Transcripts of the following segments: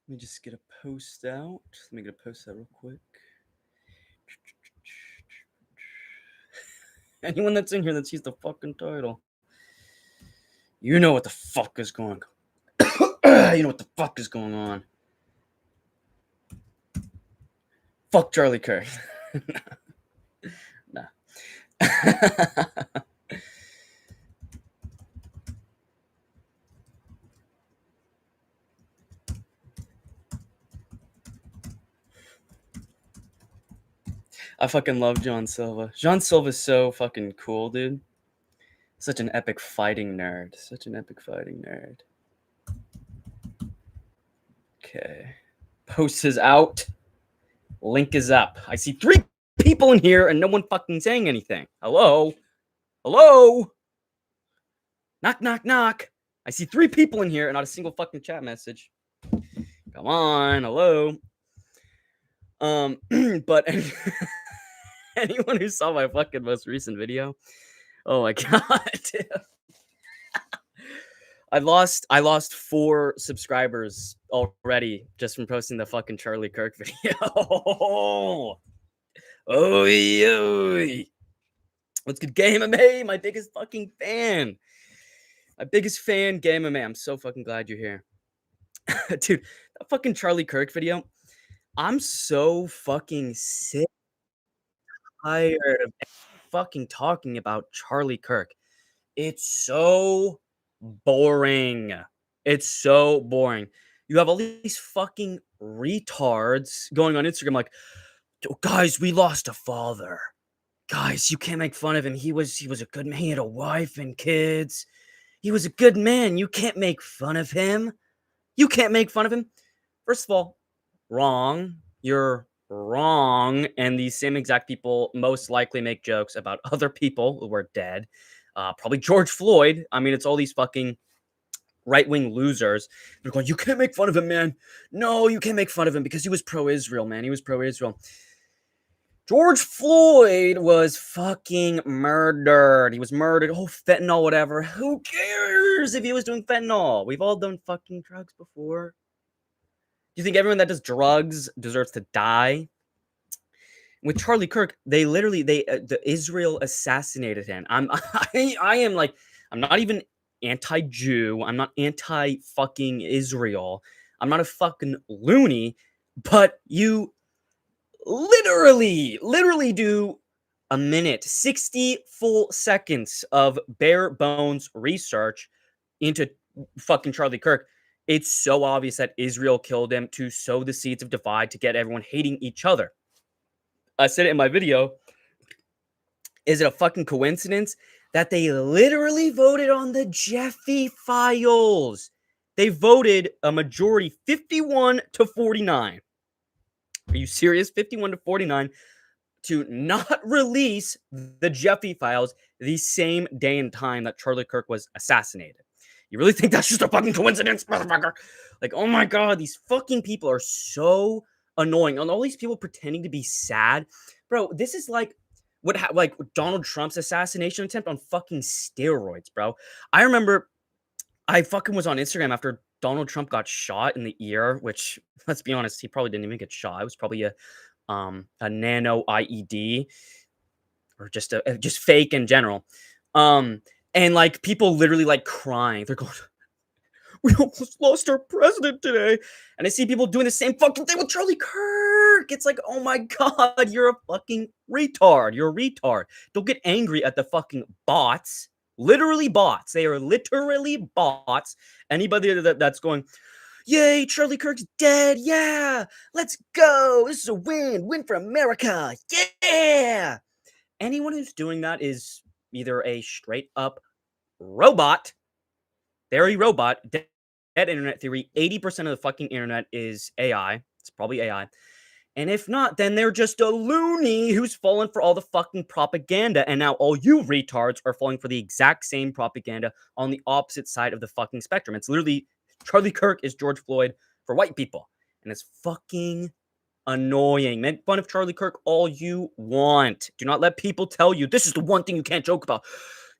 Let me just get a post out. Let me get a post out real quick. Anyone that's in here that sees the fucking title, you know what the fuck is going on. You know what the fuck is going on. Fuck Charlie Kirk. Nah. I fucking love John Silva. John Silva's so fucking cool, dude. Such an epic fighting nerd. Such an epic fighting nerd. Okay. Post is out. Link is up. I see 3 people in here and no one fucking saying anything. Hello? Hello? Knock, knock, knock. I see 3 people in here and not a single fucking chat message. Come on. Hello? But anyone who saw my fucking most recent video, oh my god, dude. I lost 4 subscribers already just from posting the fucking Charlie Kirk video. Oy. What's good, EagleMMA? My biggest fucking fan. My biggest fan, EagleMMA. I'm so fucking glad you're here. Dude, that fucking Charlie Kirk video. I'm so fucking sick, tired of fucking talking about Charlie Kirk. It's so boring. It's so boring. You have all these fucking retards going on Instagram like, guys, we lost a father. Guys, you can't make fun of him. He was a good man. He had a wife and kids. He was a good man. You can't make fun of him. You can't make fun of him. First of all, wrong. You're wrong. And these same exact people most likely make jokes about other people who are dead. Probably George Floyd. I mean, it's all these fucking right-wing losers. They're going, you can't make fun of him, man. No, you can't make fun of him because he was pro-Israel, man. He was pro-Israel. George Floyd was fucking murdered. He was murdered. Oh, fentanyl, whatever. Who cares if he was doing fentanyl? We've all done fucking drugs before. Do you think everyone that does drugs deserves to die? With Charlie Kirk, the Israel assassinated him. I'm not even anti-Jew. I'm not anti-fucking Israel. I'm not a fucking loony, but you literally do a minute, 60 full seconds of bare bones research into fucking Charlie Kirk. It's so obvious that Israel killed him to sow the seeds of divide to get everyone hating each other. I said it in my video. Is it a fucking coincidence that they literally voted on the Jeffy files? They voted a majority 51 to 49. Are you serious? 51 to 49 to not release the Jeffy files the same day and time that Charlie Kirk was assassinated. You really think that's just a fucking coincidence, motherfucker? Like, oh my god, these fucking people are so annoying. And all these people pretending to be sad. Bro, this is like like Donald Trump's assassination attempt on fucking steroids, bro. I remember I fucking was on Instagram after Donald Trump got shot in the ear, which, let's be honest, he probably didn't even get shot. It was probably a nano IED or just fake in general. And like people literally like crying. They're going, we almost lost our president today. And I see people doing the same fucking thing with Charlie Kirk. It's like, oh my god, you're a fucking retard. You're a retard. Don't get angry at the fucking bots. Literally bots. They are literally bots. Anybody that's going, yay, Charlie Kirk's dead. Yeah, let's go. This is a win. Win for America. Yeah. Anyone who's doing that is either a straight up robot, very robot, dead internet theory. 80% of the fucking internet is AI. It's probably AI. And if not, then they're just a loony who's fallen for all the fucking propaganda. And now all you retards are falling for the exact same propaganda on the opposite side of the fucking spectrum. It's literally Charlie Kirk is George Floyd for white people. And it's fucking annoying. Make fun of Charlie Kirk all you want. Do not let people tell you this is the one thing you can't joke about.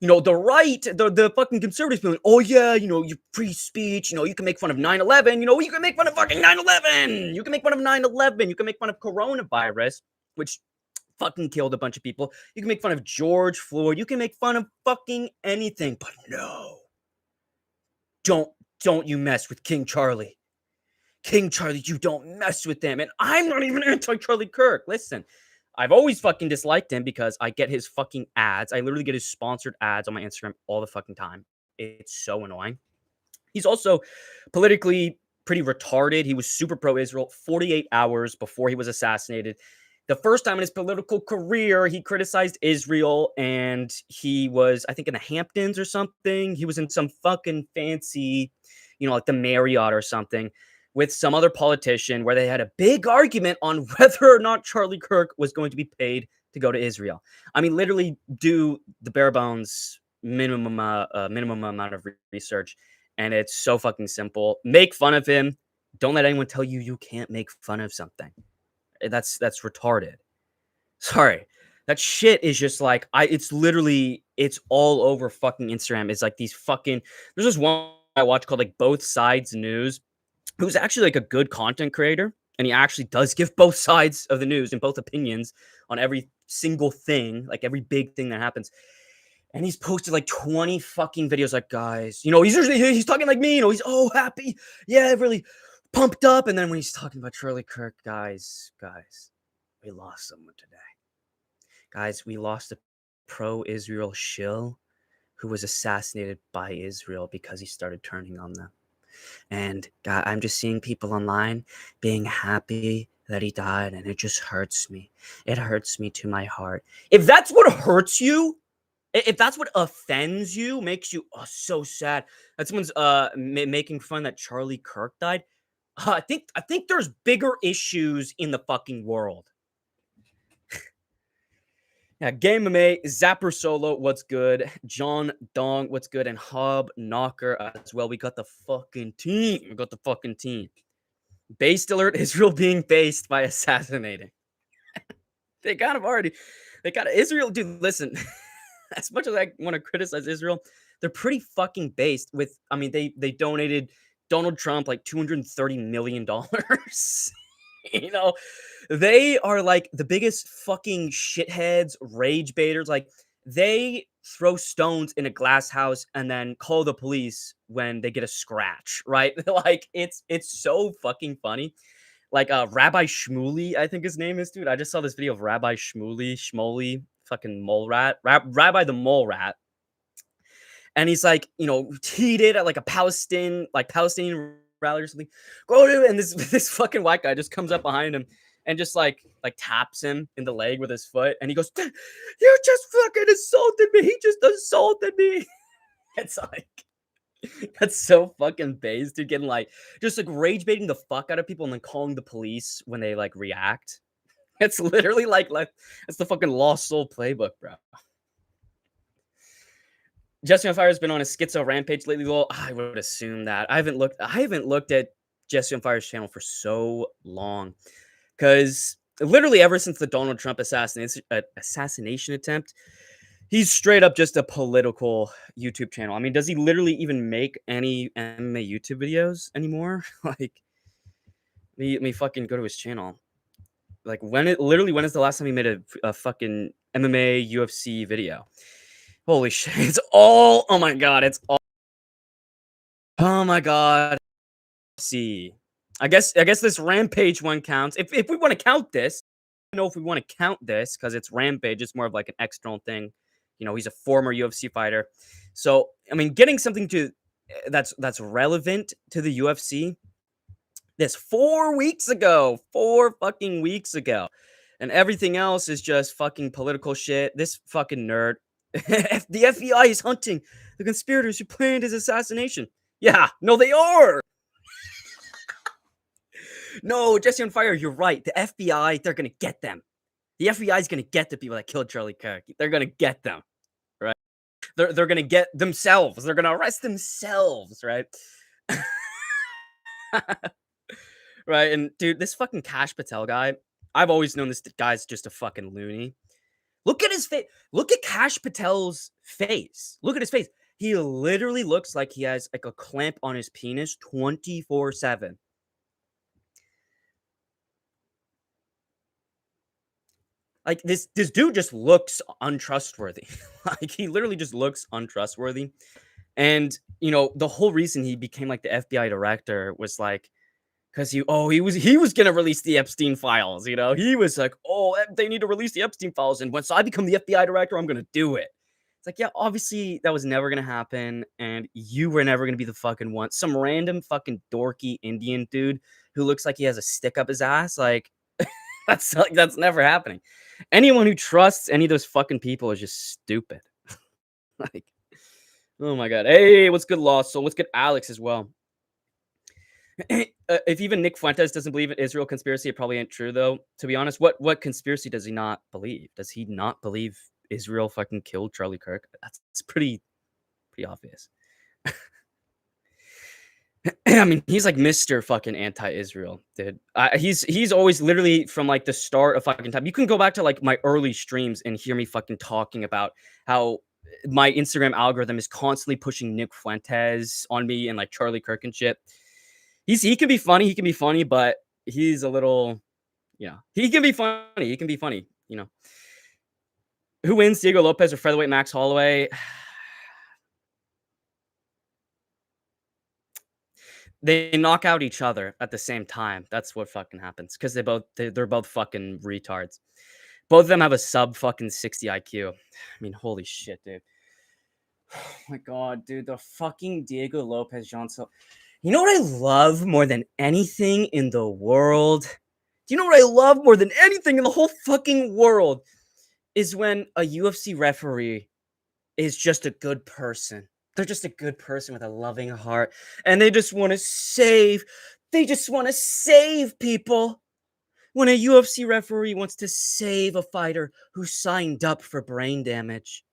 The right, the fucking conservatives being like, oh yeah, you free speech, you can make fun of 9/11, you can make fun of fucking 9/11, you can make fun of 9/11, you can make fun of coronavirus, which fucking killed a bunch of people. You can make fun of George Floyd, you can make fun of fucking anything, but no, don't you mess with King Charlie. King Charlie, you don't mess with them. And I'm not even anti-Charlie Kirk. Listen, I've always fucking disliked him because I get his fucking ads. I literally get his sponsored ads on my Instagram all the fucking time. It's so annoying. He's also politically pretty retarded. He was super pro-Israel 48 hours before he was assassinated. The first time in his political career, he criticized Israel, and he was, I think, in the Hamptons or something. He was in some fucking fancy, like the Marriott or something, with some other politician where they had a big argument on whether or not Charlie Kirk was going to be paid to go to Israel. I mean, literally do the bare bones minimum amount of research, and it's so fucking simple. Make fun of him. Don't let anyone tell you can't make fun of something. That's retarded. Sorry. That shit is just like it's all over fucking Instagram. It's like these fucking there's this one I watch called like Both Sides News, who's actually like a good content creator, and he actually does give both sides of the news and both opinions on every single thing, like every big thing that happens. And he's posted like 20 fucking videos like, guys, he's talking like me, he's happy. Yeah, really pumped up. And then when he's talking about Charlie Kirk, guys, we lost someone today. Guys, we lost a pro-Israel shill who was assassinated by Israel because he started turning on them. And God, I'm just seeing people online being happy that he died, and it just hurts me. It hurts me to my heart. If that's what hurts you, if that's what offends you, makes you so sad that someone's making fun that Charlie Kirk died, I think there's bigger issues in the fucking world. Yeah, Game MMA, Zapper Solo, what's good? John Dong, what's good? And Hob Knocker as well. We got the fucking team. Based alert, Israel being based by assassinating. They got Israel, dude, listen. As much as I want to criticize Israel, they're pretty fucking based with, they donated Donald Trump like $230 million. You know, they are like the biggest fucking shitheads, rage baiters. Like, they throw stones in a glass house and then call the police when they get a scratch, right? Like, it's so fucking funny. Like, Rabbi Shmuley, I think his name is, dude. I just saw this video of Rabbi Shmuley, fucking mole rat, Rabbi the mole rat. And he's like, heated at like a Palestinian rally or something. Go to it. And this fucking white guy just comes up behind him and just like taps him in the leg with his foot. And he goes, "You just fucking assaulted me. He just assaulted me." It's like, that's so fucking based, dude. Getting like just like rage baiting the fuck out of people and then calling the police when they like react. It's literally like it's the fucking Lost Soul playbook, bro. Jesse on Fire has been on a schizo rampage lately. Well, I would assume that. I haven't looked at Jesse on Fire's channel for so long, because literally ever since the Donald Trump assassination attempt, he's straight up just a political YouTube channel. I mean, does he literally even make any MMA YouTube videos anymore? Like, let me fucking go to his channel. Like, when is the last time he made a fucking MMA UFC video? Holy shit. Oh my god, oh my god. See. I guess this Rampage one counts. If we want to count this, I don't know if we want to count this because it's Rampage. It's more of like an external thing. He's a former UFC fighter. So, I mean, getting something that's relevant to the UFC this 4 weeks ago. 4 fucking weeks ago. And everything else is just fucking political shit. This fucking nerd. The FBI is hunting the conspirators who planned his assassination. Yeah, no, they are. No, Jesse on Fire, you're right. The FBI, they're gonna get them. The FBI is gonna get the people that killed Charlie Kirk. They're gonna get them, right? They're gonna get themselves. They're gonna arrest themselves, right? Right, and dude, this fucking Kash Patel guy, I've always known this guy's just a fucking loony. Look at his face. Look at Kash Patel's face. Look at his face. He literally looks like he has like a clamp on his penis 24/7. Like this dude just looks untrustworthy. Like he literally just looks untrustworthy. And the whole reason he became like the FBI director was like because he was gonna release the Epstein files. He was like, oh, they need to release the Epstein files, and once I become the FBI director, I'm gonna do it. It's like, yeah, obviously that was never gonna happen, and you were never gonna be the fucking one. Some random fucking dorky Indian dude who looks like he has a stick up his ass, like that's never happening. Anyone who trusts any of those fucking people is just stupid. Like, oh my god. Hey, what's good, Lost Soul? What's good, Alex, as well? If even Nick Fuentes doesn't believe in Israel conspiracy, it probably ain't true, though. To be honest, what conspiracy does he not believe? Does he not believe Israel fucking killed Charlie Kirk? That's pretty obvious. I mean, he's like Mr. fucking anti-Israel, dude. He's always literally from like the start of fucking time. You can go back to like my early streams and hear me fucking talking about how my Instagram algorithm is constantly pushing Nick Fuentes on me and like Charlie Kirk and shit. He can be funny. He can be funny, but he's a little, he can be funny. He can be funny. Who wins, Diego Lopez or featherweight Max Holloway? They knock out each other at the same time. That's what fucking happens because they're both fucking retards. Both of them have a sub fucking 60 IQ. I mean, holy shit, dude. Oh my god, dude, the fucking Diego Lopez Johnson. You know what I love more than anything in the world? Do you know what I love more than anything in the whole fucking world? Is when a UFC referee is just a good person. They're just a good person with a loving heart. And they just want to save people. When a UFC referee wants to save a fighter who signed up for brain damage.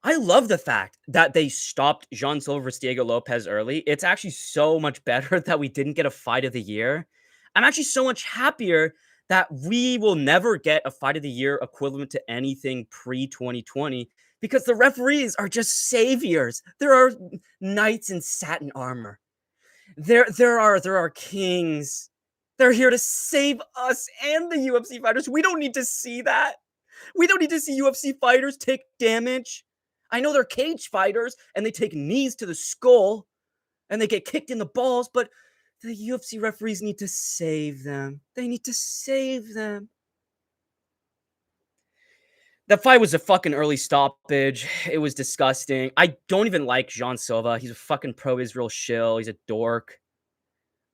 I love the fact that they stopped Jean Silva versus Diego Lopez early. It's actually so much better that we didn't get a fight of the year. I'm actually so much happier that we will never get a fight of the year equivalent to anything pre-2020 because the referees are just saviors. There are knights in satin armor. There are kings. They're here to save us and the UFC fighters. We don't need to see that. We don't need to see UFC fighters take damage. I know they're cage fighters and they take knees to the skull and they get kicked in the balls, but the UFC referees need to save them. They need to save them. That fight was a fucking early stoppage. It was disgusting. I don't even like Jean Silva. He's a fucking pro-Israel shill. He's a dork.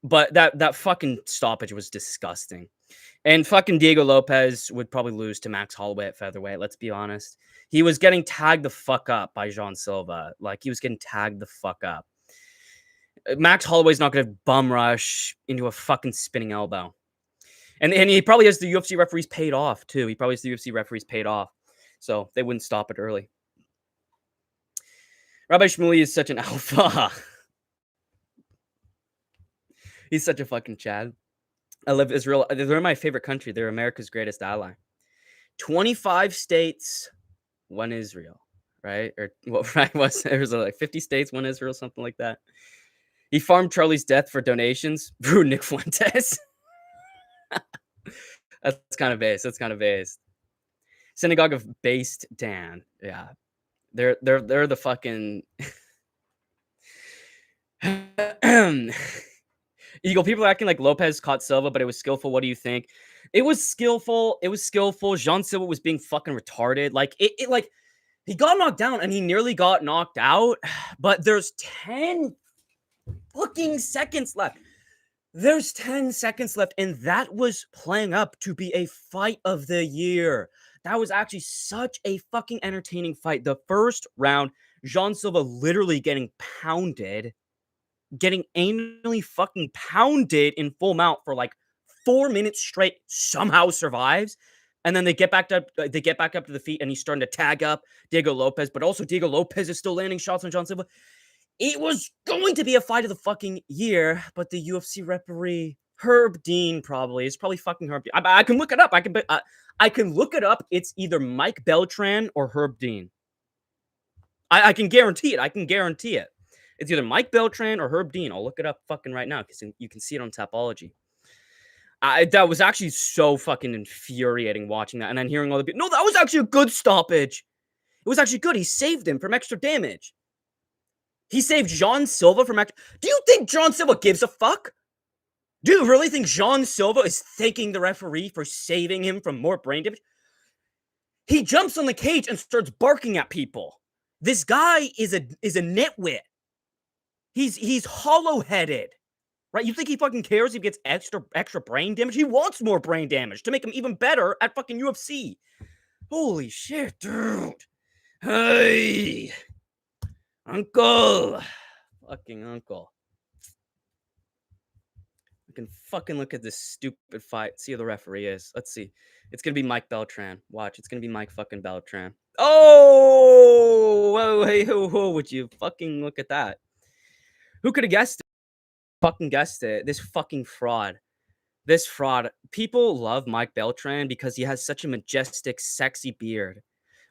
But that fucking stoppage was disgusting. And fucking Diego Lopez would probably lose to Max Holloway at featherweight, let's be honest. He was getting tagged the fuck up by Jean Silva. Like, he was getting tagged the fuck up. Max Holloway's not going to bum rush into a fucking spinning elbow. And he probably has the UFC referees paid off, too. He probably has the UFC referees paid off. So they wouldn't stop it early. Rabbi Shmuley is such an alpha. He's such a fucking Chad. I love Israel. They're my favorite country. They're America's greatest ally. 25 states, one Israel, right? Or what right was there was like 50 states, one Israel, something like that. He farmed Charlie's death for donations. Brew Nick Fuentes. That's kind of based. That's kind of based. Synagogue of Based Dan. Yeah. They're the fucking Eagle, people are acting like Lopez caught Silva, but it was skillful. What do you think? It was skillful. It was skillful. Jean Silva was being fucking retarded. Like, like, he got knocked down and he nearly got knocked out, but there's 10 fucking seconds left. There's 10 seconds left, and that was playing up to be a fight of the year. That was actually such a fucking entertaining fight. The first round, Jean Silva literally getting pounded, getting anally fucking pounded in full mount for like 4 minutes straight, somehow survives. And then they get back up to the feet, and he's starting to tag up Diego Lopez, but also Diego Lopez is still landing shots on Jean Silva. It was going to be a fight of the fucking year, but the UFC referee Herb Dean probably. It's probably fucking Herb Dean. I can look it up. I can look it up. It's either Mike Beltran or Herb Dean. I can guarantee it. I can guarantee it. It's either Mike Beltran or Herb Dean. I'll look it up fucking right now because you can see it on Tapology. That was actually so fucking infuriating watching that and then hearing all the people. No, that was actually a good stoppage. It was actually good. He saved him from extra damage. He saved John Silva from extra. Do you think John Silva gives a fuck? Do you really think John Silva is thanking the referee for saving him from more brain damage? He jumps on the cage and starts barking at people. This guy is a nitwit. He's hollow-headed. Right? You think he fucking cares if he gets extra brain damage? He wants more brain damage to make him even better at fucking UFC. Holy shit, dude. Hey. Uncle. Fucking uncle. I can fucking look at this stupid fight. See who the referee is. Let's see. It's gonna be Mike Beltran. Watch. It's gonna be Mike fucking Beltran. Oh! Whoa, hey, whoa, would you fucking look at that? Who could have guessed it? Fucking guessed it. This fucking fraud. This fraud. People love Mike Beltran because he has such a majestic, sexy beard.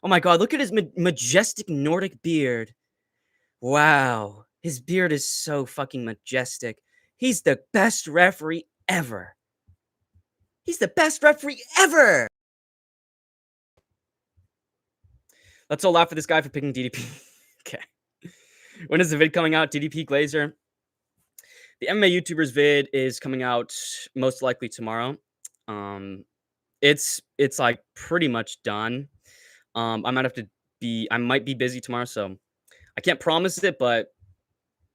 Oh my god, look at his majestic Nordic beard. Wow. His beard is so fucking majestic. He's the best referee ever. He's the best referee ever. Let's all laugh at this guy for picking DDP. Okay. When is the vid coming out? DDP Glazer. The MMA YouTubers vid is coming out most likely tomorrow. It's like pretty much done. I might be busy tomorrow, so I can't promise it, but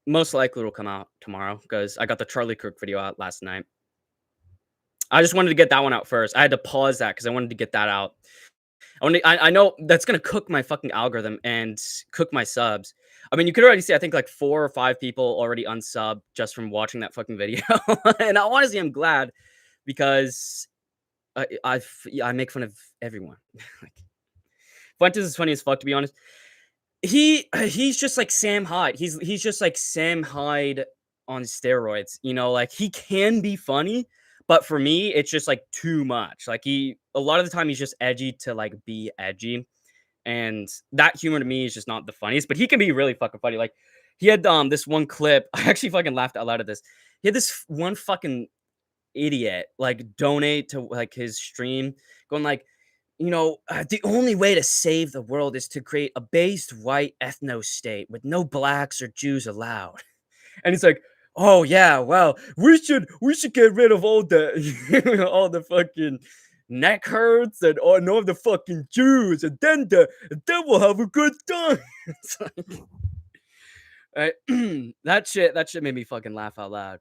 most likely it'll come out tomorrow because I got the Charlie Kirk video out last night. I just wanted to get that one out first. I had to pause that because I wanted to get that out. I know that's gonna cook my fucking algorithm and cook my subs. I mean, you could already see, I think, like 4 or 5 people already unsubbed just from watching that fucking video. And honestly, I'm glad because I make fun of everyone. Like, Fuentes is funny as fuck, to be honest. He's just like Sam Hyde. He's just like Sam Hyde on steroids. You know, like he can be funny, but for me, it's just like too much. Like a lot of the time he's just edgy to like be edgy. And that humor to me is just not the funniest, but he can be really fucking funny. Like he had this one clip. I actually fucking laughed out loud at this. He had this one fucking idiot like donate to like his stream, going like, you know, the only way to save the world is to create a based white ethno state with no blacks or Jews allowed. And he's like, oh yeah, well, we should get rid of all the all the fucking neck hurts and all the fucking Jews, and then we'll have a good time. It's like, right? that shit made me fucking laugh out loud.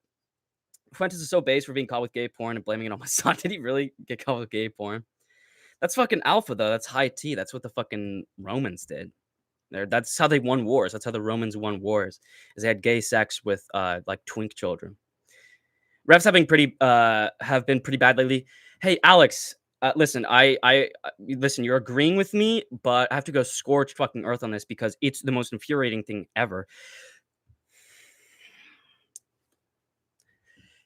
Fuentes is so base for being caught with gay porn and blaming it on my son. Did he really get caught with gay porn? That's fucking alpha though. That's high T. That's what the fucking Romans did. That's how they won wars. That's how the Romans won wars. Is they had gay sex with like twink children. Refs have been pretty bad lately. Hey Alex, listen, listen. You're agreeing with me, but I have to go scorch fucking earth on this because it's the most infuriating thing ever.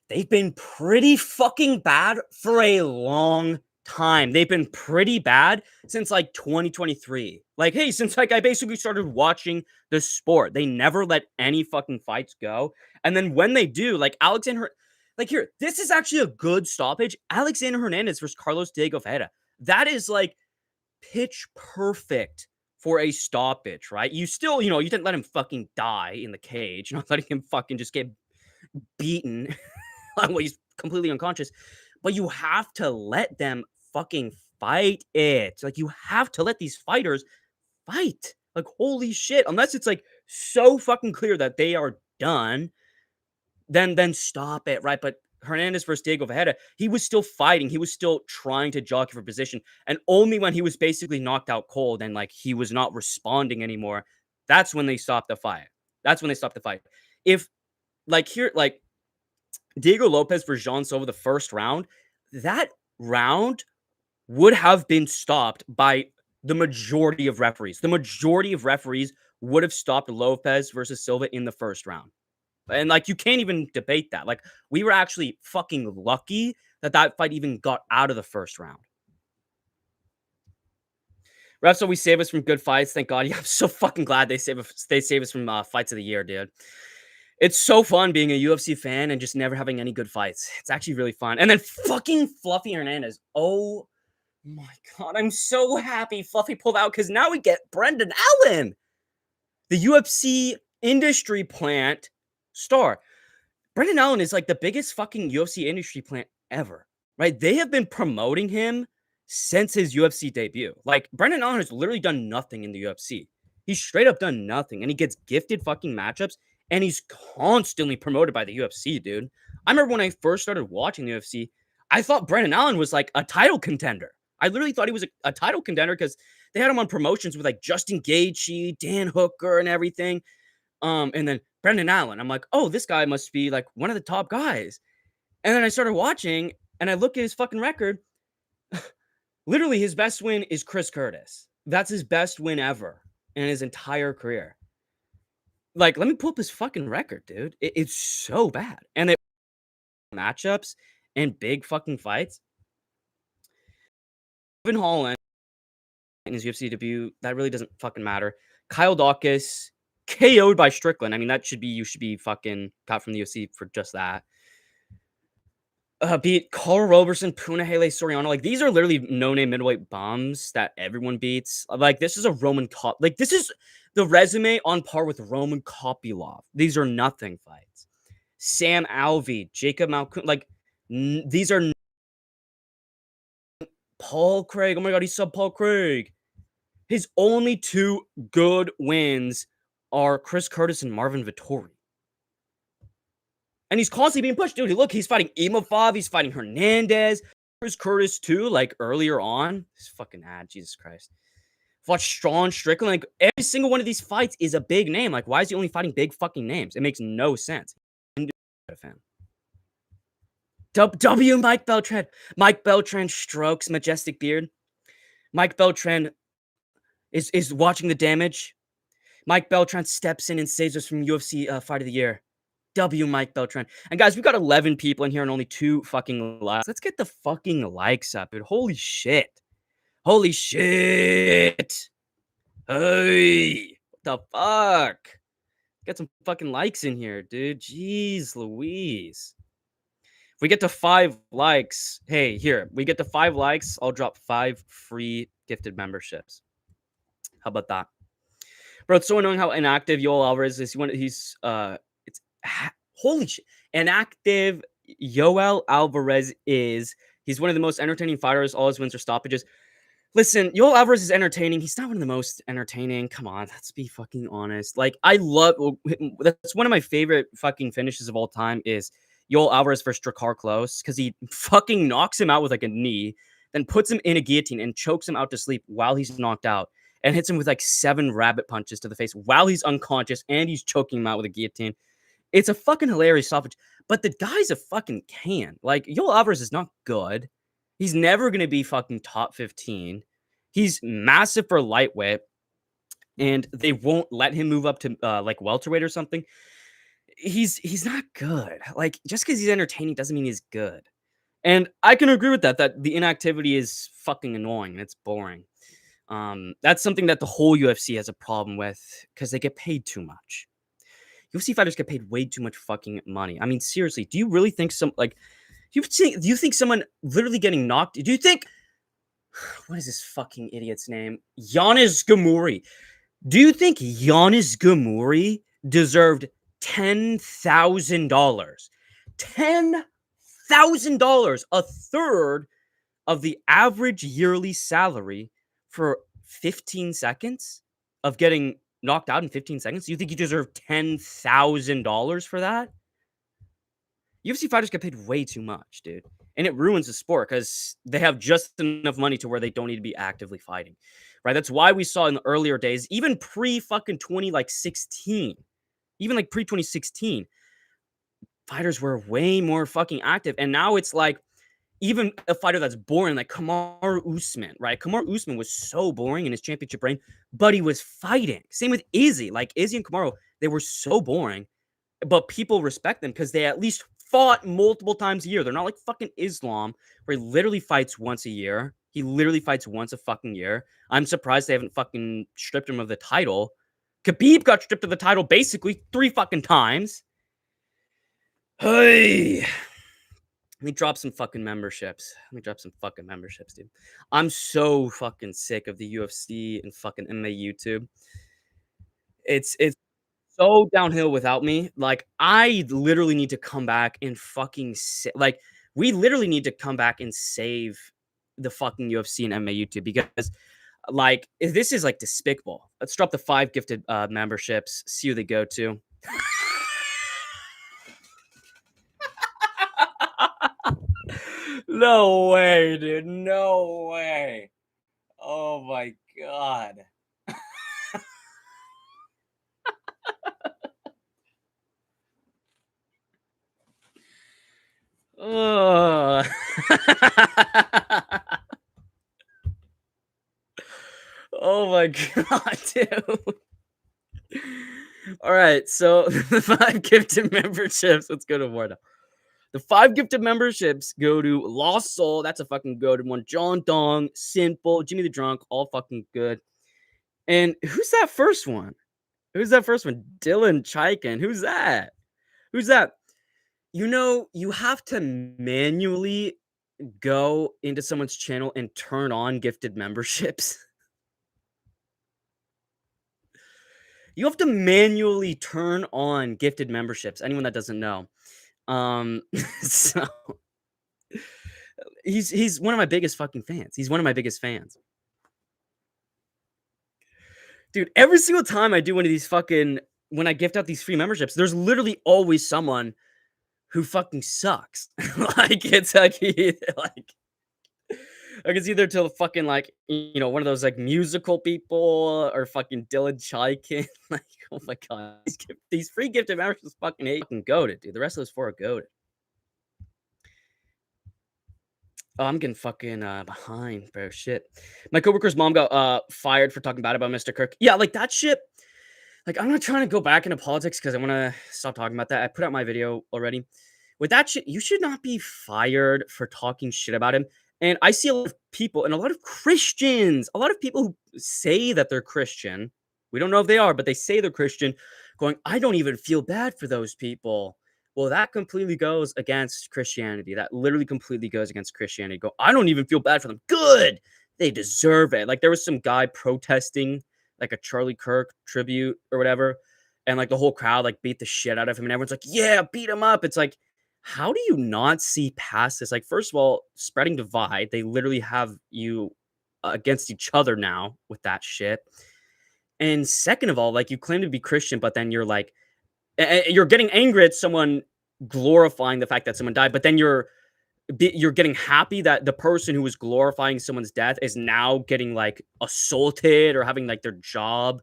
They've been pretty fucking bad for a long time. They've been pretty bad since like 2023. Like, hey, since like I basically started watching the sport, they never let any fucking fights go. And then when they do, like Alexander, like here, this is actually a good stoppage. Alexander Hernandez versus Carlos Diego Ferreira. That is like pitch perfect for a stoppage, right? You still, you didn't let him fucking die in the cage. You're not letting him fucking just get beaten. Well, he's completely unconscious, but you have to let them fucking fight it. Like, you have to let these fighters fight. Like, holy shit. Unless it's, like, so fucking clear that they are done, then stop it, right? But Hernandez versus Diego Ferreira, he was still fighting. He was still trying to jockey for position. And only when he was basically knocked out cold and, like, he was not responding anymore, that's when they stopped the fight. That's when they stopped the fight. If, like, here, like, Diego Lopez for Jean Silva, the first round, that round would have been stopped by the majority of referees. The majority of referees would have stopped Lopez versus Silva in the first round. And, like, you can't even debate that. Like, we were actually fucking lucky that that fight even got out of the first round. Refs always save us from good fights. Thank God. Yeah, I'm so fucking glad they save us from fights of the year, dude. It's so fun being a UFC fan and just never having any good fights. It's actually really fun. And then fucking Fluffy Hernandez. Oh my God. I'm so happy Fluffy pulled out because now we get Brendan Allen, the UFC industry plant star. Brendan Allen is like the biggest fucking UFC industry plant ever, right? They have been promoting him since his UFC debut. Like, Brendan Allen has literally done nothing in the UFC. He's straight up done nothing, and he gets gifted fucking matchups, and he's constantly promoted by the UFC, dude. I remember when I first started watching the UFC, I thought Brendan Allen was like a title contender. I literally thought he was a title contender because they had him on promotions with like Justin Gaethje, Dan Hooker, and everything. And then Brendan Allen. I'm like, oh, this guy must be like one of the top guys. And then I started watching and I look at his fucking record. Literally, his best win is Chris Curtis. That's his best win ever in his entire career. Like, let me pull up his fucking record, dude. It's so bad. And they matchups and big fucking fights. Evan Holland in his UFC debut, that really doesn't fucking matter. Kyle Dawkins KO'd by Strickland. I mean, you should be fucking cut from the UFC for just that. Beat Carl Roberson, Punahele Soriano. Like, these are literally no-name middleweight bombs that everyone beats. Like, this is a Roman like, this is the resume on par with Roman Kopylov. These are nothing fights. Sam Alvey, Jacob Malkoun. Like, these are Paul Craig. Oh my God, he subbed Paul Craig. His only two good wins are Chris Curtis and Marvin Vettori. And he's constantly being pushed. Dude, look, he's fighting Imavov. He's fighting Hernandez. Chris Curtis, too, like, earlier on. This fucking ad, Jesus Christ. Fought Sean Strickland. Like, every single one of these fights is a big name. Like, why is he only fighting big fucking names? It makes no sense. I'm a fan. W Mike Beltran. Mike Beltran strokes majestic beard. Mike Beltran is watching the damage. Mike Beltran steps in and saves us from UFC Fight of the Year. W Mike Beltran. And guys, we've got 11 people in here and only 2 fucking likes. Let's get the fucking likes up, dude. Holy shit. Holy shit. Hey. What the fuck? Get some fucking likes in here, dude. Jeez Louise. If we get to 5 likes, hey, here, we get to 5 likes, I'll drop 5 free gifted memberships. How about that? Bro, it's so annoying how inactive Yoel Alvarez is. Holy shit. Inactive Yoel Alvarez is. He's one of the most entertaining fighters. All his wins are stoppages. Listen, Yoel Alvarez is entertaining. He's not one of the most entertaining. Come on, let's be fucking honest. Like, that's one of my favorite fucking finishes of all time is Yoel Alvarez versus Drakkar Klose because he fucking knocks him out with like a knee, then puts him in a guillotine and chokes him out to sleep while he's knocked out and hits him with like 7 rabbit punches to the face while he's unconscious and he's choking him out with a guillotine. It's a fucking hilarious stoppage, but the guy's a fucking can. Like, Yoel Alvarez is not good. He's never going to be fucking top 15. He's massive for lightweight, and they won't let him move up to like welterweight or something. He's not good. Like, just because he's entertaining doesn't mean he's good. And I can agree with that the inactivity is fucking annoying and it's boring. That's something that the whole UFC has a problem with because they get paid too much. UFC fighters get paid way too much fucking money. I mean, seriously, do you really think do you think someone literally getting knocked? Do you think, what is this fucking idiot's name? Giannis Gamuri. Do you think Giannis Gamuri deserved $10,000? $10,000, a third of the average yearly salary for 15 seconds of getting knocked out in 15 seconds? Do you think you deserve $10,000 for that? UFC fighters get paid way too much, dude. And it ruins the sport because they have just enough money to where they don't need to be actively fighting, right? That's why we saw in the earlier days, even pre-fucking 2016, even like pre-2016, fighters were way more fucking active. And now it's like, even a fighter that's boring, like Kamaru Usman, right? Kamaru Usman was so boring in his championship reign, but he was fighting. Same with Izzy. Like, Izzy and Kamaru, they were so boring, but people respect them because they at least fought multiple times a year. They're not like fucking Islam, where he literally fights once a year. He literally fights once a fucking year. I'm surprised they haven't fucking stripped him of the title. Khabib got stripped of the title basically 3 fucking times. Hey, let me drop some fucking memberships. Let me drop some fucking memberships, dude. I'm so fucking sick of the UFC and fucking MMA YouTube. It's so downhill without me. Like, I literally need to come back and fucking like, we literally need to come back and save the fucking UFC and MMA YouTube because, like, this is like despicable. Let's drop the 5 gifted memberships. See who they go to. No way, dude. No way. Oh my god. Ugh. Oh my god, dude. All right, so the 5 gifted memberships. Let's go to more now. The 5 gifted memberships go to Lost Soul. That's a fucking good one. John Dong, Simple, Jimmy the Drunk, all fucking good. And who's that first one? Who's that first one? Dylan Chaikin. Who's that? Who's that? You know, you have to manually go into someone's channel and turn on gifted memberships. You have to manually turn on gifted memberships. Anyone that doesn't know. So he's one of my biggest fucking fans. He's one of my biggest fans. Dude, every single time I do one of these fucking when I gift out these free memberships, there's literally always someone who fucking sucks. Like it's like like it's either to fucking like one of those like musical people or fucking Dylan Chaikin. Like, oh my god, these free gifted memberships fucking goated, dude. The rest of those 4 are goated. Oh, I'm getting fucking behind, bro. Shit. My coworker's mom got fired for talking bad about Mr. Kirk. Yeah, like that shit. Like, I'm not trying to go back into politics because I want to stop talking about that. I put out my video already. With that shit, you should not be fired for talking shit about him. And I see a lot of people and a lot of Christians, a lot of people who say that they're Christian. We don't know if they are, but they say they're Christian, going, I don't even feel bad for those people. Well, that completely goes against Christianity. That literally completely goes against Christianity. Go, I don't even feel bad for them. Good. They deserve it. Like, there was some guy protesting like a Charlie Kirk tribute or whatever. And like the whole crowd like beat the shit out of him. And everyone's like, yeah, beat him up. It's like, how do you not see past this? Like, first of all, spreading divide. They literally have you against each other now with that shit. And second of all, like, you claim to be Christian, but then you're like, you're getting angry at someone glorifying the fact that someone died, but then you're getting happy that the person who was glorifying someone's death is now getting like assaulted or having like their job,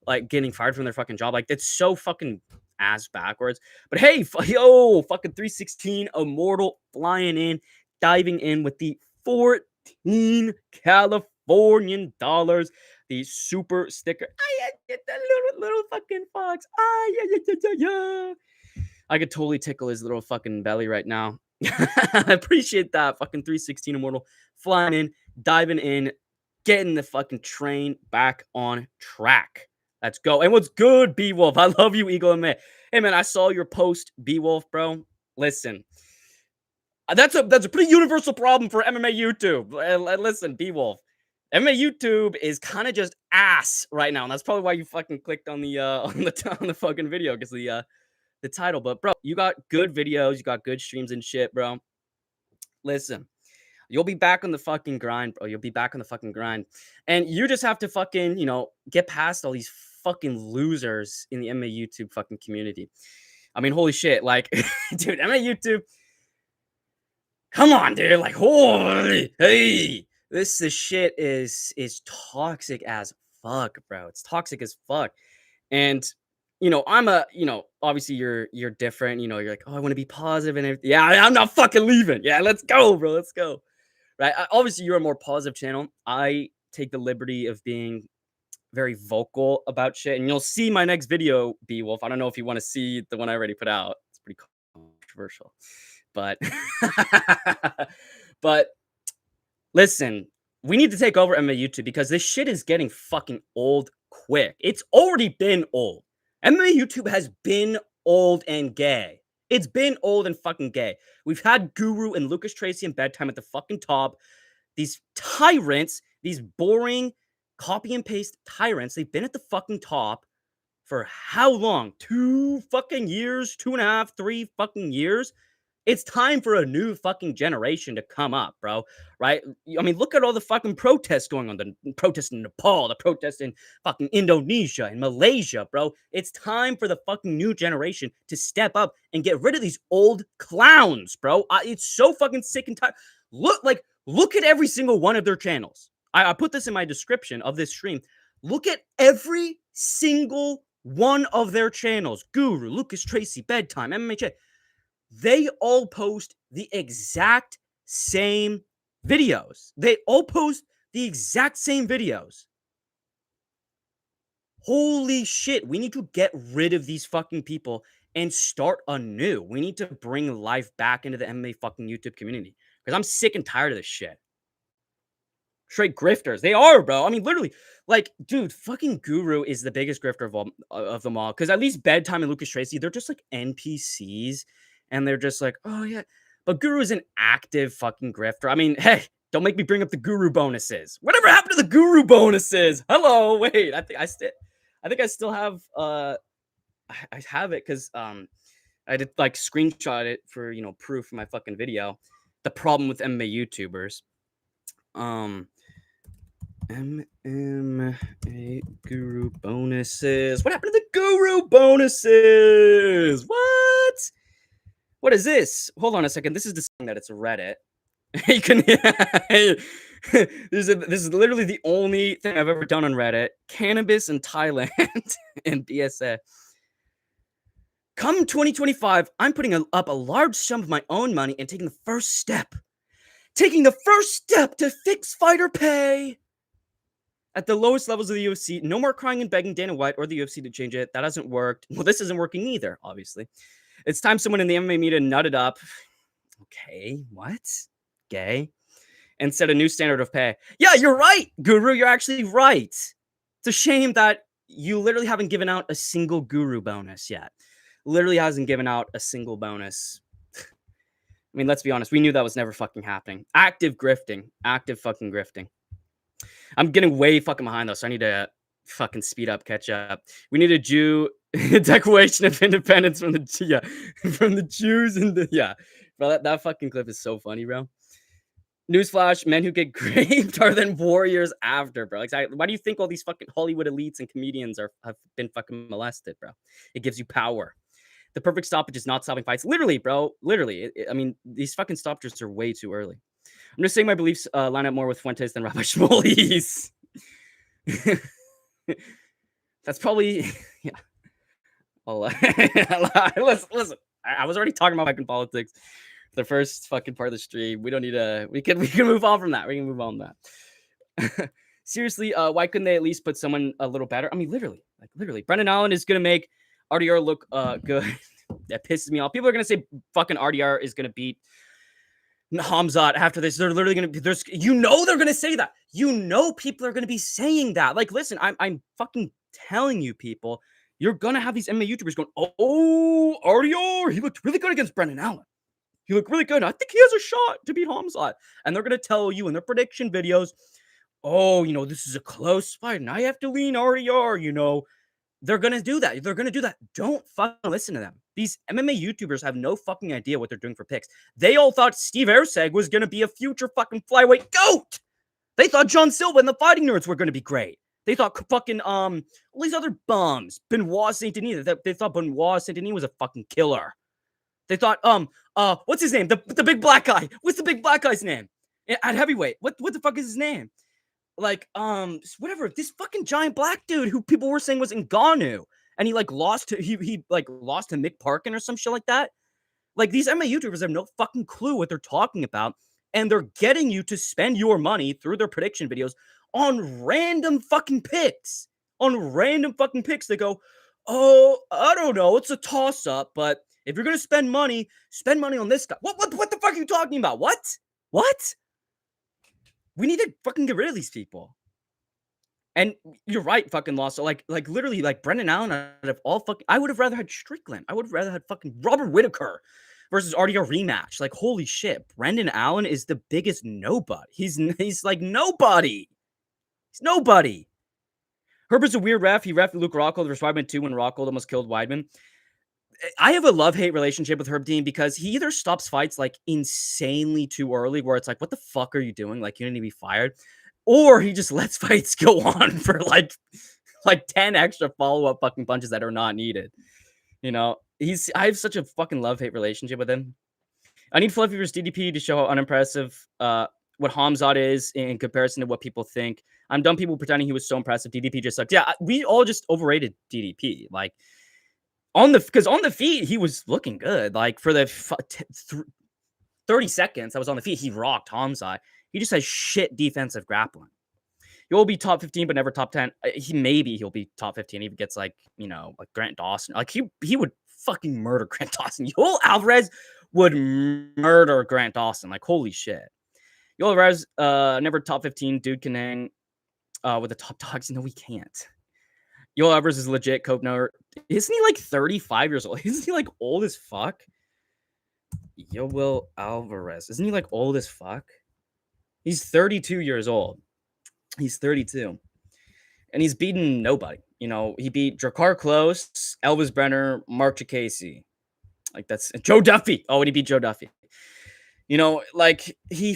like getting fired from their fucking job. Like, that's so fucking ass backwards. But hey, yo, fucking 316 Immortal flying in, diving in with the 14 Californian dollars. The super sticker. I get that little fucking fox. Yeah. I could totally tickle his little fucking belly right now. I appreciate that. Fucking 316 Immortal flying in, diving in, getting the fucking train back on track. Let's go. And what's good, B Wolf? I love you, EagleMMA. Hey man, I saw your post, B Wolf, bro. Listen, that's a pretty universal problem for MMA YouTube. Listen, B Wolf, MMA YouTube is kind of just ass right now, and that's probably why you fucking clicked on the on the fucking video because the title. But bro, you got good videos, you got good streams and shit, bro. Listen, you'll be back on the fucking grind, bro. You'll be back on the fucking grind, and you just have to fucking get past all these fucking losers in the MMA YouTube fucking community. I mean, holy shit, like, dude, MMA YouTube. Come on, dude. Like, holy, hey, this shit is toxic as fuck, bro. It's toxic as fuck. And I'm obviously you're different. You're like, oh, I want to be positive and everything. Yeah, I'm not fucking leaving. Yeah, let's go, bro. Let's go. Right. Obviously, you're a more positive channel. I take the liberty of being very vocal about shit. And you'll see my next video, B Wolf. I don't know if you want to see the one I already put out. It's pretty controversial. But but listen, we need to take over MMA YouTube because this shit is getting fucking old quick. It's already been old. MMA YouTube has been old and gay. It's been old and fucking gay. We've had Guru and Lucas Tracy and Bedtime at the fucking top. These tyrants, these boring copy and paste tyrants, they've been at the fucking top for how long? 2 fucking years? 2.5, 3 fucking years? It's time for a new fucking generation to come up, bro. Right? I mean, look at all the fucking protests going on. The protests in Nepal, the protests in fucking Indonesia and Malaysia, bro. It's time for the fucking new generation to step up and get rid of these old clowns, bro. It's so fucking sick and tired. Look at every single one of their channels. I put this in my description of this stream. Look at every single one of their channels. Guru, Lucas Tracy, Bedtime, MMA. They all post the exact same videos. They all post the exact same videos. Holy shit. We need to get rid of these fucking people and start anew. We need to bring life back into the MMA fucking YouTube community because I'm sick and tired of this shit. Straight grifters. They are, bro. I mean, literally, like, dude, fucking Guru is the biggest grifter of them all. Because at least Bedtime and Lucas Tracy, they're just like NPCs. And they're just like, oh, yeah. But Guru is an active fucking grifter. I mean, hey, don't make me bring up the Guru bonuses. Whatever happened to the Guru bonuses? Hello, wait. I think I still have, I have it because I did, like, screenshot it for, proof of my fucking video. The problem with MMA YouTubers. MMA Guru bonuses. What happened to the Guru bonuses? What is this? Hold on a second. This is the song that it's Reddit. You can. This is literally the only thing I've ever done on Reddit. Cannabis in Thailand and BSA. Come 2025, I'm putting up a large sum of my own money and taking the first step. Taking the first step to fix fighter pay. At the lowest levels of the UFC, no more crying and begging Dana White or the UFC to change it. That hasn't worked. Well, this isn't working either, obviously. It's time someone in the MMA media nutted up. Okay, what? Gay? And set a new standard of pay. Yeah, you're right, Guru. You're actually right. It's a shame that you literally haven't given out a single Guru bonus yet. Literally hasn't given out a single bonus. I mean, let's be honest. We knew that was never fucking happening. Active grifting. Active fucking grifting. I'm getting way fucking behind, though, so I need to fucking speed up, catch up. We need a Jew Declaration of Independence from the Jews and bro. That fucking clip is so funny, bro. Newsflash: men who get raped are then warriors after, bro. Exactly. Why do you think all these fucking Hollywood elites and comedians have been fucking molested, bro? It gives you power. The perfect stoppage is not stopping fights. Literally, bro. Literally. I mean, these fucking stoppages are way too early. I'm just saying my beliefs line up more with Fuentes than Rabbi Shmuley's. That's probably listen. I was already talking about fucking politics. The first fucking part of the stream. We don't need to. We can move on from that. We can move on from that. Seriously, why couldn't they at least put someone a little better? I mean, literally. Brendan Allen is gonna make RDR look good. That pisses me off. People are gonna say fucking RDR is gonna beat Hamzat after this. They're literally gonna. They're gonna say that. People are gonna be saying that. Like, listen, I'm fucking telling you, people. You're gonna have these MMA YouTubers going, oh, RDR, he looked really good against Brendan Allen. He looked really good. I think he has a shot to beat Hamzat. And they're gonna tell you in their prediction videos, oh, this is a close fight, and I have to lean RDR. They're gonna do that. Don't fucking listen to them. These MMA YouTubers have no fucking idea what they're doing for picks. They all thought Steve Erseg was gonna be a future fucking flyweight goat. They thought John Silva and the Fighting Nerds were gonna be great. They thought fucking all these other bums, Benoit Saint Denis. They thought Benoit Saint Denis was a fucking killer. They thought what's his name? The big black guy. What's the big black guy's name at heavyweight? What the fuck is his name? Like whatever. This fucking giant black dude who people were saying was Ngannou, and he lost to Mick Parkin or some shit like that. Like, these MMA YouTubers have no fucking clue what they're talking about, and they're getting you to spend your money through their prediction videos on random fucking picks. On random fucking picks, they go, "Oh, I don't know. It's a toss up, but if you're gonna spend money on this guy." What the fuck are you talking about? What? We need to fucking get rid of these people. And you're right, fucking lost. So like literally, like Brendan Allen out of all fucking, I would have rather had Strickland. I would have rather had fucking Robert Whitaker versus RDR rematch. Like holy shit, Brendan Allen is the biggest nobody. He's like nobody. He's nobody. Herbert's a weird ref. He reffed Luke Rockhold versus Weidman 2 when Rockhold almost killed Weidman. I have a love-hate relationship with Herb Dean because he either stops fights like insanely too early, where it's like, what the fuck are you doing? Like, you need to be fired. Or he just lets fights go on for like 10 extra follow-up fucking punches that are not needed. You know, I have such a fucking love-hate relationship with him. I need Fluffy versus DDP to show how unimpressive what Hamzat is in comparison to what people think. I'm done people pretending he was so impressive. DDP just sucked. Yeah, we all just overrated DDP. Like because on the feet he was looking good. Like for the 30 seconds I was on the feet, he rocked Hamzat. He just has shit defensive grappling. He'll be top 15, but never top 10. He'll be top 15. He gets like Grant Dawson. Like he would fucking murder Grant Dawson. Yoel Alvarez would murder Grant Dawson. Like holy shit. Yoel Alvarez, never top 15. Dude can hang with the top dogs. No, we can't. Yoel Alvarez is legit. Kopner. Isn't he like 35 years old? Isn't he like old as fuck? Yoel Alvarez. Isn't he like old as fuck? He's 32 years old. He's 32. And he's beaten nobody. You know, he beat Drakkar Klose, Elvis Brenner, Mark Chikasi. Like that's Joe Duffy. Oh, and he beat Joe Duffy. You know, like he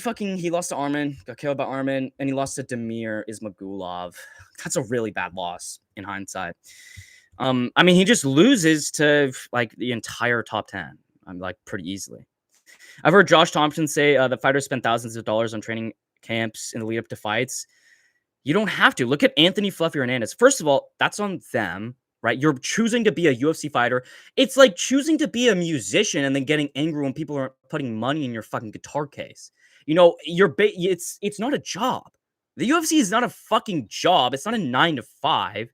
lost to Armin, got killed by Armin, and he lost to Damir Ismagulov. That's a really bad loss in hindsight. I mean, he just loses to like the entire top 10. I'm like pretty easily. I've heard Josh Thompson say the fighters spend thousands of dollars on training camps in the lead up to fights. You don't have to. Look at Anthony Fluffy Hernandez. First of all, that's on them, right? You're choosing to be a UFC fighter. It's like choosing to be a musician and then getting angry when people are putting money in your fucking guitar case. You know, it's not a job. The UFC is not a fucking job. It's not a 9 to 5.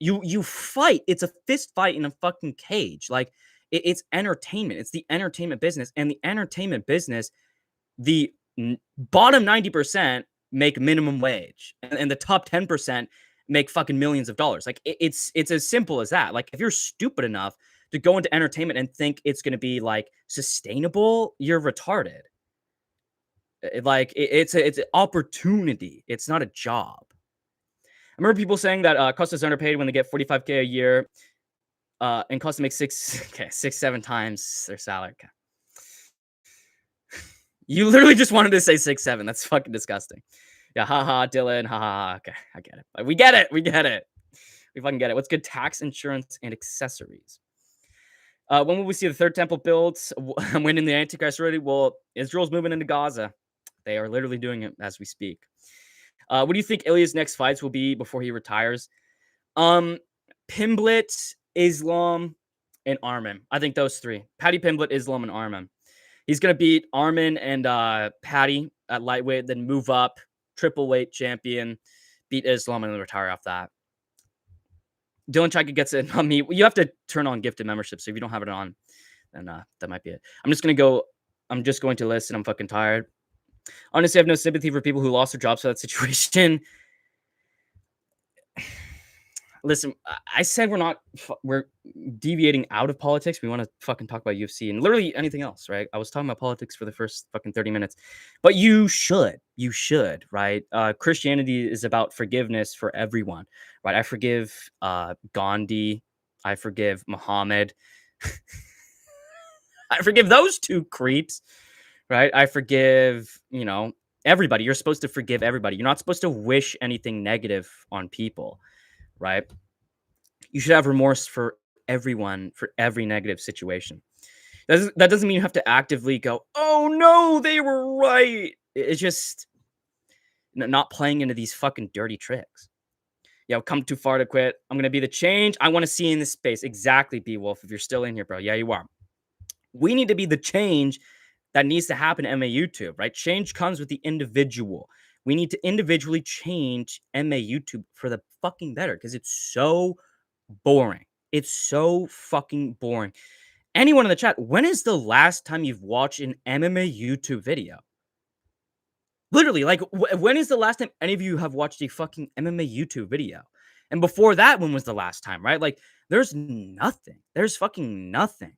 You fight. It's a fist fight in a fucking cage. Like it's entertainment. It's the entertainment business, and the entertainment business, the bottom 90% make minimum wage, and the top 10% make fucking millions of dollars. Like it's as simple as that. Like if you're stupid enough to go into entertainment and think it's going to be like sustainable, you're retarded. It's an opportunity. It's not a job. I remember people saying that Costa's underpaid when they get $45K a year, and Costa makes 6-7 times their salary. Okay. You literally just wanted to say 6-7. That's fucking disgusting. Yeah, haha, Dylan, haha. Okay, I get it. We get it. We fucking get it. What's good? Tax, insurance, and accessories. When will we see the third temple built? When in the Antichrist already? Well, Israel's moving into Gaza. They are literally doing it as we speak. What do you think Ilya's next fights will be before he retires? Pimblett, Islam, and Armin. I think those three. Paddy Pimblett, Islam, and Armin. He's going to beat Armin and Paddy at lightweight, then move up, triple weight champion, beat Islam, and then retire off that. Dylan Chika gets it on me. You have to turn on gifted membership, so if you don't have it on, then that might be it. I'm just going to listen. I'm fucking tired. Honestly, I have no sympathy for people who lost their jobs for that situation. Listen, I said we're deviating out of politics. We want to fucking talk about UFC and literally anything else, right? I was talking about politics for the first fucking 30 minutes, but you should, right? Christianity is about forgiveness for everyone, right? I forgive Gandhi. I forgive Muhammad. I forgive those two creeps, right? I forgive, everybody. You're supposed to forgive everybody. You're not supposed to wish anything negative on people. Right? You should have remorse for everyone, for every negative situation. That doesn't mean you have to actively go, oh no, they were right. It's just not playing into these fucking dirty tricks. Yeah, I've come too far to quit. I'm going to be the change I want to see in this space. Exactly, B-Wolf, if you're still in here, bro. Yeah, you are. We need to be the change that needs to happen in MMA YouTube, right? Change comes with the individual. We need to individually change MMA YouTube for the fucking better because it's so boring. It's so fucking boring. Anyone in the chat, when is the last time you've watched an MMA YouTube video? Literally, like, when is the last time any of you have watched a fucking MMA YouTube video? And before that, when was the last time, right? Like, there's nothing. There's fucking nothing.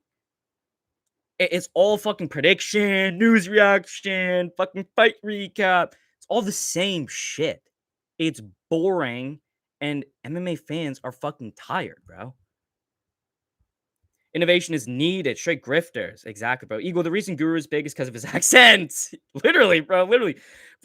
It's all fucking prediction, news reaction, fucking fight recap. It's all the same shit. It's boring, and MMA fans are fucking tired, bro. Innovation is needed. Straight grifters. Exactly, bro. Eagle, the reason Guru is big is because of his accent. Literally, bro. Literally.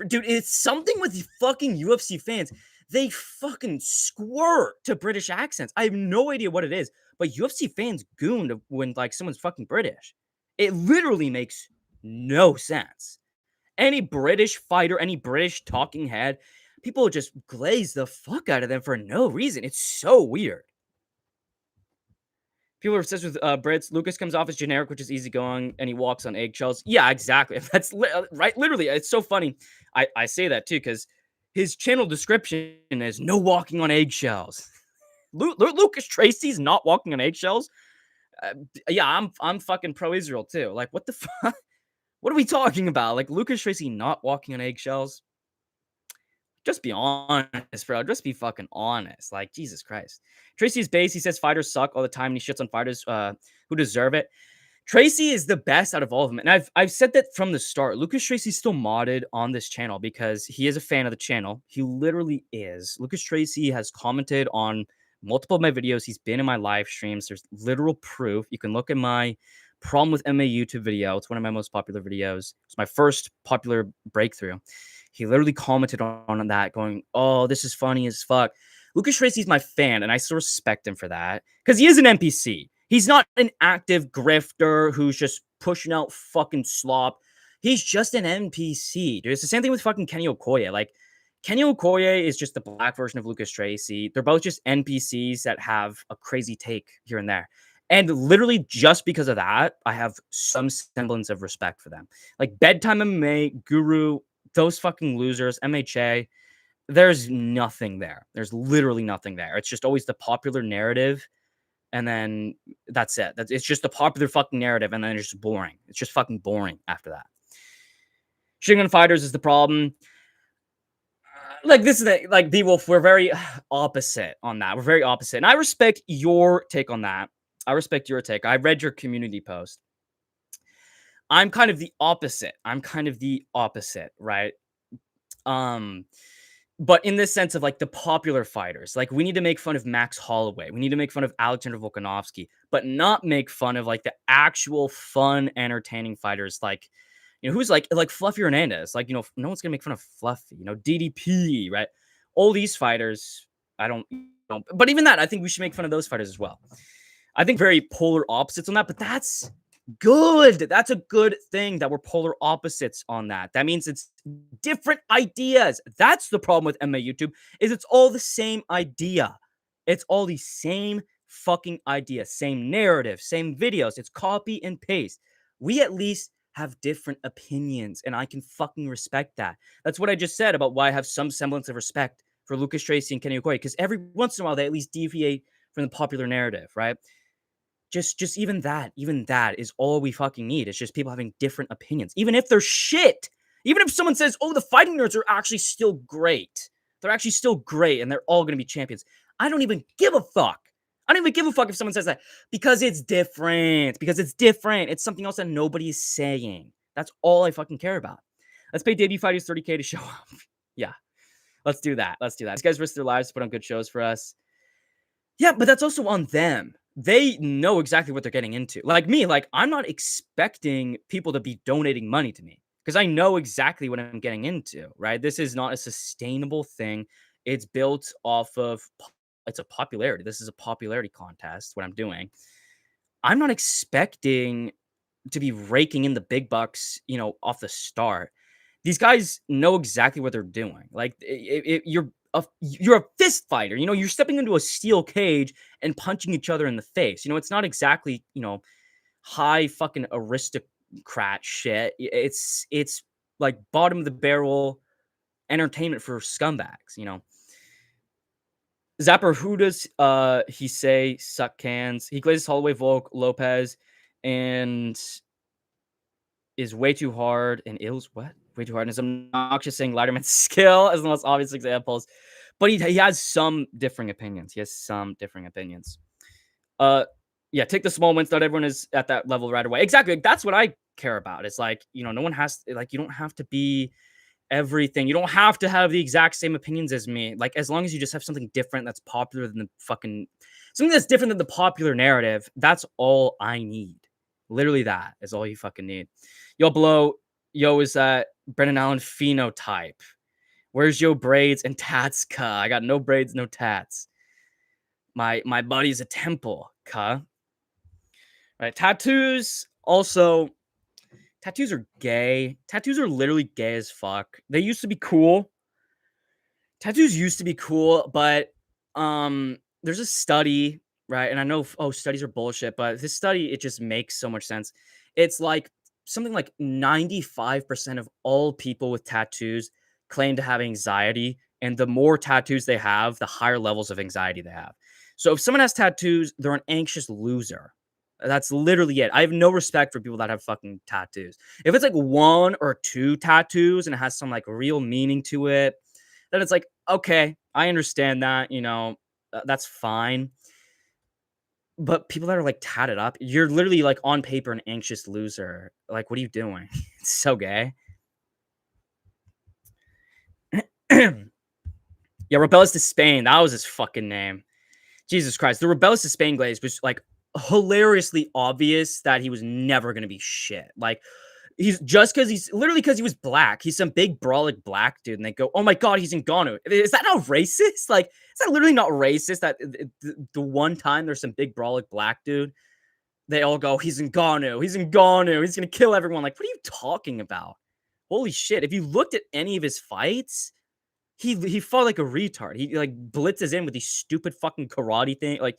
Dude, it's something with the fucking UFC fans. They fucking squirt to British accents. I have no idea what it is, but UFC fans goon when, like, someone's fucking British. It literally makes no sense. Any British fighter, any British talking head, people just glaze the fuck out of them for no reason. It's so weird. People are obsessed with Brits. Lucas comes off as generic, which is easygoing, and he walks on eggshells. Yeah, exactly. That's right. Literally, it's so funny. I say that too because his channel description is no walking on eggshells. Lucas Tracy's not walking on eggshells. Yeah, I'm fucking pro Israel too. Like, what the fuck? What are we talking about? Like, Lucas Tracy not walking on eggshells? Just be honest, bro. Just be fucking honest. Like, Jesus Christ. Tracy's base. He says fighters suck all the time, and he shits on fighters who deserve it. Tracy is the best out of all of them, and I've said that from the start. Lucas Tracy's still modded on this channel because he is a fan of the channel. He literally is. Lucas Tracy has commented on multiple of my videos. He's been in my live streams. There's literal proof. You can look at my problem with MMA YouTube video. It's one of my most popular videos. It's my first popular breakthrough. He literally commented on that, going, "Oh, this is funny as fuck." Lucas Tracy's my fan, and I still respect him for that because he is an NPC. He's not an active grifter who's just pushing out fucking slop. He's just an NPC, dude. It's the same thing with fucking Kenny Okoye. Like, Kenny Okoye is just the black version of Lucas Tracy. They're both just NPCs that have a crazy take here and there. And literally just because of that, I have some semblance of respect for them. Like, Bedtime MMA, Guru, those fucking losers, MHA, there's nothing there. There's literally nothing there. It's just always the popular narrative, and then that's it. It's just the popular fucking narrative, and then it's just boring. It's just fucking boring after that. Shitting on fighters is the problem. Like, this is the, like, B-Wolf, we're very opposite on that. We're very opposite. And I respect your take on that. I respect your take. I read your community post. I'm kind of the opposite. Right? But in this sense of, like, the popular fighters, like, we need to make fun of Max Holloway. We need to make fun of Alexander Volkanovski, but not make fun of, like, the actual fun, entertaining fighters. Like, you know, who's like Fluffy Hernandez. Like, you know, no one's gonna make fun of Fluffy. You know, DDP, right? All these fighters, I don't know. But even that, I think we should make fun of those fighters as well. I think very polar opposites on that, but that's good. That's a good thing that we're polar opposites on that. That means it's different ideas. That's the problem with MMA YouTube, is it's all the same idea. It's all the same fucking idea, same narrative, same videos. It's copy and paste. We at least have different opinions, and I can fucking respect that. That's what I just said about why I have some semblance of respect for Lucas Tracy and Kenny Okoye, because every once in a while they at least deviate from the popular narrative, right? Just even that is all we fucking need. It's just people having different opinions, even if they're shit. Even if someone says, "Oh, the fighting nerds are actually still great. They're actually still great, and they're all going to be champions." I don't even give a fuck. I don't even give a fuck if someone says that, because it's different. Because it's different. It's something else that nobody is saying. That's all I fucking care about. Let's pay debut fighters 30K to show up. Yeah, let's do that. Let's do that. These guys risk their lives to put on good shows for us. Yeah, but that's also on them. They know exactly what they're getting into. Like me, like, I'm not expecting people to be donating money to me because I know exactly what I'm getting into, right? This is not a sustainable thing. It's built off of, it's a popularity. This is a popularity contest, what I'm doing. I'm not expecting to be raking in the big bucks, you know, off the start. These guys know exactly what they're doing. Like, you're a fist fighter. You know, you're stepping into a steel cage and punching each other in the face. You know, it's not exactly, you know, high fucking aristocrat shit. It's like bottom of the barrel entertainment for scumbags, you know. Zapper Hudas, he say suck cans. He glazes Holloway, Volk, Lopez, and is way too hard. And Ills what? Way too hard. And is obnoxious saying Lighterman's skill as the most obvious examples. But he has some differing opinions. He has some differing opinions. Yeah, take the small wins. Not everyone is at that level right away. Exactly. That's what I care about. It's like, you know, no one has like you don't have to be everything. You don't have to have the exact same opinions as me. Like, as long as you just have something different that's popular than the fucking something that's different than the popular narrative, that's all I need. Literally, that is all you fucking need. Yo, below, yo, is that Brennan Allen phenotype? Where's your braids and tats, cuh? I got no braids, no tats. My body's a temple, cuh. Right, tattoos also. Tattoos are gay. Tattoos are literally gay as fuck. They used to be cool. Tattoos used to be cool, but there's a study, right? And I know studies are bullshit, but this study it just makes so much sense. It's like something like 95% of all people with tattoos claim to have anxiety, and the more tattoos they have, the higher levels of anxiety they have. So if someone has tattoos, they're an anxious loser. That's literally it. I have no respect for people that have fucking tattoos. If it's like one or two tattoos and it has some like real meaning to it, then it's like, okay, I understand that, you know, that's fine. But people that are like tatted up, you're literally like on paper an anxious loser. Like, what are you doing? It's so gay. Yeah, Rebellious to Spain. That was his fucking name. Jesus Christ. The Rebellious to Spain glaze was like hilariously obvious that he was never going to be shit. Like, he's just because he was black. He's some big brolic black dude, and they go, "Oh my god, he's in Ghana." Is that not racist? Like, is that literally not racist? That the one time there's some big brolic black dude, they all go, "He's in Ghana. He's in Ghana. He's gonna kill everyone." Like, what are you talking about? Holy shit! If you looked at any of his fights, he fought like a retard. He like blitzes in with these stupid fucking karate thing. Like,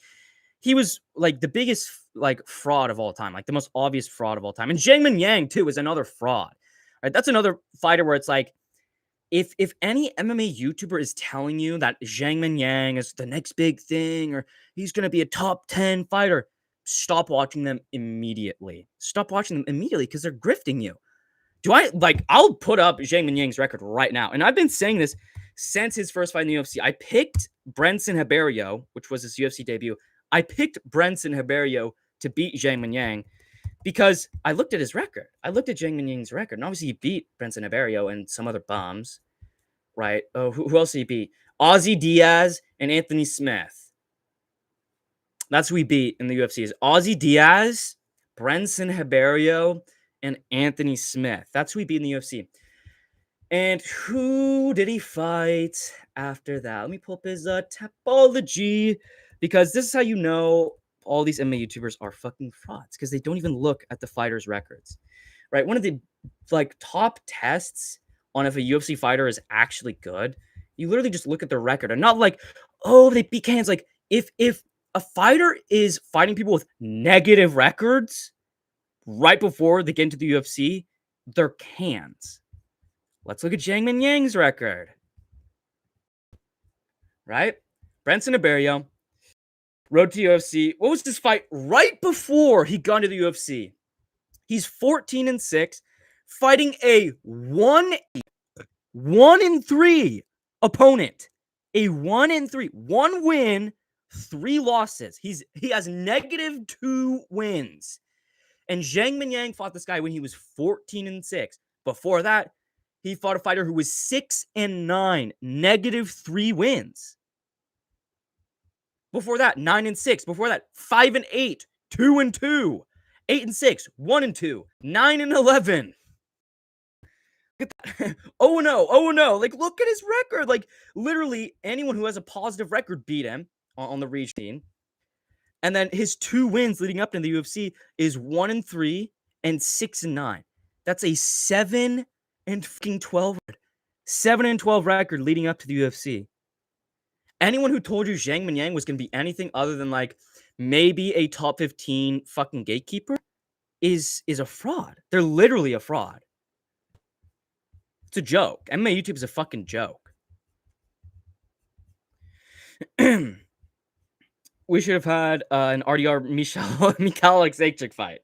he was like the biggest like fraud of all time, like the most obvious fraud of all time. And Jiangmin Yang too is another fraud. Right? That's another fighter where it's like, if any MMA YouTuber is telling you that Jiangmin Yang is the next big thing or he's gonna be a top 10 fighter, stop watching them immediately. Stop watching them immediately because they're grifting you. I'll put up Jiangmin Yang's record right now. And I've been saying this since his first fight in the UFC. I picked Brenson Haberio, which was his UFC debut. I picked Brenson Haberio to beat Jiangmin Yang because I looked at his record. I looked at Jiangmin Yang's record, and obviously he beat Brenson Haberio and some other bums, right? Oh, who else did he beat? Ozzy Diaz and Anthony Smith. That's who he beat in the UFC. Is Ozzy Diaz, Brenson Haberio, and Anthony Smith. That's who he beat in the UFC. And who did he fight after that? Let me pull up his Tapology, because this is how you know all these MMA YouTubers are fucking frauds, because they don't even look at the fighters' records, right? One of the like top tests on if a UFC fighter is actually good, you literally just look at their record and not like, oh, they beat cans. Like, if a fighter is fighting people with negative records right before they get into the UFC, they're cans. Let's look at Jiangmin Yang's record. Right? Brenson Haberio, road to UFC. What was this fight right before he got into the UFC? He's 14-6, fighting a 1-3 opponent. A 1-3. 1 win, 3 losses. He has -2 wins. And Jiangmin Yang fought this guy when he was 14-6. Before that, he fought a fighter who was 6-9, -3 wins. Before that, 9-6. Before that, 5-8, 2-2, 8-6, 1-2, 9-11. Look at that. 0-0, 0-0. Like, look at his record. Like, literally, anyone who has a positive record beat him on the region. And then his 2 wins leading up to the UFC is 1-3 and 6-9. That's a 7-12 record leading up to the UFC. Anyone who told you Jiangmin Yang was going to be anything other than like maybe a top 15 fucking gatekeeper is a fraud. They're literally a fraud. It's a joke. MMA YouTube is a fucking joke. We should have had an RDR Mikhail Alexeychik fight.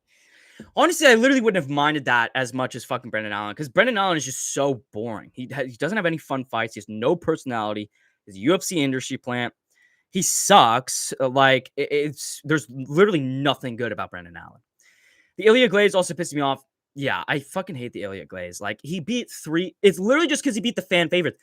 Honestly, I literally wouldn't have minded that as much as fucking Brendan Allen, because Brendan Allen is just so boring. He doesn't have any fun fights. He has no personality. He's a UFC industry plant. He sucks. There's literally nothing good about Brendan Allen. The Ilya Glaze also pissed me off. Yeah, I fucking hate the Ilya Glaze. Like, he beat 3. It's literally just because he beat the fan favorites.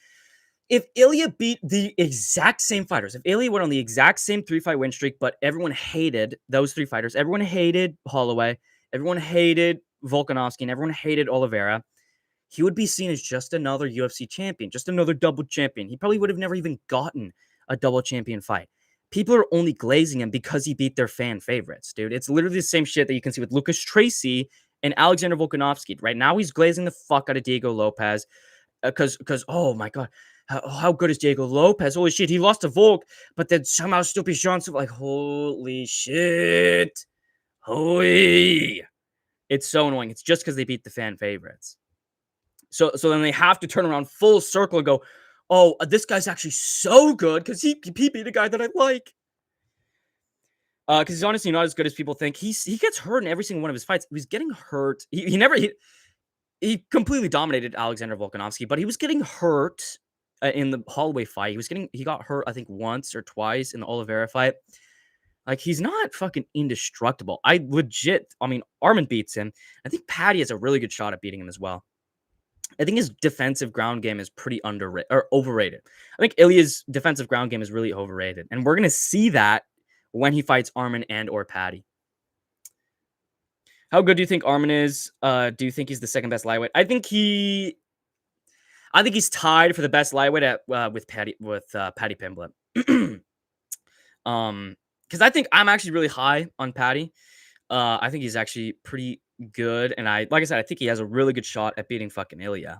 If Ilya beat the exact same fighters, if Ilya went on the exact same 3-fight win streak, but everyone hated those 3 fighters, everyone hated Holloway, everyone hated Volkanovski, and everyone hated Oliveira, he would be seen as just another UFC champion, just another double champion. He probably would have never even gotten a double champion fight. People are only glazing him because he beat their fan favorites, dude. It's literally the same shit that you can see with Lucas Tracy and Alexander Volkanovski. Right now, he's glazing the fuck out of Diego Lopez because oh my god, how good is Diego Lopez? Holy shit, he lost to Volk, but then somehow still beats Johnson. Like, holy shit, holy! It's so annoying. It's just because they beat the fan favorites. So then they have to turn around full circle and go, oh, this guy's actually so good because he beat a guy that I like. Because he's honestly not as good as people think. He gets hurt in every single one of his fights. He was getting hurt. He completely dominated Alexander Volkanovski, but he was getting hurt in the Holloway fight. He got hurt, I think, once or twice in the Oliveira fight. Like, he's not fucking indestructible. Arman beats him. I think Paddy has a really good shot at beating him as well. I think his defensive ground game is pretty underrated or overrated. I think Ilya's defensive ground game is really overrated, and we're gonna see that when he fights Arman and or Paddy. How good do you think Arman is? Do you think he's the second best lightweight? I think he's tied for the best lightweight with Paddy Pimblett. Because I think I'm actually really high on Paddy. I think he's actually pretty good, and I think he has a really good shot at beating fucking Ilya.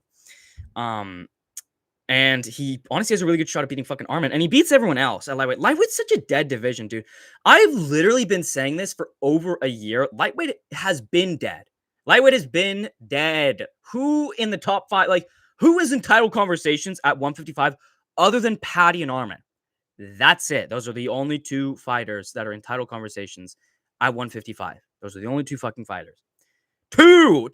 And he honestly has a really good shot at beating fucking Arman, and he beats everyone else at lightweight. Lightweight's such a dead division, dude. I've literally been saying this for over a year. Lightweight has been dead. Lightweight has been dead. Who in the top 5, who is in title conversations at 155 other than Paddy and Arman? That's it. Those are the only 2 fighters that are in title conversations at 155. Those are the only 2 fucking fighters. Two.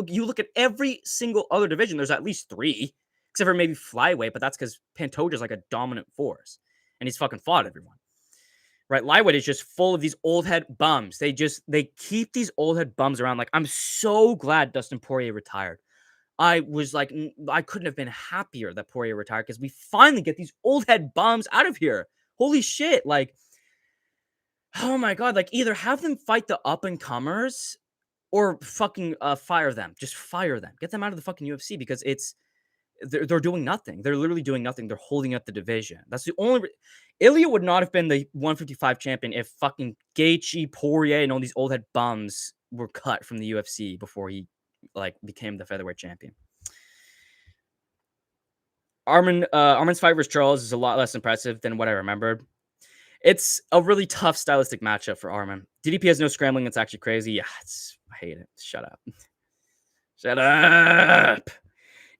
You look at every single other division, there's at least 3, except for maybe flyweight, but that's because Pantoja's like a dominant force, and he's fucking fought everyone. Right? Lightweight is just full of these old head bums. They keep these old head bums around. Like, I'm so glad Dustin Poirier retired. I was like, I couldn't have been happier that Poirier retired because we finally get these old head bums out of here. Holy shit. Like, oh my God. Like, either have them fight the up and comers or fucking fire them. Just fire them. Get them out of the fucking UFC because they're doing nothing. They're literally doing nothing. They're holding up the division. That's the only Ilya would not have been the 155 champion if fucking Gaethje, Poirier, and all these old head bums were cut from the UFC before he became the featherweight champion. Arman's fight versus Charles is a lot less impressive than what I remembered. It's a really tough stylistic matchup for Arman. DDP has no scrambling. It's actually crazy. Yeah, I hate it. Shut up. Shut up.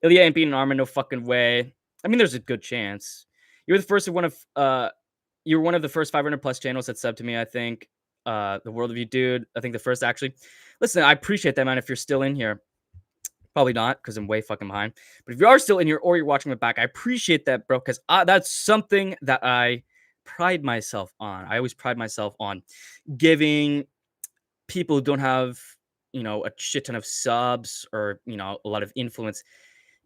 Ilya ain't beating Arman, no fucking way. I mean, there's a good chance. You're one of the first 500 plus channels that subbed to me, I think. The World of You Dude. I think the first, actually. Listen, I appreciate that, man, if you're still in here. Probably not, because I'm way fucking behind. But if you are still in here or you're watching it back, I appreciate that, bro, because that's something that I pride myself on. I always pride myself on giving people who don't have, a shit ton of subs or, a lot of influence,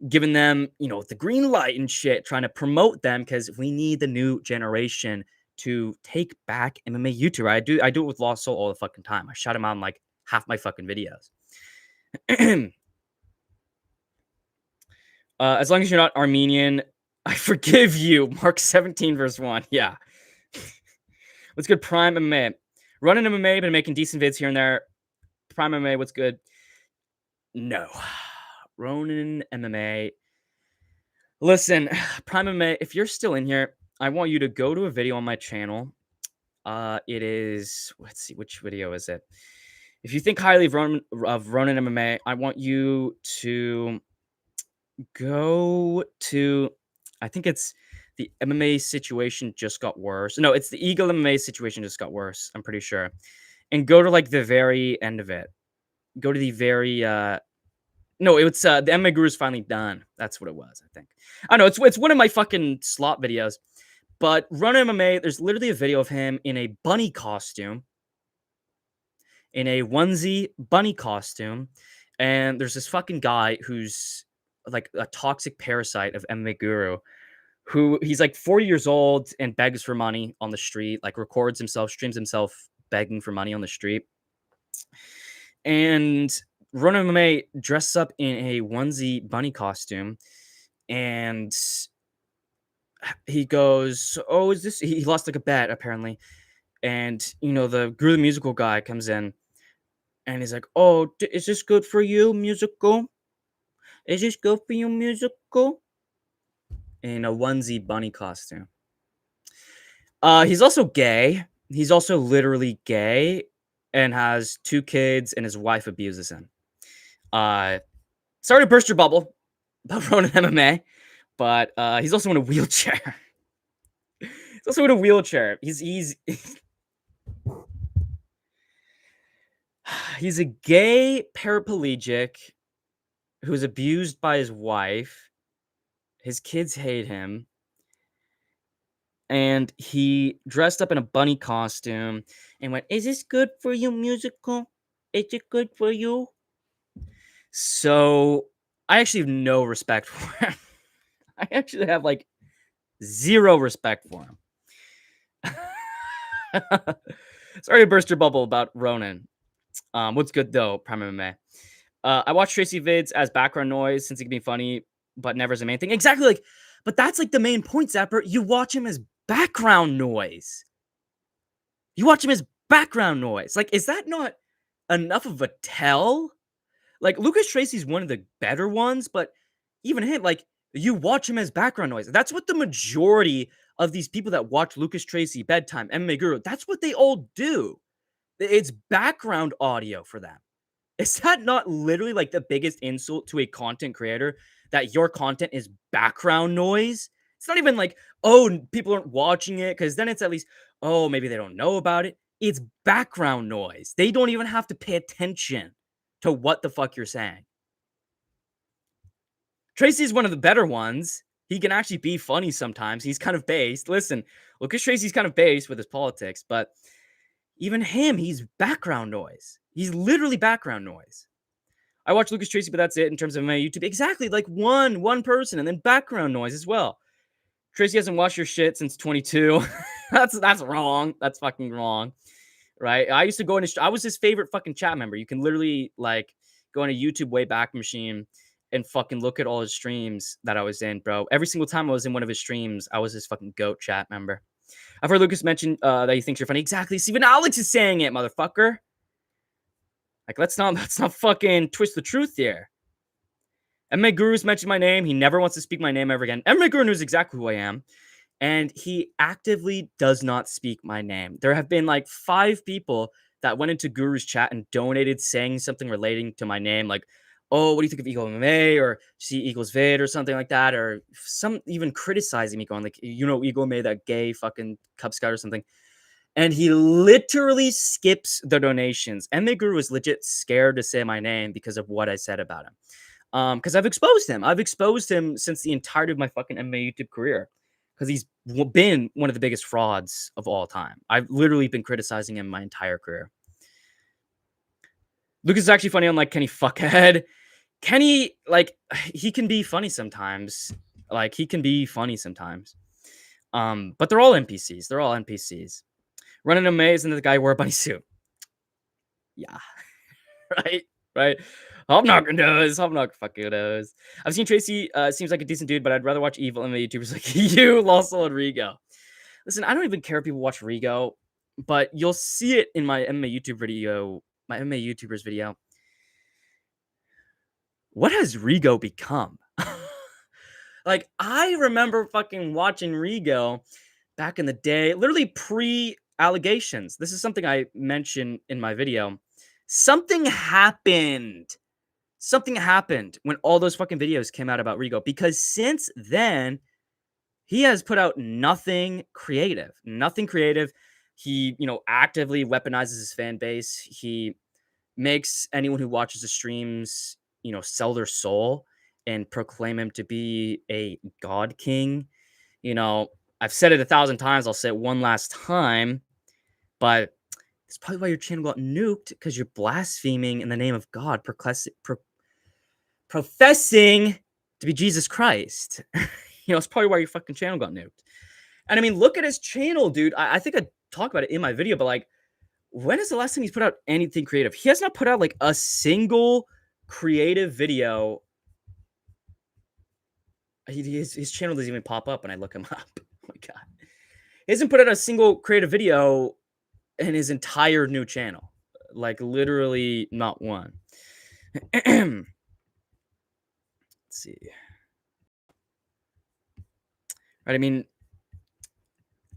giving them, the green light and shit, trying to promote them because we need the new generation to take back MMA YouTube. I do it with Lost Soul all the fucking time. I shut him on like half my fucking videos. As long as you're not Armenian, I forgive you. Mark 17 verse 1. Yeah. What's good, Prime MMA? Running MMA, been making decent vids here and there. Prime MMA, what's good? No. Ronin MMA. Listen, Prime MMA, if you're still in here, I want you to go to a video on my channel. It is, let's see, which video is it? If you think highly of Ronin MMA, I want you to Go to, I think it's the MMA situation just got worse. No, it's the Eagle MMA situation just got worse. I'm pretty sure. And go to like the very end of it. Go to the very no, it's the MMA Guru is finally done. That's what it was, I think. I know it's one of my fucking slot videos. But Run MMA, there's literally a video of him in a bunny costume, in a onesie bunny costume, and there's this fucking guy who's like a toxic parasite of MMA Guru, who he's like 40 years old and begs for money on the street, like records himself, streams himself begging for money on the street. And Run MMA dresses up in a onesie bunny costume, and he goes, "Oh, is this?" He lost like a bet apparently, and the Guru the musical guy comes in, and he's like, "Oh, is this good for you, musical? Is this good for you, musical?" In a onesie bunny costume. He's also gay. He's also literally gay, and has 2 kids, and his wife abuses him. Sorry to burst your bubble about Ronin MMA, but he's also in a wheelchair. He's also in a wheelchair. He's he's a gay paraplegic who's abused by his wife. His kids hate him. And he dressed up in a bunny costume and went, "Is this good for you, musical? Is it good for you?" So I actually have no respect for him. I actually have like zero respect for him. Sorry to burst your bubble about Ronin. What's good though, Prime MMA? I watch Tracy vids as background noise since it can be funny, but never as a main thing. Exactly, like, but that's like the main point, Zapper. You watch him as background noise. You watch him as background noise. Like, is that not enough of a tell? Like, Lucas Tracy's one of the better ones, but even him, like, you watch him as background noise. That's what the majority of these people that watch Lucas Tracy, Bedtime, MMA Guru, that's what they all do. It's background audio for them. Is that not literally like the biggest insult to a content creator, that your content is background noise? It's not even like, oh, people aren't watching it, because then it's at least, oh, maybe they don't know about it. It's background noise. They don't even have to pay attention to what the fuck you're saying. Tracy's one of the better ones. He can actually be funny sometimes. He's kind of based. Listen, Lucas Tracy's kind of based with his politics, but even him, he's background noise. He's literally background noise. I watch Lucas Tracy, but that's it in terms of my YouTube. Exactly, like one person, and then background noise as well. Tracy hasn't watched your shit since 22. That's wrong. That's fucking wrong. Right? I used to go into, I was his favorite fucking chat member. You can literally like go in a YouTube way back machine and fucking look at all his streams that I was in, bro. Every single time I was in one of his streams, I was his fucking goat chat member. I've heard Lucas mention that he thinks you're funny. Exactly. Steven Alex is saying it, motherfucker. Like, let's not fucking twist the truth here. MMA Guru's mentioned my name. He never wants to speak my name ever again. MMA Guru knows exactly who I am, and he actively does not speak my name. There have been like 5 people that went into Guru's chat and donated saying something relating to my name, like, "Oh, what do you think of Eagle MMA?" or "See Eagle's vid," or something like that, or some even criticizing me, going like, Eagle MMA, that gay fucking Cub Scout or something. And he literally skips the donations. MMA Guru is legit scared to say my name because of what I said about him. Because I've exposed him. I've exposed him since the entirety of my fucking MMA YouTube career. Because he's been one of the biggest frauds of all time. I've literally been criticizing him my entire career. Lucas is actually funny, unlike Kenny Fuckhead. Kenny, like, he can be funny sometimes. Like, he can be funny sometimes. But they're all NPCs. They're all NPCs. Running a maze, and the guy wore a bunny suit. Yeah. Right. Hobknocker knows. Hobknocker fucking knows. I've seen Tracy. Seems like a decent dude, but I'd rather watch evil MMA YouTubers like you, Lawsol, and Rigo. Listen, I don't even care if people watch Rigo, but you'll see it in my MMA YouTube video, my MMA YouTubers video. What has Rigo become? Like, I remember fucking watching Rigo back in the day, literally pre-allegations. This is something I mentioned in my video. Something happened. something happened when all those fucking videos came out about Rigo, because since then he has put out nothing creative. Nothing creative. He, actively weaponizes his fan base. He makes anyone who watches the streams, sell their soul and proclaim him to be a god king. I've said it 1,000 times. I'll say it one last time, but it's probably why your channel got nuked, because you're blaspheming in the name of God, professing to be Jesus Christ. It's probably why your fucking channel got nuked. And I mean, look at his channel, dude. I think I talked about it in my video, but like, when is the last time he's put out anything creative? He has not put out like a single creative video. His channel doesn't even pop up when I look him up. Oh my God. He hasn't put out a single creative video in his entire new channel. Like, literally not one. Let's see. Right, I mean,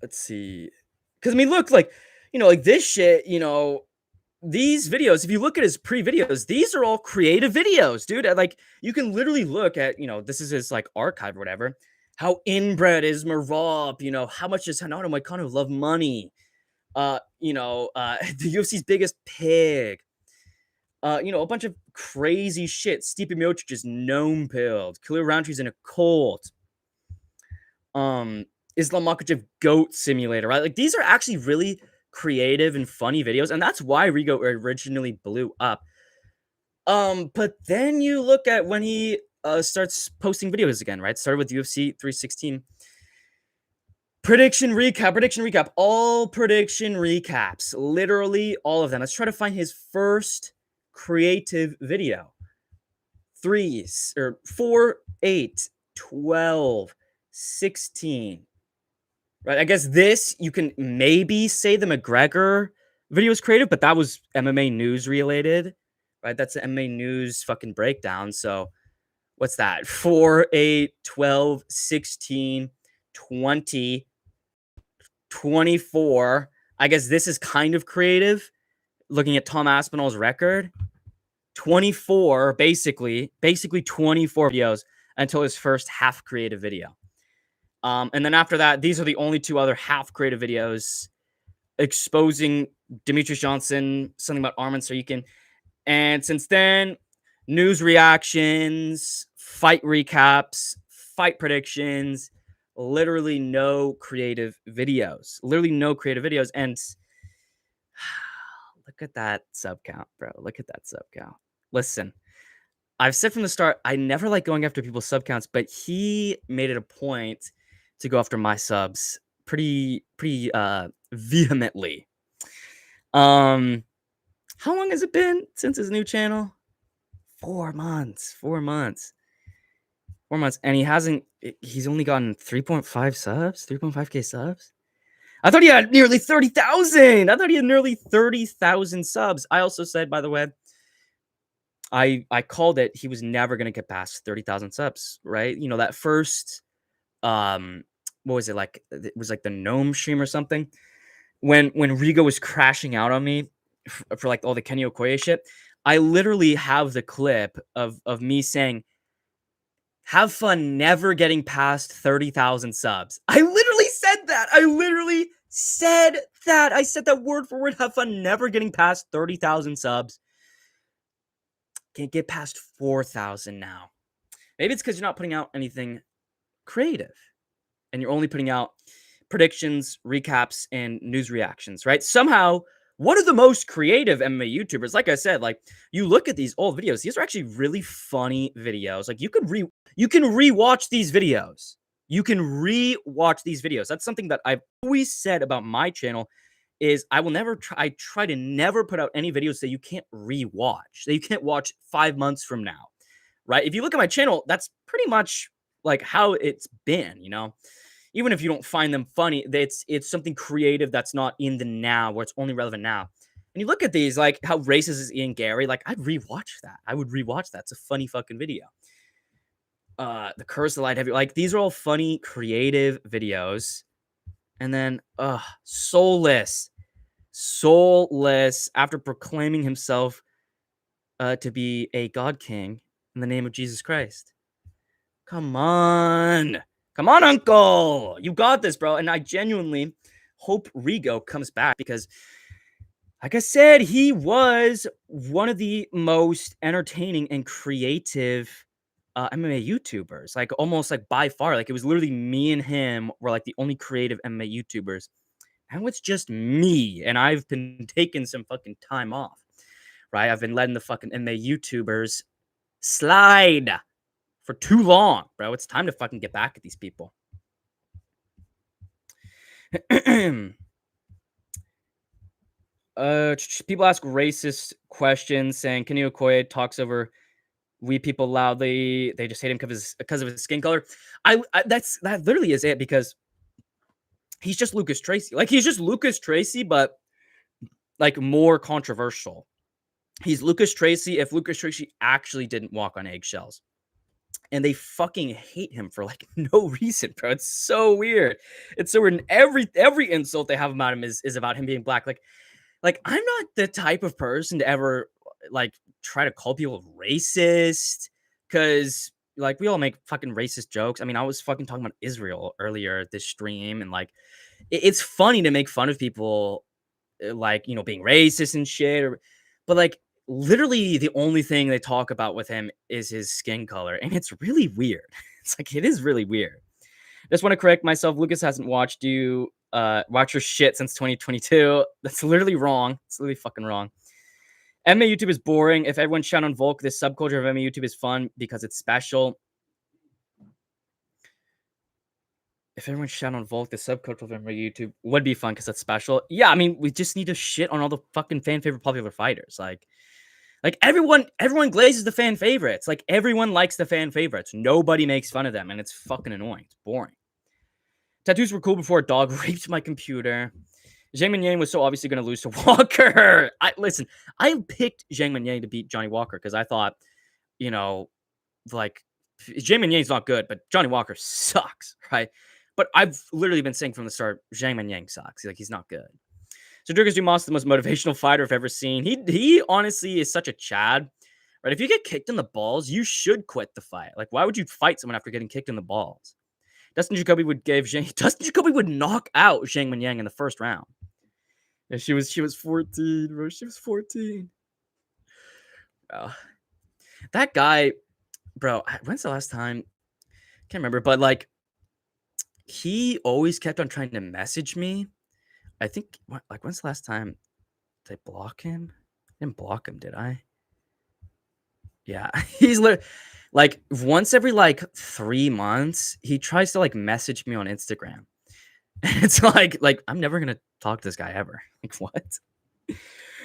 let's see. Because, I mean, look, like, like this shit, these videos, if you look at his pre-videos, these are all creative videos, dude. Like, you can literally look at, this is his, like, archive or whatever. How inbred is Marab, how much does Hanato Moicano love money? The UFC's biggest pig. A bunch of crazy shit. Stipe Miocic is gnome pilled. Khalil Roundtree's in a cult. Islam Makhachev goat simulator, right? Like, these are actually really creative and funny videos, and that's why Rigo originally blew up. But then you look at when he starts posting videos again, right? Started with UFC 316. Prediction recap, all prediction recaps, literally all of them. Let's try to find his first creative video. 4, 8, 12, 16. Right, I guess this, you can maybe say the McGregor video was creative, but that was MMA news related, right? That's the MMA news fucking breakdown. So what's that? 4, 8, 12, 16, 20, 24. I guess this is kind of creative, looking at Tom Aspinall's record. 24, basically 24 videos until his first half creative video. And then after that, these are the only two other half creative videos exposing Demetrius Johnson, something about Arman Sarikin. And since then, news reactions, fight recaps, fight predictions, literally no creative videos. And look at that sub count, bro. Look at that sub count. Listen, I've said from the start, I never like going after people's sub counts, but he made it a point to go after my subs pretty vehemently. How long has it been since his new channel? 4 months. 4 months. And he's only gotten 3.5 subs, 3.5k subs. I thought he had nearly 30,000. I thought he had nearly 30,000 subs. I also said, by the way, I called it, he was never going to get past 30,000 subs, right? That first what was it, like? It was like the gnome stream or something. When Rigo was crashing out on me for like all the Kenny Okoye shit, I literally have the clip of me saying, "Have fun never getting past 30,000 subs." I literally said that. I said that word for word. Have fun never getting past 30,000 subs. Can't get past 4,000 now. Maybe it's because you're not putting out anything creative, and you're only putting out predictions, recaps, and news reactions, right? Somehow, one of the most creative MMA YouTubers, like I said, like, you look at these old videos, these are actually really funny videos. Like, you can rewatch these videos. That's something that I've always said about my channel, is I try to never put out any videos that you can't rewatch, that you can't watch 5 months from now, right? If you look at my channel, that's pretty much like how it's been, even if you don't find them funny, it's something creative that's not in the now, where it's only relevant now. And you look at these, like how racist is Ian Gary, like I would rewatch that. It's a funny fucking video. The Curse of the Light Heavy, like these are all funny, creative videos. And then soulless after proclaiming himself to be a god king in the name of Jesus Christ. Come on. Come on, uncle. You got this, bro. And I genuinely hope Rigo comes back because, like I said, he was one of the most entertaining and creative MMA YouTubers. Like, almost like by far. Like, it was literally me and him were like the only creative MMA YouTubers. Now it's just me. And I've been taking some fucking time off, right? I've been letting the fucking MMA YouTubers slide for too long, bro. It's time to fucking get back at these people. People ask racist questions saying Kenny Okoye talks over we people loudly. They just hate him because of his skin color. That literally is it, because he's just Lucas Tracy. Like, he's just Lucas Tracy, but like more controversial. He's Lucas Tracy if Lucas Tracy actually didn't walk on eggshells. And they fucking hate him for like no reason, bro. It's so weird. It's so weird. And every insult they have about him is about him being black. Like I'm not the type of person to ever like try to call people racist, because like we all make fucking racist jokes. I mean, I was fucking talking about Israel earlier this stream, and like it's funny to make fun of people like, you know, being racist and shit, but like literally the only thing they talk about with him is his skin color, and it's really weird. It's like, it is really weird. Just want to correct myself. Lucas hasn't watched your shit since 2022. That's literally wrong. It's literally fucking wrong. MMA YouTube is boring. If everyone shout on Volk, this subculture of MMA YouTube is fun because it's special. If everyone shout on Volk, the subculture of MMA YouTube would be fun because it's special. Yeah, I mean, we just need to shit on all the fucking fan favorite popular fighters. Like everyone glazes the fan favorites. Like, everyone likes the fan favorites. Nobody makes fun of them, and it's fucking annoying. It's boring. Tattoos were cool before a dog raped my computer. Zhang Minyang was so obviously going to lose to Walker. I picked Zhang Minyang to beat Johnny Walker because I thought, you know, like, Zhang Minyang's not good, but Johnny Walker sucks, right? But I've literally been saying from the start, Zhang Minyang sucks. Like, he's not good. So Durgas Dumas is the most motivational fighter I've ever seen. He honestly is such a Chad, right? If you get kicked in the balls, you should quit the fight. Like, why would you fight someone after getting kicked in the balls? Dustin Jacoby would knock out Zhang Minyang in the first round. Yeah, she was 14, bro. She was 14. That guy, bro. When's the last time? Can't remember, but like, he always kept on trying to message me. I think, like, when's the last time did I block him? I didn't block him, did I? Yeah, he's literally like once every like 3 months, he tries to like message me on Instagram. And it's like I'm never gonna talk to this guy ever. Like, what?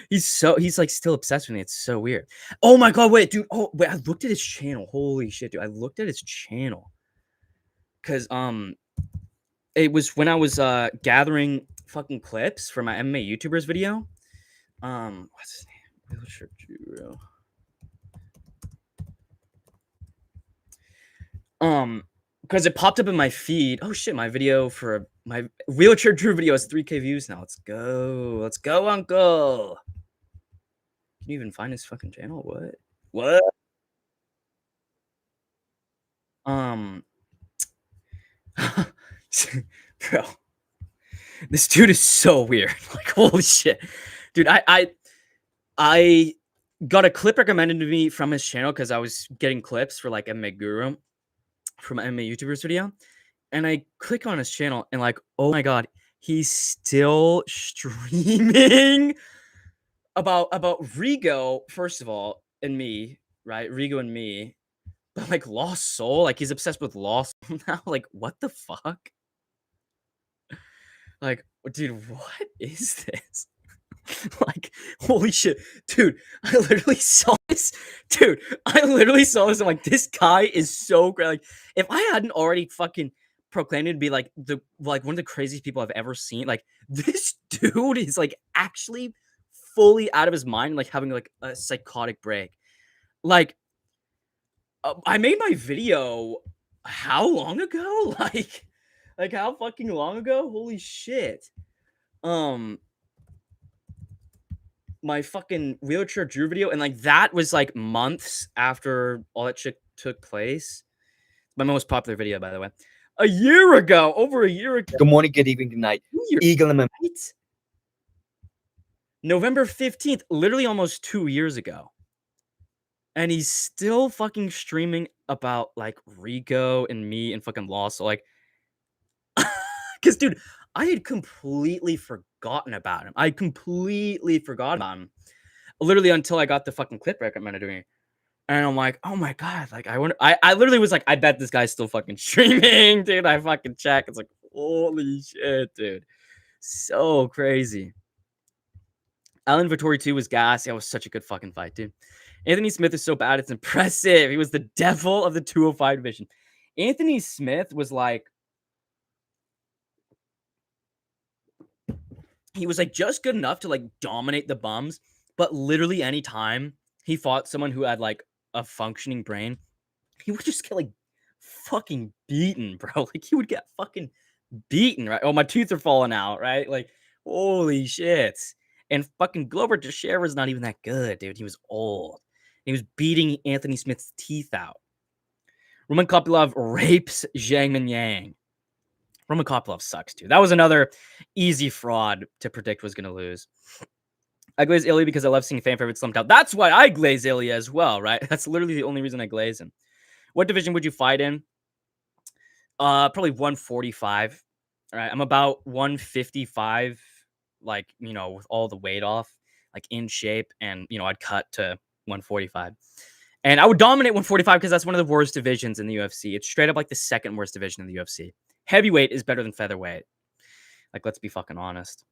He's like still obsessed with me. It's so weird. Oh my god, wait, dude. Oh wait, I looked at his channel. Holy shit, dude. I looked at his channel. Cause it was when I was gathering fucking clips for my MMA YouTubers video. What's his name? Wheelchair Guru. Because it popped up in my feed. Oh shit, my video for my Wheelchair Drew video has 3K views now. Let's go, uncle. Can you even find his fucking channel? What? Bro, this dude is so weird. Like, holy shit, dude. I got a clip recommended to me from his channel because I was getting clips for like MMA Guru from my MMA YouTubers video, and I click on his channel and like, oh my god, he's still streaming about Rigo, first of all, and me, right? Rigo and me, but like Lost Soul, like he's obsessed with Lost Soul now. Like, what the fuck? Like, dude, what is this? Like, holy shit, dude! I literally saw this. Dude, I literally saw this. I'm like, this guy is so great. Like, if I hadn't already fucking proclaimed it to be like one of the craziest people I've ever seen, like, this dude is like actually fully out of his mind, like having like a psychotic break. Like, I made my video how long ago? Like how fucking long ago? Holy shit. my fucking wheelchair Drew video, and like that was like months after all that shit took place. My most popular video, by the way. A year ago, over a year ago. Good morning, good evening, good night. EagleMMA. Right? November 15th, literally almost 2 years ago. And he's still fucking streaming about like Rico and me and fucking Lost. So like, because dude, I had completely forgotten about him. I completely forgot about him. Literally until I got the fucking clip recommended to me. And I'm like, oh my god, like I wonder. I literally was like, I bet this guy's still fucking streaming, dude. I fucking check. It's like, holy shit, dude. So crazy. Alan Vittori 2 was gas. That was such a good fucking fight, dude. Anthony Smith is so bad, it's impressive. He was the devil of the 205 division. Anthony Smith was like, he was like just good enough to like dominate the bums, but literally anytime he fought someone who had like a functioning brain, he would just get like fucking beaten, bro. Like he would get fucking beaten, right? Oh, my teeth are falling out, right? Like, holy shit. And fucking Glover Teixeira was not even that good, dude. He was old. He was beating Anthony Smith's teeth out. Roman Kopylov rapes Zhang Minyang. Roman Kopylov sucks, dude. That was another easy fraud to predict was going to lose. I glaze Ilya because I love seeing fan favorites slumped out. That's why I glaze Ilya as well, right? That's literally the only reason I glaze him. What division would you fight in? Probably 145. All right, I'm about 155, like, you know, with all the weight off, like in shape, and, you know, I'd cut to 145. And I would dominate 145 because that's one of the worst divisions in the UFC. It's straight up like the second worst division in the UFC. Heavyweight is better than featherweight. Like, let's be fucking honest.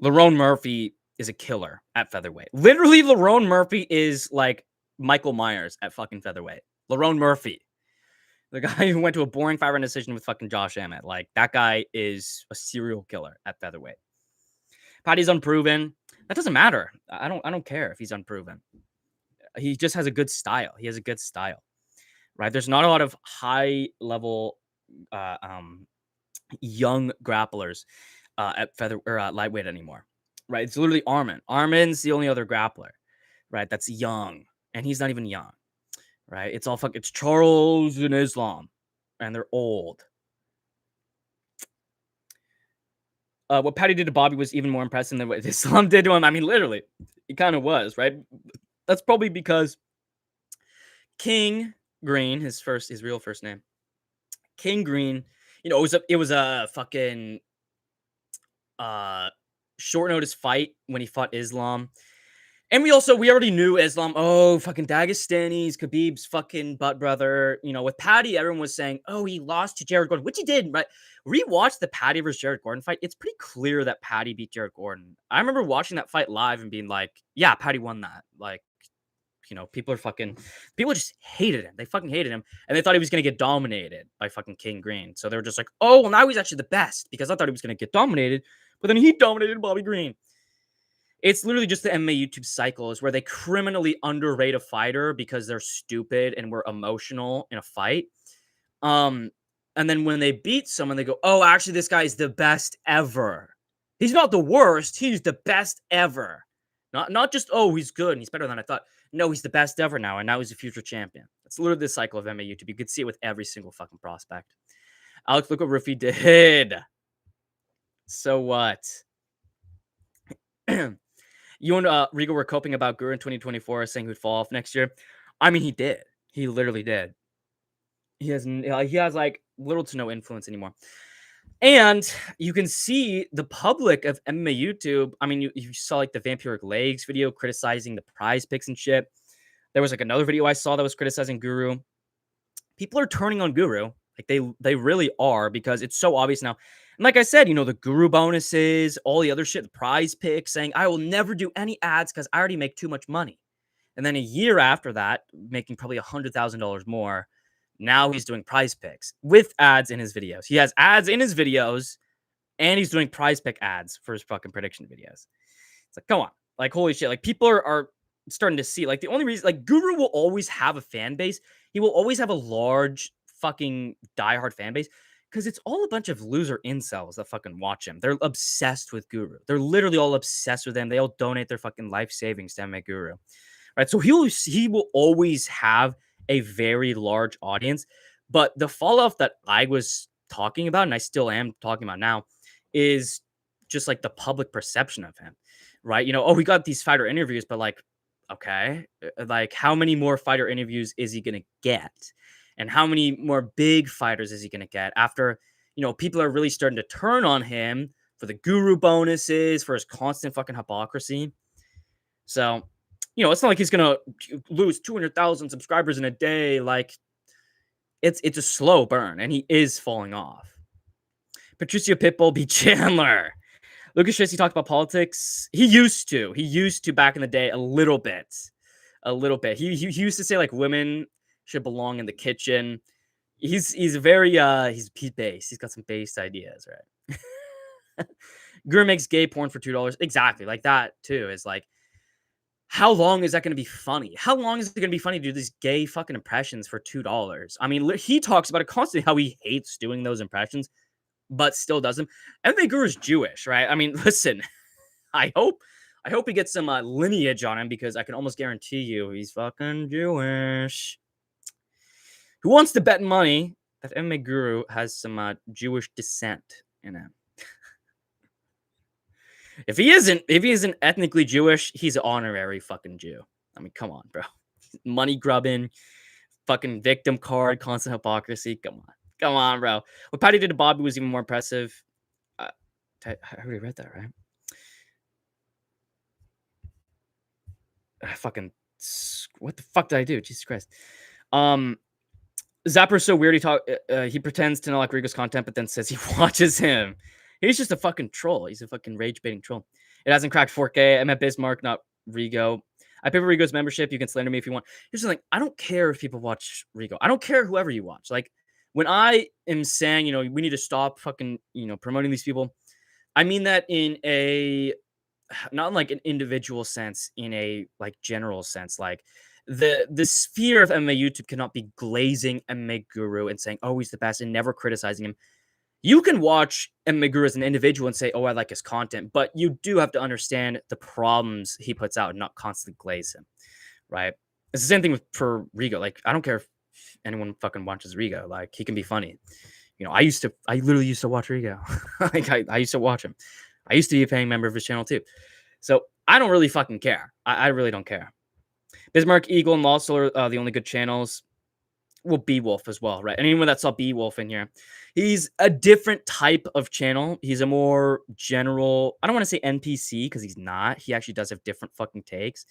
Lerone Murphy is a killer at featherweight. Literally, Lerone Murphy is like Michael Myers at fucking featherweight. Lerone Murphy. The guy who went to a boring 5-round decision with fucking Josh Emmett. Like, that guy is a serial killer at featherweight. Patty's unproven. That doesn't matter. I don't care if he's unproven. He just has a good style. He has a good style, right? There's not a lot of high level, young grapplers at feather or lightweight anymore, right? It's literally Armin. Armin's the only other grappler, right? That's young, and he's not even young, right? It's all it's Charles and Islam, and they're old. What Patty did to Bobby was even more impressive than what Islam did to him. I mean, literally, it kind of was, right? That's probably because King Green, his real first name, King Green, you know, it was a fucking short notice fight when he fought Islam. And we already knew Islam. Oh, fucking Dagestanis, Khabib's fucking butt brother. You know, with Patty, everyone was saying, oh, he lost to Jared Gordon, which he did, right? Rewatch the Patty versus Jared Gordon fight. It's pretty clear that Patty beat Jared Gordon. I remember watching that fight live and being like, yeah, Patty won that. Like, you know, people just hated him. They fucking hated him. And they thought he was going to get dominated by fucking King Green. So they were just like, oh, well, now he's actually the best because I thought he was going to get dominated. But then he dominated Bobby Green. It's literally just the MMA YouTube cycle is where they criminally underrate a fighter because they're stupid and we're emotional in a fight. And then when they beat someone, they go, oh, actually, this guy is the best ever. He's not the worst. He's the best ever. Not just, oh, he's good and he's better than I thought. No, he's the best ever now, and now he's a future champion. That's literally the cycle of MMA YouTube. You could see it with every single fucking prospect. Alex, look what Ruffy did. So what? You and Rigo were coping about Guru in 2024, saying he'd fall off next year. I mean, he did. He literally did. He has like little to no influence anymore. And you can see the public of MMA YouTube. I mean, you saw like the Vampiric Legs video criticizing the prize picks and shit. There was like another video I saw that was criticizing Guru. People are turning on Guru. Like they really are because it's so obvious now. And like I said, you know, the Guru bonuses, all the other shit, the prize picks, saying, I will never do any ads because I already make too much money. And then a year after that, making probably $100,000 more, now he's doing prize picks with ads in his videos. He has ads in his videos and he's doing prize pick ads for his fucking prediction videos. It's like, come on. Like, holy shit. Like, people are starting to see, like, the only reason, like, Guru will always have a fan base. He will always have a large fucking diehard fan base Because it's all a bunch of loser incels that fucking watch him. They're obsessed with Guru. They're literally all obsessed with him. They all donate their fucking life savings to MMA Guru. Right? So he will always have a very large audience. But the fallout that I was talking about, and I still am talking about now, is just like the public perception of him. Right? You know, oh, we got these fighter interviews, but like, okay, like how many more fighter interviews is he gonna get? And how many more big fighters is he gonna get after, you know, people are really starting to turn on him for the Guru bonuses, for his constant fucking hypocrisy. So, you know, it's not like he's gonna lose 200,000 subscribers in a day. Like, it's a slow burn, and he is falling off. Patricio Pitbull beat Chandler. Lucas Tracy talked about politics. He used to back in the day a little bit. He used to say like women should belong in the kitchen. He's very he's based. He's got some based ideas, right? Guru makes gay porn for $2. Exactly. Like that too is like, how long is that going to be funny? How long is it going to be funny to do these gay fucking impressions for $2? I mean, he talks about it constantly how he hates doing those impressions, but still does them. MMA Guru's Jewish, right? I mean, listen, I hope he gets some lineage on him, because I can almost guarantee you he's fucking Jewish. Who wants to bet money that MMA Guru has some Jewish descent in him? If he isn't ethnically Jewish, he's an honorary fucking Jew. I mean, come on, bro. Money grubbing, fucking victim card, constant hypocrisy. Come on, bro. What Patty did to Bobby was even more impressive. I already read that, right? What the fuck did I do? Jesus Christ. Zapper's so weird. He pretends to not like Rigo's content, but then says he watches him. He's just a fucking troll. He's a fucking rage baiting troll. It hasn't cracked 4K. I'm at Bismarck, not Rigo. I pay for Rigo's membership. You can slander me if you want. Here's the thing. I don't care if people watch Rigo. I don't care whoever you watch. Like, when I am saying, you know, we need to stop fucking, you know, promoting these people, I mean that in a, not in like an individual sense, in a like general sense. Like, the sphere of MMA YouTube cannot be glazing MMA Guru and saying, oh, he's the best, and never criticizing him. You can watch MMA Guru as an individual and say, oh, I like his content, but you do have to understand the problems he puts out and not constantly glaze him, right? It's the same thing for Rigo. Like, I don't care if anyone fucking watches Rigo. Like, he can be funny. You know, I literally used to watch Rigo. Like, I used to watch him. I used to be a paying member of his channel too. So I don't really fucking care. I really don't care. Bismarck, Eagle, and Lawsol are the only good channels. Well, Beowulf as well, right? Anyone that saw Beowulf in here, he's a different type of channel. He's a more general, I don't want to say NPC, because he's not. He actually does have different fucking takes.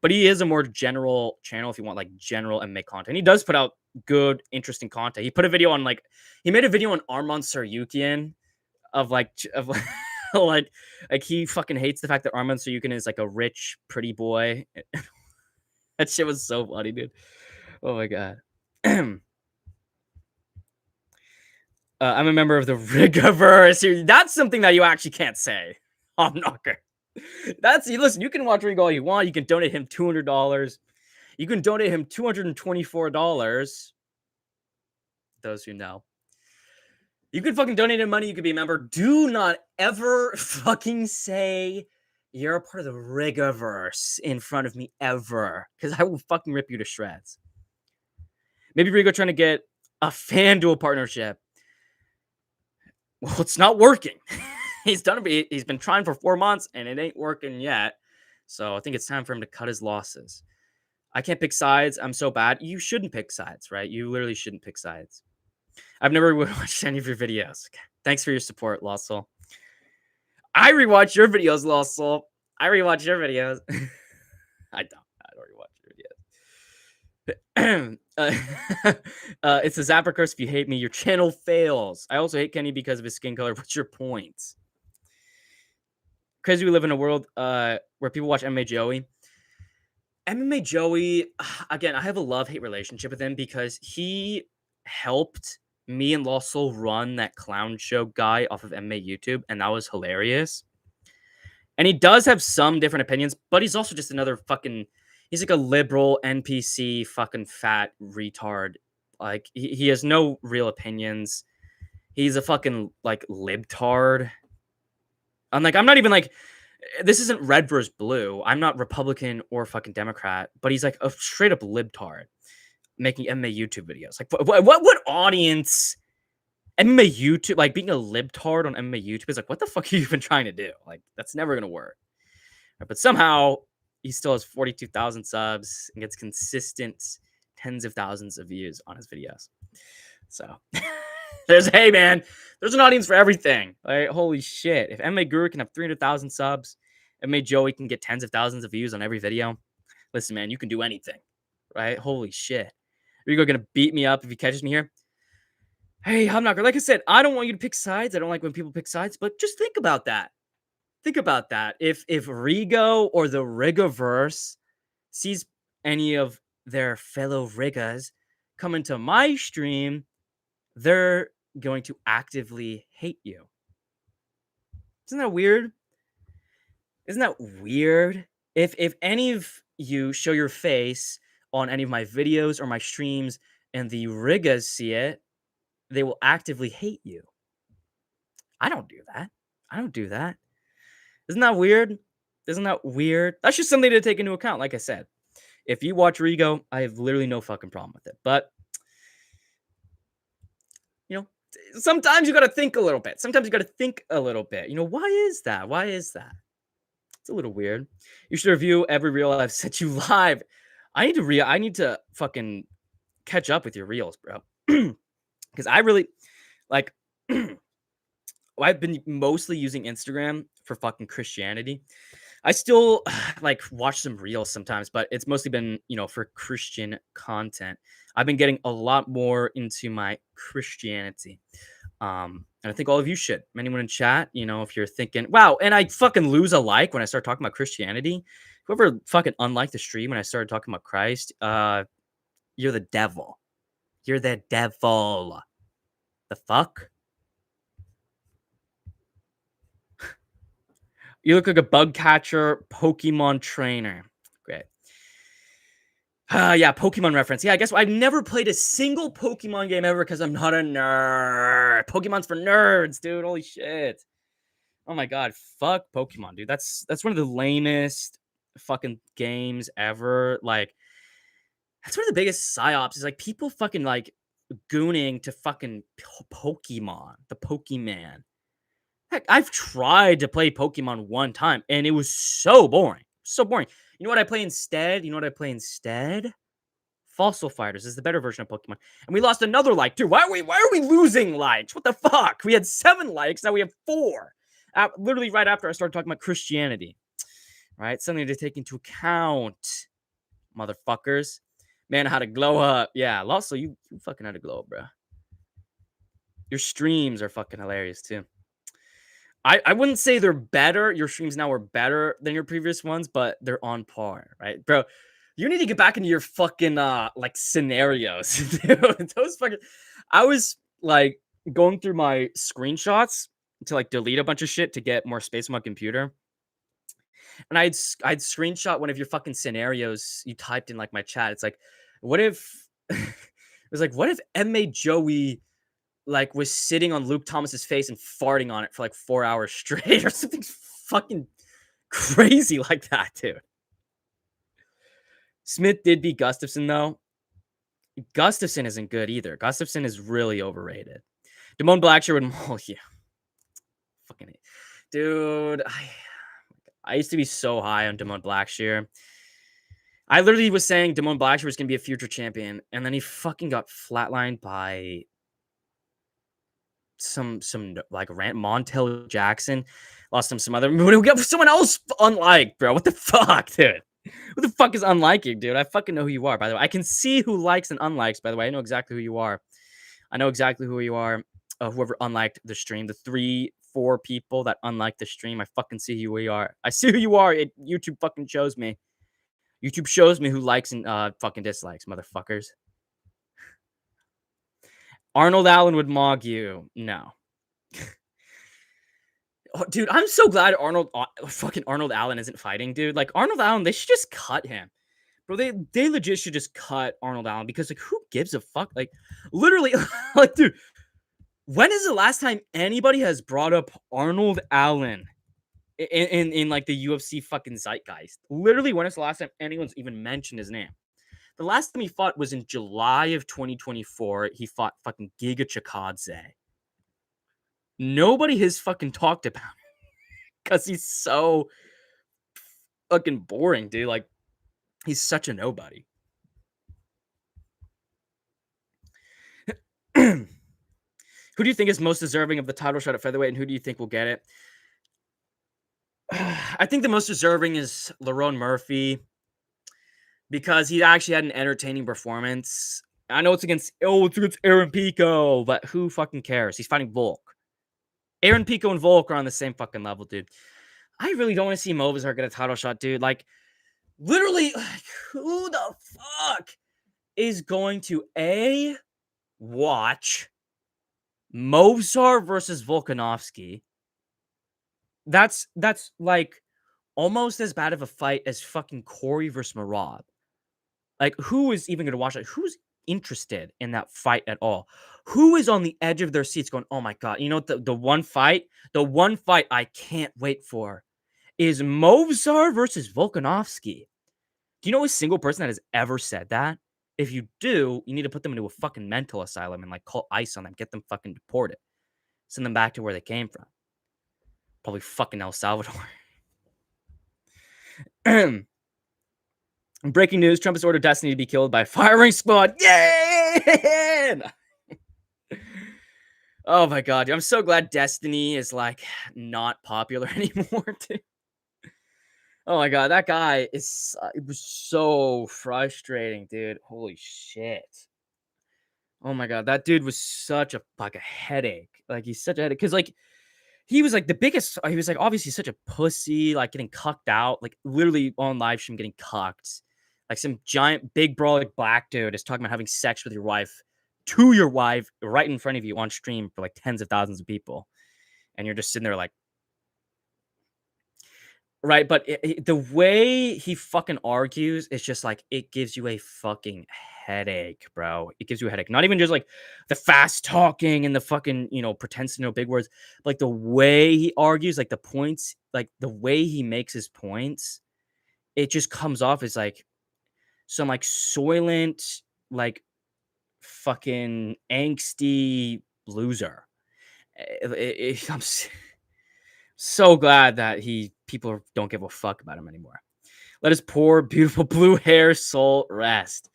But he is a more general channel if you want like general MMA content. He does put out good, interesting content. He put a video on he made a video on Arman Saryukian of like like he fucking hates the fact that Arman Saryukian is like a rich, pretty boy. That shit was so funny, dude. Oh my god. I'm a member of the Rigoverse. That's something that you actually can't say. I'm not good. Listen, you can watch Rigo all you want. You can donate him $200. You can donate him $224. Those who know. You can fucking donate him money. You can be a member. Do not ever fucking say you're a part of the Rigoverse in front of me ever, because I will fucking rip you to shreds. Maybe Rigo trying to get a FanDuel partnership. Well, it's not working. He's been trying for 4 months and it ain't working yet. So I think it's time for him to cut his losses. I can't pick sides. I'm so bad. You shouldn't pick sides, right? You literally shouldn't pick sides. I've never watched any of your videos. Thanks for your support, Lost Soul. I rewatch your videos, Lost Soul. I rewatch your videos. I don't rewatch your videos. It's a Zapper curse. If you hate me, your channel fails. I also hate Kenny because of his skin color. What's your point? Crazy we live in a world where people watch MMA Joey. MMA Joey, again, I have a love-hate relationship with him because he helped me and Lost Soul run that clown show guy off of MMA YouTube, and that was hilarious. And he does have some different opinions, but he's also just another fucking... He's like a liberal NPC fucking fat retard. Like, he has no real opinions. He's a fucking like libtard. I'm not even like, this isn't red versus blue. I'm not Republican or fucking Democrat, but he's like a straight up libtard making MMA YouTube videos. Like, what audience? MMA YouTube, like being a libtard on MMA YouTube is like, what the fuck are you even trying to do? Like, that's never gonna work. But somehow he still has 42,000 subs and gets consistent tens of thousands of views on his videos. So hey man, there's an audience for everything. Like, holy shit. If MMA Guru can have 300,000 subs, MMA Joey can get tens of thousands of views on every video. Listen, man, you can do anything, right? Holy shit. Rigo gonna beat me up if he catches me here. Hey, Hubknocker, like I said, I don't want you to pick sides. I don't like when people pick sides, but just think about that. Think about that. If Rigo or the Rigaverse sees any of their fellow Rigas come into my stream, they're going to actively hate you. Isn't that weird? Isn't that weird? If any of you show your face on any of my videos or my streams and the Rigas see it, they will actively hate you. I don't do that. I don't do that. Isn't that weird? Isn't that weird? That's just something to take into account. Like I said, if you watch Rigo, I have literally no fucking problem with it. But, you know, sometimes you got to think a little bit. Sometimes you got to think a little bit. You know, why is that? Why is that? It's a little weird. You should review every reel I've sent you live. I need to fucking catch up with your reels, bro. Because I really, like, I've been mostly using Instagram for fucking Christianity. I still like watch some reels sometimes, but it's mostly been, you know, for Christian content. I've been getting a lot more into my Christianity. And I think all of you should. Anyone in chat, you know, if you're thinking, wow, and I fucking lose a like when I start talking about Christianity. Whoever fucking unliked the stream when I started talking about Christ, you're the devil. You're the devil. The fuck? You look like a bug catcher, Pokemon trainer. Great. Yeah, Pokemon reference. Yeah, I guess I've never played a single Pokemon game ever because I'm not a nerd. Pokemon's for nerds, dude. Holy shit. Oh my god, fuck Pokemon, dude. That's one of the lamest fucking games ever. Like, that's one of the biggest psyops is like people fucking like gooning to fucking Pokemon, the Pokemon. Heck, I've tried to play Pokemon one time and it was so boring. So boring. You know what I play instead? Fossil Fighters is the better version of Pokemon. And we lost another like, dude. Why are we losing likes? What the fuck? We had 7 likes, now we have 4. Literally right after I started talking about Christianity. Right? Something to take into account, motherfuckers. Man, how to glow up. Yeah, also you fucking had to glow up, bro. Your streams are fucking hilarious too. I wouldn't say they're better. Your streams now are better than your previous ones, but they're on par, right? Bro, you need to get back into your fucking like scenarios. Dude, those fucking I was like going through my screenshots to like delete a bunch of shit to get more space on my computer. And I'd screenshot one of your fucking scenarios you typed in like my chat. It's like, what if it was like, what if MMA Joey like was sitting on Luke Thomas's face and farting on it for like 4 hours straight or something fucking crazy like that, dude. Smith did beat Gustafson though. Gustafson isn't good either. Gustafson is really overrated. Damone Blackshear would maul you. Fucking dude. I used to be so high on Damone Blackshear. I literally was saying Damone Blackshear was gonna be a future champion, and then he fucking got flatlined by some like Montel Jackson. Lost him some other. We got someone else unliked, bro. What the fuck, dude? What the fuck is unliking, dude? I fucking know who you are, by the way. I can see who likes and unlikes, by the way. I know exactly who you are. I know exactly who you are. Whoever unliked the stream, the 3-4 people that unliked the stream, I fucking see who you are. I see who you are. YouTube fucking shows me. YouTube shows me who likes and fucking dislikes, motherfuckers. Arnold Allen would mog you. No. Oh, dude, I'm so glad fucking Arnold Allen isn't fighting, dude. Like, Arnold Allen, they should just cut him. Bro, they legit should just cut Arnold Allen because, like, who gives a fuck? Like, literally, like, dude, When is the last time anybody has brought up Arnold Allen in like the UFC fucking zeitgeist? Literally, when is the last time anyone's even mentioned his name? The last time he fought was in July of 2024. He fought fucking Giga Chikadze. Nobody has fucking talked about him because he's so fucking boring, dude. Like, he's such a nobody. Who do you think is most deserving of the title shot at featherweight, and who do you think will get it? I think the most deserving is Lerone Murphy because he actually had an entertaining performance. I know it's against Aaron Pico, but who fucking cares? He's fighting Volk. Aaron Pico and Volk are on the same fucking level, dude. I really don't want to see Movizar get a title shot, dude. Like, literally, like, who the fuck is going to watch Movizar versus Volkanovski? That's like almost as bad of a fight as fucking Corey versus Marab. Like, who is even going to watch that? Who's interested in that fight at all? Who is on the edge of their seats going, oh my God, you know, the one fight I can't wait for is Movizar versus Volkanovski. Do you know a single person that has ever said that? If you do, you need to put them into a fucking mental asylum and like call ICE on them, get them fucking deported, send them back to where they came from. Probably fucking El Salvador. Breaking news: Trump has ordered Destiny to be killed by firing squad. Yeah! Oh my God, dude. I'm so glad Destiny is like not popular anymore, dude. Oh my God, that guy is it was so frustrating, dude. Holy shit. Oh my God, that dude was such a like a headache. Like, he's such a headache because like he was like the biggest. He was like obviously such a pussy, like getting cucked out, like literally on live stream getting cucked. Like some giant big brawling black dude is talking about having sex with your wife to your wife right in front of you on stream for like tens of thousands of people, and you're just sitting there like, right? But the way he fucking argues is just like it gives you a fucking headache, bro. It gives you a headache. Not even just like the fast talking and the fucking, you know, pretends to know big words. But like the way he argues, like the points, like the way he makes his points, it just comes off as like some like soylent, like fucking angsty loser. I'm so glad that people don't give a fuck about him anymore. Let his poor, beautiful blue hair soul rest.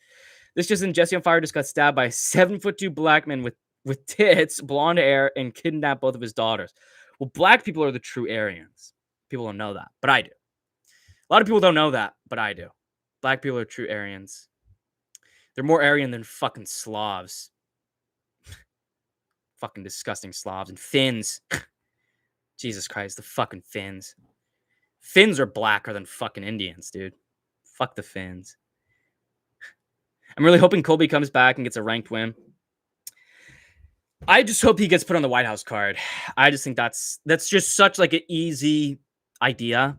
This just in: Jesse on Fire just got stabbed by a 7'2" black man with tits, blonde hair, and kidnapped both of his daughters. Well, black people are the true Aryans. People don't know that, but I do. A lot of people don't know that, but I do. Black people are true Aryans. They're more Aryan than fucking Slavs. Fucking disgusting Slavs and Finns. Jesus Christ, the fucking Finns. Finns are blacker than fucking Indians, dude. Fuck the Finns. I'm really hoping Colby comes back and gets a ranked win. I just hope he gets put on the White House card. I just think that's just such like an easy idea.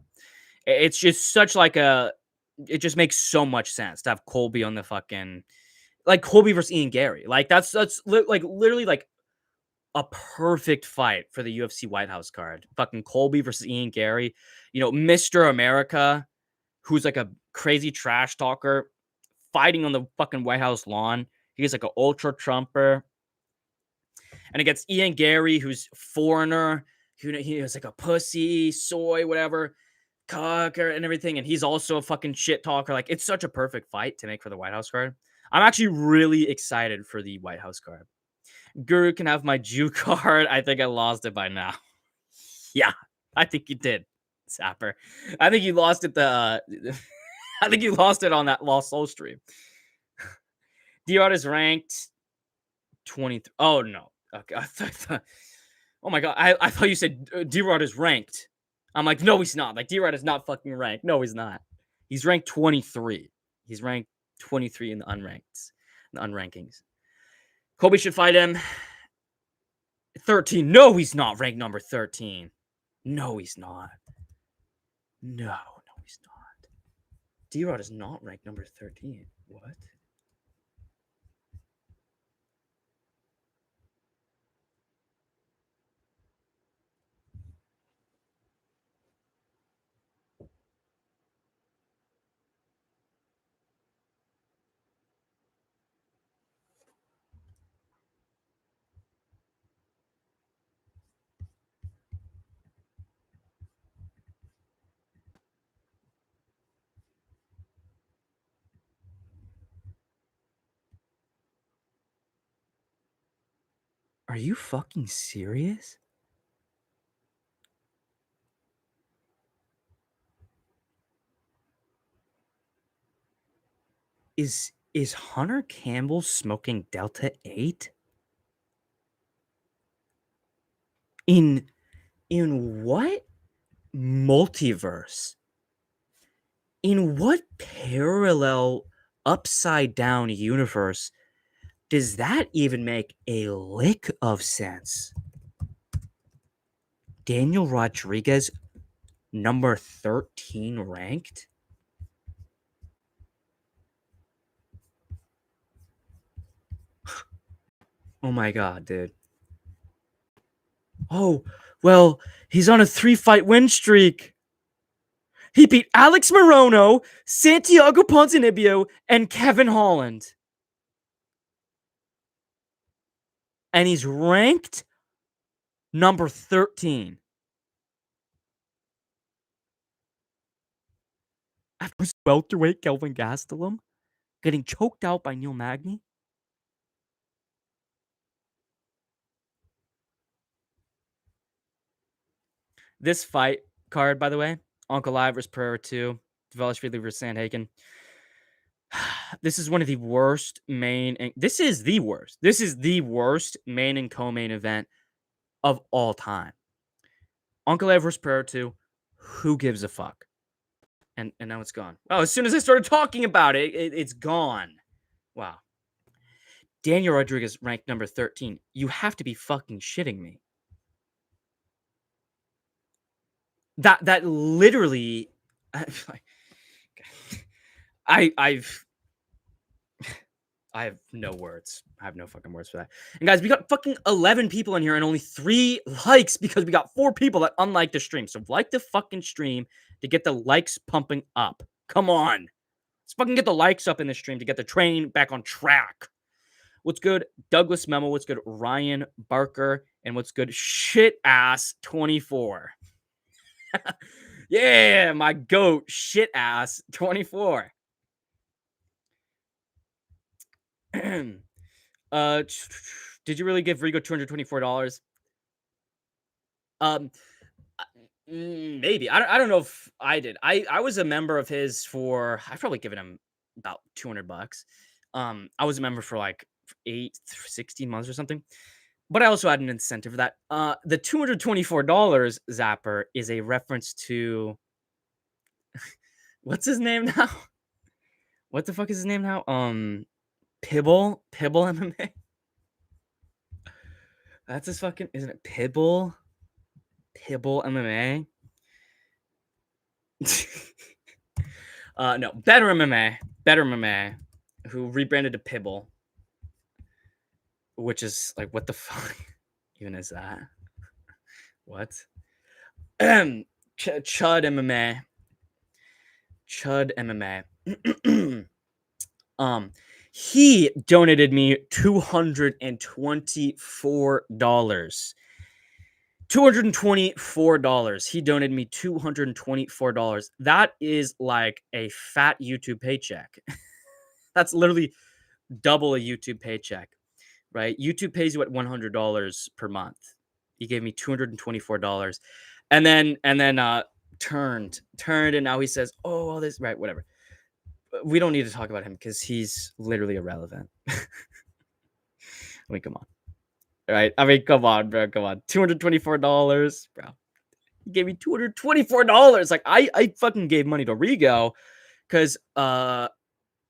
It's just such like it just makes so much sense to have Colby on the fucking like Colby versus Ian Gary. Like that's like literally like a perfect fight for the UFC White House card. Fucking Colby versus Ian Gary. You know, Mr. America, who's like a crazy trash talker, fighting on the fucking White House lawn. He's like an ultra Trumper. And against Ian Gary, who's foreigner, he was like a pussy, soy, whatever, cocker and everything. And he's also a fucking shit talker. Like, it's such a perfect fight to make for the White House card. I'm actually really excited for the White House card. Guru can have my Jew card. I think I lost it by now. Yeah, I think you did, Sapper. I think you lost it I think you lost it on that Lost Soul stream. D-Rod is ranked 23. Oh, no. Okay. Oh, my God. I thought you said D-Rod is ranked. I'm like, no, he's not. Like, D-Rod is not fucking ranked. No, he's not. He's ranked 23. He's ranked 23 in the unrankings. Colby should fight him. 13. No, he's not ranked number 13. No, he's not. No, he's not. D-Rod is not ranked number 13. What? Are you fucking serious? Is Hunter Campbell smoking Delta 8? In what multiverse? In what parallel upside down universe does that even make a lick of sense? Daniel Rodriguez, number 13 ranked? Oh my god, dude. Oh, well, he's on a 3-fight win streak. He beat Alex Morono, Santiago Ponzinibbio, and Kevin Holland. And he's ranked number 13. After welterweight Kelvin Gastelum getting choked out by Neil Magny. This fight card, by the way, Uncle Live vs. Pereira 2, Dvalishvili vs. Sandhagen. This is one of the worst main. This is the worst. This is the worst main and co-main event of all time. Uncle Live vs. Pereira 2. Who gives a fuck? And now it's gone. Oh, as soon as I started talking about it, it's gone. Wow. Daniel Rodriguez ranked number 13. You have to be fucking shitting me. That literally, I have no words. I have no fucking words for that. And guys, we got fucking 11 people in here and only 3 likes because we got 4 people that unlike the stream. So like the fucking stream to get the likes pumping up. Come on. Let's fucking get the likes up in the stream to get the train back on track. What's good? Douglas Memo. What's good? Ryan Barker. And what's good? Shit ass 24. Yeah, my goat. Shit ass 24. Did you really give Rigo $224? Maybe. I don't know if I did. I was a member of his for I've probably given him about $200. I was a member for like 16 months or something. But I also had an incentive for that. The $224 Zapper is a reference to what's his name now? What the fuck is his name now? Pibble MMA. That's his fucking, isn't it? Pibble MMA. No, Better MMA, who rebranded to Pibble, which is like, what the fuck even is that? What? Chud MMA. He donated me $224. $224. He donated me $224. That is like a fat YouTube paycheck. That's literally double a YouTube paycheck, right? YouTube pays you at $100 per month. He gave me $224, and then turned, and now he says, "Oh, all this, right? Whatever." We don't need to talk about him because he's literally irrelevant. I mean, come on. Right? I mean, come on, bro. Come on. $224, bro. He gave me $224. Like, I fucking gave money to Rigo because I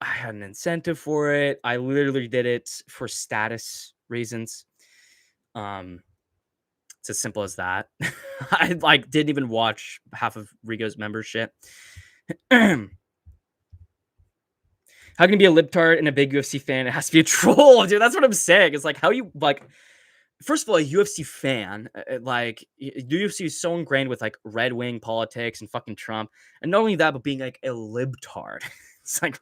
had an incentive for it. I literally did it for status reasons. It's as simple as that. I like didn't even watch half of Rigo's membership. How can you be a libtard and a big UFC fan? It has to be a troll, dude. That's what I'm saying. It's like, how you, like, first of all, a UFC fan, like, UFC is so ingrained with, like, Red Wing politics and fucking Trump. And not only that, but being, like, a libtard. It's like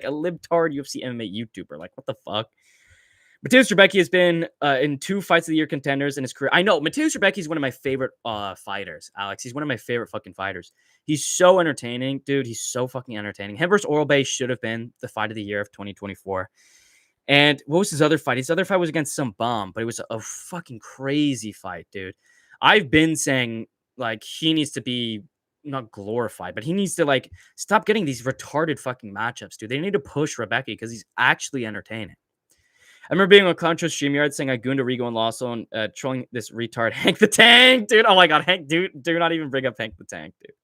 a libtard UFC MMA YouTuber. Like, what the fuck? Mateusz Rebecki has been in 2 fights of the year contenders in his career. I know Mateusz Rebecki is one of my favorite fighters, Alex. He's one of my favorite fucking fighters. He's so entertaining, dude. He's so fucking entertaining. Him versus Oral Bay should have been the fight of the year of 2024. And what was his other fight? His other fight was against some bum, but it was a fucking crazy fight, dude. I've been saying, like, he needs to be not glorified, but he needs to, like, stop getting these retarded fucking matchups, dude. They need to push Rebecca because he's actually entertaining. I remember being on Contra StreamYard saying I gooned Rigo and Lawson and trolling this retard Hank the Tank, dude. Oh my god, Hank, dude, do not even bring up Hank the Tank, dude.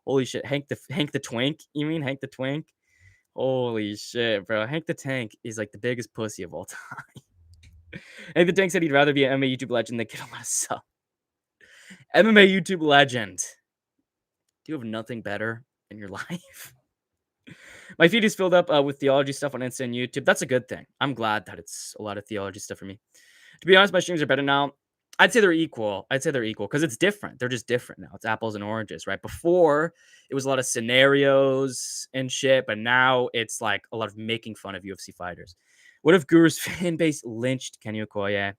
Holy shit, Hank the Twink? You mean Hank the Twink? Holy shit, bro. Hank the Tank is like the biggest pussy of all time. Hank the Tank said he'd rather be an MMA YouTube legend than get a lot of sub. MMA YouTube legend. Do you have nothing better in your life? My feed is filled up with theology stuff on Insta and YouTube. That's a good thing. I'm glad that it's a lot of theology stuff for me. To be honest, my streams are better now. I'd say they're equal. Because it's different. They're just different now. It's apples and oranges, right? Before, it was a lot of scenarios and shit, but now it's like a lot of making fun of UFC fighters. What if Guru's fan base lynched Kenny Okoye?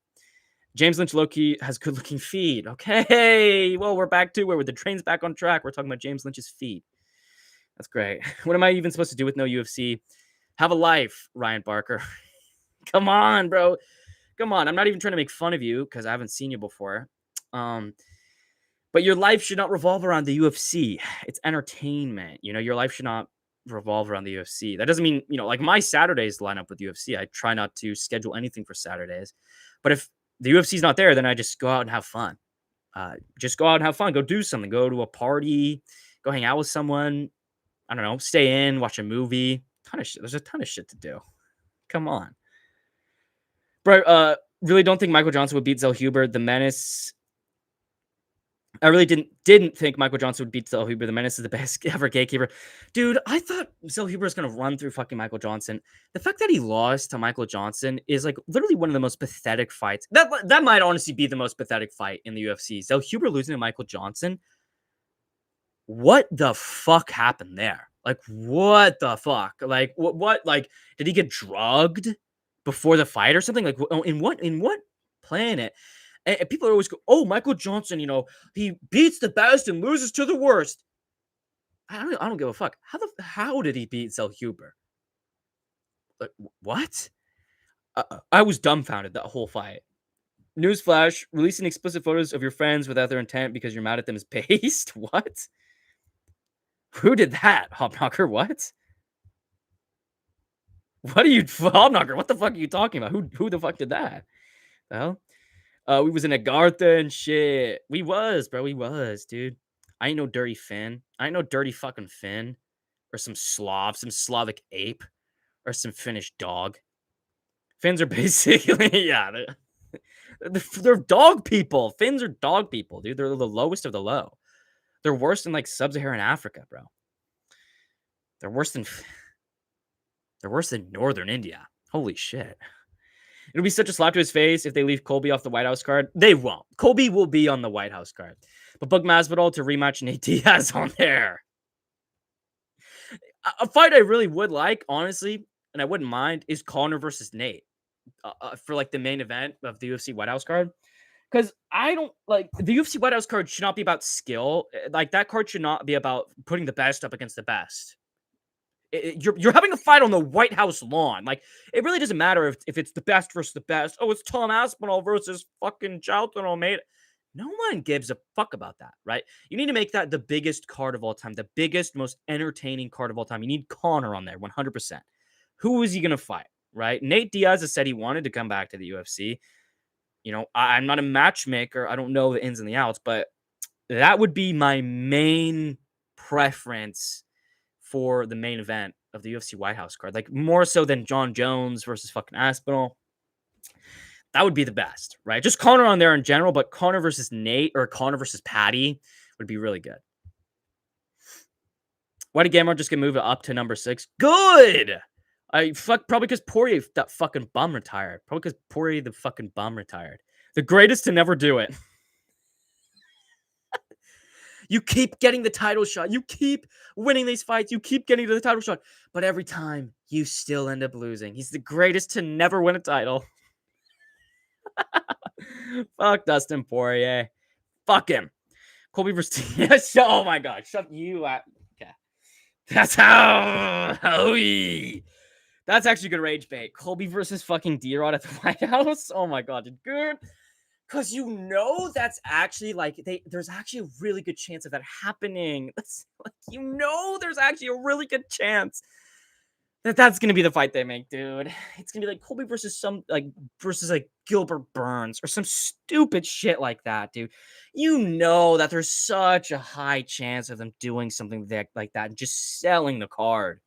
James Lynch Loki has good-looking feet. Okay, well, we're back to where the train's back on track. We're talking about James Lynch's feet. That's great. What am I even supposed to do with no UFC? Have a life, Ryan Barker. Come on, bro. Come on. I'm not even trying to make fun of you because I haven't seen you before. But your life should not revolve around the UFC. It's entertainment. You know, your life should not revolve around the UFC. That doesn't mean, you know, like my Saturdays line up with UFC. I try not to schedule anything for Saturdays. But if the UFC's not there, then I just go out and have fun. Just go out and have fun. Go do something. Go to a party. Go hang out with someone. I don't know, stay in, watch a movie. There's a ton of shit to do. Come on. Bro, really don't think Michael Johnson would beat Zell Huber, the Menace. I really didn't think Michael Johnson would beat Zell Huber. The Menace is the best ever gatekeeper. Dude, I thought Zell Huber was going to run through fucking Michael Johnson. The fact that he lost to Michael Johnson is like literally one of the most pathetic fights. That might honestly be the most pathetic fight in the UFC. Zell Huber losing to Michael Johnson. What the fuck happened there? Like, what the fuck? Like, what? Like, did he get drugged before the fight or something? Like, in what planet? And people are always go, oh, Michael Johnson, you know, he beats the best and loses to the worst. I don't give a fuck. How did he beat Zell Huber? Like, what? I was dumbfounded that whole fight. Newsflash: releasing explicit photos of your friends without their intent because you're mad at them is based. What? Who did that, Hobknocker? What? What are you, Hobknocker? What the fuck are you talking about? Who the fuck did that? Well, we was in Agartha and shit. We was, bro. We was, dude. I ain't no dirty Finn. I ain't no dirty fucking Finn. Or some Slav, some Slavic ape. Or some Finnish dog. Finns are basically, yeah. They're dog people. Finns are dog people, dude. They're the lowest of the low. They're worse than like sub-Saharan Africa, bro. They're worse than Northern India. Holy shit. It'll be such a slap to his face if they leave Colby off the White House card. They won't. Colby will be on the White House card. But book Masvidal to rematch Nate Diaz on there. A fight I really would like, honestly, and I wouldn't mind, is Conor versus Nate for like the main event of the UFC White House card. Because I don't like the UFC White House card should not be about skill. Like that card should not be about putting the best up against the best. You're having a fight on the White House lawn. Like it really doesn't matter if it's the best versus the best. Oh, it's Tom Aspinall versus fucking Charlton O'Malley. No one gives a fuck about that, right? You need to make that the biggest card of all time, the biggest, most entertaining card of all time. You need Conor on there, 100%. Who is he going to fight, right? Nate Diaz has said he wanted to come back to the UFC. You know, I'm not a matchmaker. I don't know the ins and the outs, but that would be my main preference for the main event of the UFC White House card. Like more so than John Jones versus fucking Aspinall. That would be the best, right? Just Conor on there in general, but Conor versus Nate or Conor versus Patty would be really good. Why did Gamrot just get moved up to number 6? Good! Probably because Poirier, that fucking bum, retired. Probably because Poirier, the fucking bum, retired. The greatest to never do it. You keep getting the title shot. You keep winning these fights. You keep getting to the title shot. But every time, you still end up losing. He's the greatest to never win a title. Fuck Dustin Poirier. Fuck him. Colby versus... Oh my god. Shut you out. Okay. That's how... That's actually good rage bait. Colby versus fucking D-Rod at the White House. Oh my god, dude. Good. Because you know that's actually like there's actually a really good chance of that happening. That's like there's actually a really good chance that's gonna be the fight they make, dude. It's gonna be like Colby versus versus like Gilbert Burns or some stupid shit like that, dude. You know that there's such a high chance of them doing something like that and just selling the card.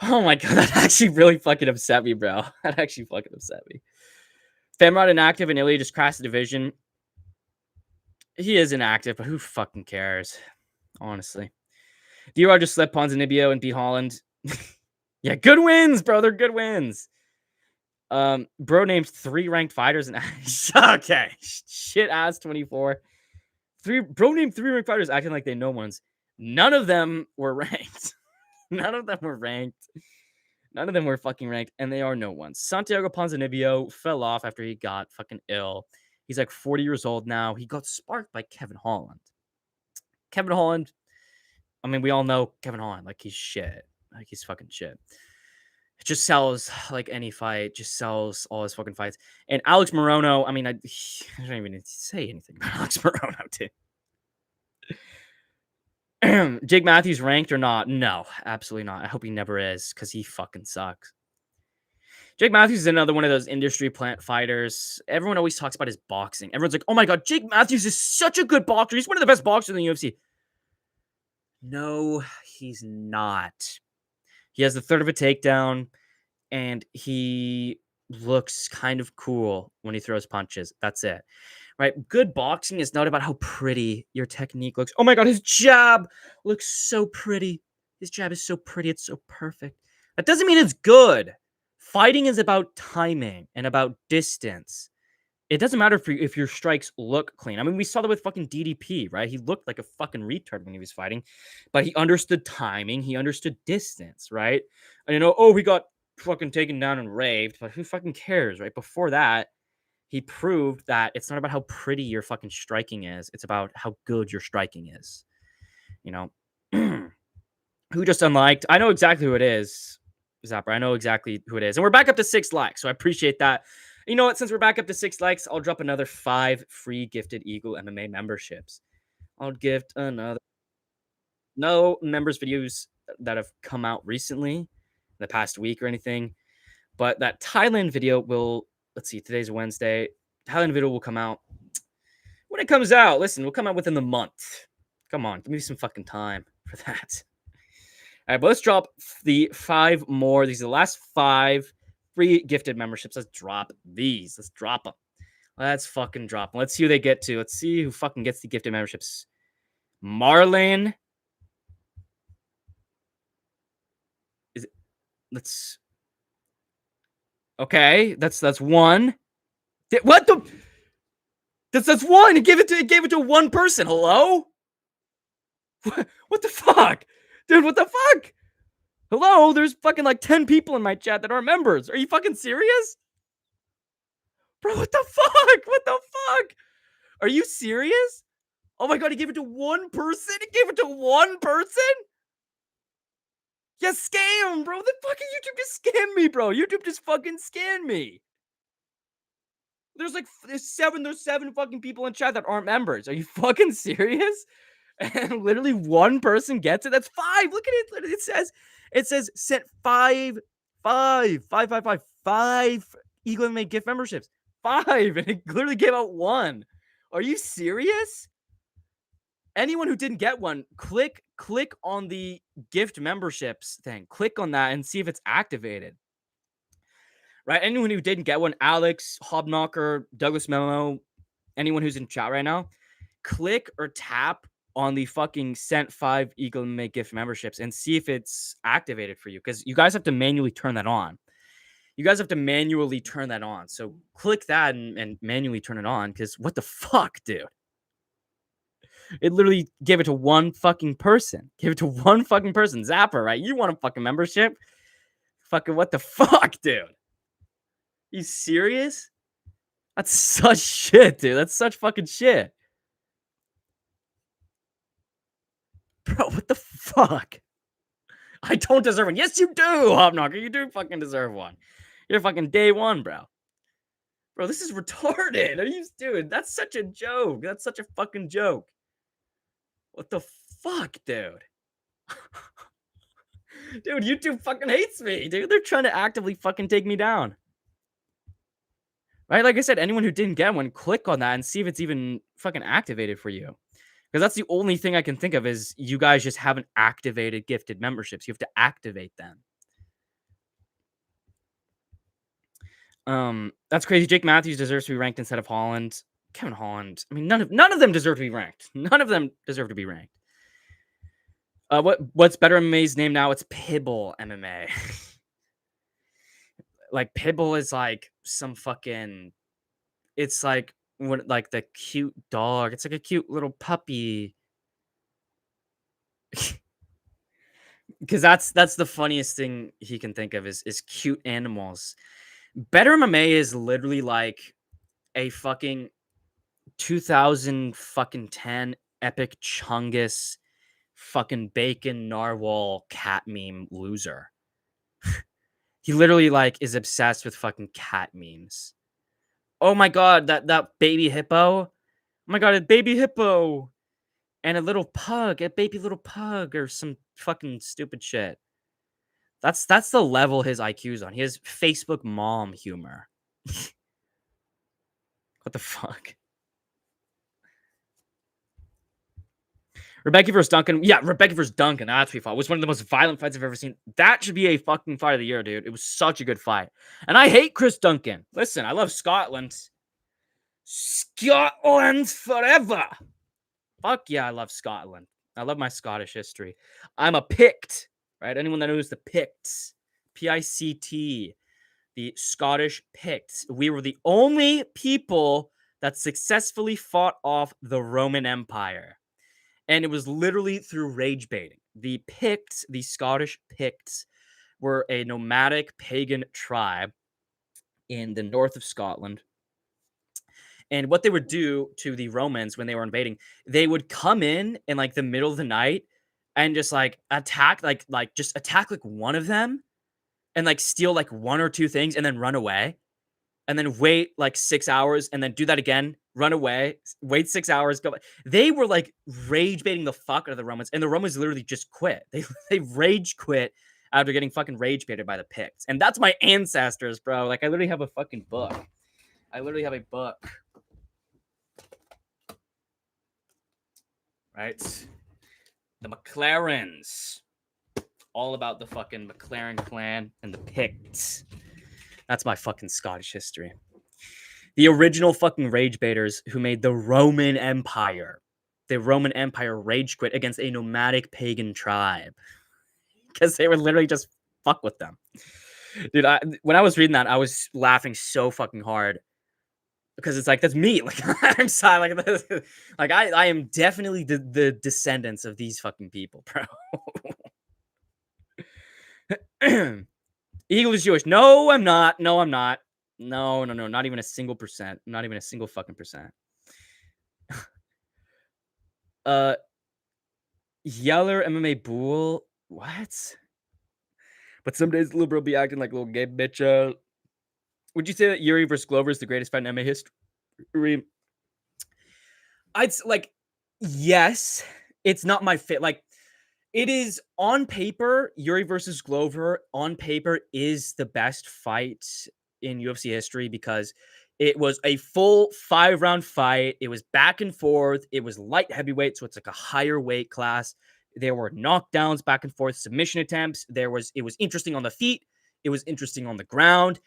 Oh my god, that actually really fucking upset me, bro. That actually fucking upset me. Femrod inactive and Ilya just crashed the division. He is inactive, but who fucking cares? Honestly. D-Rod just slept Ponzinibbio and beat Holland. Yeah, good wins, bro. They're good wins. Bro named 3 ranked fighters and okay. Shit ass 24. Bro named 3 ranked fighters acting like they know ones. None of them were ranked. None of them were ranked. None of them were fucking ranked, and they are no ones. Santiago Ponzinibbio fell off after he got fucking ill. He's like 40 years old now. He got sparked by Kevin Holland. Kevin Holland, I mean, we all know Kevin Holland. Like, he's shit. Like, he's fucking shit. It just sells, like, any fight. Just sells all his fucking fights. And Alex Morono, I mean, I don't even need to say anything about Alex Morono, dude. Jake Matthews ranked or not? No, absolutely not. I hope he never is because he fucking sucks. Jake Matthews is another one of those industry plant fighters. Everyone always talks about his boxing. Everyone's like, oh my god, Jake Matthews is such a good boxer. He's one of the best boxers in the UFC. No, he's not. He has the third of a takedown, and he looks kind of cool when he throws punches. That's it. Right? Good boxing is not about how pretty your technique looks. Oh my god, his jab looks so pretty. His jab is so pretty. It's so perfect. That doesn't mean it's good. Fighting is about timing and about distance. It doesn't matter if your strikes look clean. I mean, we saw that with fucking DDP, right? He looked like a fucking retard when he was fighting, but he understood timing. He understood distance, right? And he got fucking taken down and raved, but who fucking cares, right? Before that, he proved that it's not about how pretty your fucking striking is. It's about how good your striking is. Who just unliked? I know exactly who it is, Zapper. I know exactly who it is. And we're back up to 6 likes, so I appreciate that. You know what? Since we're back up to 6 likes, I'll drop another 5 free gifted Eagle MMA memberships. I'll gift another. No members videos that have come out recently in the past week or anything. But that Thailand video will, let's see, today's Wednesday. Thailand video will come out. When it comes out, listen, we'll come out within the month. Come on, give me some fucking time for that. All right, but let's drop the 5 more. These are the last 5 free gifted memberships. Let's drop these. Let's drop them. Let's fucking drop them. Let's see who they get to. Let's see who fucking gets the gifted memberships. Marlon. Let's. Okay, that's 1. What the? That's 1. It gave it to 1 person. Hello? What the fuck? Dude, what the fuck? Hello? There's fucking like 10 people in my chat that are members. Are you fucking serious? Bro, what the fuck? What the fuck? Are you serious? Oh my god, he gave it to 1 person? He gave it to 1 person? Yeah, scam, bro. The fucking YouTube just scammed me, bro. YouTube just fucking scammed me. There's 7 fucking people in chat that aren't members. Are you fucking serious? And literally 1 person gets it. That's 5. Look at it. It says sent 5 Eagle MMA gift memberships. 5, and it literally gave out 1. Are you serious? Anyone who didn't get one, click on the gift memberships thing. Click on that and see if it's activated. Right? Anyone who didn't get one, Alex, Hobknocker, Douglas Memo, anyone who's in chat right now, click or tap on the fucking sent 5 Eagle MMA gift memberships and see if it's activated for you, because you guys have to manually turn that on. So click that and manually turn it on, because what the fuck, dude? It literally gave it to 1 fucking person. Zapper, right? You want a fucking membership? Fucking what the fuck, dude? You serious? That's such shit, dude. That's such fucking shit. Bro, what the fuck? I don't deserve one. Yes, you do, Hobknocker. You do fucking deserve one. You're fucking day one, bro. Bro, this is retarded. Are you, dude? That's such a joke. That's such a fucking joke. What the fuck, dude? Dude, YouTube fucking hates me, dude. They're trying to actively fucking take me down. Right? Like I said, anyone who didn't get one, click on that and see if it's even fucking activated for you. Because that's the only thing I can think of is you guys just haven't activated gifted memberships. You have to activate them. That's crazy. Jake Matthews deserves to be ranked instead of Holland. Kevin Holland. I mean, none of them deserve to be ranked. None of them deserve to be ranked. What's Better MMA's name now? It's Pibble MMA. Like Pibble is like some fucking. It's like what, like the cute dog. It's like a cute little puppy. Because that's the funniest thing he can think of is cute animals. Better MMA is literally like a fucking 2010 epic Chungus fucking bacon narwhal cat meme loser. He literally like is obsessed with fucking cat memes. Oh my god, that baby hippo. Oh my god, a baby hippo and a little pug, a baby little pug or some fucking stupid shit. That's the level his IQ's on. He has Facebook mom humor. What the fuck? Rebecca versus Duncan. Yeah, Rebecca versus Duncan. That's what we fought. It was one of the most violent fights I've ever seen. That should be a fucking fight of the year, dude. It was such a good fight. And I hate Chris Duncan. Listen, I love Scotland. Scotland forever. Fuck yeah, I love Scotland. I love my Scottish history. I'm a Pict, right? Anyone that knows the Picts, Pict, the Scottish Picts. We were the only people that successfully fought off the Roman Empire. And it was literally through rage baiting. The Picts, the Scottish Picts, were a nomadic pagan tribe in the north of Scotland. And what they would do to the Romans when they were invading, they would come in like the middle of the night and just like attack, like just attack like one of them and like steal like one or two things and then run away. And then wait like 6 hours and then do that again, run away, wait 6 hours, go back. They were like rage baiting the fuck out of the Romans, and the Romans literally just quit. They rage quit after getting fucking rage baited by the Picts. And that's my ancestors, bro. Like I literally have a fucking book. I literally have a book. Right? The McLarens. All about the fucking McLaren clan and the Picts. That's my fucking Scottish history. The original fucking rage baiters who made the Roman Empire. The Roman Empire rage quit against a nomadic pagan tribe. Because they would literally just fuck with them. Dude, when I was reading that, I was laughing so fucking hard. Because it's like, that's me. Like, I'm sorry. Like I am definitely the descendants of these fucking people, bro. Eagle is Jewish. No, I'm not. No, I'm not. No. Not even a single percent. Not even a single fucking percent. Yeller MMA Bull. What? But some days the liberal be acting like a little gay bitch. Would you say that Yuri versus Glover is the greatest fight in MMA history? I'd like, yes. It's not my fit. Like, it is on paper. Yuri versus Glover on paper is the best fight in UFC history because it was a full 5-round fight. It was back and forth. It was light heavyweight, so it's like a higher weight class. There were knockdowns back and forth, submission attempts. It was interesting on the feet. It was interesting on the ground.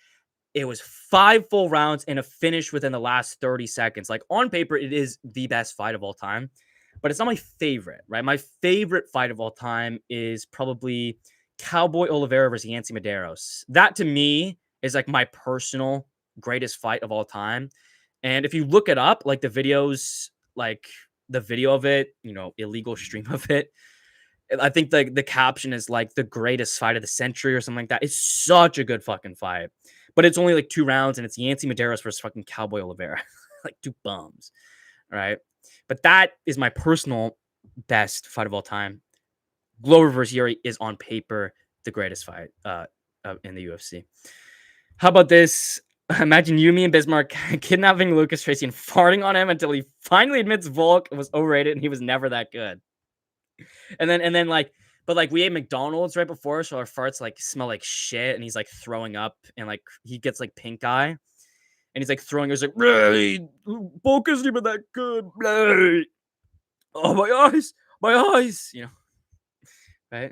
It was 5 full rounds and a finish within the last 30 seconds. Like on paper, it is the best fight of all time, but it's not my favorite, right? My favorite fight of all time is probably Cowboy Oliveira versus Yancy Medeiros. That to me is like my personal greatest fight of all time. And if you look it up, like the videos, like the video of it, illegal stream of it, I think the caption is like the greatest fight of the century or something like that. It's such a good fucking fight. But it's only like 2 rounds and it's Yancy Medeiros versus fucking Cowboy Oliveira. Like 2 bums. All right. But that is my personal best fight of all time. Glover versus Yuri is on paper the greatest fight in the UFC. How about this? Imagine you, me, and Bismarck kidnapping Lucas Tracy and farting on him until he finally admits Volk was overrated and he was never that good. And then but like we ate McDonald's right before, so our farts like smell like shit, and he's like throwing up, and like he gets like pink eye, and he's like throwing. He's like, Volk isn't even that good. Bleh. Oh my eyes, right?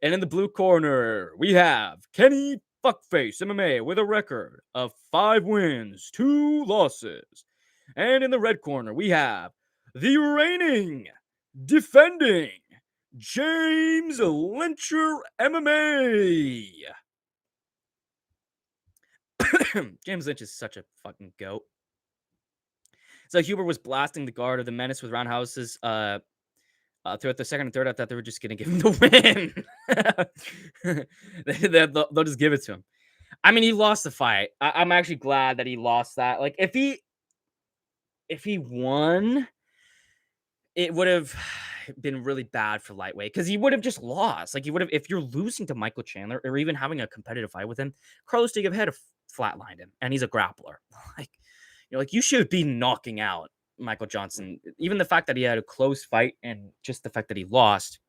And in the blue corner, we have Kenny Fuckface MMA with a record of 5 wins, 2 losses. And in the red corner, we have the reigning, defending James Lyncher MMA. James Lynch is such a fucking goat. So Huber was blasting the guard of the Menace with roundhouses throughout the second and third. I thought they were just going to give him the win. They'll just give it to him. I mean, he lost the fight. I'm actually glad that he lost that. Like, if he won, it would have been really bad for lightweight because he would have just lost. Like, he would have, if you're losing to Michael Chandler or even having a competitive fight with him, Carlos Diaz had flatlined him, and he's a grappler. Like, you should be knocking out Michael Johnson. Even the fact that he had a close fight and just the fact that he lost.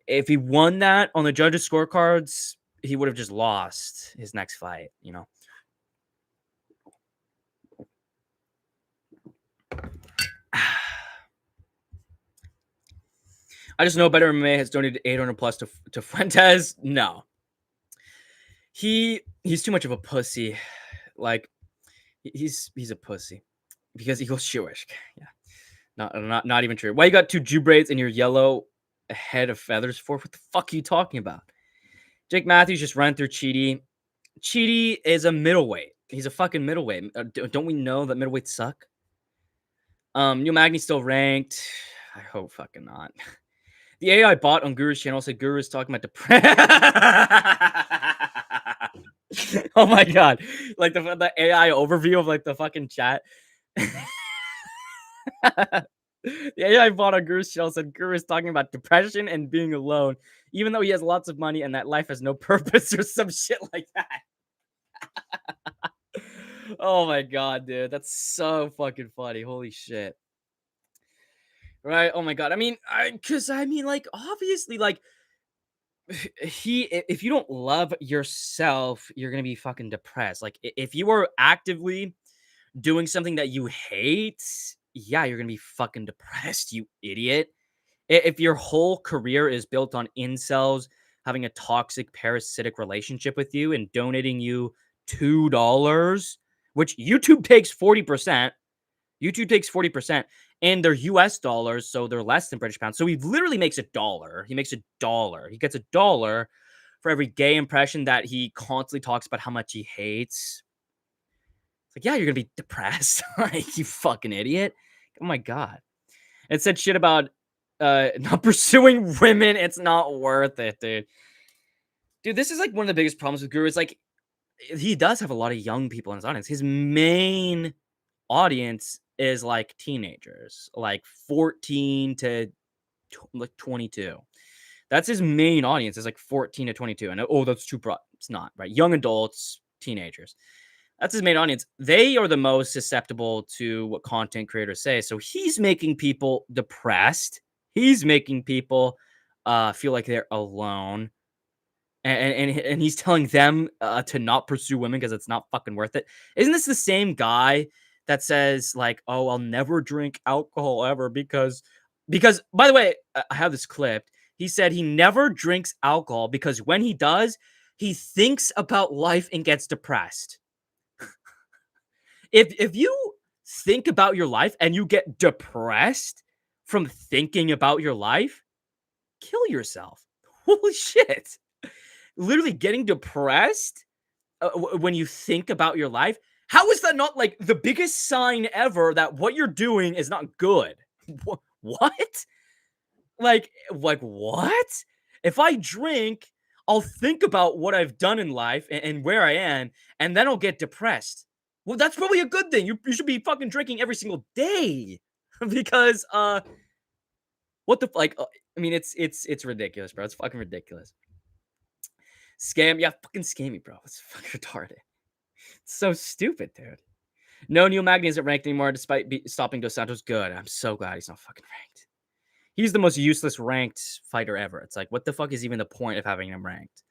If he won that on the judges' scorecards, he would have just lost his next fight, I just know Better MMA has donated 800 plus to Fuentes. No. He's too much of a pussy. Like, he's a pussy because he goes Jewish. Yeah. Not even true. Why you got 2 Jew braids in your yellow head of feathers for? What the fuck are you talking about? Jake Matthews just ran through Cheaty. Cheaty is a middleweight. He's a fucking middleweight. Don't we know that middleweights suck? Neil Magny's still ranked. I hope fucking not. The AI bot on Guru's channel said Guru is talking about depression. Oh my god! Like the AI overview of like the fucking chat. The AI bot on Guru's channel said Guru is talking about depression and being alone, even though he has lots of money and that life has no purpose or some shit like that. Oh my god, dude, that's so fucking funny. Holy shit. Right? Oh my god. I mean, like, obviously, like, if you don't love yourself, you're gonna be fucking depressed. Like, if you are actively doing something that you hate, yeah, you're gonna be fucking depressed, you idiot. If your whole career is built on incels having a toxic parasitic relationship with you and donating you $2, which YouTube takes 40%. YouTube takes 40%, and they're US dollars, so they're less than British pounds. So he literally makes $1. He makes $1. He gets $1 for every gay impression that he constantly talks about how much he hates. It's like, yeah, you're gonna be depressed. Like, you fucking idiot. Oh my god. It said shit about not pursuing women. It's not worth it, dude. Dude, this is like one of the biggest problems with Guru. It's like, he does have a lot of young people in his audience. His main audience is like teenagers, like 14 to like 22. That's his main audience, is like 14 to 22. And that's too broad. It's not, right? Young adults, teenagers. That's his main audience. They are the most susceptible to what content creators say. So he's making people depressed. He's making people feel like they're alone. And he's telling them to not pursue women because it's not fucking worth it. Isn't this the same guy that says, like, oh, I'll never drink alcohol ever because by the way, I have this clipped. He said he never drinks alcohol because when he does, he thinks about life and gets depressed. If you think about your life and you get depressed from thinking about your life, kill yourself. Holy shit. Literally getting depressed when you think about your life. How is that not like the biggest sign ever that what you're doing is not good? What? Like what? If I drink, I'll think about what I've done in life and where I am, and then I'll get depressed. Well, that's probably a good thing. You should be fucking drinking every single day because What the like? I mean, it's ridiculous, bro. It's fucking ridiculous. Scam, yeah, fucking scam me, bro. It's fucking retarded. It's so stupid, dude. No, Neil Magny isn't ranked anymore despite stopping Dos Santos. Good. I'm so glad he's not fucking ranked. He's the most useless ranked fighter ever. It's like, what the fuck is even the point of having him ranked?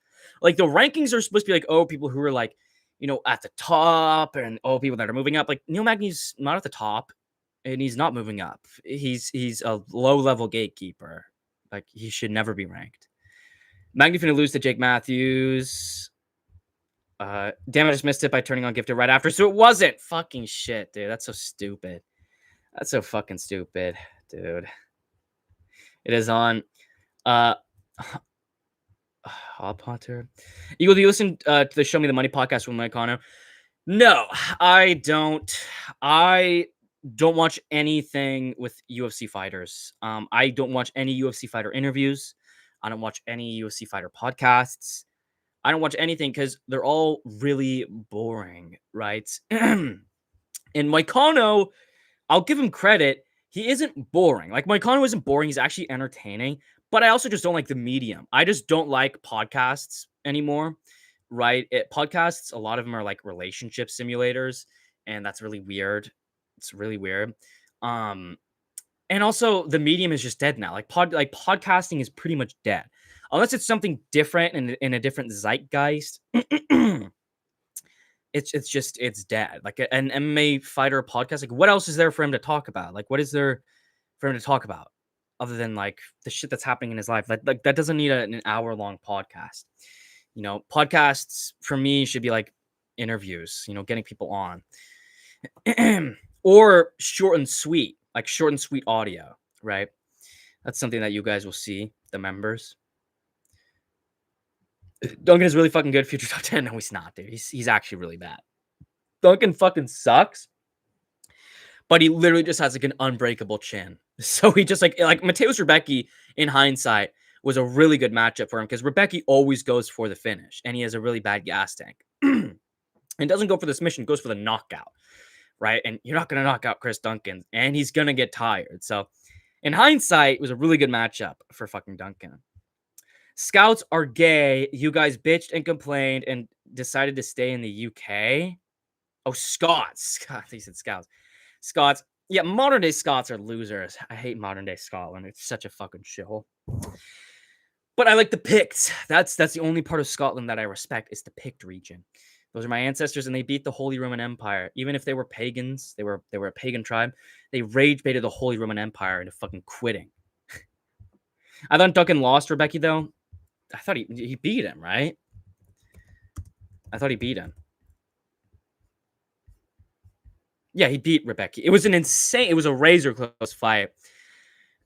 Like, the rankings are supposed to be like, oh, people who are like, you know, at the top, and oh, people that are moving up. Like, Neil Magny's not at the top, and he's not moving up. He's a low level gatekeeper. Like, he should never be ranked. Magny finna lose to Jake Matthews. Damn, I just missed it by turning on Gifted right after, so it wasn't. Fucking shit, dude. That's so stupid. That's so fucking stupid, dude. It is on. Hop Hunter. Eagle, do you listen to the Show Me the Money podcast with Mike Connor? No, I don't. I don't watch anything with UFC fighters. I don't watch any UFC fighter interviews. I don't watch any UFC fighter podcasts. I don't watch anything because they're all really boring, right? And Moicano, I'll give him credit. He isn't boring. Like, Moicano isn't boring. He's actually entertaining. But I also just don't like the medium. I just don't like podcasts anymore, right? Podcasts, a lot of them are like relationship simulators, and that's really weird. It's really weird. And also the medium is just dead now. Like podcasting is pretty much dead. Unless it's something different and in a different zeitgeist. It's dead. Like an MMA fighter podcast. Like, what else is there for him to talk about? Like, what is there for him to talk about other than like the shit that's happening in his life? Like that doesn't need an hour-long podcast. You know, podcasts for me should be like interviews, you know, getting people on. Or short and sweet, like short and sweet audio, right? That's something that you guys will see, the members. Duncan is really fucking good. Future top 10. No, he's not, dude. He's actually really bad. Duncan fucking sucks. But he literally just has like an unbreakable chin. So he just like Mateusz Rebecki in hindsight was a really good matchup for him because Rebecki always goes for the finish and he has a really bad gas tank. And doesn't go for the submission, goes for the knockout, right? And you're not going to knock out Chris Duncan and he's going to get tired. So in hindsight, it was a really good matchup for fucking Duncan. Scouts are gay. You guys bitched and complained and decided to stay in the UK. Oh, Scots. God, they said Scouts. Scots. Yeah, modern day Scots are losers. I hate modern day Scotland. It's such a fucking shithole. But I like the Picts. That's the only part of Scotland that I respect is the Pict region. Those are my ancestors, and they beat the Holy Roman Empire. Even if they were pagans, they were a pagan tribe. They rage baited the Holy Roman Empire into fucking quitting. I thought Duncan lost Rebecki though. I thought he beat him, right? I thought he beat him. Yeah, he beat Rebecki. It was a razor close fight.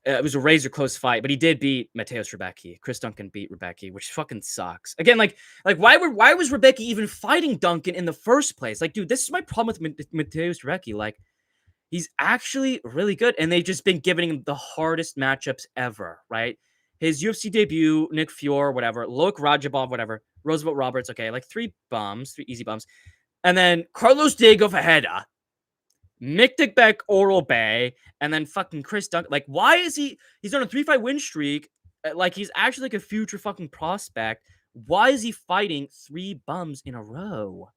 It was a razor close fight, but he did beat Mateusz Rebecki. Chris Duncan beat Rebecki, which fucking sucks. Again, like why was Rebecki even fighting Duncan in the first place? Like, dude, this is my problem with Mateusz Rebecki. Like, he's actually really good, and they've just been giving him the hardest matchups ever, right? His UFC debut, Nick Fior, whatever, Loic Rajabov, whatever, Roosevelt Roberts, okay, like three easy bums. And then Carlos Diego Fajeda, Mick Beck, Oral Bay, and then fucking Chris Duncan. Like, why is he's on a 3-fight win streak? Like, he's actually like a future fucking prospect. Why is he fighting three bums in a row?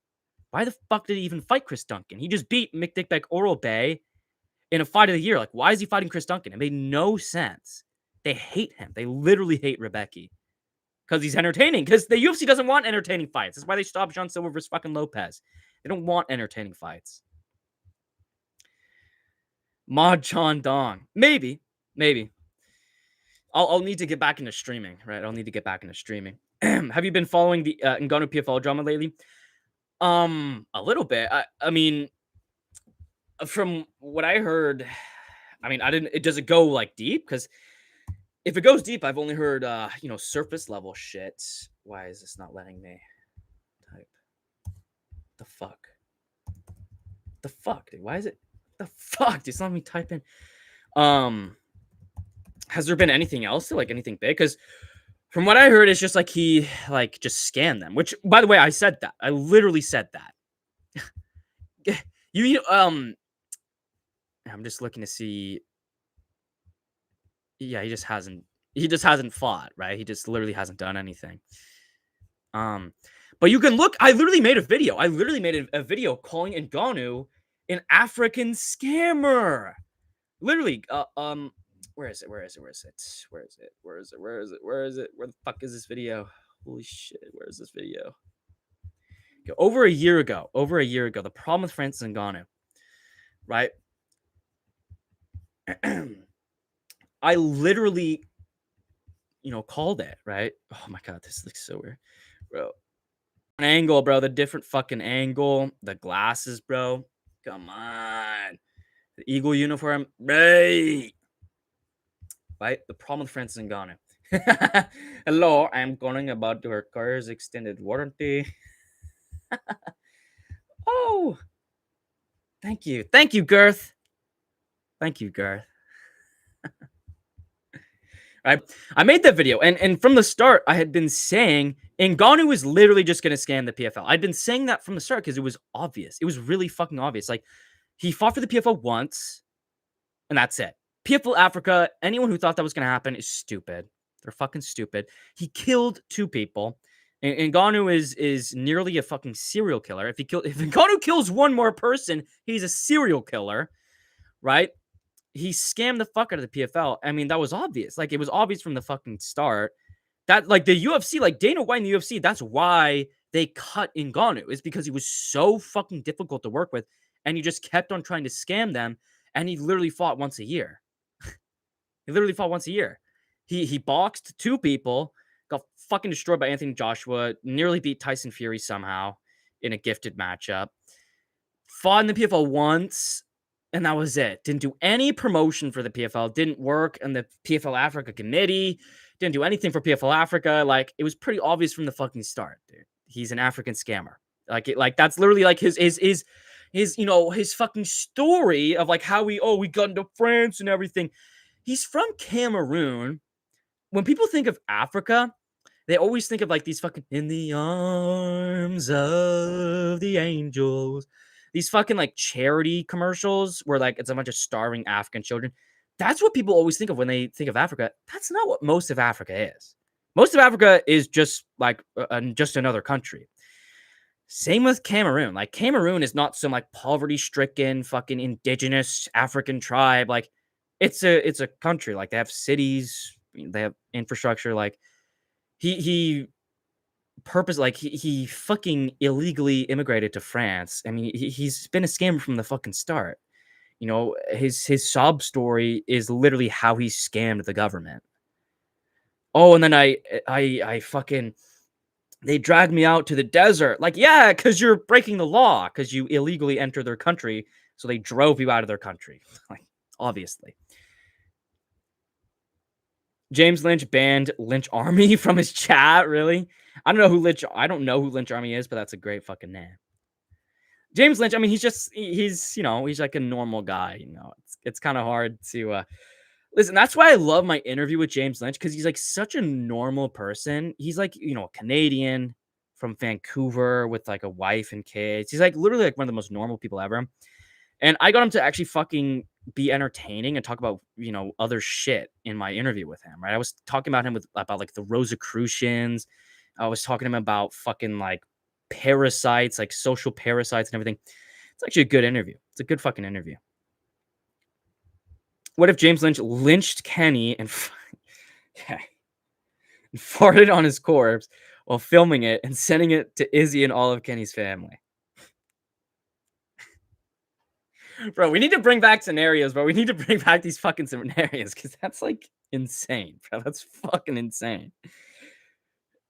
Why the fuck did he even fight Chris Duncan? He just beat Mick Beck, Oral Bay in a fight of the year. Like, why is he fighting Chris Duncan? It made no sense. They hate him. They literally hate Rebecki because he's entertaining. Because the UFC doesn't want entertaining fights. That's why they stopped John Silver versus fucking Lopez. They don't want entertaining fights. Mod Chan Dong. Maybe. I'll need to get back into streaming, right? I'll need to get back into streaming. Have you been following the Ngannou PFL drama lately? A little bit. I mean, from what I heard, I mean, does it go like deep? Because if it goes deep, I've only heard, surface level shit. Why is this not letting me type? The fuck, dude? Why is it? The fuck? Dude, it's not letting me type in. Has there been anything else, like anything big? Because from what I heard, it's just like he just scanned them. Which, by the way, I said that. I literally said that. I'm just looking to see. Yeah, he just hasn't fought, right? He just literally hasn't done anything. But you can look. I literally made a video. I literally made a video calling Ngannou an African scammer. Literally. Where is it? Where is it? Where is it? Where is it? Where is it? Where is it? Where is it? Where the fuck is this video? Holy shit! Where is this video? Okay, over a year ago. The problem with Francis Ngannou, right? I literally, called it, right? Oh my god, this looks so weird, bro. Angle, bro. The different fucking angle, the glasses, bro. Come on, the eagle uniform, right? Right. The problem with Francis Ngannou. Hello, I'm calling about your car's extended warranty. Oh, thank you, Girth. Thank you, Girth. Right. I made that video, and from the start, I had been saying Ngannou was literally just going to scam the PFL. I'd been saying that from the start because it was obvious. It was really fucking obvious. Like, he fought for the PFL once, and that's it. PFL Africa, anyone who thought that was going to happen is stupid. They're fucking stupid. He killed 2 people. And Ngannou is nearly a fucking serial killer. If Ngannou kills 1 more person, he's a serial killer, right? He scammed the fuck out of the PFL. I mean, that was obvious. Like, it was obvious from the fucking start. That, like, the UFC, like, Dana White in the UFC, that's why they cut Ngannou, is because he was so fucking difficult to work with, and he just kept on trying to scam them, and he literally fought once a year. He boxed 2 people, got fucking destroyed by Anthony Joshua, nearly beat Tyson Fury somehow in a gifted matchup, fought in the PFL once, and that was it. Didn't do any promotion for the PFL. Didn't work in the PFL Africa committee. Didn't do anything for PFL Africa. Like, it was pretty obvious from the fucking start, dude. He's an African scammer. Like that's literally like his his fucking story of like how we got into France and everything. He's from Cameroon. When people think of Africa, they always think of like these fucking in the arms of the angels. These fucking like charity commercials where like it's a bunch of starving African children. That's what people always think of when they think of Africa. That's not what most of Africa is. Most of Africa is just like just another country. Same with Cameroon. Like, Cameroon is not some like poverty-stricken fucking indigenous African tribe. Like, it's a country. Like, they have cities, they have infrastructure. Like, he fucking illegally immigrated to France. I mean, he's been a scammer from the fucking start. His sob story is literally how he scammed the government. Oh, and then I fucking, they dragged me out to the desert. Like, yeah, because you're breaking the law, because you illegally entered their country. So they drove you out of their country. Like, obviously. James Lynch banned Lynch Army from his chat. Really? I don't know who Lynch Army is, but that's a great fucking name. James Lynch, I mean, he's like a normal guy. It's kind of hard to listen. That's why I love my interview with James Lynch, because he's like such a normal person. He's like, a Canadian from Vancouver with like a wife and kids. He's like literally like one of the most normal people ever. And I got him to actually fucking be entertaining and talk about, other shit in my interview with him, right? I was talking about him about like the Rosicrucians. I was talking to him about fucking like parasites, like social parasites and everything. It's actually a good interview. It's a good fucking interview. What if James Lynch lynched Kenny and farted on his corpse while filming it and sending it to Izzy and all of Kenny's family? Bro, we need to bring back scenarios, bro. We need to bring back these fucking scenarios, because that's like insane, bro. That's fucking insane.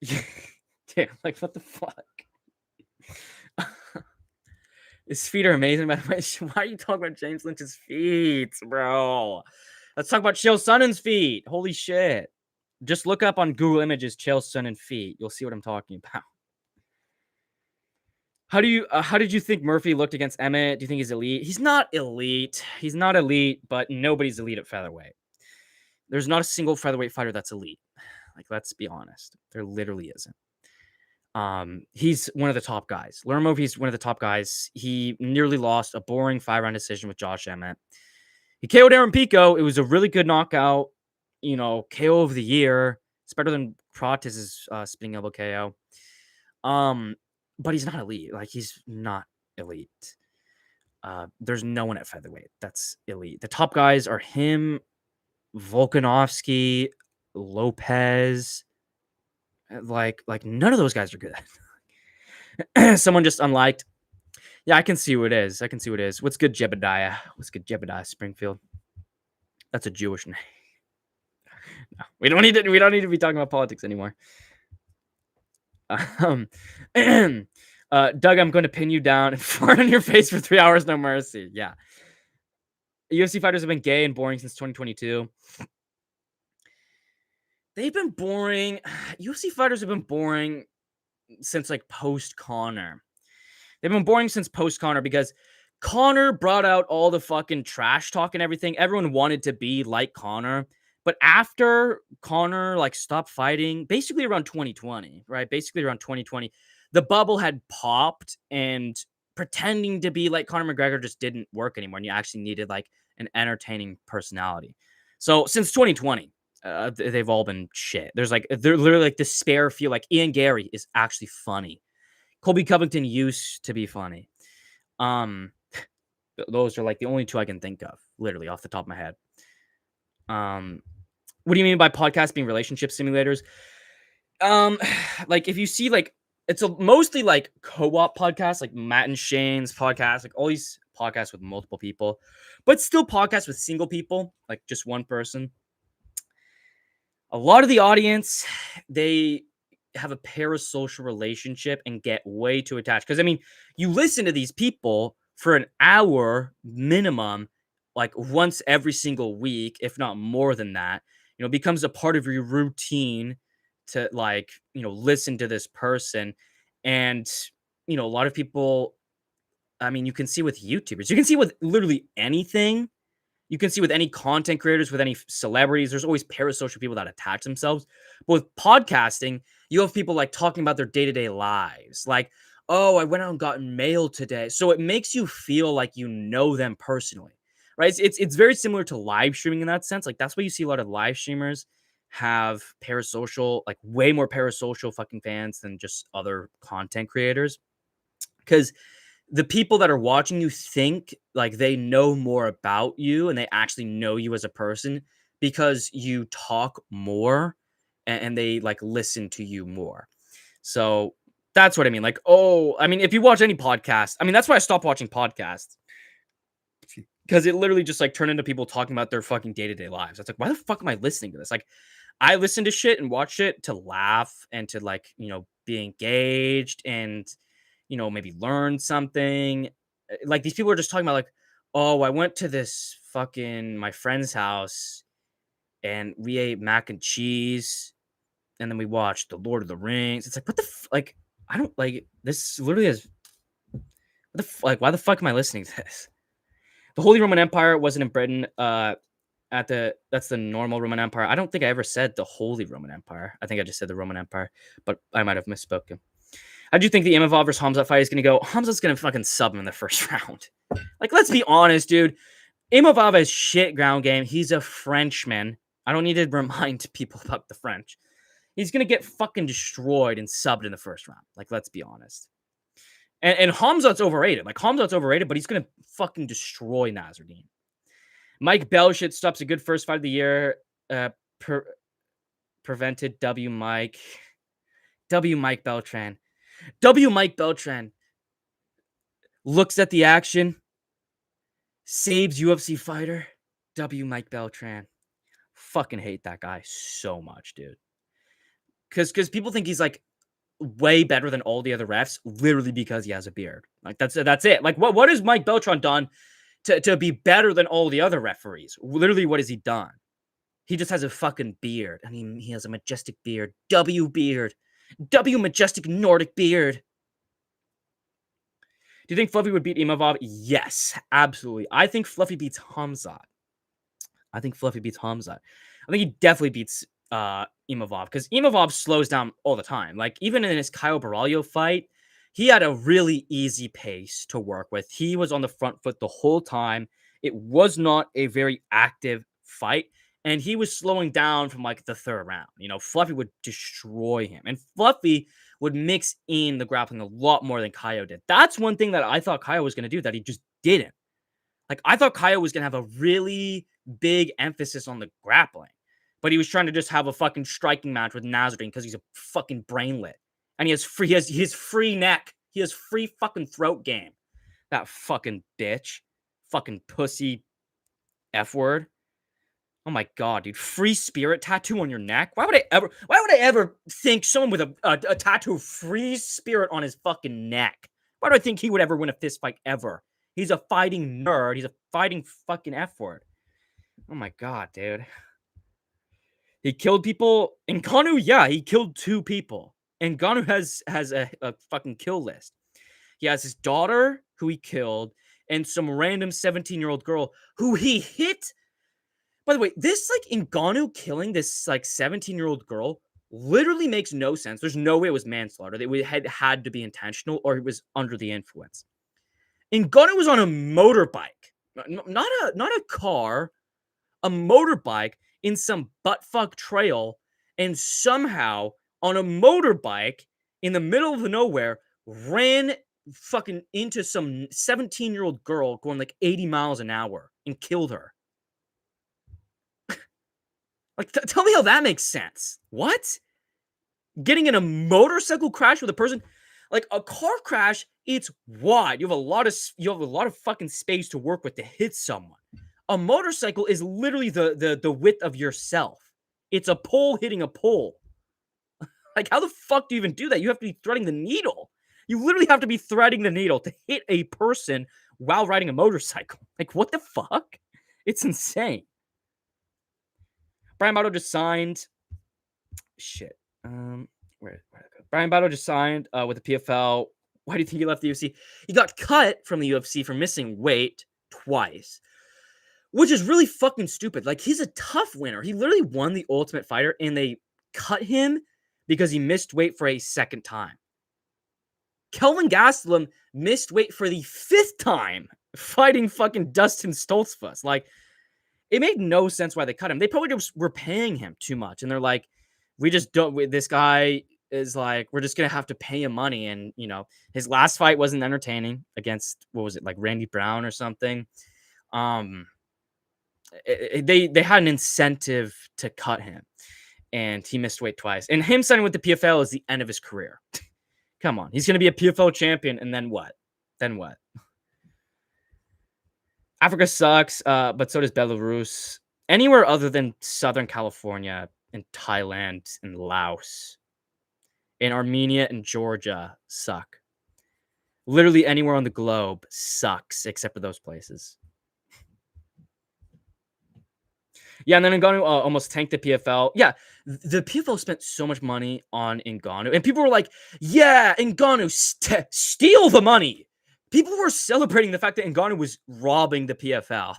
Dude, like, what the fuck? His feet are amazing, by the way. Why are you talking about James Lynch's feet, bro? Let's talk about Chael Sonnen's feet. Holy shit. Just look up on Google Images Chael Sonnen feet. You'll see what I'm talking about. How did you think Murphy looked against Emmett? Do you think he's elite? He's not elite. He's not elite, but nobody's elite at featherweight. There's not a single featherweight fighter that's elite. Like, let's be honest. There literally isn't. He's one of the top guys. Learn Murphy's one of the top guys. He nearly lost a boring 5-round decision with Josh Emmett. He KO'd Aaron Pico. It was a really good knockout. KO of the year. It's better than Protez's spinning elbow KO. But he's not elite. Like, he's not elite. There's no one at featherweight that's elite. The top guys are him, Volkanovski, Lopez. Like none of those guys are good. Someone just unliked. Yeah, I can see who it is. What's good, Jebediah? Springfield? That's a Jewish name. No, we don't need to be talking about politics anymore. Doug, I'm going to pin you down and fart on your face for 3 hours, no mercy. Yeah. UFC fighters have been gay and boring since 2022. They've been boring. UFC fighters have been boring since like post Conor. They've been boring since post Conor because Conor brought out all the fucking trash talk and everything. Everyone wanted to be like Conor. But after Conor like stopped fighting, basically around 2020, right? Basically around 2020, the bubble had popped and pretending to be like Conor McGregor just didn't work anymore. And you actually needed like an entertaining personality. So since 2020, they've all been shit. They're literally like despair feel. Like Ian Gary is actually funny. Colby Covington used to be funny. Those are like the only two I can think of, literally off the top of my head. What do you mean by podcasts being relationship simulators? Like if you see like it's mostly like co-op podcasts, like Matt and Shane's podcast, like all these podcasts with multiple people, but still podcasts with single people, like just one person. A lot of the audience, they have a parasocial relationship and get way too attached. Because I mean, you listen to these people for an hour minimum, like once every single week, if not more than that. It becomes a part of your routine to like, listen to this person. And, a lot of people, I mean, you can see with YouTubers, you can see with literally anything. You can see with any content creators, with any celebrities, there's always parasocial people that attach themselves. But with podcasting, you have people like talking about their day-to-day lives. Like, oh, I went out and got mail today. So it makes you feel like you know them personally, right? It's very similar to live streaming in that sense. Like that's why you see a lot of live streamers have parasocial, like way more parasocial fucking fans than just other content creators. Because the people that are watching you think like they know more about you and they actually know you as a person because you talk more and they like listen to you more. So that's what I mean. Like, I mean, if you watch any podcast, I mean, that's why I stopped watching podcasts because it literally just like turned into people talking about their fucking day-to-day lives. It's like, why the fuck am I listening to this? Like, I listen to shit and watch it to laugh and to like, be engaged and maybe learn something. Like these people are just talking about like, oh, I went to this fucking my friend's house and we ate mac and cheese and then we watched The Lord of the Rings. It's like, what the like, I don't like this literally is like, why the fuck am I listening to this? The Holy Roman Empire wasn't in Britain. That's the normal Roman Empire. I don't think I ever said the Holy Roman Empire. I think I just said the Roman Empire, but I might have misspoken. How do you think the Imavov versus Hamzat fight is going to go? Hamzat's going to fucking sub him in the first round. Like, let's be honest, dude. Imavov has shit ground game. He's a Frenchman. I don't need to remind people about the French. He's going to get fucking destroyed and subbed in the first round. Like, let's be honest. And Hamzat's overrated. Like, Hamzat's overrated, but he's going to fucking destroy Nasruddin. Mike Belshit stops a good first fight of the year. Prevented W. Mike Beltran. W. Mike Beltran looks at the action, saves UFC fighter. W. Mike Beltran. Fucking hate that guy so much, dude. Because people think he's like way better than all the other refs, literally because he has a beard. Like that's it. Like what has Mike Beltran done to be better than all the other referees? Literally, what has he done? He just has a fucking beard. I mean, he has a majestic beard. W beard. W majestic Nordic beard. Do you think Fluffy would beat Imavov? Yes, absolutely. I think Fluffy beats Hamzat. I think he definitely beats Imavov because Imavov slows down all the time. Like even in his Kyle Baralho fight, he had a really easy pace to work with. He was on the front foot the whole time. It was not a very active fight. and he was slowing down from like the third round. You know, Fluffy would destroy him, and Fluffy would mix in the grappling a lot more than Kaio did. That's one thing that I thought Kaio was going to do that he just didn't. Like, I thought Kaio was going to have a really big emphasis on the grappling, but he was trying to just have a fucking striking match with Nazarene because he's a fucking brainlet. And he has free neck. He has free fucking throat game. That fucking bitch. Fucking pussy F word. Oh my god, dude. Free spirit tattoo on your neck? Why would I ever think someone with a tattoo of free spirit on his fucking neck? Why do I think he would ever win a fist fight ever? He's a fighting nerd. He's a fighting fucking F word. Oh my god, dude. He killed people. Ngannou, yeah, he killed 2 people. Ngannou has a fucking kill list. He has his daughter, who he killed, and some random 17-year-old girl who he hit. By the way, this, like, Ngannou killing this, like, 17-year-old girl literally makes no sense. There's no way it was manslaughter. It had to be intentional, or he was under the influence. Ngannou was on a motorbike, not a car, a motorbike in some buttfuck trail, and somehow on a motorbike in the middle of nowhere ran fucking into some 17-year-old girl going like 80 miles an hour and killed her. Like, tell me how that makes sense. What? Getting in a motorcycle crash with a person, like a car crash, it's wide. You have a lot of fucking space to work with to hit someone. A motorcycle is literally the width of yourself. It's a pole hitting a pole. Like, how the fuck do you even do that? You have to be threading the needle. You literally have to be threading the needle to hit a person while riding a motorcycle. Like, what the fuck? It's insane. Brian Battle just signed. Shit. Where Brian Battle just signed with the PFL. Why do you think he left the UFC? He got cut from the UFC for missing weight twice, which is really fucking stupid. Like, he's a tough winner. He literally won the Ultimate Fighter, and they cut him because he missed weight for a second time. Kelvin Gastelum missed weight for the 5th time fighting fucking Dustin Stoltzfus. Like, it made no sense why they cut him. They probably just were paying him too much, and they're like, we just don't. This guy is like, we're just gonna have to pay him money. And you know, his last fight wasn't entertaining against, what was it, like Randy Brown or something. They had an incentive to cut him, and he missed weight twice. And him signing with the PFL is the end of his career. Come on, he's gonna be a PFL champion, and then what? Then what? Africa sucks, but so does Belarus. Anywhere other than Southern California and Thailand and Laos and Armenia and Georgia suck. Literally anywhere on the globe sucks except for those places. Yeah, and then Ngannou almost tanked the PFL. Yeah, the PFL spent so much money on Ngannou, and people were like, yeah, Ngannou, steal the money. People were celebrating the fact that Ngannou was robbing the PFL.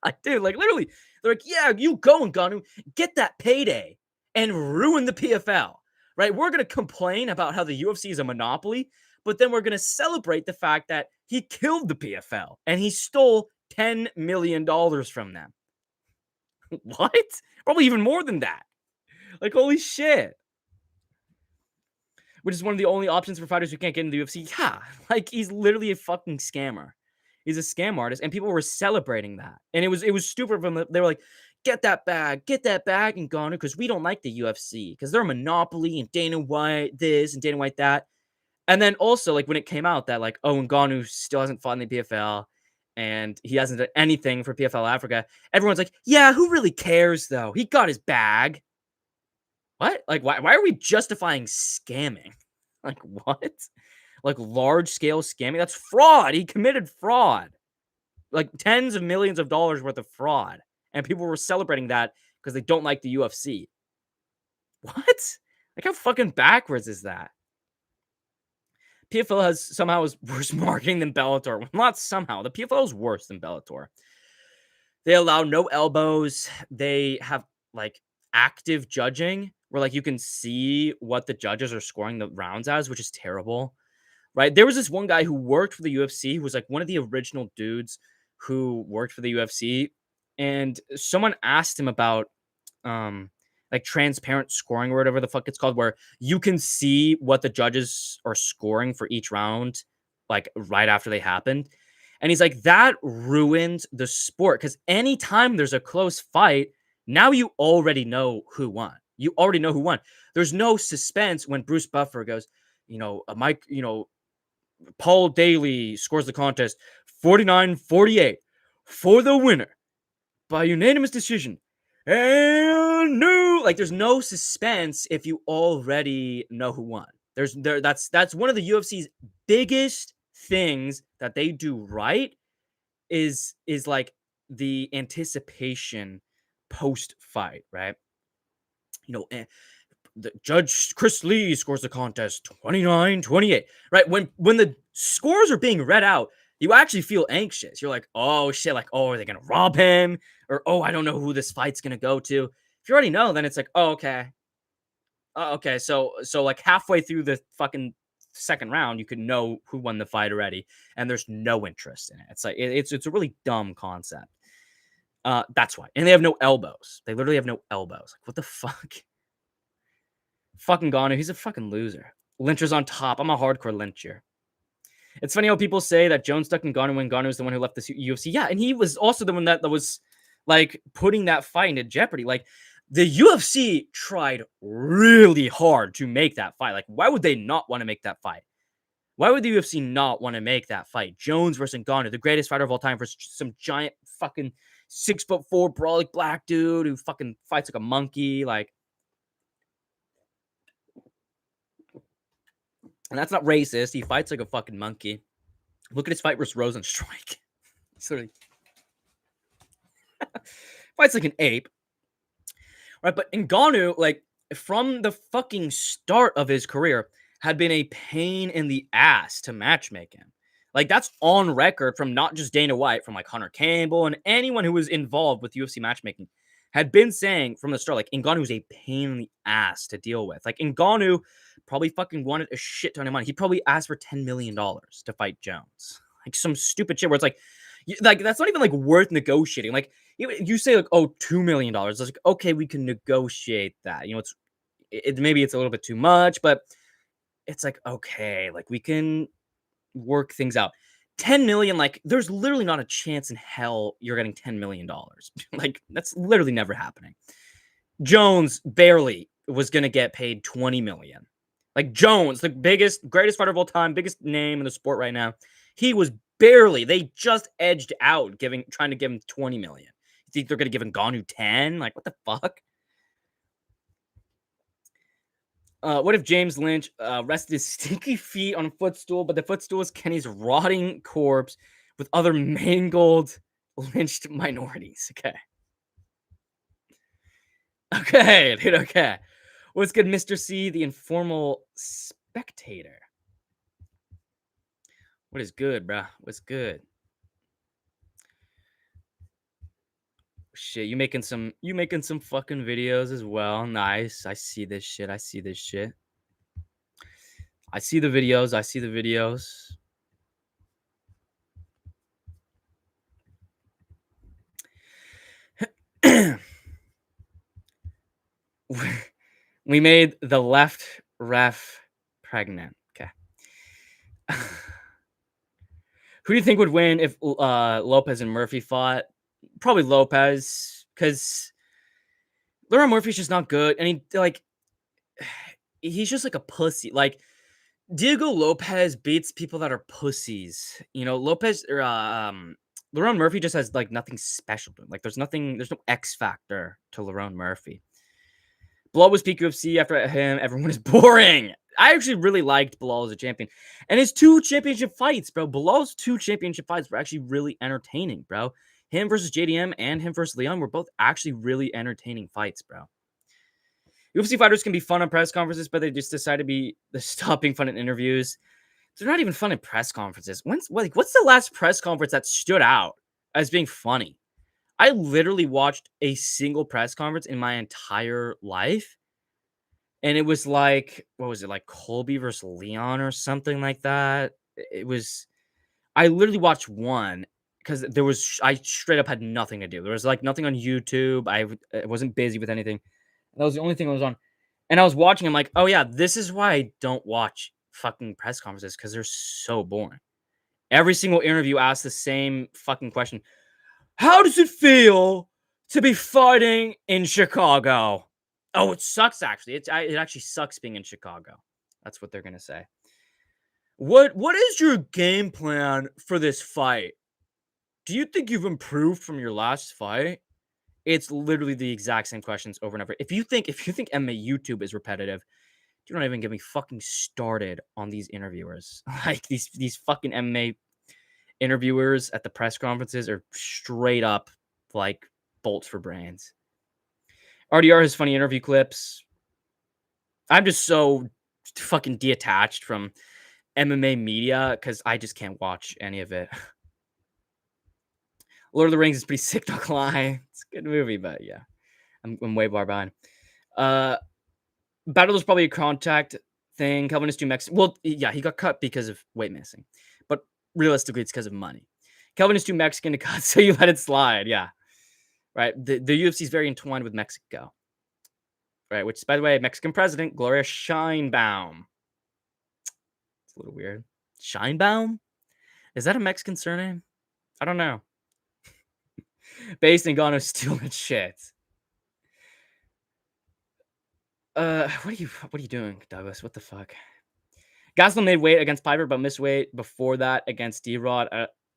Like, dude, like, literally, they're like, yeah, you go, Ngannou, get that payday and ruin the PFL, right? We're going to complain about how the UFC is a monopoly, but then we're going to celebrate the fact that he killed the PFL and he stole $10 million from them. What? Probably even more than that. Like, holy shit. Which is one of the only options for fighters who can't get into the UFC. Yeah, like, he's literally a fucking scammer. He's a scam artist, and people were celebrating that. And it was stupid from them. They were like, get that bag, Ngannou, because we don't like the UFC, because they're a monopoly, and Dana White this, and Dana White that. And then also, like, when it came out that, like, oh, Ngannou still hasn't fought in the PFL, and he hasn't done anything for PFL Africa, everyone's like, yeah, who really cares, though? He got his bag. What? Like, why are we justifying scamming? Like, what? Like, large-scale scamming? That's fraud. He committed fraud. Like, tens of millions of dollars worth of fraud. And people were celebrating that because they don't like the UFC. What? Like, how fucking backwards is that? PFL has somehow is worse marketing than Bellator. Well, not somehow. The PFL is worse than Bellator. They allow no elbows. They have, like, active judging where, like, you can see what the judges are scoring the rounds as, which is terrible. Right? There was this one guy who worked for the UFC, who was like one of the original dudes who worked for the UFC. and someone asked him about like transparent scoring or whatever the fuck it's called, where you can see what the judges are scoring for each round, like right after they happened. And he's like, that ruins the sport because anytime there's a close fight, now you already know who won. You already know who won. There's no suspense when Bruce Buffer goes, Mike, Paul Daly scores the contest 49-48 for the winner by unanimous decision. And no, like there's no suspense if you already know who won. That's one of the UFC's biggest things that they do right is like the anticipation post fight, right? The judge Chris Lee scores the contest 29-28, right? When the scores are being read out, you actually feel anxious. You're like, oh shit, like, oh, are they gonna rob him? Or oh, I don't know who this fight's gonna go to. If you already know, then it's like, oh, okay. Okay, so like halfway through the fucking second round, you could know who won the fight already, and there's no interest in it. It's like it's a really dumb concept. That's why. And they have no elbows. They literally have no elbows. Like, what the fuck? Fucking Ngannou, he's a fucking loser. Lyncher's on top. I'm a hardcore lyncher. It's funny how people say that Jones stuck in Ngannou when Ngannou was the one who left the UFC. Yeah, and he was also the one that was like putting that fight into jeopardy. Like the UFC tried really hard to make that fight. Like, why would they not want to make that fight? Why would the UFC not want to make that fight? Jones versus Ngannou, the greatest fighter of all time, for some giant fucking 6'4" brawling black dude who fucking fights like a monkey. Like, and that's not racist. He fights like a fucking monkey. Look at his fight versus Rosenstrike. Sort of fights like an ape. Right, but Ngannou, like, from the fucking start of his career, had been a pain in the ass to matchmake him. Like, that's on record from not just Dana White, from like Hunter Campbell and anyone who was involved with UFC matchmaking had been saying from the start, like, Ngannou was a pain in the ass to deal with. Like, Ngannou probably fucking wanted a shit ton of money. He probably asked for $10 million to fight Jones. Like, some stupid shit where it's like that's not even like worth negotiating. Like, you say like, oh, $2 million. It's like, okay, we can negotiate that. Maybe it's a little bit too much, but it's like, okay, like we can work things out. 10 million, like there's literally not a chance in hell you're getting $10 million. Like that's literally never happening. Jones barely was going to get paid 20 million. Like Jones, the greatest fighter of all time, biggest name in the sport right now. He was barely, they just edged out trying to give him 20 million. You think they're going to give Ngannou 10? Like, what the fuck? What if James Lynch rested his stinky feet on a footstool, but the footstool is Kenny's rotting corpse with other mangled, lynched minorities? Okay. Okay, dude, okay. What's good, Mr. C, the informal spectator? What is good, bruh? What's good? Shit, you making some fucking videos as well. Nice. I see this shit. I see the videos. We made the left ref pregnant. Okay. Who do you think would win if Lopez and Murphy fought? Probably Lopez, because Lerone Murphy's just not good, and he's just like a pussy. Like Diego Lopez beats people that are pussies. Lerone Murphy just has like nothing special to him. Like there's no X factor to Lerone Murphy. Bilal was peak UFC. After him, everyone is boring. I actually really liked Bilal as a champion. And his 2 championship fights, bro. Bilal's 2 championship fights were actually really entertaining, bro. Him versus JDM and him versus Leon were both actually really entertaining fights, bro. UFC fighters can be fun on press conferences, but they just decide to stop being fun in interviews. They're not even fun in press conferences. What's the last press conference that stood out as being funny? I literally watched a single press conference in my entire life. And it was like, what was it? Like Colby versus Leon or something like that. I literally watched one because I straight up had nothing to do. There was like nothing on YouTube. I wasn't busy with anything. That was the only thing I was on. And I was watching. I'm like, oh yeah, this is why I don't watch fucking press conferences, because they're so boring. Every single interview asks the same fucking question. How does it feel to be fighting in Chicago? Oh, it sucks, actually. It actually sucks being in Chicago. That's what they're going to say. What is your game plan for this fight? Do you think you've improved from your last fight? It's literally the exact same questions over and over. If you think MMA YouTube is repetitive, do not even get me fucking started on these interviewers. Like these fucking MMA interviewers at the press conferences are straight up like bolts for brains. RDR has funny interview clips. I'm just so fucking detached from MMA media because I just can't watch any of it. Lord of the Rings is pretty sick, don't lie. It's a good movie, but yeah, I'm way far behind. Battle is probably a contact thing. Kelvin is too Mexican. Well, yeah, he got cut because of weight missing, but realistically, it's because of money. Kelvin is too Mexican to cut, so you let it slide. Yeah, right. The UFC is very entwined with Mexico, right? Which, by the way, Mexican president Gloria Scheinbaum. It's a little weird. Scheinbaum? Is that a Mexican surname? I don't know. Based in Ghana, stealing shit. What are you doing, Douglas? What the fuck? Gastelum made weight against Piper, but missed weight before that against D-Rod.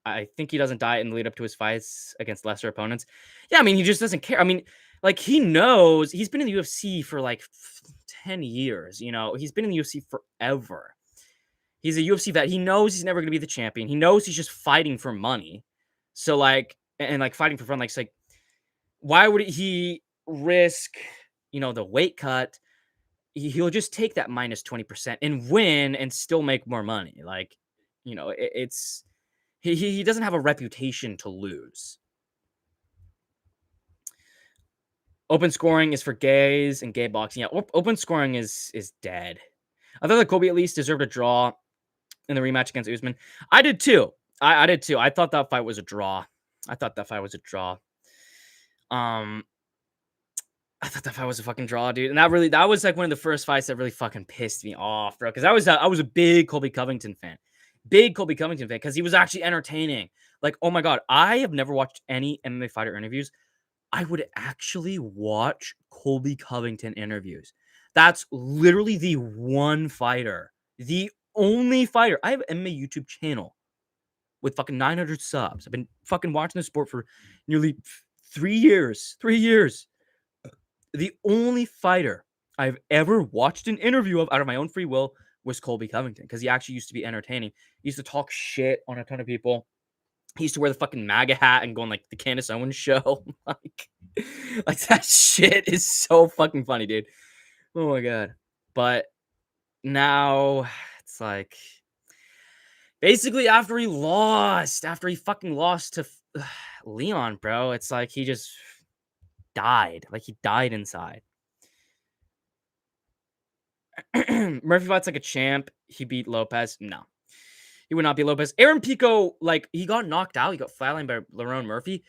I think he doesn't diet in the lead up to his fights against lesser opponents. Yeah, I mean, he just doesn't care. I mean, like, he knows he's been in the UFC for like 10 years. You know, he's been in the UFC forever. He's a UFC vet. He knows he's never going to be the champion. He knows he's just fighting for money. So, like, and like fighting for fun. Like, it's like, why would he risk, the weight cut? He'll just take that minus 20% and win and still make more money. Like, it's he doesn't have a reputation to lose. Open scoring is for gays and gay boxing. Yeah, open scoring is dead. I thought that Kobe at least deserved a draw in the rematch against Usman. I did too. I did too. I thought that fight was a draw. I thought that fight was a fucking draw, dude. And that was like one of the first fights that really fucking pissed me off, bro. Because I was a big Colby Covington fan. Because he was actually entertaining. Like, oh my God, I have never watched any MMA fighter interviews. I would actually watch Colby Covington interviews. That's literally the one fighter. The only fighter. I have an MMA YouTube channel with fucking 900 subs. I've been fucking watching this sport for nearly 3 years. 3 years. The only fighter I've ever watched an interview of out of my own free will was Colby Covington, because he actually used to be entertaining. He used to talk shit on a ton of people. He used to wear the fucking MAGA hat and go on like the Candace Owens show. like that shit is so fucking funny, dude. Oh my God. But now it's like basically after he fucking lost to Leon, bro, it's like he just died. Like he died inside. Murphy fights like a champ. He beat Lopez. No, he would not be Lopez. Aaron Pico, like, he got knocked out. He got flatlined by Lerone Murphy,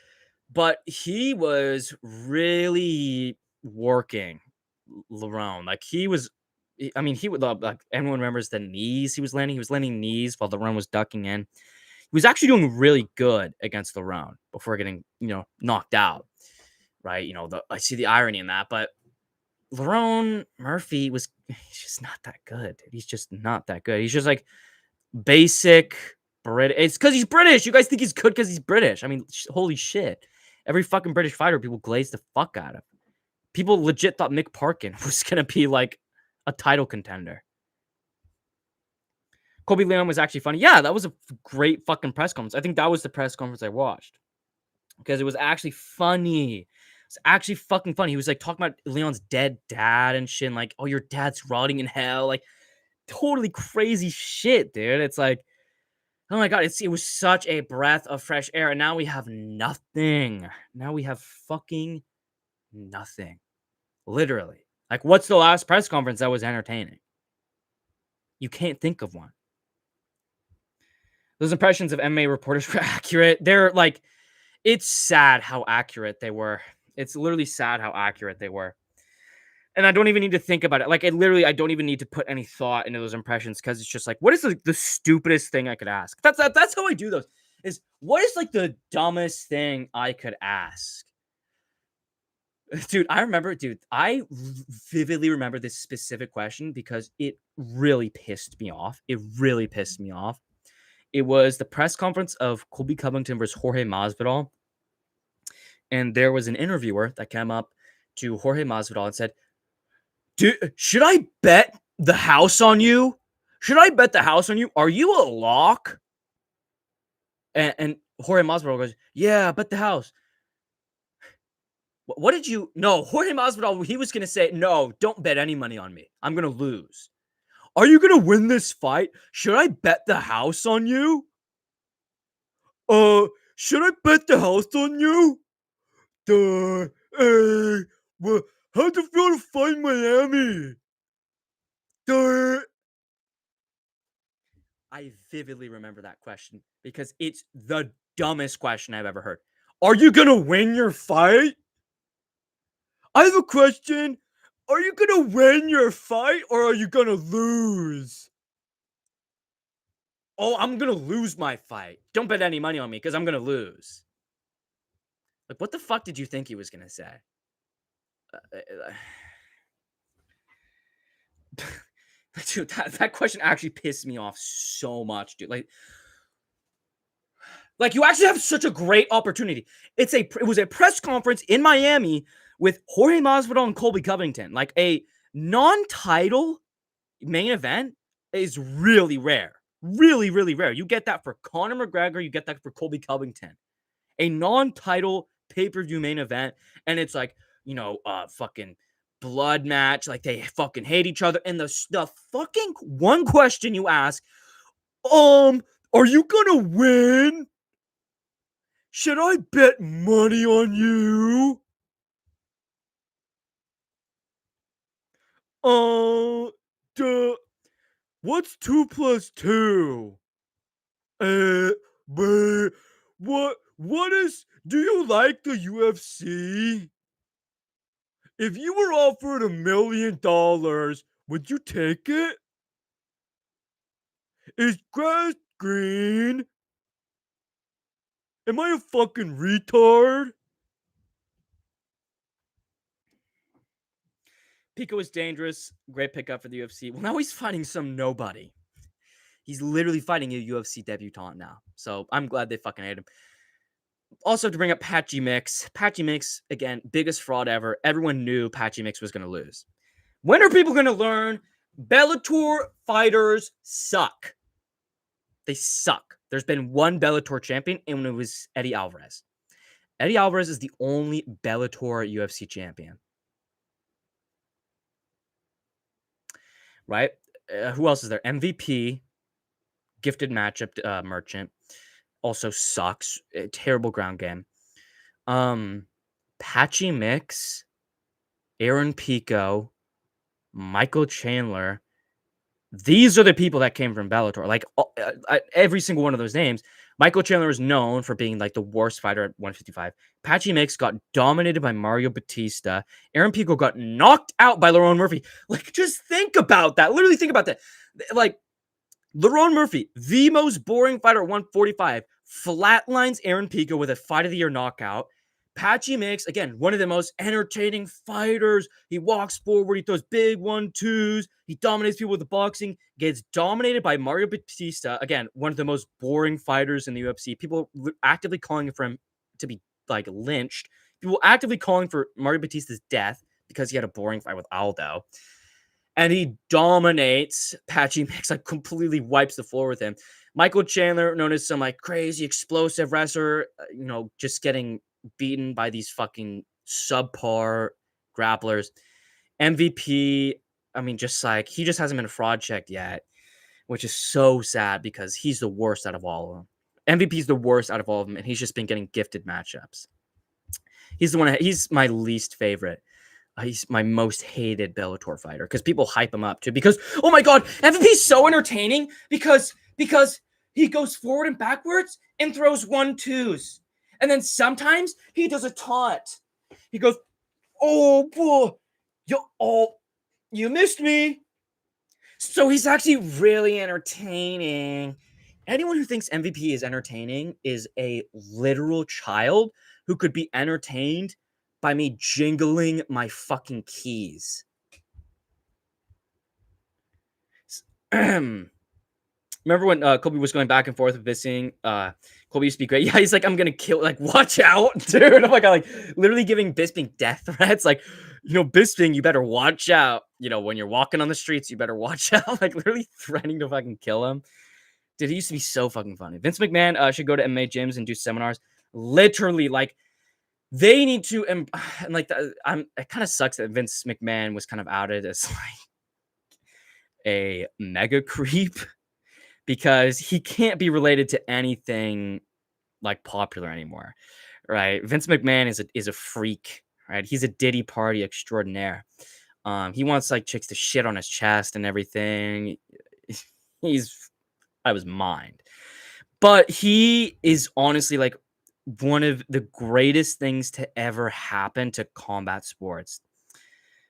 but he was really working Lerone. Like, he would like, everyone remembers the knees he was landing. He was landing knees while Lerone was ducking in. He was actually doing really good against Lerone before getting, knocked out. Right? I see the irony in that, but Lerone Murphy he's just not that good. Dude. He's just not that good. He's just like basic British. It's because he's British. You guys think he's good because he's British. I mean, holy shit. Every fucking British fighter, people glaze the fuck out of. People legit thought Mick Parkin was going to be like a title contender. Kobe Leon was actually funny. Yeah, that was a great fucking press conference. I think that was the press conference I watched because it was actually funny. It's actually fucking funny. He was like talking about Leon's dead dad and shit. And like, oh, your dad's rotting in hell. Like, totally crazy shit, dude. It's like, oh my God, it was such a breath of fresh air. And now we have nothing. Now we have fucking nothing. Literally. Like, what's the last press conference that was entertaining? You can't think of one. Those impressions of MMA reporters were accurate. They're like, it's sad how accurate they were. It's literally sad how accurate they were. And I don't even need to think about it. Like, I don't even need to put any thought into those impressions because it's just like, what is the stupidest thing I could ask? That's how I do those. Is what is like the dumbest thing I could ask? Dude, I vividly remember this specific question because it really pissed me off. It really pissed me off. It was the press conference of Colby Covington versus Jorge Masvidal. And there was an interviewer that came up to Jorge Masvidal and said, should I bet the house on you? Should I bet the house on you? Are you a lock? And Jorge Masvidal goes, yeah, bet the house. What did you... No, Jorge Masvidal, he was going to say, no, don't bet any money on me. I'm going to lose. Are you going to win this fight? Should I bet the house on you? Should I bet the house on you? Well, how'd you feel to fight Miami? I vividly remember that question because it's the dumbest question I've ever heard. Are you going to win your fight? I have a question. Are you going to win your fight or are you going to lose? Oh, I'm going to lose my fight. Don't bet any money on me because I'm going to lose. Like, what the fuck did you think he was going to say? Dude, that question actually pissed me off so much, dude. Like you actually have such a great opportunity. It was a press conference in Miami with Jorge Masvidal and Colby Covington. Like a non-title main event is really rare. Really, really rare. You get that for Conor McGregor. You get that for Colby Covington. A non-title pay-per-view main event. And it's like, fucking blood match. Like they fucking hate each other. And the fucking one question you ask, are you gonna win? Should I bet money on you? What's 2 plus 2? Do you like the UFC? If you were offered $1 million, would you take it? Is grass green? Am I a fucking retard? Pico is dangerous. Great pickup for the UFC. Well, now he's fighting some nobody. He's literally fighting a UFC debutant now. So I'm glad they fucking hate him. Also, to bring up Patchy Mix. Patchy Mix, again, biggest fraud ever. Everyone knew Patchy Mix was going to lose. When are people going to learn? Bellator fighters suck. They suck. There's been one Bellator champion, and it was Eddie Alvarez. Eddie Alvarez is the only Bellator UFC champion. Right? Who else is there? MVP, gifted matchup merchant, also sucks. Terrible ground game. Patchy Mix, Aaron Pico, Michael Chandler. These are the people that came from Bellator. Like every single one of those names. Michael Chandler is known for being like the worst fighter at 155. Patchy Mix got dominated by Mario Batista. Aaron Pico got knocked out by Lerone Murphy. Like, just think about that. Literally think about that. Like, Lerone Murphy, the most boring fighter at 145, flatlines Aaron Pico with a fight of the year knockout. Patchy Mix, again, one of the most entertaining fighters. He walks forward, he throws big 1-2s, he dominates people with the boxing, gets dominated by Mario Batista. Again, one of the most boring fighters in the UFC. People actively calling for him to be like lynched. People actively calling for Mario Batista's death because he had a boring fight with Aldo. And he dominates Patchy Mix, like completely wipes the floor with him. Michael Chandler, known as some like crazy explosive wrestler, just getting beaten by these fucking subpar grapplers. MVP, I mean, just like he just hasn't been fraud checked yet, which is so sad because he's the worst out of all of them. MVP is the worst out of all of them, and he's just been getting gifted matchups. He's my least favorite. He's my most hated Bellator fighter because people hype him up too. Because, oh my God, MVP is so entertaining because he goes forward and backwards and throws 1-2s. And then sometimes he does a taunt. He goes, oh, boy, you missed me. So he's actually really entertaining. Anyone who thinks MVP is entertaining is a literal child who could be entertained by me jingling my fucking keys. Remember when Kobe was going back and forth with Bisping? Kobe used to be great. Yeah, he's like, I'm gonna kill. Like, watch out, dude. Oh my god, like literally giving Bisping death threats. Like, Bisping, you better watch out. When you're walking on the streets, you better watch out. Like, literally threatening to fucking kill him. Dude, he used to be so fucking funny. Vince McMahon should go to MMA gyms and do seminars. Literally, like, they need to. And like, it kind of sucks that Vince McMahon was kind of outed as like a mega creep. Because he can't be related to anything like popular anymore, right? Vince McMahon is a freak, right? He's a Diddy party extraordinaire. He wants like chicks to shit on his chest and everything. He's out of his mind. But he is honestly like one of the greatest things to ever happen to combat sports.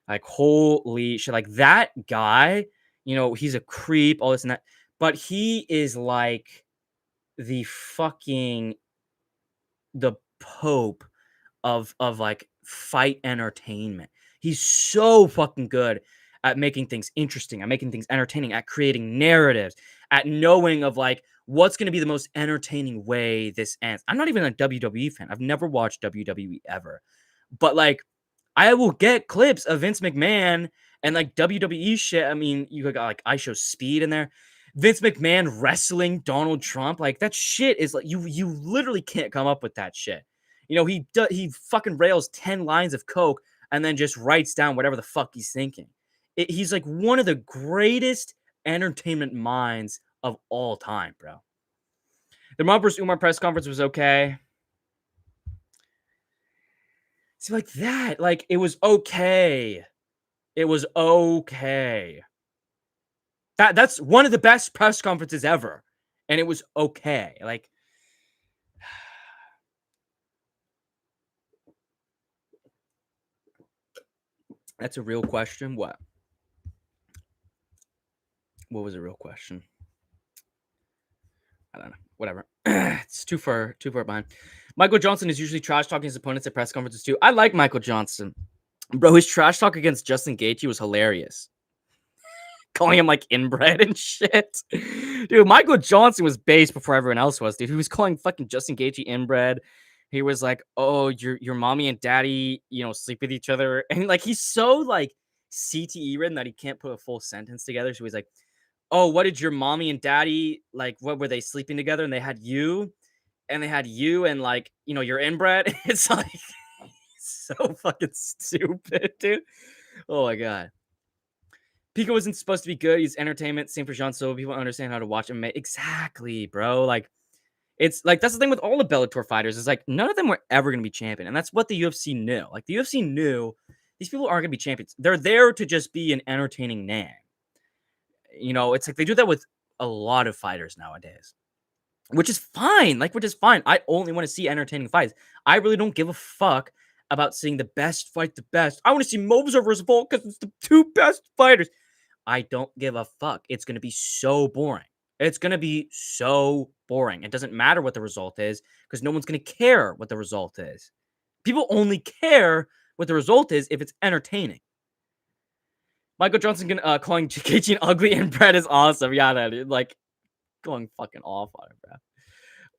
Like, holy shit, like that guy, he's a creep, all this and that. But he is like the pope of like fight entertainment. He's so fucking good at making things interesting, at making things entertaining, at creating narratives, at knowing of like what's going to be the most entertaining way this ends. I'm not even a WWE fan. I've never watched WWE ever. But like I will get clips of Vince McMahon and like WWE shit. I mean, you got like I Show Speed in there. Vince McMahon wrestling Donald Trump, like that shit is like you literally can't come up with that shit. He fucking rails 10 lines of coke and then just writes down whatever the fuck he's thinking. He's like one of the greatest entertainment minds of all time, bro. The Muhammad vs. Umar press conference was okay. See, like that, like it was okay. It was okay. That's one of the best press conferences ever. And it was okay. Like, that's a real question. What was a real question? I don't know. Whatever. It's too far behind. Michael Johnson is usually trash talking his opponents at press conferences too. I like Michael Johnson. Bro, his trash talk against Justin Gaethje was hilarious. Calling him like inbred and shit. Dude, Michael Johnson was based before everyone else was, dude. He was calling fucking Justin Gaethje inbred. He was like, oh, your mommy and daddy, sleep with each other. And like he's so like CTE ridden that he can't put a full sentence together. So he's like, oh, what did your mommy and daddy, like, what were they sleeping together? And they had you and like, you're inbred. It's like so fucking stupid, dude. Oh my god. Pico wasn't supposed to be good. He's entertainment. Same for Jean Silva. People don't understand how to watch him. Exactly, bro. Like, it's like that's the thing with all the Bellator fighters. Is like none of them were ever going to be champion, and that's what the UFC knew. Like the UFC knew these people aren't going to be champions. They're there to just be an entertaining name. It's like they do that with a lot of fighters nowadays, which is fine. Like, which is fine. I only want to see entertaining fights. I really don't give a fuck about seeing the best fight the best. I want to see Moser versus Volk because it's the two best fighters. I don't give a fuck. It's going to be so boring. It's going to be so boring. It doesn't matter what the result is because no one's going to care what the result is. People only care what the result is if it's entertaining. Michael Johnson calling Gaethje an ugly inbred is awesome. Yeah, that like going fucking off on it, bro.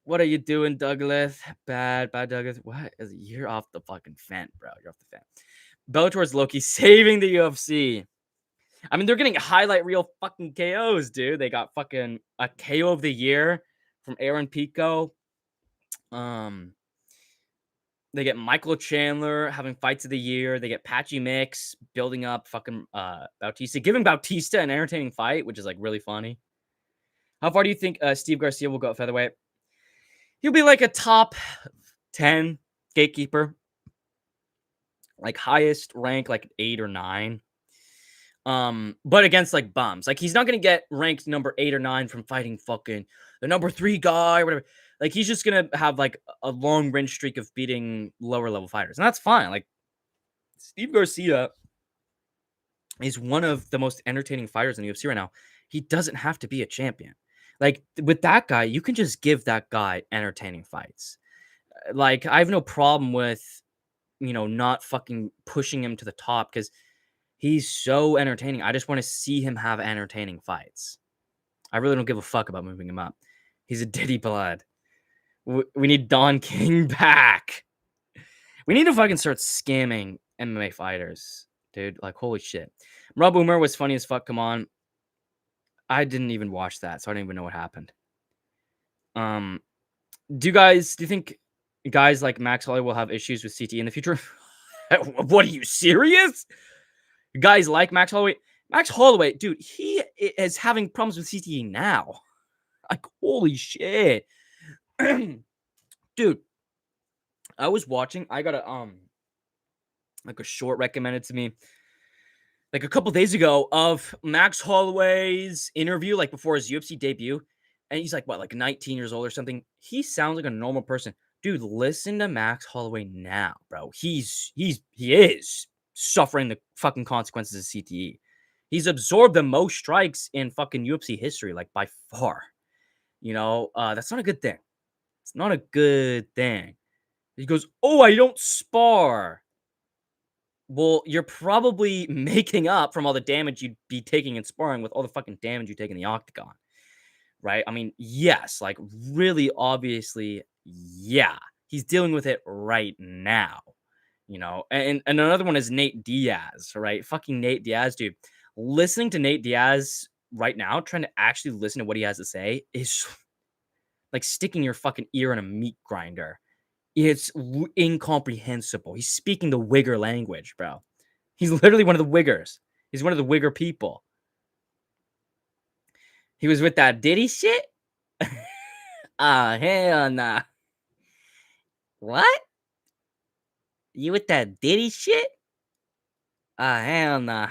What are you doing, Douglas? Bad Douglas. What? You're off the fucking fence, bro. You're off the fence. Bellator's Loki saving the UFC. I mean, they're getting highlight reel fucking KOs, dude. They got fucking a KO of the year from Aaron Pico. They get Michael Chandler having fights of the year. They get Patchy Mix building up fucking Bautista, giving Bautista an entertaining fight, which is like really funny. How far do you think Steve Garcia will go at featherweight? He'll be like a top 10 gatekeeper. Like highest rank, like 8 or 9. But against like bums. Like he's not gonna get ranked number 8 or 9 from fighting fucking the number 3 guy or whatever. Like he's just gonna have like a long range streak of beating lower level fighters, and that's fine. Like Steve Garcia is one of the most entertaining fighters in the UFC right now. He doesn't have to be a champion. Like with that guy, you can just give that guy entertaining fights. Like I have no problem with not fucking pushing him to the top because he's so entertaining. I just want to see him have entertaining fights. I really don't give a fuck about moving him up. He's a Diddy blood. We need Don King back. We need to fucking start scamming MMA fighters, dude. Like, holy shit. Rob Boomer was funny as fuck. Come on. I didn't even watch that, so I don't even know what happened. Do you think guys like Max Holloway will have issues with CTE in the future? What are you serious? Guys like Max Holloway, dude, he is having problems with CTE now. Like, holy shit. Dude, I was watching, I got a short recommended to me like a couple days ago of Max Holloway's interview, like before his UFC debut. And he's like, what, like 19 years old or something? He sounds like a normal person. Dude, listen to Max Holloway now, bro. He is suffering the fucking consequences of CTE. He's absorbed the most strikes in fucking UFC history, like by far. That's not a good thing. It's not a good thing. He goes, "Oh, I don't spar." Well, you're probably making up from all the damage you'd be taking in sparring with all the fucking damage you take in the octagon. Right? I mean, yes, like really obviously, yeah. He's dealing with it right now. And another one is Nate Diaz, right? Fucking Nate Diaz, dude. Listening to Nate Diaz right now, trying to actually listen to what he has to say is like sticking your fucking ear in a meat grinder. It's incomprehensible. He's speaking the Wigger language, bro. He's literally one of the Wiggers. He's one of the Wigger people. He was with that Diddy shit? Hell nah. What? You with that Diddy shit? Hell nah.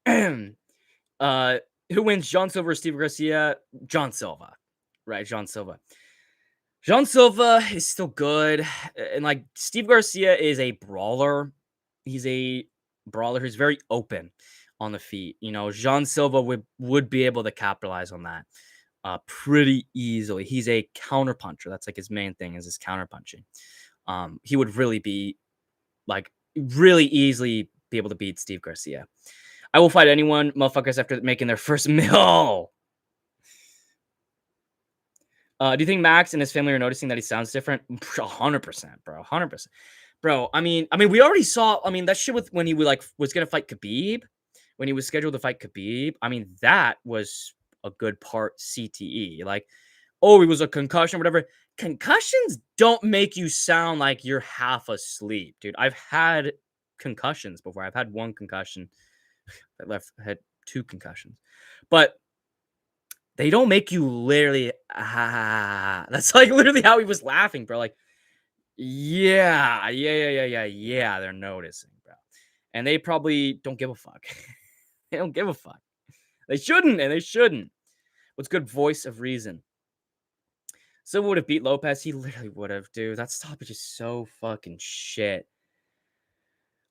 Who wins, John Silva or Steve Garcia? John Silva. Right, John Silva. John Silva is still good. And like Steve Garcia is a brawler. He's a brawler who's very open on the feet. John Silva would be able to capitalize on that pretty easily. He's a counterpuncher. That's like his main thing is his counterpunching. He would really be like really easily be able to beat Steve Garcia. I will fight anyone, motherfuckers, after making their first meal. Do you think Max and his family are noticing that he sounds different? 100%, bro. 100%. Bro, I mean, we already saw, that shit with when he was going to fight Khabib, when he was scheduled to fight Khabib. That was a good part CTE. Like, oh, he was a concussion or whatever. Concussions don't make you sound like you're half asleep, dude. I've had concussions before. I've had one concussion. I had 2 concussions. But they don't make you literally, That's like literally how he was laughing, bro. Like, yeah, they're noticing, bro. And they probably don't give a fuck. They don't give a fuck. They shouldn't, and they shouldn't. What's good voice of reason? Silva would have beat Lopez. He literally would have, dude. That stoppage is so fucking shit.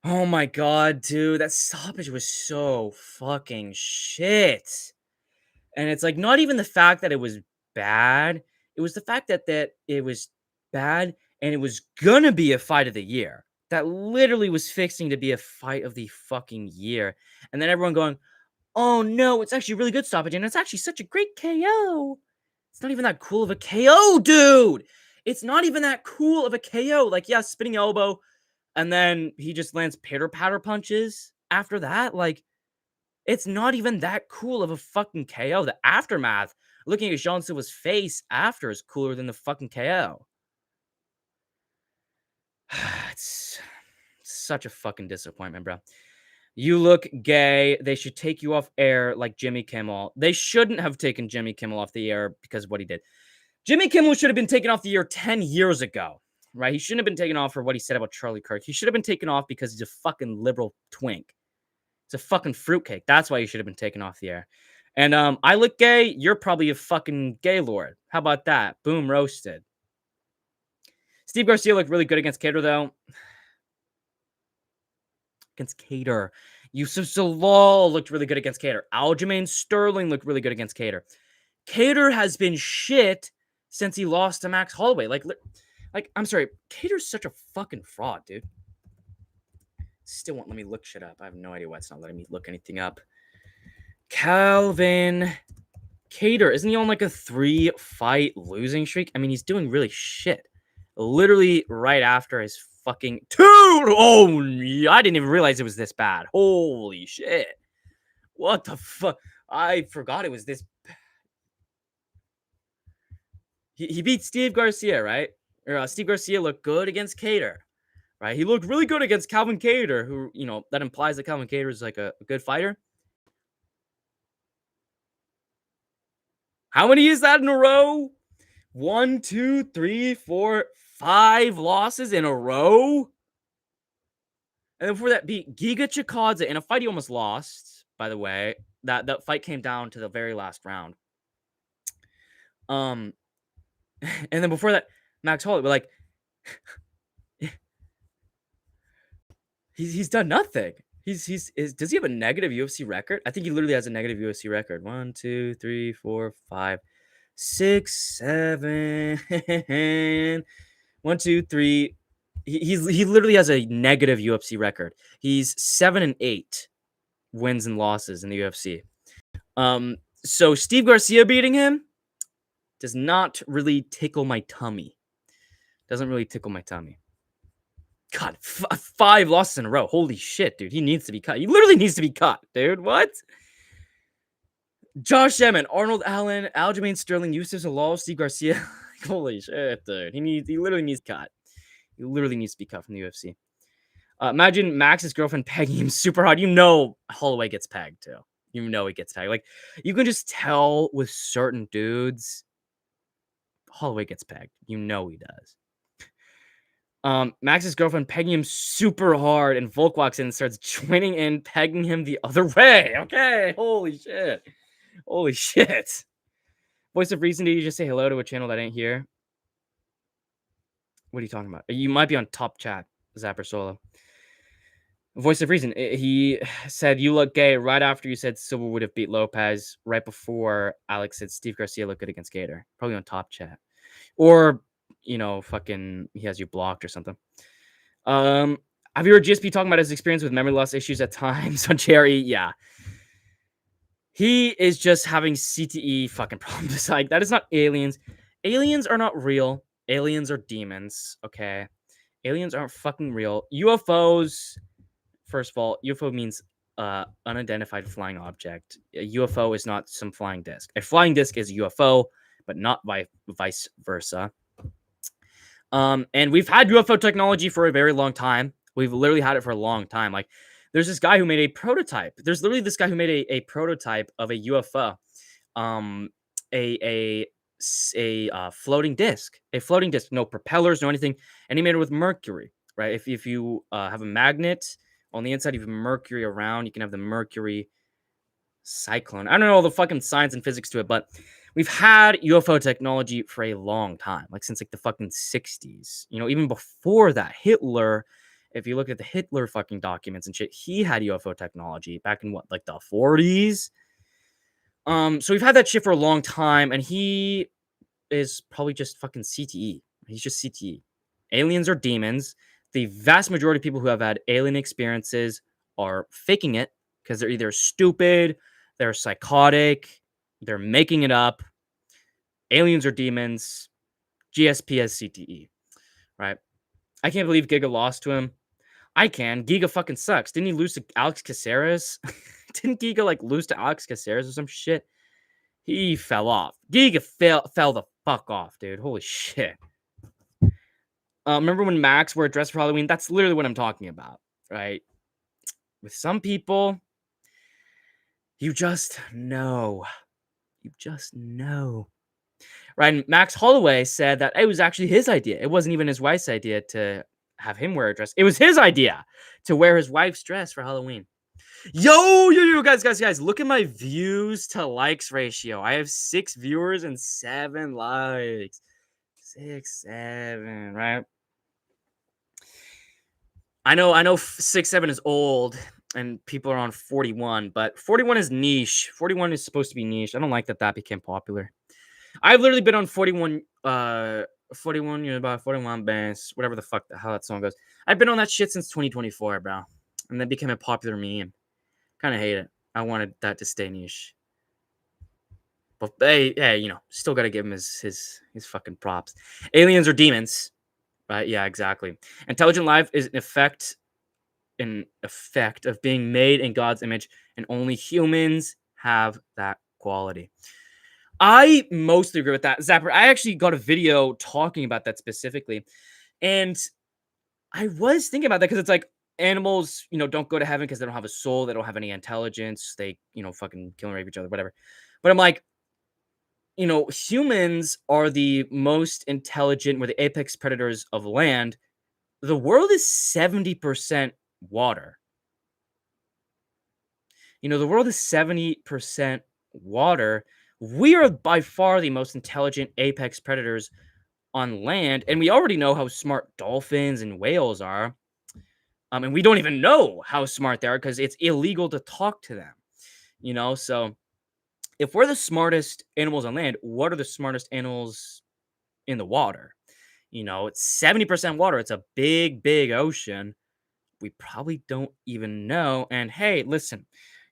Oh my god, dude. That stoppage was so fucking shit. And it's like not even the fact that it was bad. It was the fact that it was bad and it was gonna be a fight of the year. That literally was fixing to be a fight of the fucking year. And then everyone going, "Oh no, it's actually a really good stoppage, and it's actually such a great KO." It's not even that cool of a KO, dude. It's not even that cool of a KO. Like, yeah, spinning elbow, and then he just lands pitter-patter punches after that. Like, it's not even that cool of a fucking KO. The aftermath, looking at Jean Silva's face after, is cooler than the fucking KO. It's such a fucking disappointment, bro. You look gay. They should take you off air like Jimmy Kimmel. They shouldn't have taken Jimmy Kimmel off the air because of what he did. Jimmy Kimmel should have been taken off the air 10 years ago. right? He shouldn't have been taken off for what he said about Charlie Kirk. He should have been taken off because he's a fucking liberal twink. It's a fucking fruitcake. That's why he should have been taken off the air. And I look gay. You're probably a fucking gay lord. How about that? Boom, roasted. Steve Garcia looked really good against Cater, though. Against Cater. Yusuf Zalal looked really good against Cater. Aljamain Sterling looked really good against Cater. Cater has been shit since he lost to Max Holloway. Like, I'm sorry. Cater's such a fucking fraud, dude. Still won't let me look shit up. I have no idea why it's not letting me look anything up. Calvin Cater. Isn't he on like a 3-fight losing streak? I mean, he's doing really shit. Literally right after his fucking... Dude! Oh, I didn't even realize it was this bad. Holy shit. What the fuck? I forgot it was this bad. He beat Steve Garcia, right? Or Steve Garcia looked good against Cater. Right? He looked really good against Calvin Cater, who, you know, that implies that Calvin Cater is like a good fighter. How many is that in a row? 1, 2, 3, 4, 5 losses in a row? And then before that, beat Giga Chikadze in a fight he almost lost, by the way. That fight came down to the very last round. And then before that, Max Holloway, but like... He's done nothing. Does he have a negative UFC record? I think he literally has a negative UFC record. 1, 2, 3, 4, 5, 6, 7. 1, 2, 3. He literally has a negative UFC record. He's 7-8 wins and losses in the UFC. So Steve Garcia beating him does not really tickle my tummy. Doesn't really tickle my tummy. God, 5 losses in a row. Holy shit, dude. He needs to be cut. He literally needs to be cut, dude. What? Josh Emmett, Arnold Allen, Aljamain Sterling, Yusuf Zalal, Steve Garcia. Holy shit, dude. He literally needs cut. He literally needs to be cut from the UFC. Imagine Max's girlfriend pegging him super hard. You know Holloway gets pegged, too. You know he gets pegged. Like, you can just tell with certain dudes, Holloway gets pegged. You know he does. Max's girlfriend pegging him super hard, and Volk walks in and starts joining in, pegging him the other way. Okay, holy shit. Holy shit. Voice of Reason, did you just say hello to a channel that ain't here? What are you talking about? You might be on top chat, Zapper Solo. Voice of Reason, he said you look gay right after you said Silva would have beat Lopez, right before Alex said Steve Garcia looked good against Gator. Probably on top chat. Or... you know, fucking, he has you blocked or something. Have you heard GSP talking about his experience with memory loss issues at times on Cherry? Yeah. He is just having CTE fucking problems. Like, that is not aliens. Aliens are not real. Aliens are demons, okay? Aliens aren't fucking real. UFOs, first of all, UFO means unidentified flying object. A UFO is not some flying disc. A flying disc is a UFO, but not vice versa. And we've had UFO technology for a very long time. We've literally had it for a long time. Like, there's this guy who made a prototype. There's literally this guy who made a prototype of a UFO, a floating disc, no propellers, no anything, and he made it with mercury. Right? If you have a magnet on the inside of mercury around, you can have the mercury cyclone. I don't know all the fucking science and physics to it, but we've had UFO technology for a long time, like since like the fucking 60s. You know, even before that, Hitler, if you look at the Hitler fucking documents and shit, he had UFO technology back in what, like the 40s? So we've had that shit for a long time, and he is probably just fucking CTE. He's just CTE. Aliens are demons. The vast majority of people who have had alien experiences are faking it because they're either stupid, they're psychotic, they're making it up. Aliens are demons. GSP has CTE, right? I can't believe Giga lost to him. I can. Giga fucking sucks. Didn't he lose to Alex Caceres? Didn't Giga like lose to Alex Caceres or some shit? He fell off. Giga fell the fuck off, dude. Holy shit. Remember when Max wore a dress for Halloween? That's literally what I'm talking about, right? With some people, you just know. You just know. right? And Max Holloway said that it was actually his idea. It wasn't even his wife's idea to have him wear a dress. It was his idea to wear his wife's dress for Halloween. Yo, guys, look at my views to likes ratio. I have 6 viewers and 7 likes. 6, 7, right? I know 6, 7 is old and people are on 41, but 41 is niche. 41 is supposed to be niche. I don't like that became popular. I've literally been on 41, 41, about 41 bands, whatever the fuck how that song goes. I've been on that shit since 2024, bro. And that became a popular meme. Kind of hate it. I wanted that to stay niche. But hey, still gotta give him his fucking props. Aliens or demons. Right? Yeah, exactly. Intelligent life is an effect of being made in God's image, and only humans have that quality. I mostly agree with that. Zapper, I actually got a video talking about that specifically. And I was thinking about that because it's like animals, don't go to heaven because they don't have a soul. They don't have any intelligence. They, fucking kill and rape each other, whatever. But I'm like, humans are the most intelligent, we're the apex predators of land. The world is 70% water. The world is 70% water. We are by far the most intelligent apex predators on land, and we already know how smart dolphins and whales are. And we don't even know how smart they are because it's illegal to talk to them. So if we're the smartest animals on land, what are the smartest animals in the water? It's 70% water. It's a big, big ocean. We probably don't even know. And hey, listen,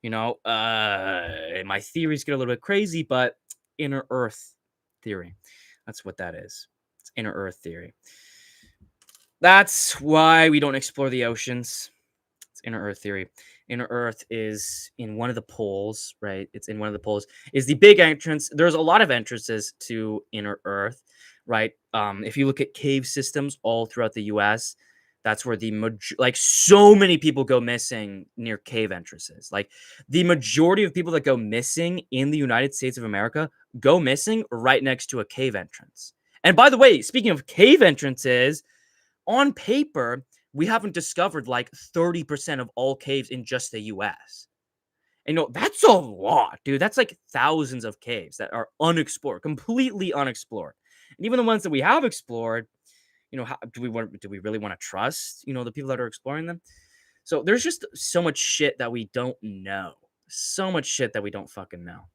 my theories get a little bit crazy, but inner Earth theory. That's what that is. It's inner Earth theory. That's why we don't explore the oceans. It's inner Earth theory. Inner Earth is in one of the poles, right? It's in one of the poles. Is the big entrance. There's a lot of entrances to inner Earth, right? If you look at cave systems all throughout the U.S., that's where so many people go missing near cave entrances. Like the majority of people that go missing in the United States of America go missing right next to a cave entrance. And by the way, speaking of cave entrances, on paper, we haven't discovered like 30% of all caves in just the US. And that's a lot, dude. That's like thousands of caves that are unexplored, completely unexplored. And even the ones that we have explored, do we really want to trust, the people that are exploring them? So there's just so much shit that we don't know. So much shit that we don't fucking know.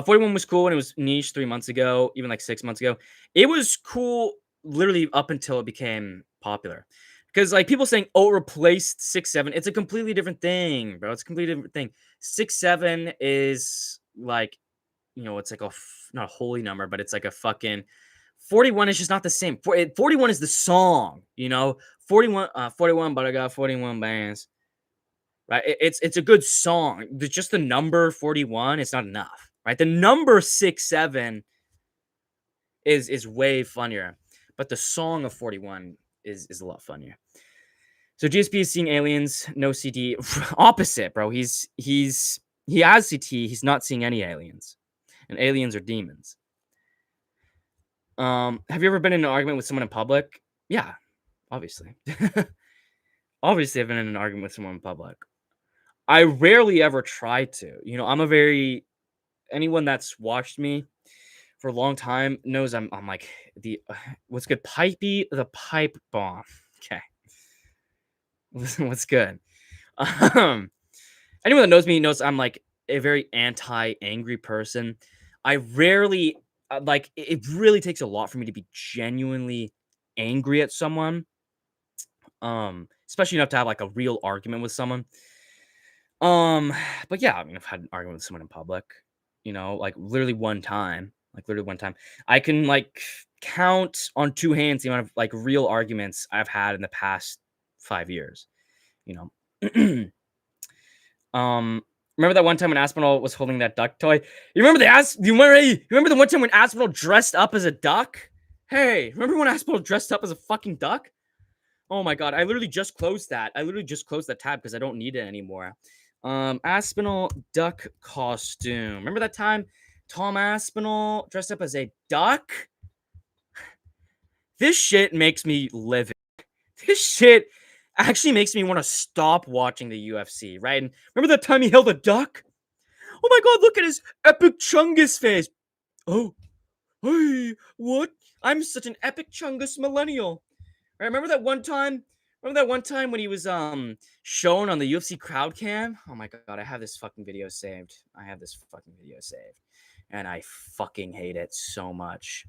41 was cool when it was niche 3 months ago, even like 6 months ago. It was cool literally up until it became popular. Because like people saying, oh, it replaced 6, 7. It's a completely different thing, bro. It's a completely different thing. 6, 7 is like, it's like not a holy number, but it's like a fucking 41 is just not the same. 41 is the song, 41, but I got 41 bands. Right? It's a good song. Just the number 41 is not enough, right? The number 6, 7 is way funnier, but the song of 41 is a lot funnier. So GSP is seeing aliens, no CT. Opposite, bro. He has CT. He's not seeing any aliens, and aliens are demons. Have you ever been in an argument with someone in public? Yeah, obviously. Obviously, I've been in an argument with someone in public. I rarely ever try to. Anyone that's watched me for a long time knows I'm like the what's good, pipey, the pipe bomb. Okay, what's good. Anyone that knows me knows I'm like a very anti-angry person. I rarely it really takes a lot for me to be genuinely angry at someone. Especially enough to have like a real argument with someone. But yeah, I've had an argument with someone in public, like literally one time. I can like count on 2 hands the amount of like real arguments I've had in the past 5 years, you know. Remember that one time when Aspinall was holding that duck toy? You remember you remember the one time when Aspinall dressed up as a duck? Hey, remember when Aspinall dressed up as a fucking duck? Oh my god, I literally just closed that. Tab because I don't need it anymore. Aspinall duck costume. Remember that time? Tom Aspinall dressed up as a duck. This shit makes me livid. This shit actually makes me want to stop watching the UFC, right? And remember that time he held a duck? Oh my god, look at his epic Chungus face. Oh, hey, what? I'm such an epic Chungus millennial. Right, remember that one time? Remember that one time when he was shown on the UFC crowd cam? Oh my god, I have this fucking video saved. And I fucking hate it so much.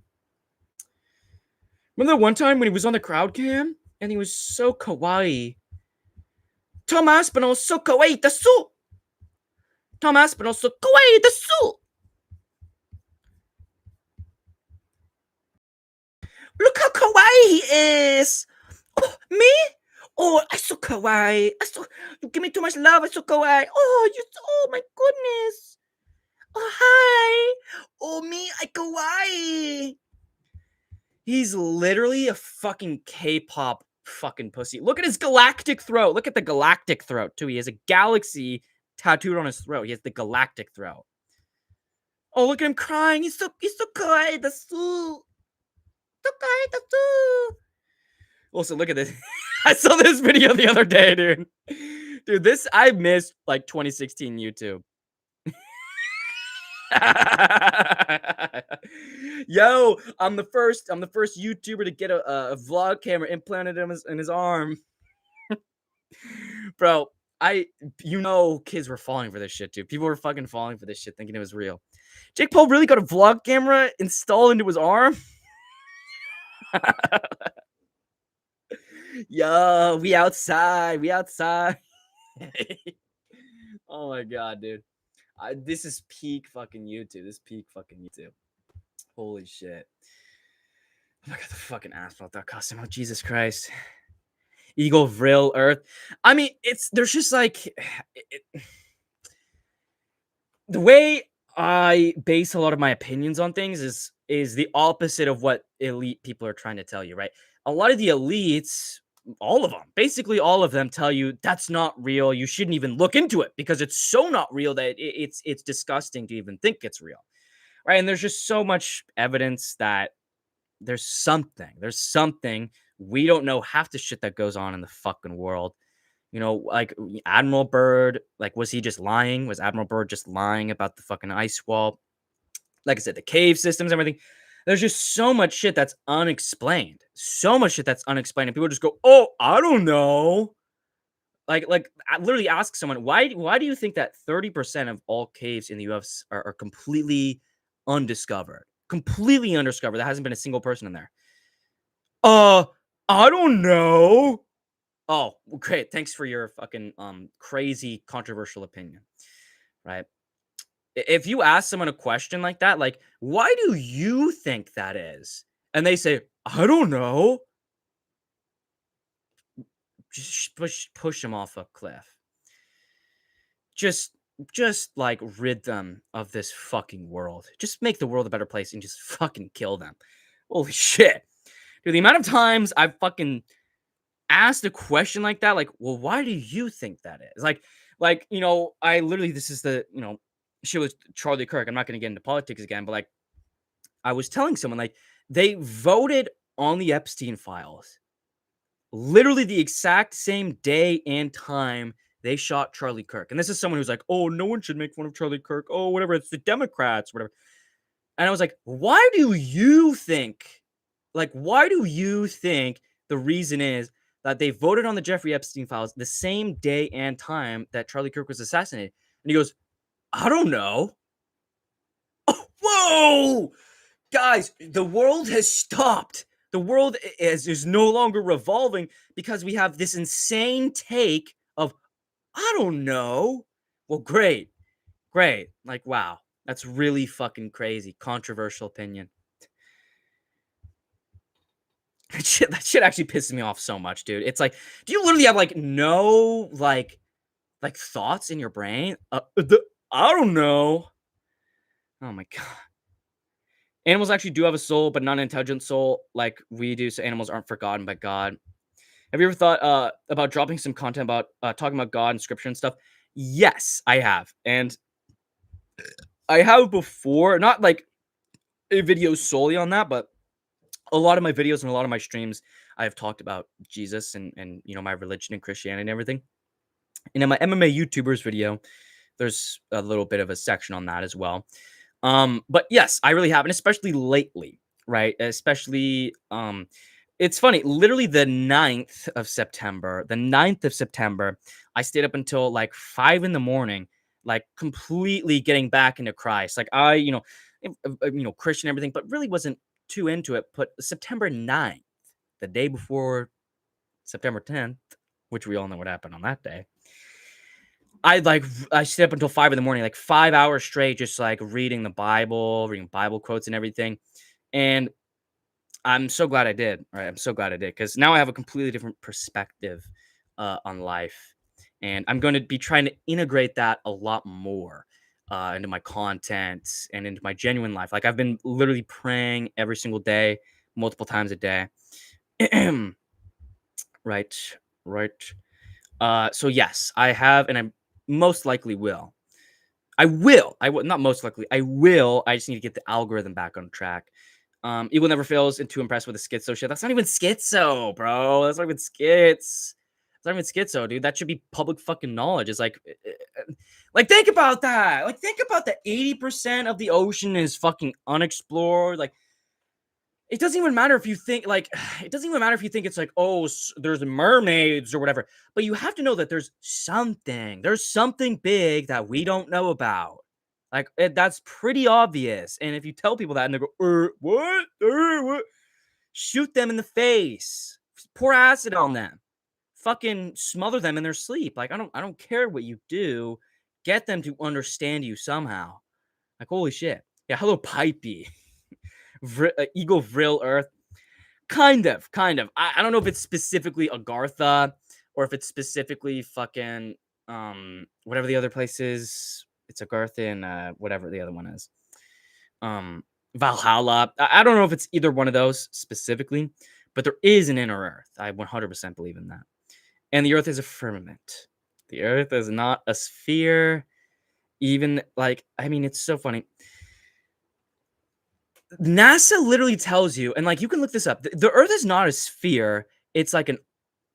Remember that one time when he was on the crowd cam and he was so kawaii? Tom Aspinall so kawaii desu. Tom Aspinall so kawaii desu. Look how kawaii he is. Oh, me? Oh, I so kawaii. You give me too much love. I so kawaii. Oh my goodness. Oh, hi. Oh, me, I kawaii. He's literally a fucking K-pop fucking pussy. Look at his galactic throat. Look at the galactic throat, too. He has a galaxy tattooed on his throat. He has the galactic throat. Oh, look at him crying. He's so kawaii. That's so kawaii. That's so. Also, look at this. I saw this video the other day, dude. Dude, this I missed like 2016 YouTube. Yo, I'm the first YouTuber to get a vlog camera implanted in his arm. Bro, kids were falling for this shit, dude. People were fucking falling for this shit, thinking it was real. Jake Paul really got a vlog camera installed into his arm? Yo, we outside. Oh my god, dude. This is peak fucking YouTube. Holy shit. Look at the fucking asphalt that costume. Oh, Jesus Christ. Eagle Vril Earth. I mean, there's just like the way I base a lot of my opinions on things is the opposite of what elite people are trying to tell you, right? A lot of the elites, all of them, basically all of them tell you that's not real. You shouldn't even look into it because it's so not real that it's disgusting to even think it's real. Right? And there's just so much evidence that there's something we don't know half the shit that goes on in the fucking world. Like Admiral Byrd, like, was he just lying? Was Admiral Byrd just lying about the fucking ice wall? Like I said, the cave systems, everything. There's just so much shit that's unexplained. And people just go, "Oh, I don't know." Like I literally ask someone, why do you think that 30% of all caves in the US are completely undiscovered? Completely undiscovered. There hasn't been a single person in there. I don't know. Oh, great. Thanks for your fucking crazy controversial opinion. Right? If you ask someone a question like that, like, why do you think that is? And they say, I don't know. Just push them off a cliff. Just like rid them of this fucking world. Just make the world a better place and just fucking kill them. Holy shit. Dude, the amount of times I've fucking asked a question like that, like, well, why do you think that is? Like, I literally, this is the, shit with Charlie Kirk. I'm not going to get into politics again, but like, I was telling someone, like, they voted on the Epstein files literally the exact same day and time they shot Charlie Kirk. And this is someone who's like, oh, no one should make fun of Charlie Kirk. Oh, whatever. It's the Democrats, whatever. And I was like, why do you think the reason is that they voted on the Jeffrey Epstein files the same day and time that Charlie Kirk was assassinated? And he goes, I don't know. Oh, whoa! Guys, the world has stopped. The world is no longer revolving because we have this insane take of, I don't know. Well, great. Like, wow. That's really fucking crazy. Controversial opinion. That shit actually pisses me off so much, dude. It's like, do you literally have like no like thoughts in your brain? I don't know. Oh my god. Animals actually do have a soul, but not an intelligent soul like we do. So animals aren't forgotten by God. Have you ever thought about dropping some content about talking about God and scripture and stuff? Yes, I have, and I have before, not like a video solely on that, but a lot of my videos and a lot of my streams, I have talked about Jesus and my religion and Christianity and everything. And in my MMA YouTubers video, there's a little bit of a section on that as well. But yes, I really haven't, especially lately, right? Especially, it's funny, literally the 9th of September, I stayed up until like 5 in the morning, like completely getting back into Christ. Like Christian and everything, but really wasn't too into it. But September 9th, the day before September 10th, which we all know what happened on that day. I stayed up until 5 in the morning, like 5 hours straight, just like reading the Bible, reading Bible quotes and everything. And I'm so glad I did. Right, I'm so glad I did because now I have a completely different perspective on life, and I'm going to be trying to integrate that a lot more into my content and into my genuine life. Like I've been literally praying every single day, multiple times a day. Right, right. So yes, I have, and I most likely will. I will. I will not most likely. I will. I just need to get the algorithm back on track. Eagle never fails and too impressed with the schizo shit. That's not even schizo, bro. That's not even skits. It's not even schizo, dude. That should be public fucking knowledge. It's like think about that. Like think about that. 80% of the ocean is fucking unexplored. Like it doesn't even matter if you think it doesn't even matter if you think it's like, oh, there's mermaids or whatever. But you have to know that there's something big that we don't know about. Like that's pretty obvious. And if you tell people that and they go, what? What? Shoot them in the face. Pour acid on them. Fucking smother them in their sleep. Like I don't care what you do. Get them to understand you somehow. Like holy shit. Yeah, hello Pipey. Eagle Vril Earth. Kind of. I don't know if it's specifically Agartha or if it's specifically fucking whatever the other place is. It's Agartha and whatever the other one is. Valhalla. I don't know if it's either one of those specifically, but there is an inner Earth. I 100% believe in that. And the Earth is a firmament. The Earth is not a sphere. Even it's so funny. NASA literally tells you, and like you can look this up. The Earth is not a sphere. It's like an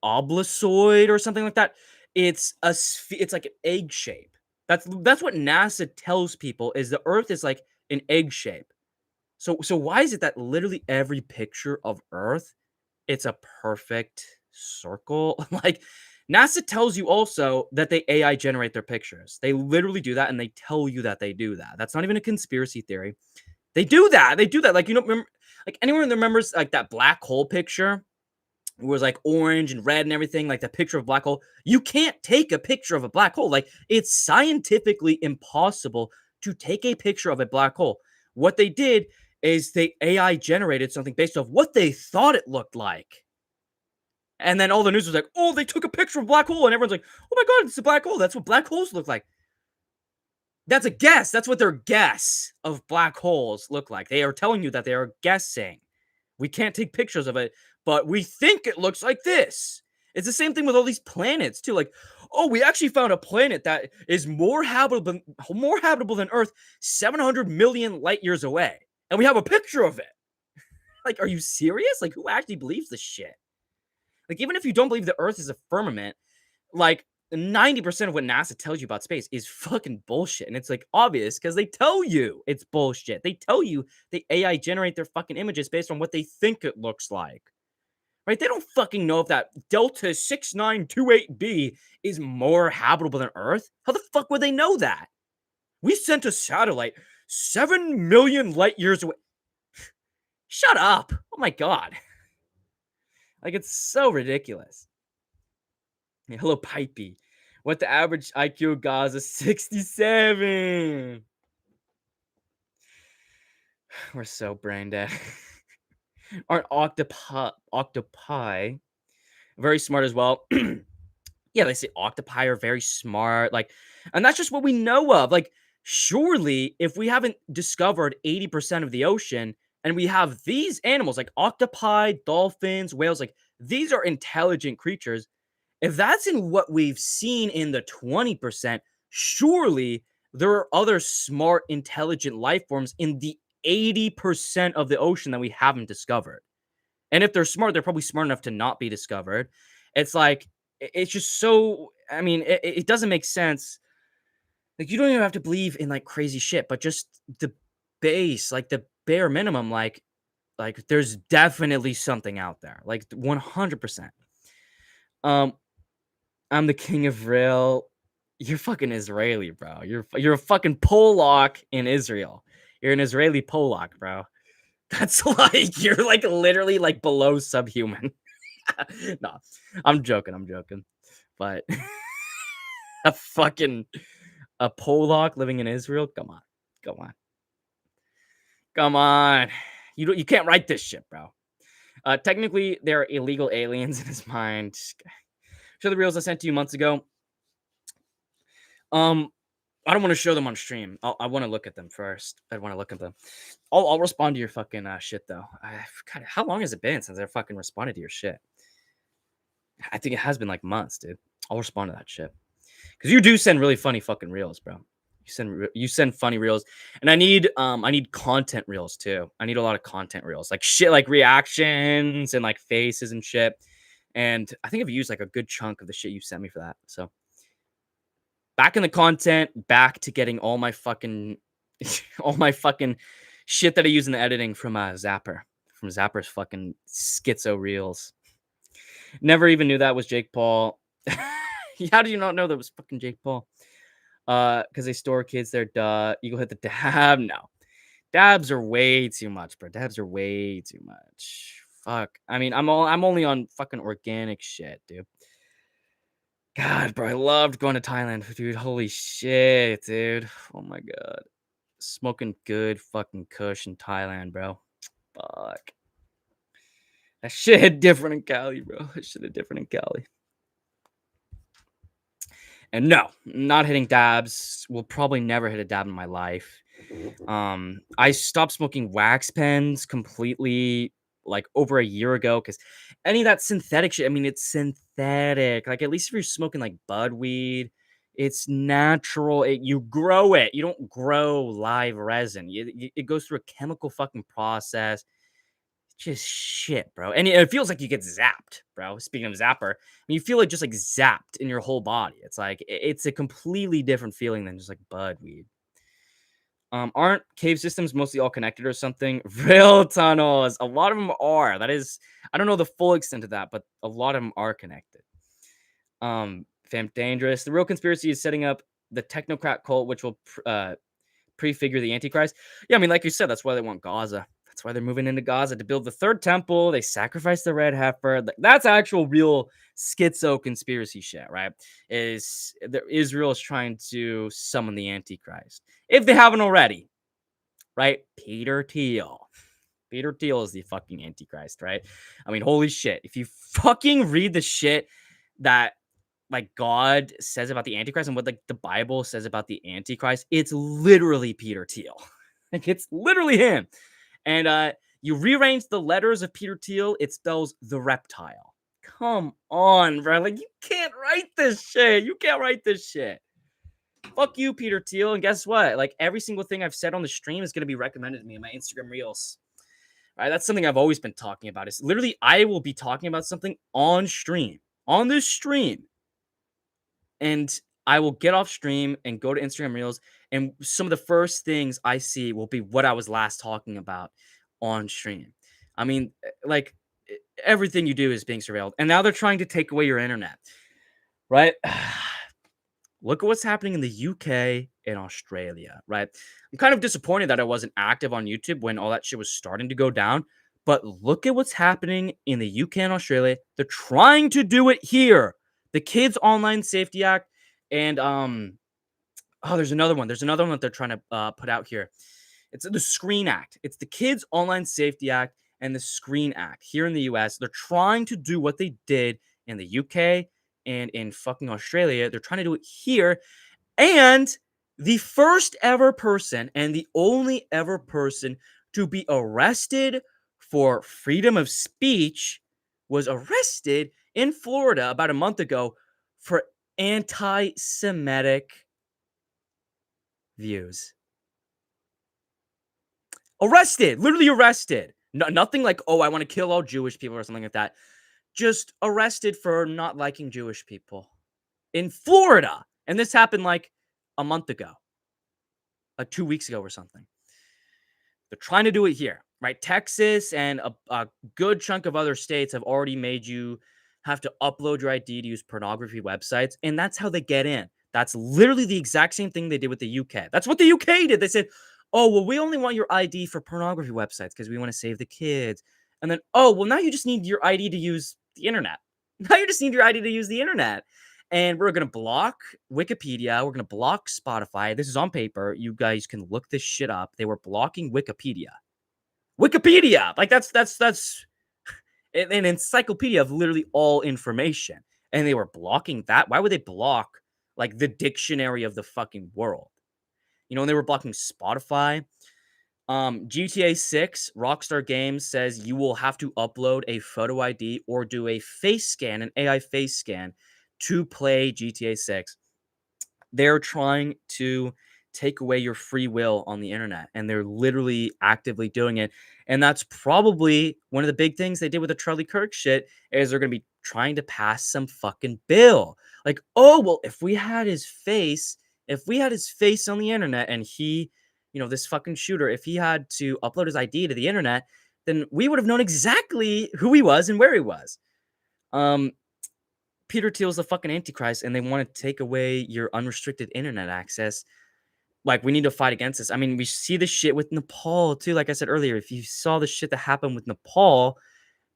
oblasoid or something like that. It's it's like an egg shape. That's what NASA tells people is the Earth is like an egg shape. So why is it that literally every picture of Earth, it's a perfect circle? Like NASA tells you also that they AI generate their pictures. They literally do that, and they tell you that they do that. That's not even a conspiracy theory. They do that. They do that. Like, remember, like anyone remembers like that black hole picture? It was like orange and red and everything, like the picture of a black hole. You can't take a picture of a black hole. Like, it's scientifically impossible to take a picture of a black hole. What they did is they AI generated something based off what they thought it looked like. And then all the news was like, oh, they took a picture of a black hole. And everyone's like, oh my God, it's a black hole. That's what black holes look like. That's a guess. That's what their guess of black holes look like. They are telling you that they are guessing. We can't take pictures of it, but we think it looks like this. It's the same thing with all these planets too. Like, oh, we actually found a planet that is more habitable than Earth, 700 million light years away, and we have a picture of it. Like, are you serious? Like, who actually believes this shit? Like, even if you don't believe the Earth is a firmament, like 90% of what NASA tells you about space is fucking bullshit. And it's like obvious because they tell you it's bullshit. They tell you the AI generate their fucking images based on what they think it looks like. Right? They don't fucking know if that Delta 6928b is more habitable than Earth. How the fuck would they know that? We sent a satellite 7 million light years away. Shut up. Oh my God. Like, it's so ridiculous. Yeah, hello, Pipey. What the average IQ of Gaza? 67. We're so brain dead. Aren't octopi very smart as well? Yeah, they say octopi are very smart. Like, and that's just what we know of. Like, surely if we haven't discovered 80% of the ocean and we have these animals like octopi, dolphins, whales, like these are intelligent creatures. If that's in what we've seen in the 20%, surely there are other smart, intelligent life forms in the 80% of the ocean that we haven't discovered. And if they're smart, they're probably smart enough to not be discovered. It's like, it's just so, I mean, it doesn't make sense. Like, you don't even have to believe in like crazy shit, but just the base, like the bare minimum, like there's definitely something out there, like 100%. Um, I'm the king of real. You're fucking Israeli, bro. You're a fucking Polak in Israel. You're an Israeli Polak, bro. That's like you're like literally like below subhuman. No, I'm joking. I'm joking. But a fucking a Polak living in Israel. Come on, come on, come on. You can't write this shit, bro. Technically, they're illegal aliens in his mind. Show the reels I sent to you months ago. Um, I don't want to show them on stream. I want to look at them first. I want to look at them. I'll respond to your fucking shit though. God, how long has it been since I fucking responded to your shit? I think it has been like months, dude. I'll respond to that shit because you do send really funny fucking reels, bro. You send funny reels, and I need content reels too. I need a lot of content reels, like shit, like reactions and like faces and shit. And I think I've used like a good chunk of the shit you sent me for that. So back in the content, back to getting all my fucking all my fucking shit that I use in the editing from Zapper. From Zapper's fucking schizo reels. Never even knew that was Jake Paul. How do you not know that was fucking Jake Paul? Because they store kids there, duh. Eagle hit the dab. No. Dabs are way too much, bro. Dabs are way too much. Fuck. I mean, I'm only on fucking organic shit, dude. God, bro, I loved going to Thailand, dude. Holy shit, dude. Oh my god. Smoking good fucking kush in Thailand, bro. Fuck. That shit hit different in Cali, bro. That shit hit different in Cali. And no, not hitting dabs. Will probably never hit a dab in my life. I stopped smoking wax pens completely like over a year ago because any of that synthetic shit, I mean, it's synthetic. Like, at least if you're smoking like bud weed, it's natural. You grow it. You don't grow live resin. It goes through a chemical fucking process. Just shit, bro. And it feels like you get zapped, bro. Speaking of zapper, I mean, you feel like just like zapped in your whole body. It's like it's a completely different feeling than just like bud weed. Aren't cave systems mostly all connected or something? Real tunnels. A lot of them are. That is, I don't know the full extent of that, but a lot of them are connected. Fam dangerous. The real conspiracy is setting up the technocrat cult, which will prefigure the Antichrist. Yeah, I mean, like you said, that's why they want Gaza. That's why they're moving into Gaza to build the third temple. They sacrifice the red heifer. That's actual real schizo conspiracy shit, right? Israel is trying to summon the Antichrist. If they haven't already, right? Peter Thiel. Peter Thiel is the fucking Antichrist, right? I mean, holy shit. If you fucking read the shit that like God says about the Antichrist and what like the Bible says about the Antichrist, it's literally Peter Thiel. Like, it's literally him. And you rearrange the letters of Peter Thiel, it spells the reptile. Come on, bro. Like, you can't write this shit. You can't write this shit. Fuck you, Peter Thiel. And guess what? Like, every single thing I've said on the stream is going to be recommended to me in my Instagram reels. Right? That's something I've always been talking about. Is literally, I will be talking about something on stream, on this stream. And I will get off stream and go to Instagram reels. And some of the first things I see will be what I was last talking about on stream. I mean, like, everything you do is being surveilled. And now they're trying to take away your internet, right? Look at what's happening in the UK and Australia, right? I'm kind of disappointed that I wasn't active on YouTube when all that shit was starting to go down. But look at what's happening in the UK and Australia. They're trying to do it here. The Kids Online Safety Act and there's another one. There's another one that they're trying to put out here. It's the Screen Act. It's the Kids Online Safety Act and the Screen Act here in the US. They're trying to do what they did in the UK and in fucking Australia. They're trying to do it here. And the first ever person and the only ever person to be arrested for freedom of speech was arrested in Florida about a month ago for anti-Semitic views. Arrested, literally arrested. No, nothing like, oh, I want to kill all Jewish people or something like that. Just arrested for not liking Jewish people in Florida. And this happened like a month ago, like 2 weeks ago or something. They're trying to do it here, right? Texas and a good chunk of other states have already made you have to upload your ID to use pornography websites. And that's how they get in. That's literally the exact same thing they did with the UK. That's what the UK did. They said, oh, well, we only want your ID for pornography websites because we want to save the kids. And then, oh, well, now you just need your ID to use the internet. Now you just need your ID to use the internet. And we're going to block Wikipedia. We're going to block Spotify. This is on paper. You guys can look this shit up. They were blocking Wikipedia. Wikipedia! Like, that's an encyclopedia of literally all information. And they were blocking that. Why would they block, like, the dictionary of the fucking world? You know, and they were blocking Spotify. GTA 6, Rockstar Games says you will have to upload a photo ID or do a face scan, an AI face scan, to play GTA 6. They're trying to take away your free will on the internet, and they're literally actively doing it. And that's probably one of the big things they did with the Charlie Kirk shit is they're going to be trying to pass some fucking bill. Like, oh, well, if we had his face on the internet and he, you know, this fucking shooter, if he had to upload his ID to the internet, then we would have known exactly who he was and where he was. Peter Thiel's the fucking Antichrist, and they want to take away your unrestricted internet access. Like, we need to fight against this. I mean, we see this shit with Nepal, too. Like I said earlier, if you saw the shit that happened with Nepal,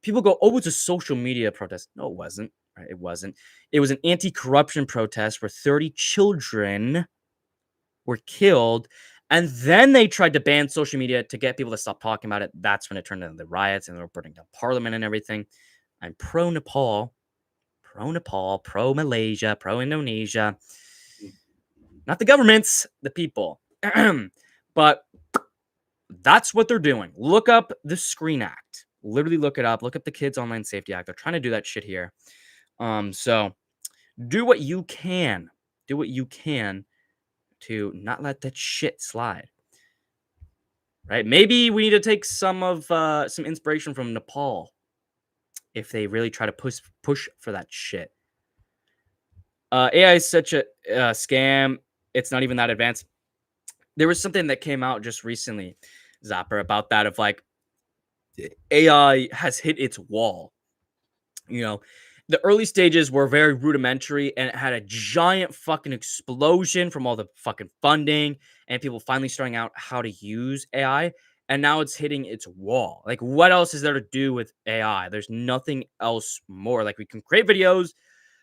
people go, oh, it's a social media protest. No, it wasn't. Right? It wasn't. It was an anti-corruption protest where 30 children were killed, and then they tried to ban social media to get people to stop talking about it. That's when it turned into the riots, and they were burning down parliament and everything. I'm pro-Nepal, pro-Malaysia, pro-Indonesia. Not the governments, the people. But that's what they're doing. Look up the Screen Act. Literally look it up. Look up the Kids Online Safety Act. They're trying to do that shit here. So do what you can. Do what you can to not let that shit slide. Right? Maybe we need to take some inspiration from Nepal if they really try to push for that shit. AI is such a scam. It's not even that advanced. There was something that came out just recently, Zapper, about that of like AI has hit its wall. You know, the early stages were very rudimentary and it had a giant fucking explosion from all the fucking funding and people finally starting out how to use AI. And now it's hitting its wall. Like, what else is there to do with AI? There's nothing else more. Like, we can create videos,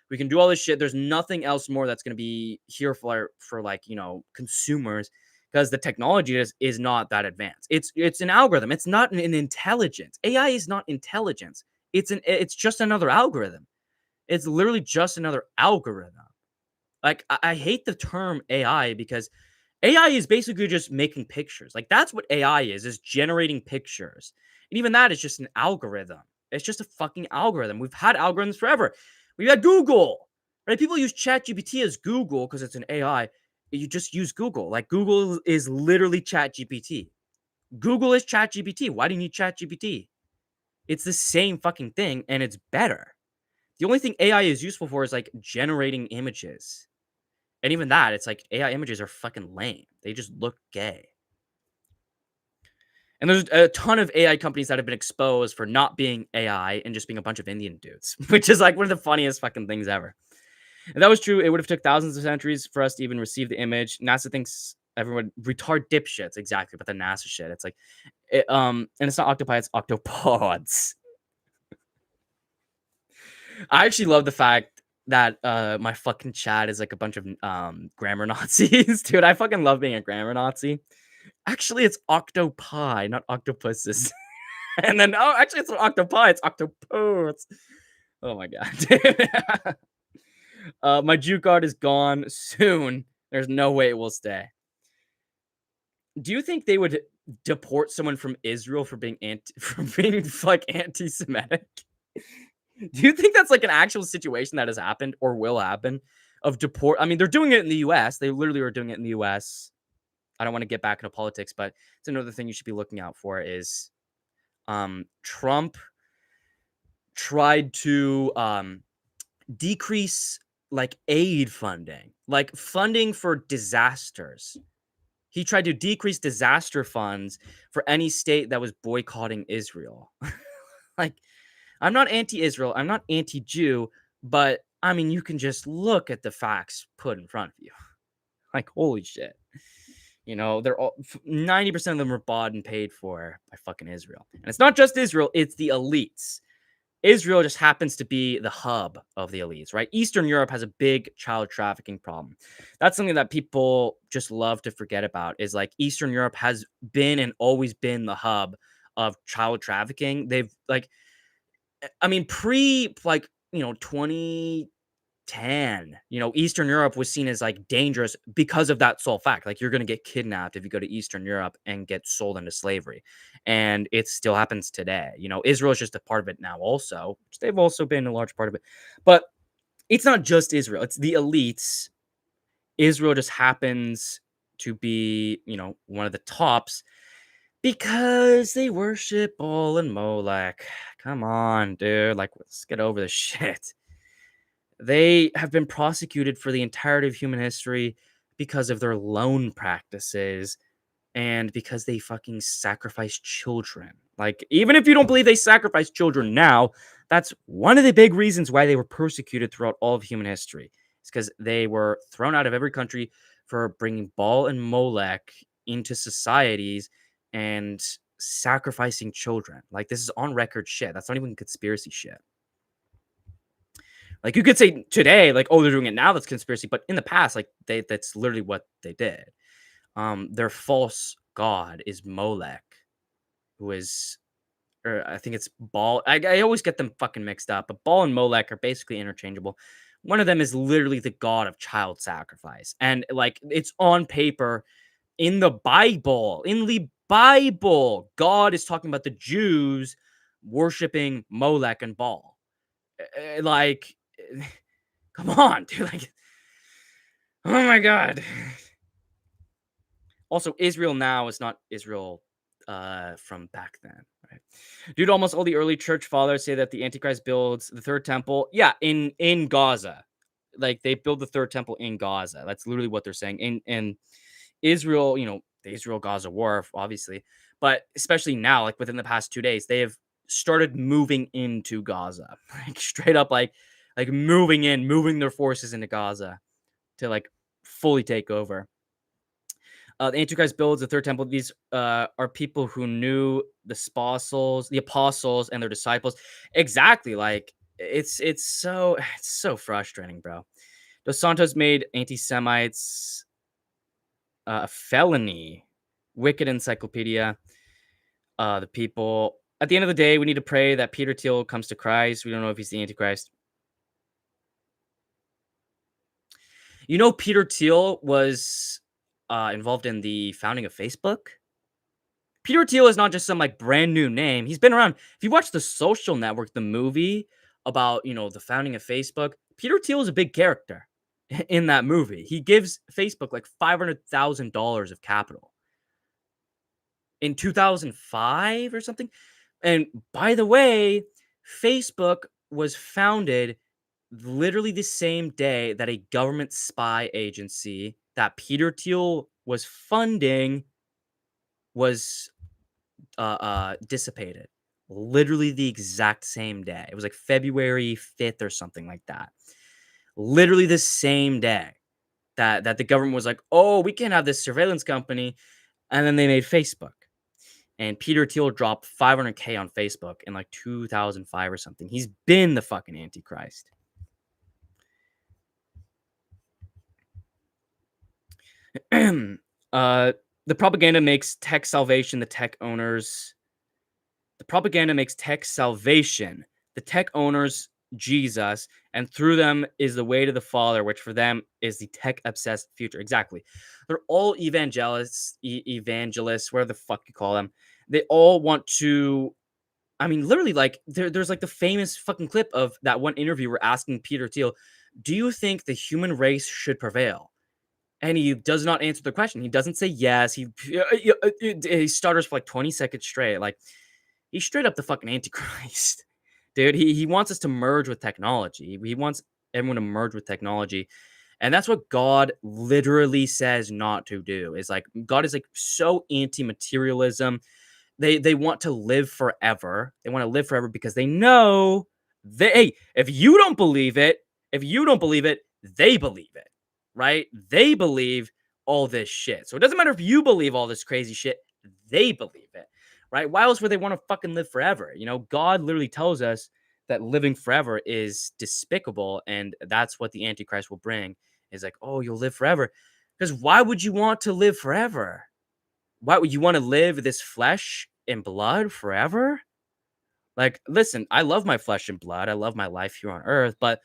we can do all this shit. There's nothing else more that's going to be here for like, you know, consumers because the technology is not that advanced. It's an algorithm. It's not an intelligence. AI is not intelligence. It's just another algorithm. It's literally just another algorithm. Like, I hate the term AI because AI is basically just making pictures. Like, that's what AI is generating pictures. And even that is just an algorithm. It's just a fucking algorithm. We've had algorithms forever. We've had Google, right? People use ChatGPT as Google because it's an AI. You just use Google. Like, Google is literally ChatGPT. Google is ChatGPT. Why do you need ChatGPT? It's the same fucking thing, and it's better. The only thing AI is useful for is, like, generating images. And even that, it's like AI images are fucking lame. They just look gay. And there's a ton of AI companies that have been exposed for not being AI and just being a bunch of Indian dudes, which is like one of the funniest fucking things ever. If that was true, it would have took thousands of centuries for us to even receive the image. NASA thinks everyone retard dipshits, exactly, but the NASA shit. It's like, and it's not octopi, it's octopods. I actually love the fact that my fucking chat is like a bunch of grammar Nazis, dude. I fucking love being a grammar Nazi. Actually, it's octopi, not octopuses. And then, oh, actually, it's not octopi, it's octopods. Oh my god. My Jew card is gone soon. There's no way it will stay. Do you think they would deport someone from Israel for being like anti-Semitic? Do you think that's like an actual situation that has happened or will happen of deport? I mean, they're doing it in the US. They literally are doing it in the US. I don't want to get back into politics, but it's another thing you should be looking out for is Trump tried to decrease like aid funding, like funding for disasters. He tried to decrease disaster funds for any state that was boycotting Israel. Like, I'm not anti-Israel, I'm not anti-Jew, but I mean, you can just look at the facts put in front of you. Like, holy shit. You know, they're all 90% of them are bought and paid for by fucking Israel. And it's not just Israel, it's the elites. Israel just happens to be the hub of the elites, right? Eastern Europe has a big child trafficking problem. That's something that people just love to forget about is like Eastern Europe has been and always been the hub of child trafficking. They've like, I mean, pre like, 2010, Eastern Europe was seen as like dangerous because of that sole fact. Like, you're going to get kidnapped if you go to Eastern Europe and get sold into slavery. And it still happens today. Israel is just a part of it now, also, which they've also been a large part of it. But it's not just Israel, it's the elites. Israel just happens to be, one of the tops because they worship Baal and Molech. Come on, dude. Like, let's get over this shit. They have been prosecuted for the entirety of human history because of their loan practices and because they fucking sacrifice children. Like, even if you don't believe they sacrifice children now, that's one of the big reasons why they were persecuted throughout all of human history. It's because they were thrown out of every country for bringing Baal and Molech into societies and sacrificing children. Like, this is on record shit. That's not even conspiracy shit. Like, you could say today, like, oh, they're doing it now, that's conspiracy. But in the past, like, that's literally what they did. Their false god is Molech, who is, or I think it's Baal. I always get them fucking mixed up, but Baal and Molech are basically interchangeable. One of them is literally the god of child sacrifice. And, like, it's on paper in the Bible. In the Bible, God is talking about the Jews worshiping Molech and Baal. Like, come on, dude. Like, oh my God. Also, Israel now is not Israel from back then, right? Dude, almost all the early church fathers say that the Antichrist builds the third temple. Yeah, in Gaza. Like, they build the third temple in Gaza. That's literally what they're saying. In Israel, the Israel-Gaza war, obviously. But especially now, like within the past 2 days, they have started moving into Gaza. Like, straight up, like moving their forces into Gaza to like fully take over. The Antichrist builds the third temple. These are people who knew the apostles, and their disciples. Exactly. Like, it's so frustrating, bro. Dos Santos made anti-Semites a felony. Wicked encyclopedia. The people. At the end of the day, we need to pray that Peter Thiel comes to Christ. We don't know if he's the Antichrist. Peter Thiel was involved in the founding of Facebook. Peter Thiel is not just some like brand new name. He's been around. If you watch The Social Network, the movie about, the founding of Facebook, Peter Thiel is a big character in that movie. He gives Facebook like $500,000 of capital in 2005 or something. And by the way, Facebook was founded literally the same day that a government spy agency that Peter Thiel was funding was dissipated. Literally the exact same day. It was like February 5th or something like that. Literally the same day that the government was like, oh, we can't have this surveillance company. And then they made Facebook. And Peter Thiel dropped $500K on Facebook in like 2005 or something. He's been the fucking Antichrist. The propaganda makes tech salvation the tech owners. The propaganda makes tech salvation the tech owners Jesus, and through them is the way to the Father, which for them is the tech obsessed future. Exactly. They're all evangelists, whatever the fuck you call them. They all want to. I mean, literally, like there's like the famous fucking clip of that one interviewer asking Peter Thiel, "Do you think the human race should prevail?" And he does not answer the question. He doesn't say yes. He stutters for like 20 seconds straight. Like, he's straight up the fucking Antichrist. Dude, he wants us to merge with technology. He wants everyone to merge with technology. And that's what God literally says not to do. Is like God is like so anti-materialism. They want to live forever. They want to live forever because they know hey, if you don't believe it, they believe it. Right? They believe all this shit. So it doesn't matter if you believe all this crazy shit, they believe it. Right? Why else would they want to fucking live forever? You know, God literally tells us that living forever is despicable, and that's what the Antichrist will bring. Is like, oh, you'll live forever. Because why would you want to live forever? Why would you want to live this flesh and blood forever? Like, listen, I love my flesh and blood. I love my life here on earth, but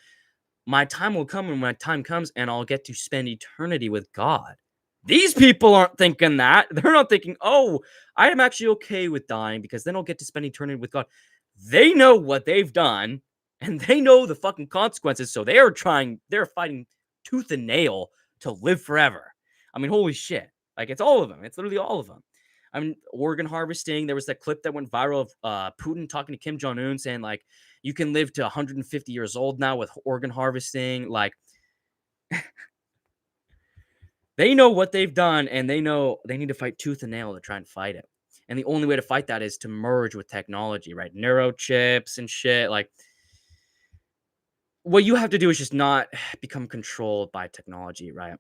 my time will come, and when my time comes, and I'll get to spend eternity with God. These people aren't thinking that. They're not thinking, oh, I am actually okay with dying because then I'll get to spend eternity with God. They know what they've done, and they know the fucking consequences. So they're fighting tooth and nail to live forever. I mean, holy shit. Like, it's all of them. It's literally all of them. I mean, organ harvesting. There was that clip that went viral of Putin talking to Kim Jong-un saying, like, you can live to 150 years old now with organ harvesting. Like, they know what they've done, and they know they need to fight tooth and nail to try and fight it. And the only way to fight that is to merge with technology, right? Neurochips and shit. Like, what you have to do is just not become controlled by technology, right?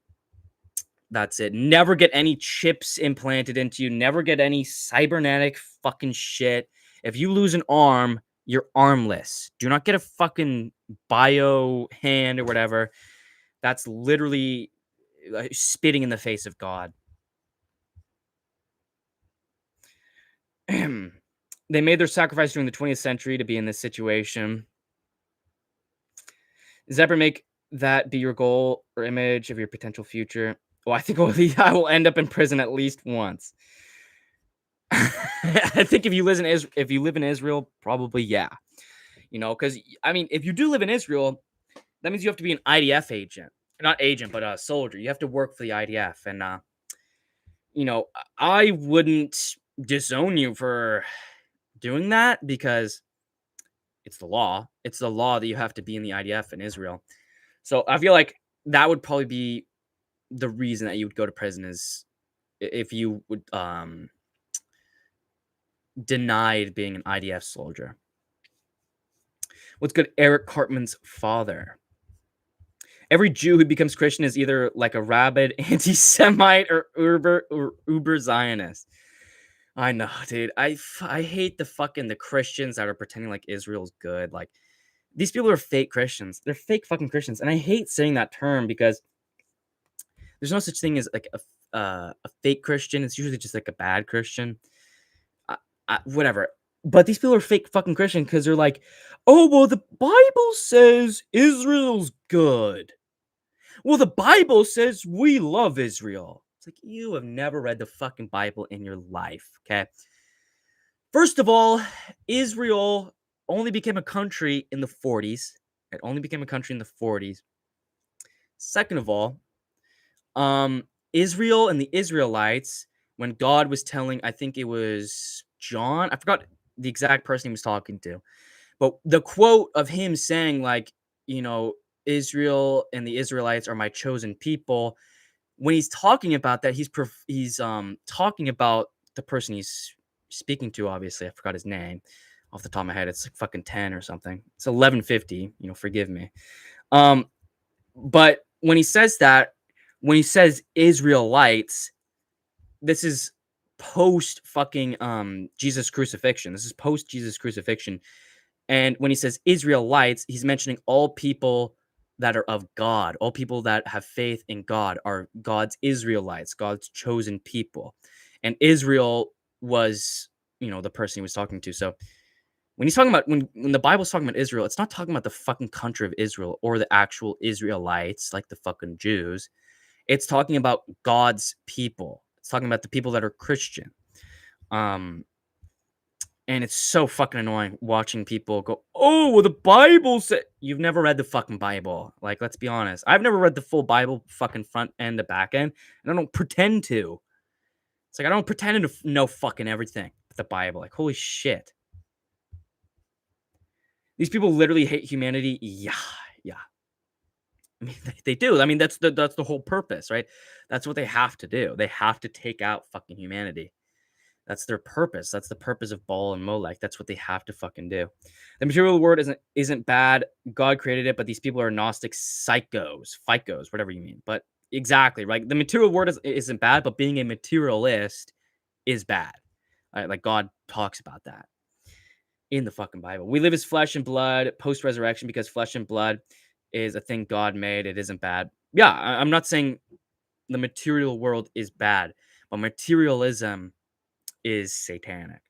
That's it. Never get any chips implanted into you. Never get any cybernetic fucking shit. If you lose an arm, you're armless. Do not get a fucking bio hand or whatever. That's literally spitting in the face of God. They made their sacrifice during the 20th century to be in this situation. Does that ever make that be your goal or image of your potential future? Well, I think I will end up in prison at least once. I think if you live in Israel, probably yeah. You know, because I mean, if you do live in Israel, that means you have to be an IDF agent, not agent, but a soldier. You have to work for the IDF, and you know, I wouldn't disown you for doing that because it's the law. It's the law that you have to be in the IDF in Israel. So I feel like that would probably be the reason that you would go to prison is if you would denied being an IDF soldier. What's good? Eric Cartman's father. Every Jew who becomes Christian is either like a rabid anti-Semite or uber Zionist. I know, dude. I hate the Christians that are pretending like Israel's good. Like, these people are fake Christians. They're fake fucking Christians, and I hate saying that term because there's no such thing as like a fake Christian. It's usually just like a bad Christian. Whatever. But these people are fake fucking Christian because they're like, oh, well, the Bible says Israel's good. Well, the Bible says we love Israel. It's like, you have never read the fucking Bible in your life, okay? First of all, Israel only became a country in the 40s. It only became a country in the 40s. Second of all, Israel and the Israelites, when God was telling, I think it was John, I forgot the exact person he was talking to, but the quote of him saying, like, you know, Israel and the Israelites are my chosen people. When he's talking about that, he's talking about the person he's speaking to. Obviously, I forgot his name off the top of my head. It's like fucking 10 or something. It's 11:50. You know, forgive me. But when he says that, when he says Israelites, this is post fucking Jesus crucifixion. This is post Jesus crucifixion. And when he says Israelites, he's mentioning all people that are of God. All people that have faith in God are God's Israelites, God's chosen people. And Israel was, you know, the person he was talking to. So when he's talking about, when the Bible's talking about Israel, it's not talking about the fucking country of Israel or the actual Israelites, like the fucking Jews. It's talking about God's people. It's talking about the people that are Christian. And it's so fucking annoying watching people go, "Oh, well, the Bible said." You've never read the fucking Bible. Like, let's be honest. I've never read the full Bible, fucking front end to back end, and I don't pretend to. It's like I don't pretend to know fucking everything with the Bible. Like, holy shit. These people literally hate humanity. Yeah, yeah. I mean, they do. I mean, that's the whole purpose, right? That's what they have to do. They have to take out fucking humanity. That's their purpose. That's the purpose of Baal and Molech. That's what they have to fucking do. The material world isn't bad. God created it, but these people are Gnostic psychos, psychos, whatever you mean. But exactly, right? The material world isn't bad, but being a materialist is bad. Right? Like God talks about that in the fucking Bible. We live as flesh and blood post resurrection because flesh and blood is a thing God made. It isn't bad. Yeah, I'm not saying the material world is bad, but materialism is satanic.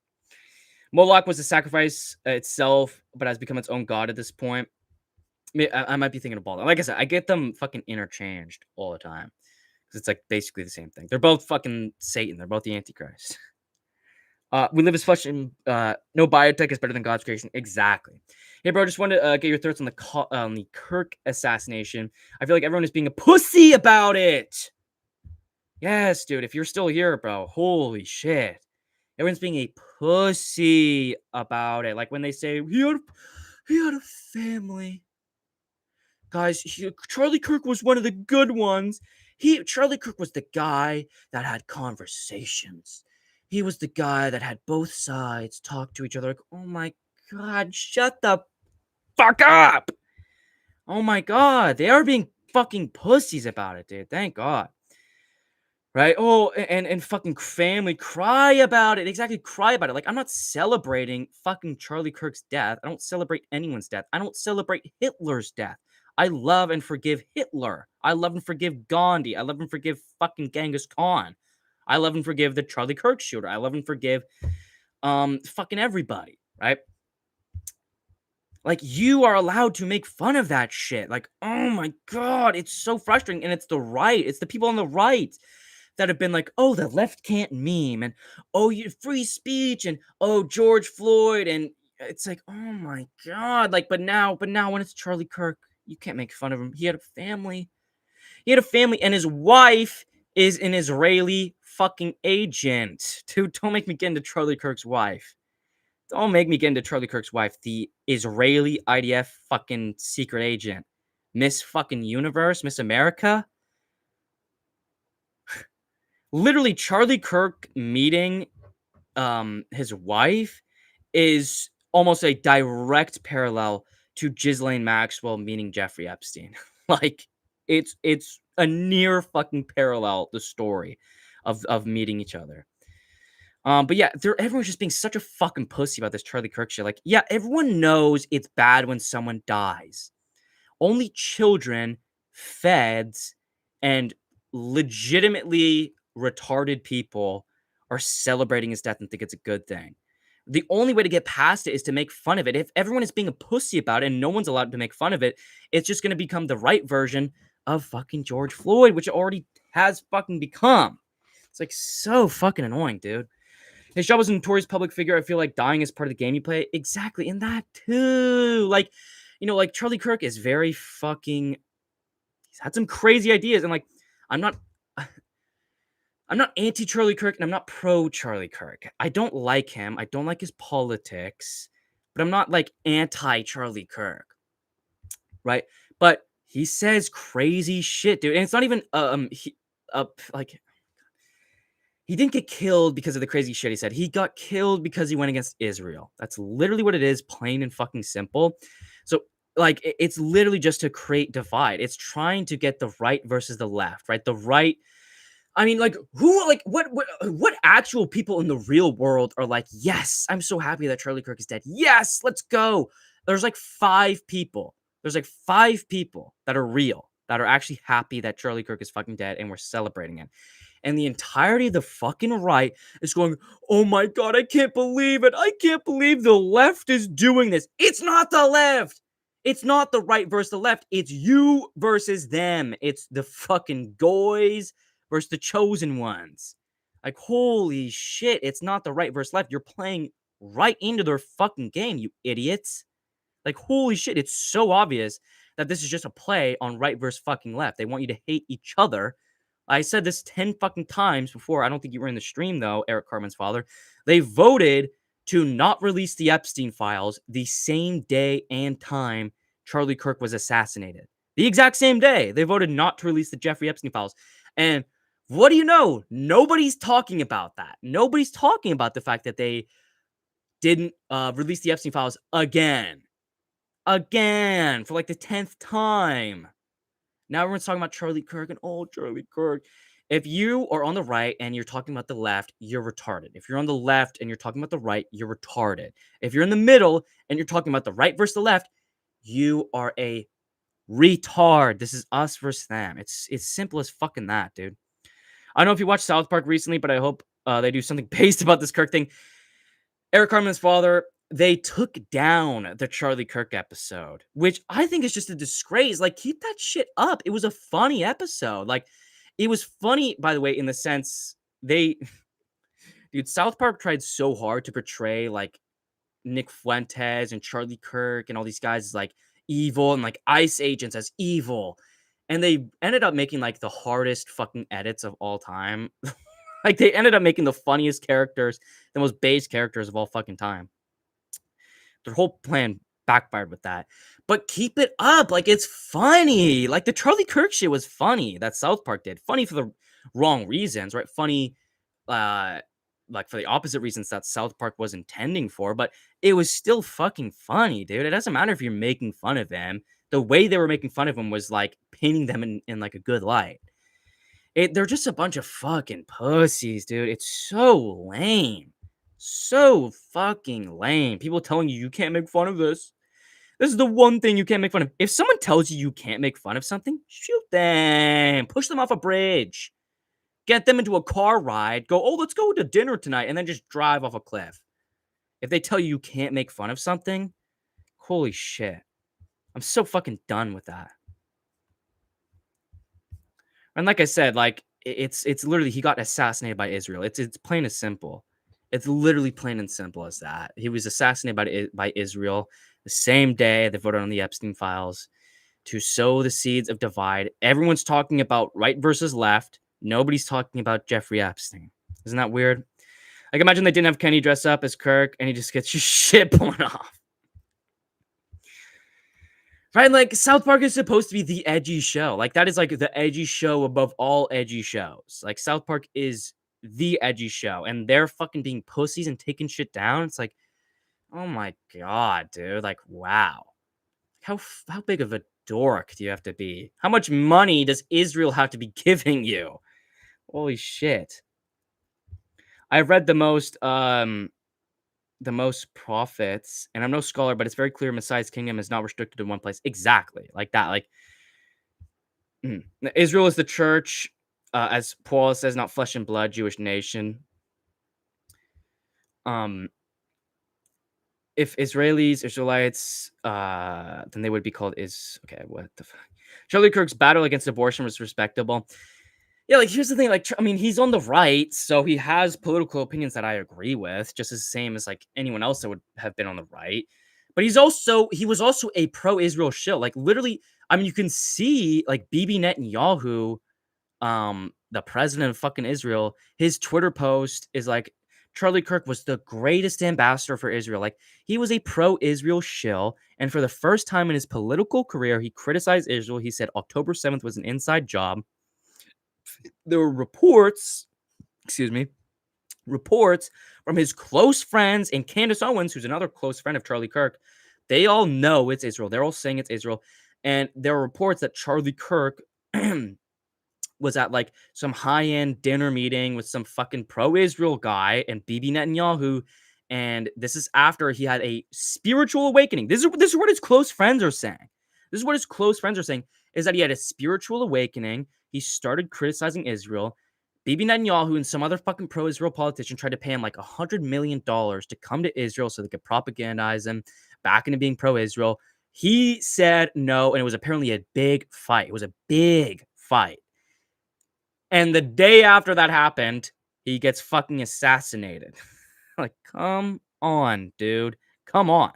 Moloch was the sacrifice itself, but has become its own god at this point. I might be thinking of Baal. Like I said, I get them fucking interchanged all the time because it's like basically the same thing. They're both fucking Satan. They're both the Antichrist. We live as flesh and no biotech is better than God's creation. Exactly. Hey, bro, just wanted to get your thoughts on the Kirk assassination. I feel like everyone is being a pussy about it. Yes, dude. If you're still here, bro, holy shit. Everyone's being a pussy about it. Like when they say he had a family. Guys, Charlie Kirk was one of the good ones. Charlie Kirk was the guy that had conversations. He was the guy that had both sides talk to each other. Like, oh my god, shut the fuck up. Oh my god, they are being fucking pussies about it, dude. Thank God. Right? Oh, and fucking family cry about it. Exactly, cry about it. Like, I'm not celebrating fucking Charlie Kirk's death. I don't celebrate anyone's death. I don't celebrate Hitler's death. I love and forgive Hitler. I love and forgive Gandhi. I love and forgive fucking Genghis Khan. I love and forgive the Charlie Kirk shooter. I love and forgive fucking everybody, right? Like, you are allowed to make fun of that shit. Like, oh my god, it's so frustrating. And it's the right. It's the people on the right that have been like, oh, the left can't meme, and oh, you free speech, and oh, George Floyd, and it's like, oh my god, like, but now when it's Charlie Kirk, you can't make fun of him. He had a family. And his wife is an Israeli fucking agent. Dude, don't make me get into Charlie Kirk's wife. Don't make me get into Charlie Kirk's wife, the Israeli IDF fucking secret agent. Miss fucking Universe, Miss America. Literally, Charlie Kirk meeting his wife is almost a direct parallel to Ghislaine Maxwell meeting Jeffrey Epstein. Like, it's a near fucking parallel, the story of meeting each other. But yeah, everyone's just being such a fucking pussy about this Charlie Kirk shit. Like, yeah, everyone knows it's bad when someone dies. Only children, feds, and legitimately retarded people are celebrating his death and think it's a good thing. The only way to get past it is to make fun of it. If everyone is being a pussy about it and no one's allowed to make fun of it, it's just going to become the right version of fucking George Floyd, which it already has fucking become. It's like so fucking annoying, dude. His job as a notorious public figure. I feel like dying is part of the game you play. Exactly. And that too. Like, like Charlie Kirk is very fucking, he's had some crazy ideas. And like, I'm not anti Charlie Kirk and I'm not pro Charlie Kirk. I don't like him. I don't like his politics, but I'm not like anti Charlie Kirk. Right. But he says crazy shit, dude. And it's not even, like, he didn't get killed because of the crazy shit he said. He got killed because he went against Israel. That's literally what it is, plain and fucking simple. So, like, it's literally just to create divide. It's trying to get the right versus the left, right? The right. I mean, like, what actual people in the real world are like, yes, I'm so happy that Charlie Kirk is dead. Yes, let's go. There's like 5 people. There's like 5 people that are real, that are actually happy that Charlie Kirk is fucking dead and we're celebrating it. And the entirety of the fucking right is going, oh my god, I can't believe it. I can't believe the left is doing this. It's not the left. It's not the right versus the left. It's you versus them. It's the fucking goys versus the chosen ones. Like, holy shit, it's not the right versus left. You're playing right into their fucking game, you idiots. Like, holy shit, it's so obvious that this is just a play on right versus fucking left. They want you to hate each other. I said this 10 fucking times before. I don't think you were in the stream, though, Eric Carmen's father. They voted to not release the Epstein files the same day and time Charlie Kirk was assassinated. The exact same day. They voted not to release the Jeffrey Epstein files. And what do you know? Nobody's talking about that. Nobody's talking about the fact that they didn't release the Epstein files again. Again, for like the 10th time. Now everyone's talking about Charlie Kirk and Charlie Kirk. If you are on the right and you're talking about the left, you're retarded. If you're on the left and you're talking about the right, you're retarded. If you're in the middle and you're talking about the right versus the left, you are a retard. This is us versus them. It's simple as fucking that, dude. I don't know if you watched South Park recently, but I hope they do something based about this Kirk thing. Eric Carmen's father, they took down the Charlie Kirk episode, which I think is just a disgrace. Like, keep that shit up. It was a funny episode. Like, it was funny, by the way, in the sense dude, South Park tried so hard to portray like Nick Fuentes and Charlie Kirk and all these guys as like evil and like ICE agents as evil. And they ended up making like the hardest fucking edits of all time. Like, they ended up making the funniest characters, the most base characters of all fucking time. Their whole plan backfired with that. But keep it up. Like, it's funny. Like, the Charlie Kirk shit was funny that South Park did. Funny for the wrong reasons, right? Funny, like, for the opposite reasons that South Park was intending for. But it was still fucking funny, dude. It doesn't matter if you're making fun of him. The way they were making fun of him was, like, painting them in like, a good light. They're just a bunch of fucking pussies, dude. It's so lame. So fucking lame. People telling you can't make fun of this. This is the one thing you can't make fun of. If someone tells you can't make fun of something, shoot them. Push them off a bridge. Get them into a car ride. Go, let's go to dinner tonight. And then just drive off a cliff. If they tell you can't make fun of something, holy shit. I'm so fucking done with that. And like I said, like, it's literally, he got assassinated by Israel. It's plain and simple. It's literally plain and simple as that. He was assassinated by Israel the same day they voted on the Epstein files to sow the seeds of divide. Everyone's talking about right versus left. Nobody's talking about Jeffrey Epstein. Isn't that weird? Like, imagine they didn't have Kenny dress up as Kirk and he just gets your shit blown off. Right? Like, South Park is supposed to be the edgy show. Like, that is like the edgy show above all edgy shows. Like, South Park is the edgy show, and they're fucking being pussies and taking shit down. It's like, oh my god, dude. Like, wow. How big of a dork do you have to be? How much money does Israel have to be giving you? Holy shit. I've read the most prophets, and I'm no scholar, but it's very clear Messiah's kingdom is not restricted to one place. Exactly. Like that. Like, Israel is the church, as Paul says, not flesh and blood, Jewish nation. If Israelites, then they would be called okay, what the fuck? Charlie Kirk's battle against abortion was respectable. Yeah, like, here's the thing, like, I mean, he's on the right, so he has political opinions that I agree with, just as the same as, like, anyone else that would have been on the right. But he was also a pro-Israel shill. Like, literally, I mean, you can see, like, Bibi Netanyahu, the president of fucking Israel, his Twitter post is like, Charlie Kirk was the greatest ambassador for Israel. Like, he was a pro-Israel shill, and for the first time in his political career, he criticized Israel. He said October 7th was an inside job. There were reports from his close friends and Candace Owens, who's another close friend of Charlie Kirk. They all know it's Israel. They're all saying it's Israel. And there were reports that Charlie Kirk was at like some high-end dinner meeting with some fucking pro-Israel guy and Bibi Netanyahu. And this is after he had a spiritual awakening. This is what his close friends are saying. This is what his close friends are saying, is that he had a spiritual awakening. He started criticizing Israel. Bibi Netanyahu and some other fucking pro-Israel politician tried to pay him like $100 million to come to Israel so they could propagandize him back into being pro-Israel. He said no, and it was apparently a big fight. It was a big fight. And the day after that happened, he gets fucking assassinated. Like, come on, dude. Come on.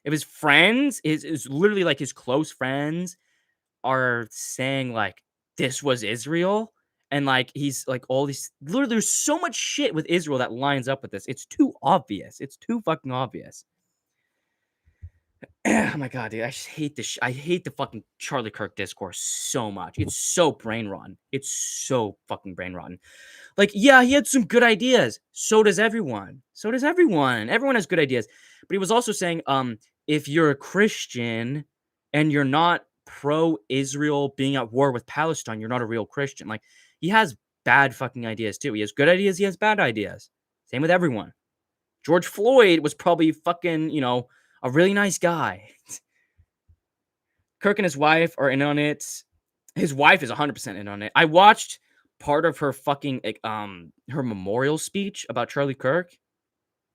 If his friends, is literally like his close friends are saying like this was Israel, and like he's like all these literally there's so much shit with Israel that lines up with this. It's too obvious. It's too fucking obvious. Oh my god, dude! I just hate this. I hate the fucking Charlie Kirk discourse so much. It's so brain rotten. It's so fucking brain rotten. Like, yeah, he had some good ideas. So does everyone. So does everyone. Everyone has good ideas. But he was also saying, if you're a Christian and you're not pro-Israel being at war with Palestine, you're not a real Christian. Like, he has bad fucking ideas too. He has good ideas. He has bad ideas. Same with everyone. George Floyd was probably fucking, a really nice guy. Kirk and his wife are in on it. His wife is 100% in on it. I watched part of her fucking her memorial speech about Charlie Kirk.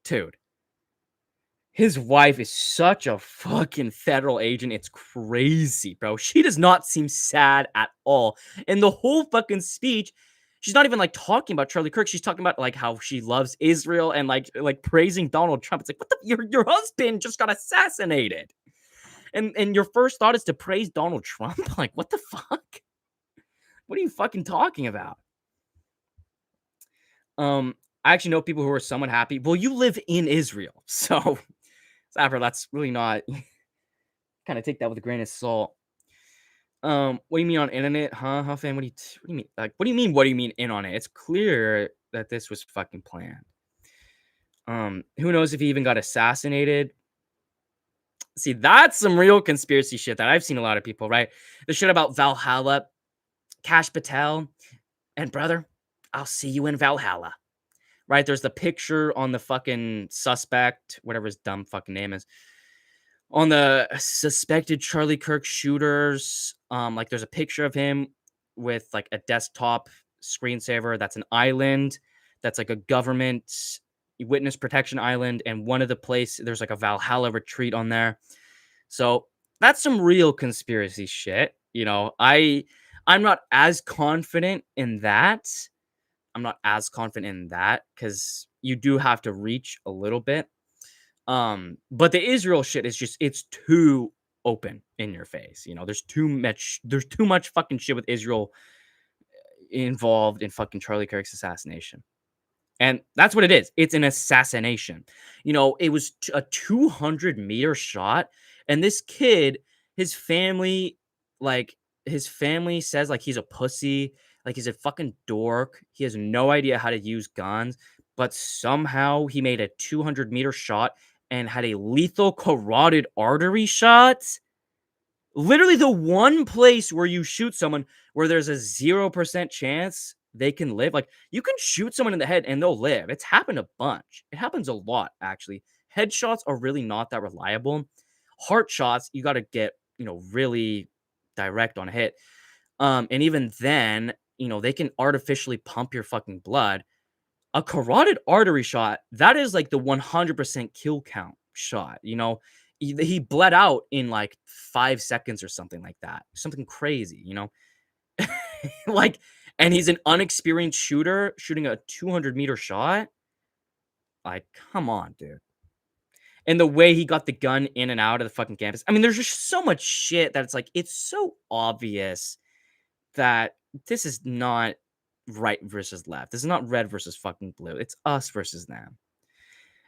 Dude, his wife is such a fucking federal agent. It's crazy, bro. She does not seem sad at all. In the whole fucking speech, she's not even like talking about Charlie Kirk. She's talking about like how she loves Israel and like praising Donald Trump. It's like, what the your husband just got assassinated. And your first thought is to praise Donald Trump? Like, what the fuck? What are you fucking talking about? I actually know people who are somewhat happy. Well, you live in Israel, so Zafra, that's really not kind of take that with a grain of salt. What do you mean on internet, huh? Huh, fan? What do you mean? Like, what do you mean? What do you mean in on it? It's clear that this was fucking planned. Who knows if he even got assassinated? See, that's some real conspiracy shit that I've seen a lot of people, right? The shit about Valhalla, Kash Patel, and brother, I'll see you in Valhalla. Right? There's the picture on the fucking suspect, whatever his dumb fucking name is, on the suspected Charlie Kirk shooters. Like there's a picture of him with like a desktop screensaver. That's an island. That's like a government witness protection island. And one of the place there's like a Valhalla retreat on there. So that's some real conspiracy shit. I'm not as confident in that. Because you do have to reach a little bit. But the Israel shit is just it's too open in your face. There's too much fucking shit with Israel involved in fucking Charlie Kirk's assassination. And that's what it is. It's an assassination. It was a 200-meter shot. And this kid, his family, like, his family says, like, he's a pussy. Like, he's a fucking dork. He has no idea how to use guns. But somehow he made a 200-meter shot and had a lethal carotid artery shot. Literally the one place where you shoot someone where there's a 0% chance they can live. Like, you can shoot someone in the head and they'll live. It's happened a bunch. It happens a lot, actually. Headshots are really not that reliable. Heart shots, you got to get, really direct on a hit. And even then, they can artificially pump your fucking blood. A carotid artery shot, that is like the 100% kill count shot. He bled out in like 5 seconds or something like that. Something crazy, like, and he's an unexperienced shooter shooting a 200-meter shot. Like, come on, dude. And the way he got the gun in and out of the fucking campus. I mean, there's just so much shit that it's like, it's so obvious that this is not right versus left. This is not red versus fucking blue. It's us versus them.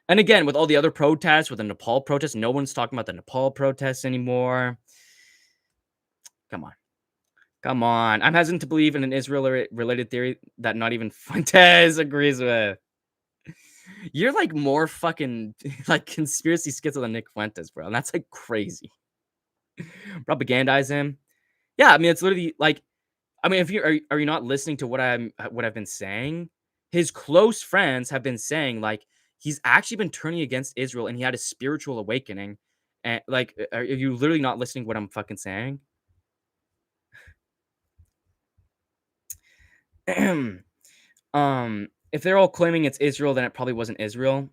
And again, with all the other protests, with the Nepal protests, no one's talking about the Nepal protests anymore. Come on. Come on. I'm hesitant to believe in an Israel-related theory that not even Fuentes agrees with. You're like more fucking like conspiracy schizo than Nick Fuentes, bro. And that's like crazy. Propagandize him. Yeah, I mean, it's literally like, I mean, if you are you not listening to what I've been saying? His close friends have been saying like he's actually been turning against Israel and he had a spiritual awakening. And like, are you literally not listening to what I'm fucking saying? If they're all claiming it's Israel, then it probably wasn't Israel.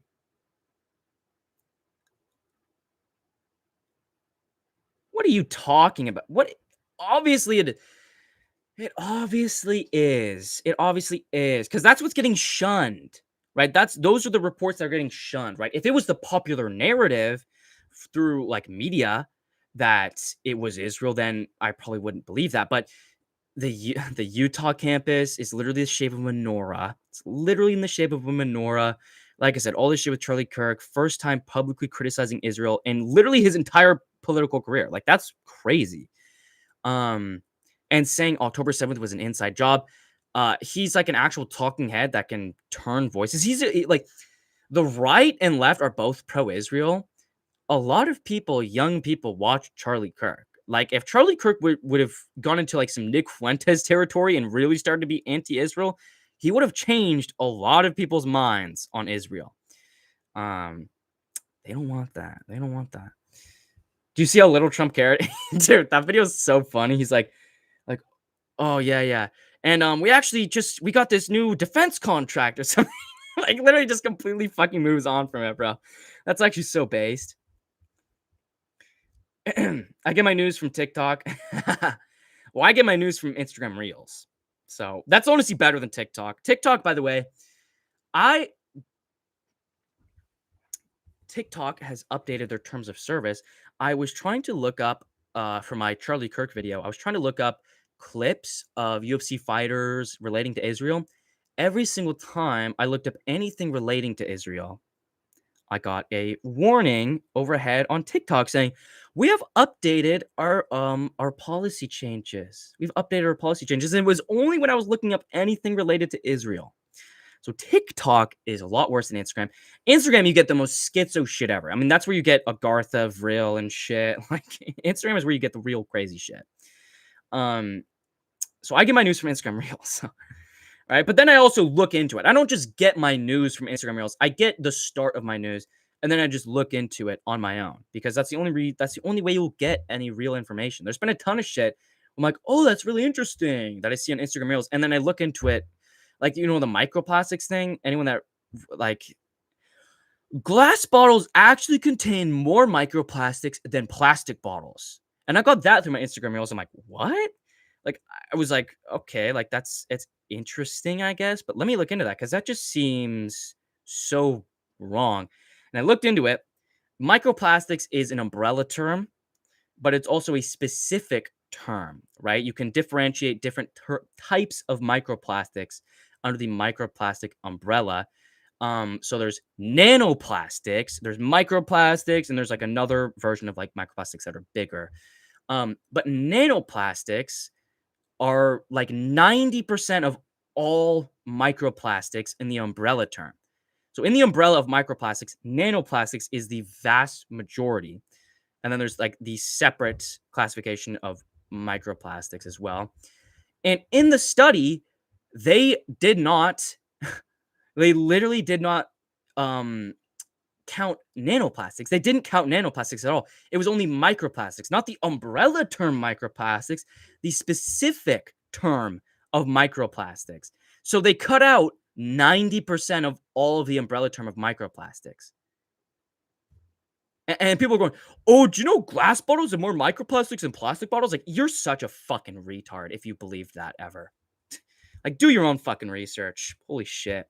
What are you talking about? What? Obviously it obviously is. It obviously is because that's what's getting shunned. right? Those are the reports that are getting shunned, right? If it was the popular narrative through like media that it was Israel, then I probably wouldn't believe that. But the Utah campus is literally the shape of a menorah. It's literally in the shape of a menorah. Like I said, all this shit with Charlie Kirk, first time publicly criticizing Israel and literally his entire political career. Like that's crazy. And saying October 7th was an inside job. He's like an actual talking head that can turn voices. Like the right and left are both pro-Israel. A lot of people, young people, watch Charlie Kirk. Like if Charlie Kirk would have gone into like some Nick Fuentes territory and really started to be anti-Israel, he would have changed a lot of people's minds on Israel. They don't want that. They don't want that. Do you see how little Trump cared? Dude, that video is so funny. He's like, oh yeah. And we got this new defense contract or something. Like literally just completely fucking moves on from it, bro. That's actually so based. I get my news from TikTok. Well, I get my news from Instagram Reels. So that's honestly better than TikTok. TikTok, by the way, TikTok has updated their terms of service. I was trying to look up for my Charlie Kirk video. I was trying to look up clips of UFC fighters relating to Israel. Every single time I looked up anything relating to Israel, I got a warning overhead on TikTok saying, "We have updated our policy changes. We've updated our policy changes." And it was only when I was looking up anything related to Israel. So TikTok is a lot worse than Instagram. Instagram, you get the most schizo shit ever. I mean, that's where you get Agartha, Vril, and shit. Like Instagram is where you get the real crazy shit. So I get my news from Instagram Reels. Right? But then I also look into it. I don't just get my news from Instagram Reels. I get the start of my news and then I just look into it on my own because that's the only way you'll get any real information. There's been a ton of shit. I'm like, "Oh, that's really interesting," that I see on Instagram Reels, and then I look into it, like the microplastics thing. Anyone that like glass bottles actually contain more microplastics than plastic bottles. And I got that through my Instagram Reels. I'm like, "What?" Like I was like, "Okay, like it's interesting, I guess, but let me look into that cuz that just seems so wrong." And I looked into it. Microplastics is an umbrella term, but it's also a specific term, right? You can differentiate different types of microplastics under the microplastic umbrella. So there's nanoplastics, there's microplastics, and there's like another version of like microplastics that are bigger. But nanoplastics are like 90% of all microplastics in the umbrella term. So in the umbrella of microplastics, nanoplastics is the vast majority. And then there's like the separate classification of microplastics as well. And in the study, they did not, they literally did not count nanoplastics. They didn't count nanoplastics at all. It was only microplastics, not the umbrella term microplastics, the specific term of microplastics. So they cut out 90% of all of the umbrella term of microplastics. And people are going, "Oh, do you know glass bottles are more microplastics than plastic bottles?" Like, you're such a fucking retard if you believe that ever. Like, do your own fucking research. Holy shit.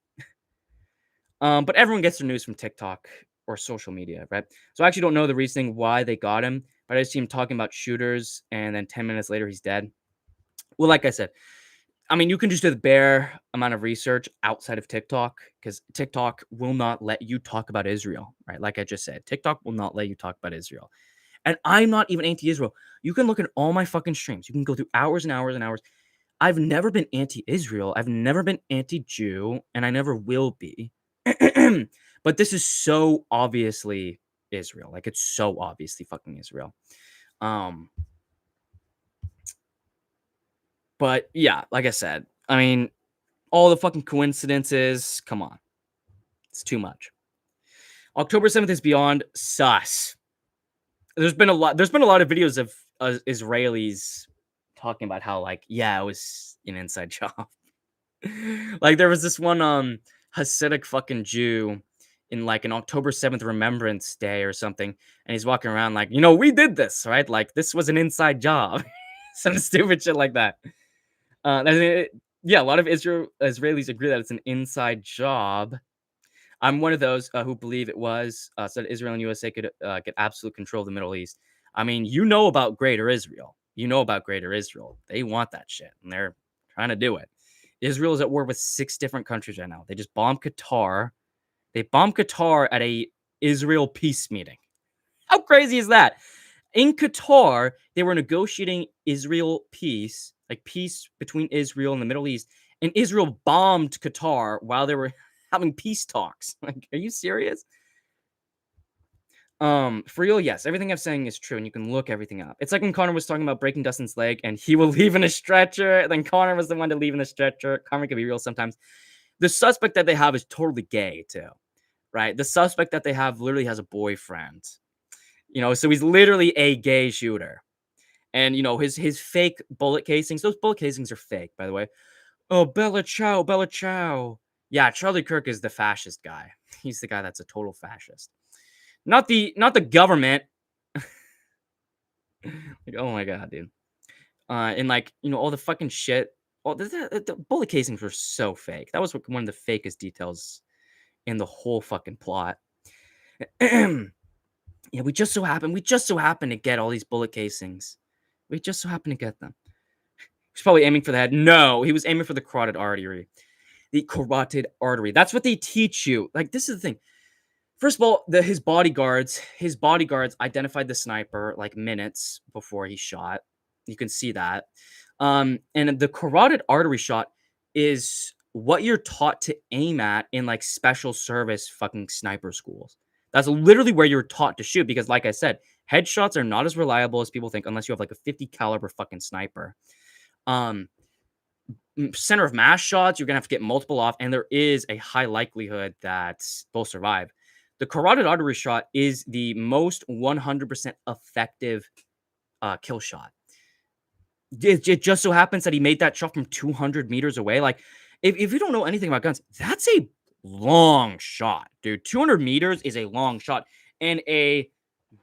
But everyone gets their news from TikTok or social media, right? So I actually don't know the reasoning why they got him, but I just see him talking about shooters, and then 10 minutes later, he's dead. Well, like I said, I mean, you can just do the bare amount of research outside of TikTok because TikTok will not let you talk about Israel, right? Like I just said, TikTok will not let you talk about Israel. And I'm not even anti-Israel. You can look at all my fucking streams. You can go through hours and hours and hours. I've never been anti-Israel. I've never been anti-Jew, and I never will be. But this is so obviously Israel. Like it's so obviously fucking Israel. But yeah, like I said, I mean, all the fucking coincidences, come on. It's too much. October 7th is beyond sus. There's been a lot of videos of Israelis talking about how like, yeah, it was an inside job. Like there was this one Hasidic fucking Jew in like an October 7th Remembrance Day or something, and he's walking around like, we did this, right? Like this was an inside job. Some stupid shit like that. Yeah, a lot of Israelis agree that it's an inside job. I'm one of those who believe it was so that Israel and USA could get absolute control of the Middle East. I mean, you know about Greater Israel. You know about Greater Israel. They want that shit, and they're trying to do it. Israel is at war with 6 different countries right now. They just bombed Qatar. They bombed Qatar at a Israel peace meeting. How crazy is that? In Qatar, they were negotiating Israel peace, like peace between Israel and the Middle East, and Israel bombed Qatar while they were having peace talks. Like, are you serious? For real, yes, everything I'm saying is true, and you can look everything up. It's like when Connor was talking about breaking Dustin's leg, and he will leave in a stretcher. Then Connor was the one to leave in a stretcher. Karma can be real sometimes. The suspect that they have is totally gay too, right? The suspect that they have literally has a boyfriend. So he's literally a gay shooter. And his fake bullet casings, those bullet casings are fake, by the way. Oh, Bella Ciao, Bella Ciao. Yeah, Charlie Kirk is the fascist guy. He's the guy that's a total fascist. Not the government. Like, oh my god, dude. And all the fucking shit. Oh, the bullet casings were so fake. That was one of the fakest details in the whole fucking plot. Yeah, we just so happened to get all these bullet casings. We just so happened to get them. He's probably aiming for the head. No, he was aiming for the carotid artery. The carotid artery. That's what they teach you. Like, this is the thing. First of all, his bodyguards identified the sniper like minutes before he shot. You can see that. And the carotid artery shot is what you're taught to aim at in like special service fucking sniper schools. That's literally where you're taught to shoot because, like I said, headshots are not as reliable as people think unless you have like a 50 caliber fucking sniper. Center of mass shots, you're gonna have to get multiple off, and there is a high likelihood that they'll survive. The carotid artery shot is the most 100% effective kill shot. It just so happens that he made that shot from 200 meters away. Like, if you don't know anything about guns, that's a long shot, dude. 200 meters is a long shot. And a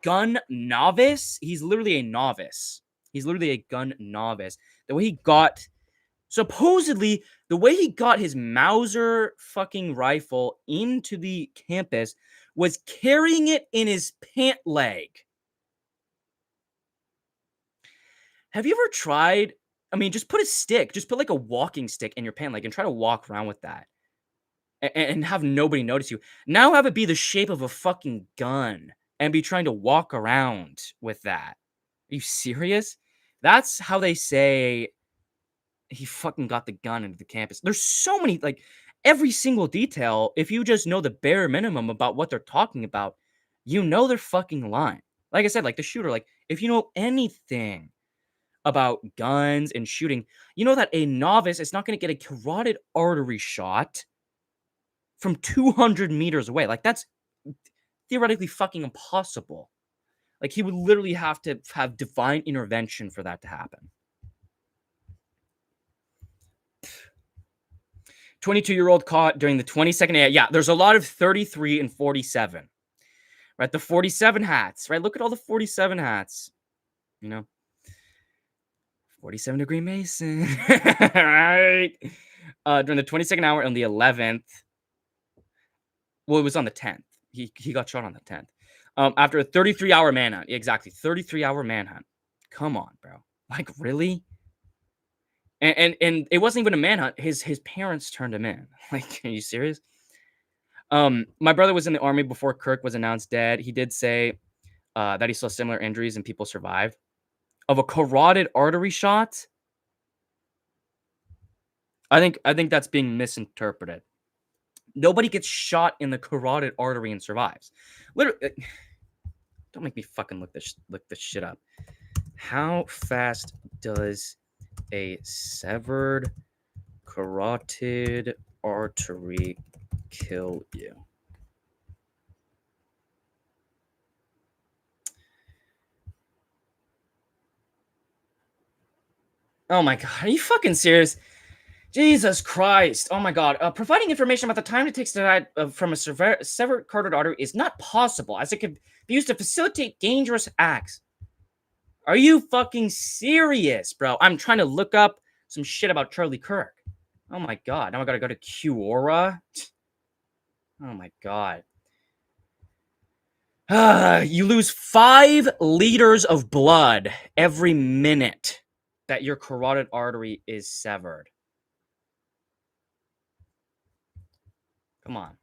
gun novice, he's literally a novice. He's literally a gun novice. Supposedly, the way he got his Mauser fucking rifle into the campus was carrying it in his pant leg. Have you ever tried? I mean, just put like a walking stick in your pant leg and try to walk around with that and have nobody notice you. Now have it be the shape of a fucking gun and be trying to walk around with that. Are you serious? That's how they say he fucking got the gun into the campus. There's so many, like, every single detail. If you just know the bare minimum about what they're talking about, they're fucking lying. Like I said, like the shooter, like if you know anything about guns and shooting, you know that a novice is not going to get a carotid artery shot from 200 meters away. Like, that's theoretically fucking impossible. Like, he would literally have to have divine intervention for that to happen. 22-year-old caught during the 22nd. Yeah, there's a lot of 33 and 47. Right? The 47 hats, right? Look at all the 47 hats. 47 degree Mason. Right? During the 22nd hour on the 11th. Well, it was on the 10th. He got shot on the 10th. After a 33-hour manhunt. Exactly. 33-hour manhunt. Come on, bro. Like, really? And it wasn't even a manhunt. His parents turned him in. Like, are you serious? My brother was in the army before Kirk was announced dead. He did say that he saw similar injuries and people survived. Of a carotid artery shot, I think that's being misinterpreted. Nobody gets shot in the carotid artery and survives. Literally, don't make me fucking look this shit up. How fast does a severed carotid artery kill you? Oh my god, are you fucking serious? Jesus Christ. Oh my god. Providing information about the time it takes to die from a severed carotid artery is not possible, as it could be used to facilitate dangerous acts. Are you fucking serious, bro? I'm trying to look up some shit about Charlie Kirk. Oh my god. Now I gotta go to Quora. Oh my god. You lose 5 liters of blood every minute that your carotid artery is severed. Come on.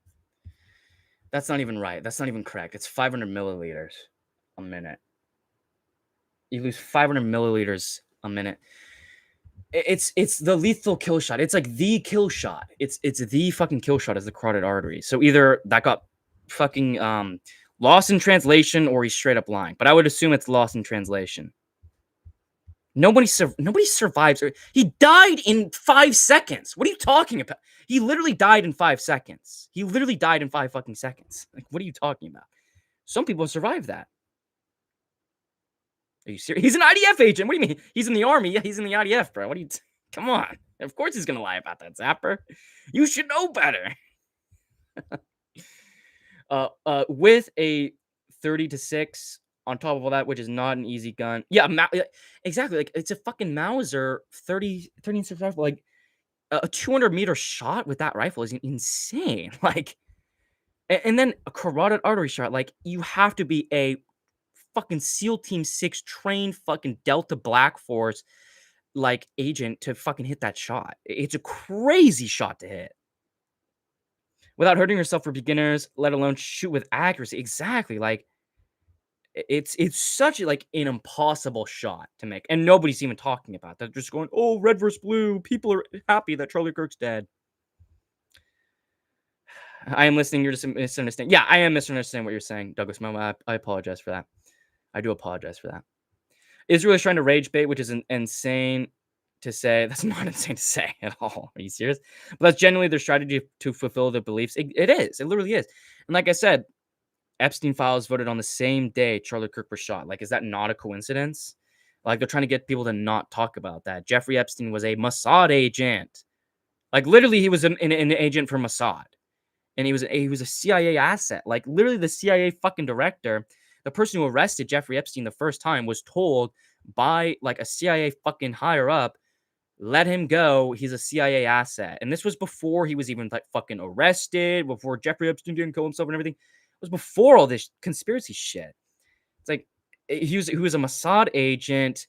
That's not even right. That's not even correct. It's 500 milliliters a minute. You lose 500 milliliters a minute. It's the lethal kill shot. It's like the kill shot. It's the fucking kill shot as the carotid artery. So either that got fucking lost in translation or he's straight up lying. But I would assume it's lost in translation. Nobody survives. He died in 5 seconds. What are you talking about? He literally died in 5 seconds. He literally died in 5 fucking seconds. Like, what are you talking about? Some people survive that. Are you serious? He's an IDF agent. What do you mean? He's in the army. Yeah, he's in the IDF, bro. What are you? Come on. Of course he's gonna lie about that, Zapper. You should know better. With a 30-6 on top of all that, which is not an easy gun. Yeah, exactly. Like it's a fucking Mauser 30-6 rifle. Like a 200-meter shot with that rifle is insane. Like, and then a carotid artery shot. Like you have to be a fucking SEAL Team 6 trained fucking Delta Black Force like agent to fucking hit that shot. It's a crazy shot to hit without hurting yourself for beginners, let alone shoot with accuracy. Exactly. Like it's such like an impossible shot to make, and nobody's even talking about that. They're just going, "Oh, red versus blue." People are happy that Charlie Kirk's dead. I am listening. You're just misunderstanding. Yeah, I am misunderstanding what you're saying, Douglas Mama. I apologize for that. I do apologize for that. Israel is trying to rage bait, which is insane to say. That's not insane to say at all. Are you serious? But that's genuinely their strategy to fulfill their beliefs. It is. It literally is. And like I said, Epstein files voted on the same day Charlie Kirk was shot. Like, is that not a coincidence? Like, they're trying to get people to not talk about that. Jeffrey Epstein was a Mossad agent. Like, literally, he was an agent for Mossad. And he was a CIA asset. Like, literally, the CIA fucking director, the person who arrested Jeffrey Epstein the first time, was told by, like, a CIA fucking higher up, let him go. He's a CIA asset. And this was before he was even, like, fucking arrested, before Jeffrey Epstein didn't kill himself and everything. It was before all this conspiracy shit. It's like, he was a Mossad agent,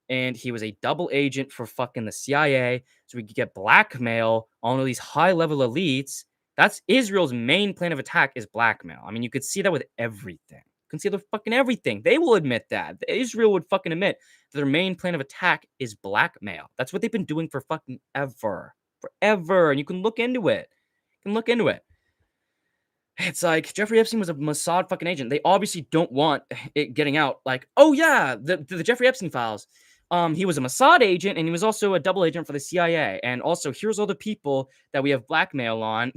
and he was a double agent for fucking the CIA, so we could get blackmail on all these high-level elites. That's Israel's main plan of attack is blackmail. I mean, you could see that with everything. You can see the fucking everything. They will admit that. Israel would fucking admit that their main plan of attack is blackmail. That's what they've been doing for fucking ever. Forever. And you can look into it. You can look into it. It's like Jeffrey Epstein was a Mossad fucking agent. They obviously don't want it getting out. Like, oh yeah, the Jeffrey Epstein files. He was a Mossad agent, and he was also a double agent for the CIA. And also, here's all the people that we have blackmail on,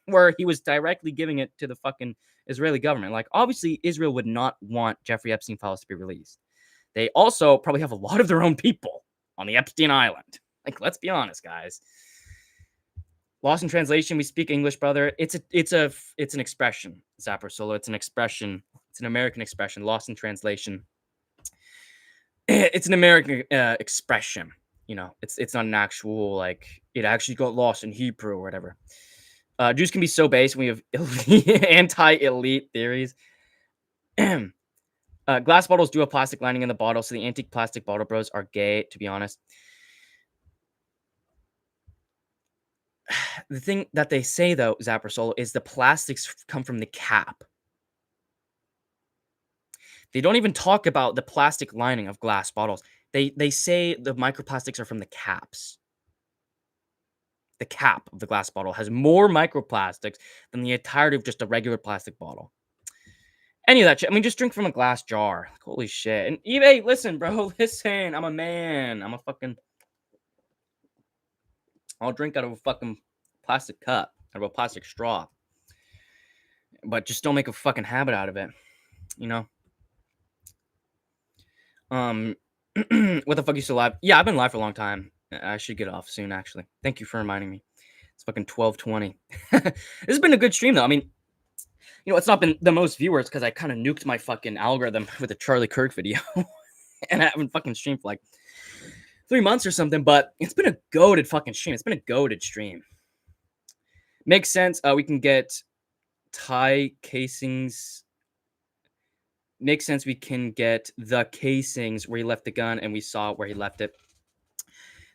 where he was directly giving it to the fucking Israeli government. Like, obviously, Israel would not want Jeffrey Epstein files to be released. They also probably have a lot of their own people on the Epstein Island. Like, let's be honest, guys. Lost in translation, we speak English, brother. It's an expression, Zapper Solo. It's an expression. It's an American expression. Lost in translation. It's an American expression. You know, it's not an actual, like, it actually got lost in Hebrew or whatever. Jews can be so base when we have anti-elite theories. Glass bottles do have plastic lining in the bottle, so the antique plastic bottle bros are gay, to be honest. The thing that they say, though, Zapper Solo, is the plastics come from the cap. They don't even talk about the plastic lining of glass bottles. They say the microplastics are from the caps. The cap of the glass bottle has more microplastics than the entirety of just a regular plastic bottle. Any of that shit. I mean, just drink from a glass jar. Like, holy shit. And eBay, listen, bro. Listen, I'm a man. I'll drink out of a fucking plastic cup, out of a plastic straw. But just don't make a fucking habit out of it. You know? What the fuck, you still live? Yeah, I've been live for a long time. I should get off soon, actually. Thank you for reminding me. It's fucking 12:20. This has been a good stream, though. I mean, you know, it's not been the most viewers because I kind of nuked my fucking algorithm with the Charlie Kirk video. And I haven't fucking streamed for like 3 months or something, but it's been a goated fucking stream. It's been a goated stream. Makes sense. We can get tie casings. Makes sense. We can get the casings where he left the gun, and we saw where he left it.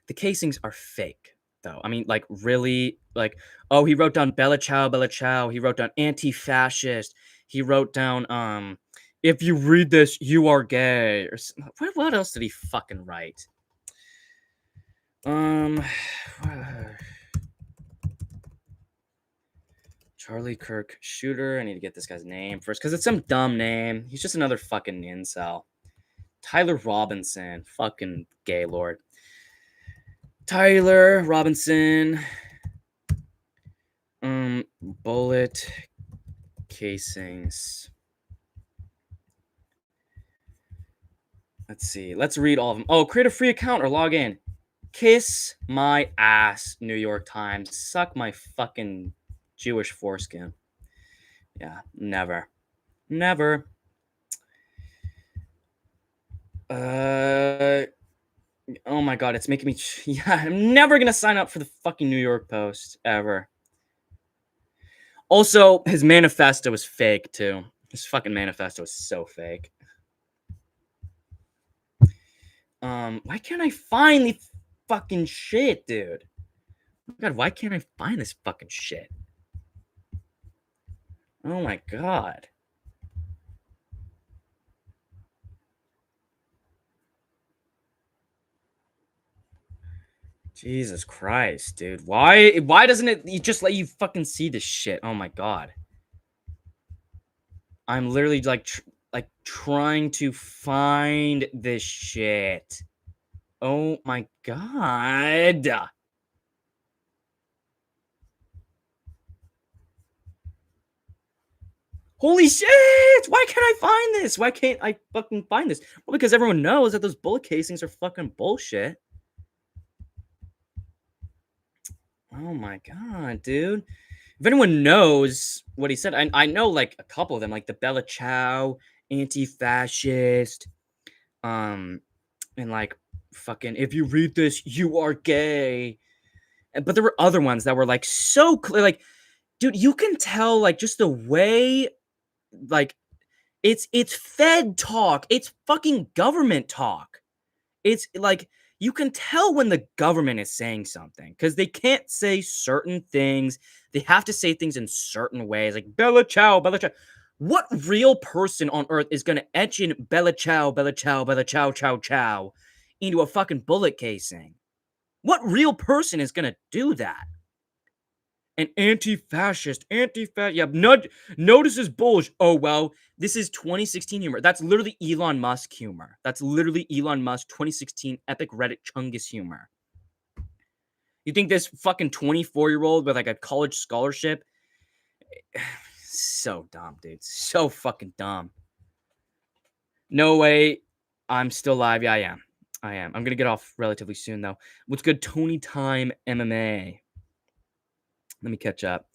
The casings are fake, though. I mean, like, really, like, oh, he wrote down Bella Ciao, Bella Ciao. He wrote down anti-fascist. He wrote down, if you read this, you are gay. Or what else did he fucking write? Charlie Kirk shooter. I need to get this guy's name first because it's some dumb name. He's just another fucking incel. Tyler Robinson, fucking gay lord. Tyler Robinson. Bullet casings. Let's see. Let's read all of them. Oh, create a free account or log in. Kiss my ass, New York Times. Suck my fucking Jewish foreskin. Yeah, never. Never. Oh my god, it's making me. Yeah, I'm never gonna sign up for the fucking New York Post ever. Also, his manifesto was fake too. His fucking manifesto is so fake. Why can't I find the fucking shit, dude? Oh my god, why can't I find this fucking shit? Oh my god. Jesus Christ, dude. Why doesn't it just let you fucking see this shit? Oh my god. I'm literally like trying to find this shit. Oh my god. Holy shit! Why can't I find this? Why can't I fucking find this? Well, because everyone knows that those bullet casings are fucking bullshit. Oh my god, dude. If anyone knows what he said, I know like a couple of them, like the Bella Ciao, anti-fascist, and like fucking if you read this, you are gay. But there were other ones that were like so clear, like, dude, you can tell like just the way, like, it's Fed talk, it's fucking government talk. It's like you can tell when the government is saying something because they can't say certain things. They have to say things in certain ways, like Bella Ciao, Bella Ciao. What real person on earth is gonna etch in Bella Ciao, Bella Ciao, Bella Ciao, Ciao, Ciao into a fucking bullet casing? What real person is gonna do that? An anti-fascist, yeah, notice this bullshit. Oh, well, this is 2016 humor. That's literally Elon Musk humor. That's literally Elon Musk 2016 epic Reddit Chungus humor. You think this fucking 24-year-old with like a college scholarship? So dumb, dude. So fucking dumb. No way. I'm still live. Yeah, I am. I'm gonna get off relatively soon though. What's good, Tony Time MMA? Let me catch up.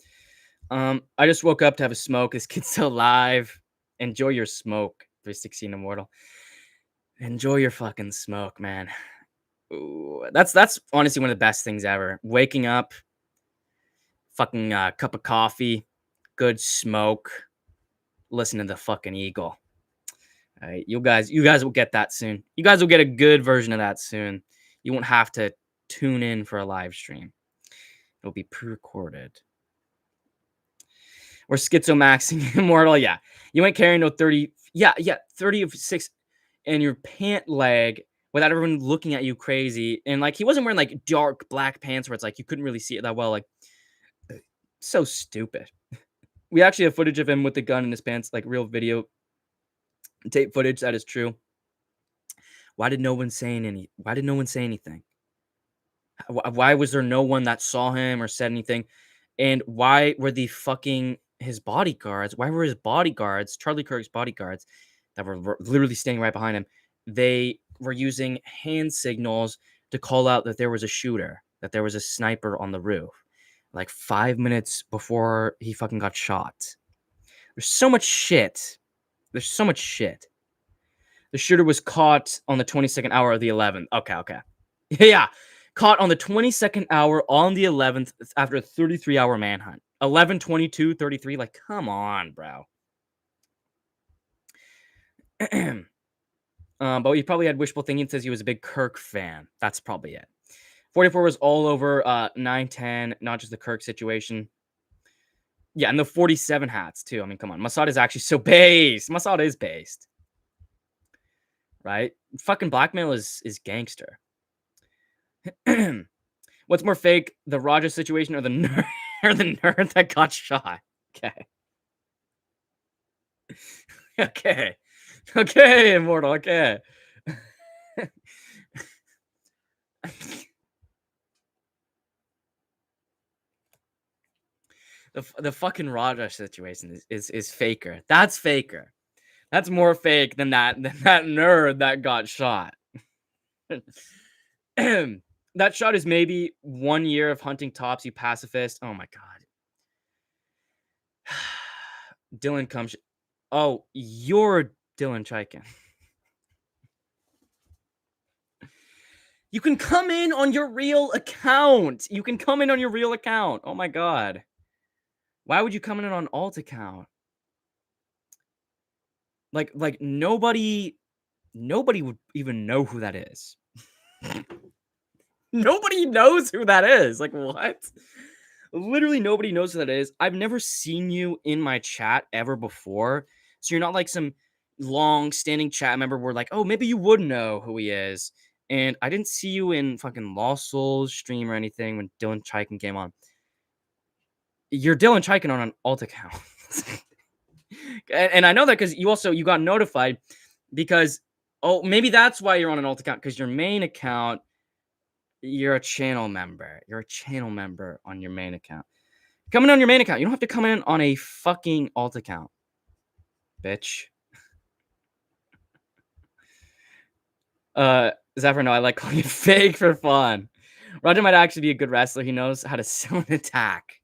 I just woke up to have a smoke. This kid's still alive. Enjoy your smoke, 316 Immortal. Enjoy your fucking smoke, man. Ooh, that's honestly one of the best things ever. Waking up, fucking cup of coffee, good smoke, listen to the fucking Eagle. All right, you guys will get that soon. You guys will get a good version of that soon. You won't have to tune in for a live stream. It'll be pre-recorded. Or schizomaxing Immortal, yeah. You ain't carrying no 30, 30 of 6 in your pant leg without everyone looking at you crazy. And like he wasn't wearing like dark black pants where it's like you couldn't really see it that well. Like, so stupid. We actually have footage of him with the gun in his pants, like real video tape footage. That is true. Why did no one say anything? Why was there no one that saw him or said anything? And why were his bodyguards? Why were his bodyguards, Charlie Kirk's bodyguards, that were literally standing right behind him? They were using hand signals to call out that there was a shooter, that there was a sniper on the roof, like 5 minutes before he fucking got shot. There's so much shit. The shooter was caught on the 22nd hour of the 11th. Okay. Yeah. Caught on the 22nd hour on the 11th after a 33-hour manhunt. 11/22/33. Like, come on, bro. But he probably had wishful thinking. Says he was a big Kirk fan. That's probably it. 44 was all over 9-10, not just the Kirk situation. Yeah, and the 47 hats too. I mean, come on. Mossad is actually so based. Mossad is based. Right? Fucking blackmail is gangster. What's more fake, the Roger situation or the nerd or the nerd that got shot? Okay. Okay. Okay, Immortal. Okay. The fucking Raja situation is faker. That's faker. That's more fake than that nerd that got shot. That shot is maybe 1 year of hunting tops, you pacifist. Oh my god. Dylan comes. Oh, you're Dylan Chaikin. You can come in on your real account. You can come in on your real account. Oh my god. Why would you come in on an alt account? Like nobody would even know who that is. Nobody knows who that is. Like, what? Literally nobody knows who that is. I've never seen you in my chat ever before. So you're not like some long-standing chat member where like, oh, maybe you would know who he is. And I didn't see you in fucking Lost Souls stream or anything when Dylan Chaikin came on. You're Dylan Chaikin on an alt account. And I know that because you got notified because, oh, maybe that's why you're on an alt account, because your main account, you're a channel member. You're a channel member on your main account. Come in on your main account. You don't have to come in on a fucking alt account, bitch. Zephyr, no, I like calling it fake for fun. Roger might actually be a good wrestler. He knows how to sell an attack.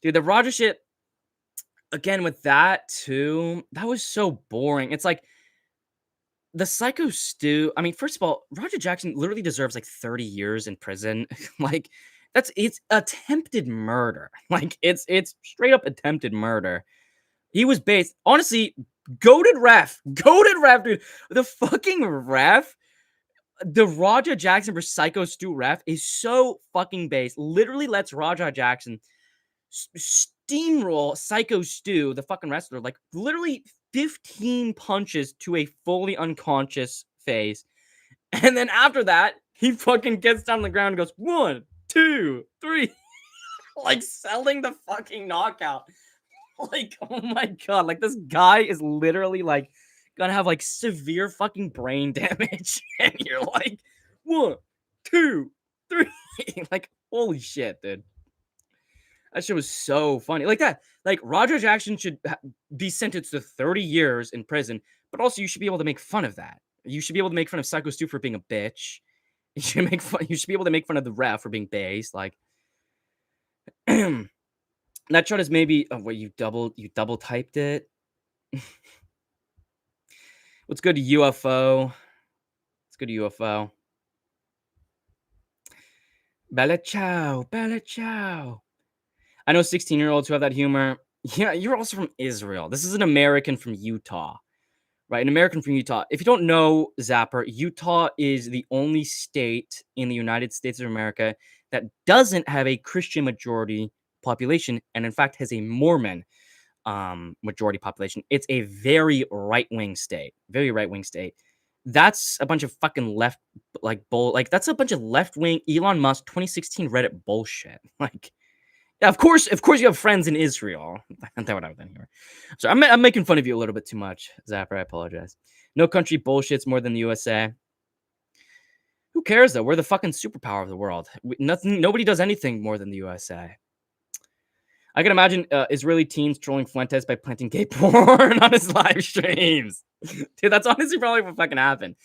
Dude, the Roger shit, again, with that too, that was so boring. It's like, the Psycho Stew, I mean, first of all, Roger Jackson literally deserves like 30 years in prison. Like, it's attempted murder. Like, it's straight up attempted murder. He was based, honestly, goated ref, dude. The fucking ref, the Roger Jackson for Psycho Stew ref is so fucking based. Literally lets Roger Jackson steamroll Psycho Stew, the fucking wrestler, like literally 15 punches to a fully unconscious face. And then after that, he fucking gets down on the ground and goes, 1, 2, 3. Like selling the fucking knockout. Like, oh my god. Like, this guy is literally like gonna have like severe fucking brain damage. And you're like, 1, 2, 3. Like, holy shit, dude. That shit was so funny. Like that. Like, Roger Jackson should be sentenced to 30 years in prison, but also you should be able to make fun of that. You should be able to make fun of Psycho Stu for being a bitch. You should be able to make fun of the ref for being based. Like, that shot is maybe, oh wait, you double typed it. What's good, UFO? Let's go to UFO. Bella ciao, bella ciao. I know 16-year-olds who have that humor. Yeah, you're also from Israel. This is an American from Utah, right? An American from Utah. If you don't know, Zapper, Utah is the only state in the United States of America that doesn't have a Christian majority population, and in fact has a Mormon majority population. It's a very right-wing state. Very right-wing state. That's a bunch of fucking that's a bunch of left-wing Elon Musk 2016 Reddit bullshit. Like, yeah, of course you have friends in Israel. That would have been here. So I'm making fun of you a little bit too much, Zapper. I apologize. No country bullshits more than the USA. Who cares though? We're the fucking superpower of the world. Nobody does anything more than the USA. I can imagine Israeli teens trolling Fuentes by planting gay porn on his live streams. Dude, that's honestly probably what fucking happened.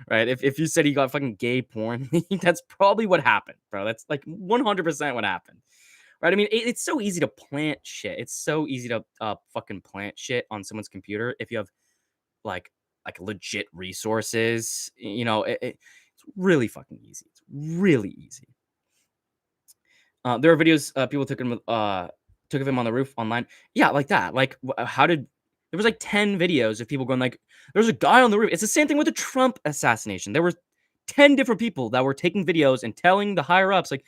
Right? If you said he got fucking gay porn, that's probably what happened, bro. That's like 100% what happened. Right? I mean, it's so easy to plant shit. It's so easy to fucking plant shit on someone's computer if you have like legit resources. You know, it's It's really fucking easy. It's really easy. There are videos people took of him on the roof online. Yeah, like that. Like, how did there was like 10 videos of people going like, "There's a guy on the roof." It's the same thing with the Trump assassination. There were 10 different people that were taking videos and telling the higher ups like,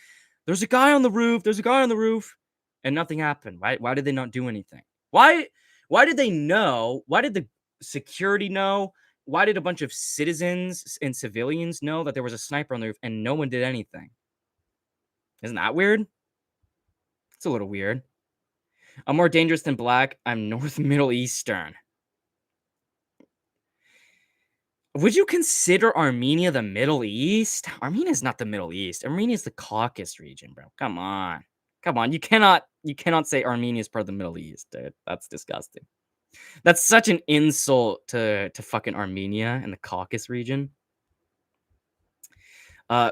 "There's a guy on the roof. There's a guy on the roof," and nothing happened. Right? Why did they not do anything? Why? Why did they know? Why did the security know? Why did a bunch of citizens and civilians know that there was a sniper on the roof and no one did anything? Isn't that weird? It's a little weird. I'm more dangerous than black. I'm North Middle Eastern. Would you consider Armenia the Middle East? Armenia is not the Middle East. Armenia is the Caucasus region, bro. Come on. Come on. You cannot say Armenia is part of the Middle East, dude. That's disgusting. That's such an insult to fucking Armenia and the Caucasus region.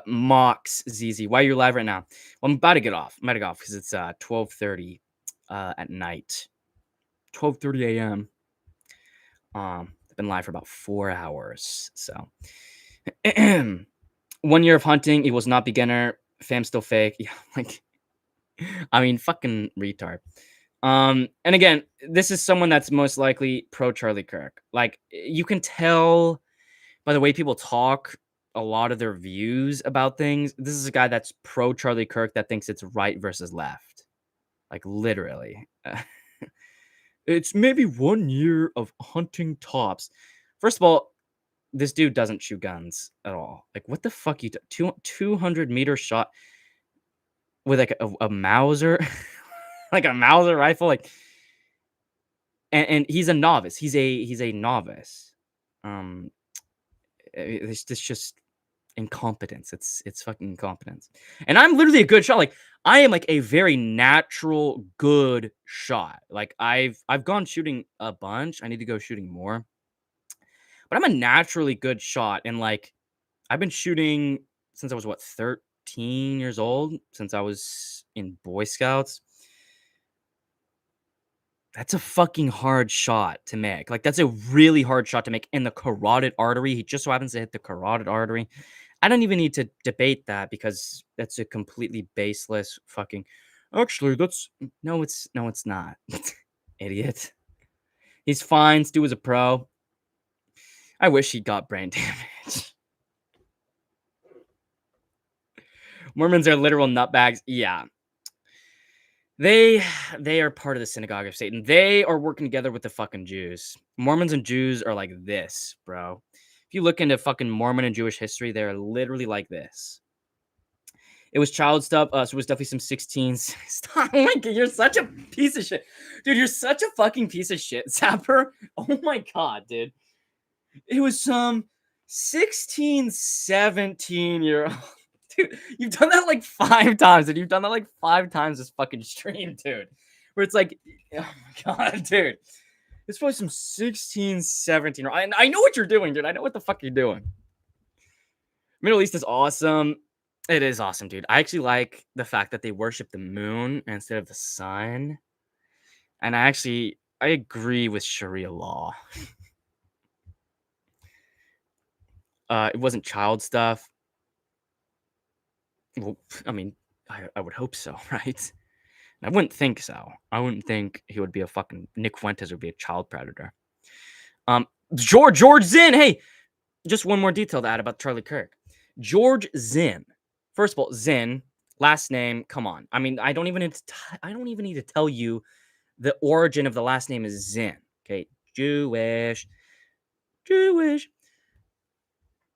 Mox ZZ, why are you live right now? Well, I'm about to get off. I'm about to get off because it's 12:30 at night. 12:30 a.m. I've been live for about 4 hours. So 1 year of hunting, it was not beginner. Fam still fake. Yeah, like I mean, fucking retard. And again, this is someone that's most likely pro Charlie Kirk. Like, you can tell by the way people talk a lot of their views about things. This is a guy that's pro Charlie Kirk that thinks it's right versus left. Like, literally. It's maybe 1 year of hunting tops. First of all, this dude doesn't shoot guns at all. Like, what the fuck you do? 200-meter shot with like a Mauser, like a Mauser rifle, like, and he's a novice. He's a novice. It's just incompetence. It's fucking incompetence. And I'm literally a good shot. Like, I am like a very natural good shot. Like, I've gone shooting a bunch. I need to go shooting more. But I'm a naturally good shot, and like I've been shooting since I was 13 years old, since I was in Boy Scouts. That's a fucking hard shot to make. Like, that's a really hard shot to make in the carotid artery. He just so happens to hit the carotid artery. I don't even need to debate that because that's a completely baseless fucking. Actually, that's no, it's not. Idiot. He's fine. Stu is a pro. I wish he got brain damage. Mormons are literal nutbags. Yeah. They are part of the synagogue of Satan. They are working together with the fucking Jews. Mormons and Jews are like this, bro. If you look into fucking Mormon and Jewish history, they're literally like this. It was child stuff, so it was definitely some 16s. Stop. Oh my god, you're such a piece of shit. Dude, you're such a fucking piece of shit, Zapper. Oh my god, dude. It was some 16, 17-year-old. Dude, you've done that like 5 times, and you've done that like 5 times this fucking stream, dude. Where it's like, oh my god, dude. It's probably some 16, 17. I know what you're doing, dude. I know what the fuck you're doing. Middle East is awesome. It is awesome, dude. I actually like the fact that they worship the moon instead of the sun. And I agree with Sharia law. It wasn't child stuff. Well, I mean, I would hope so, right? I wouldn't think so. I wouldn't think he would be a fucking Nick Fuentes would be a child predator. George Zinn. Hey, just one more detail to add about Charlie Kirk. George Zinn. First of all, Zinn, last name. Come on. I mean, I don't even need to tell you the origin of the last name is Zinn. Okay, Jewish.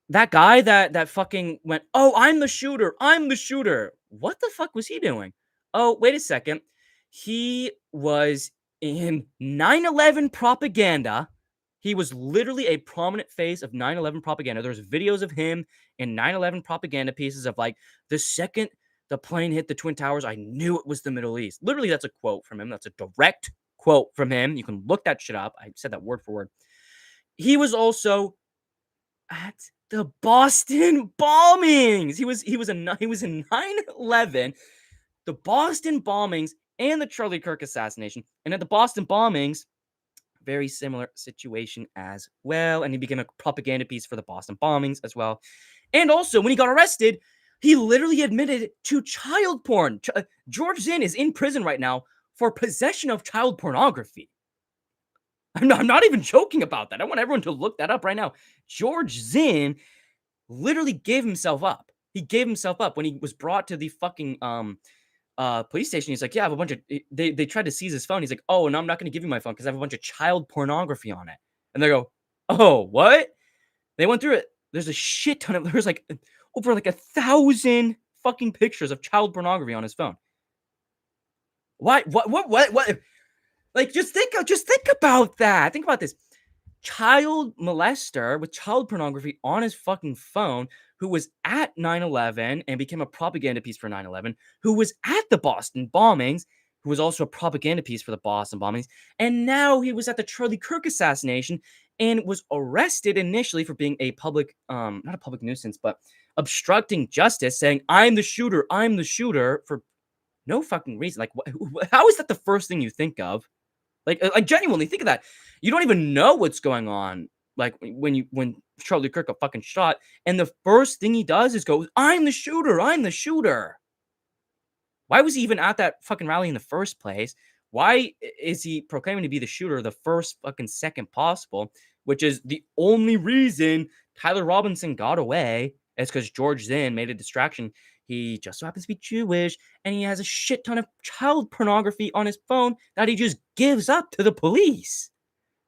That guy that fucking went, "Oh, I'm the shooter. I'm the shooter." What the fuck was he doing? Oh, wait a second. He was in 9/11 propaganda. He was literally a prominent face of 9/11 propaganda. There's videos of him in 9/11 propaganda pieces of like, the second the plane hit the Twin Towers, I knew it was the Middle East. Literally, that's a quote from him. That's a direct quote from him. You can look that shit up. I said that word for word. He was also at the Boston bombings. He was in 9/11, the Boston bombings, and the Charlie Kirk assassination. And at the Boston bombings, very similar situation as well. And he became a propaganda piece for the Boston bombings as well. And also, when he got arrested, he literally admitted to child porn. George Zinn is in prison right now for possession of child pornography. I'm not even joking about that. I want everyone to look that up right now. George Zinn literally gave himself up. He gave himself up when he was brought to the fucking police station. He's like, yeah, I have a bunch of. They tried to seize his phone. He's like, oh, no, I'm not going to give you my phone because I have a bunch of child pornography on it. And they go, oh, what? They went through it. There's a shit ton of. There's like over like 1,000 fucking pictures of child pornography on his phone. Why? What? Like, just think about that. Think about this. Child molester with child pornography on his fucking phone, who was at 9/11 and became a propaganda piece for 9/11, who was at the Boston bombings, who was also a propaganda piece for the Boston bombings, and now he was at the Charlie Kirk assassination and was arrested initially for being a public, not a public nuisance, but obstructing justice, saying, I'm the shooter, for no fucking reason. Like, how is that the first thing you think of? Like genuinely think of that. You don't even know what's going on. Like when Charlie Kirk got fucking shot, and the first thing he does is go, I'm the shooter. I'm the shooter. Why was he even at that fucking rally in the first place? Why is he proclaiming to be the shooter the first fucking second possible? Which is the only reason Tyler Robinson got away. Is because George Zinn made a distraction. He just so happens to be Jewish, and he has a shit ton of child pornography on his phone that he just gives up to the police.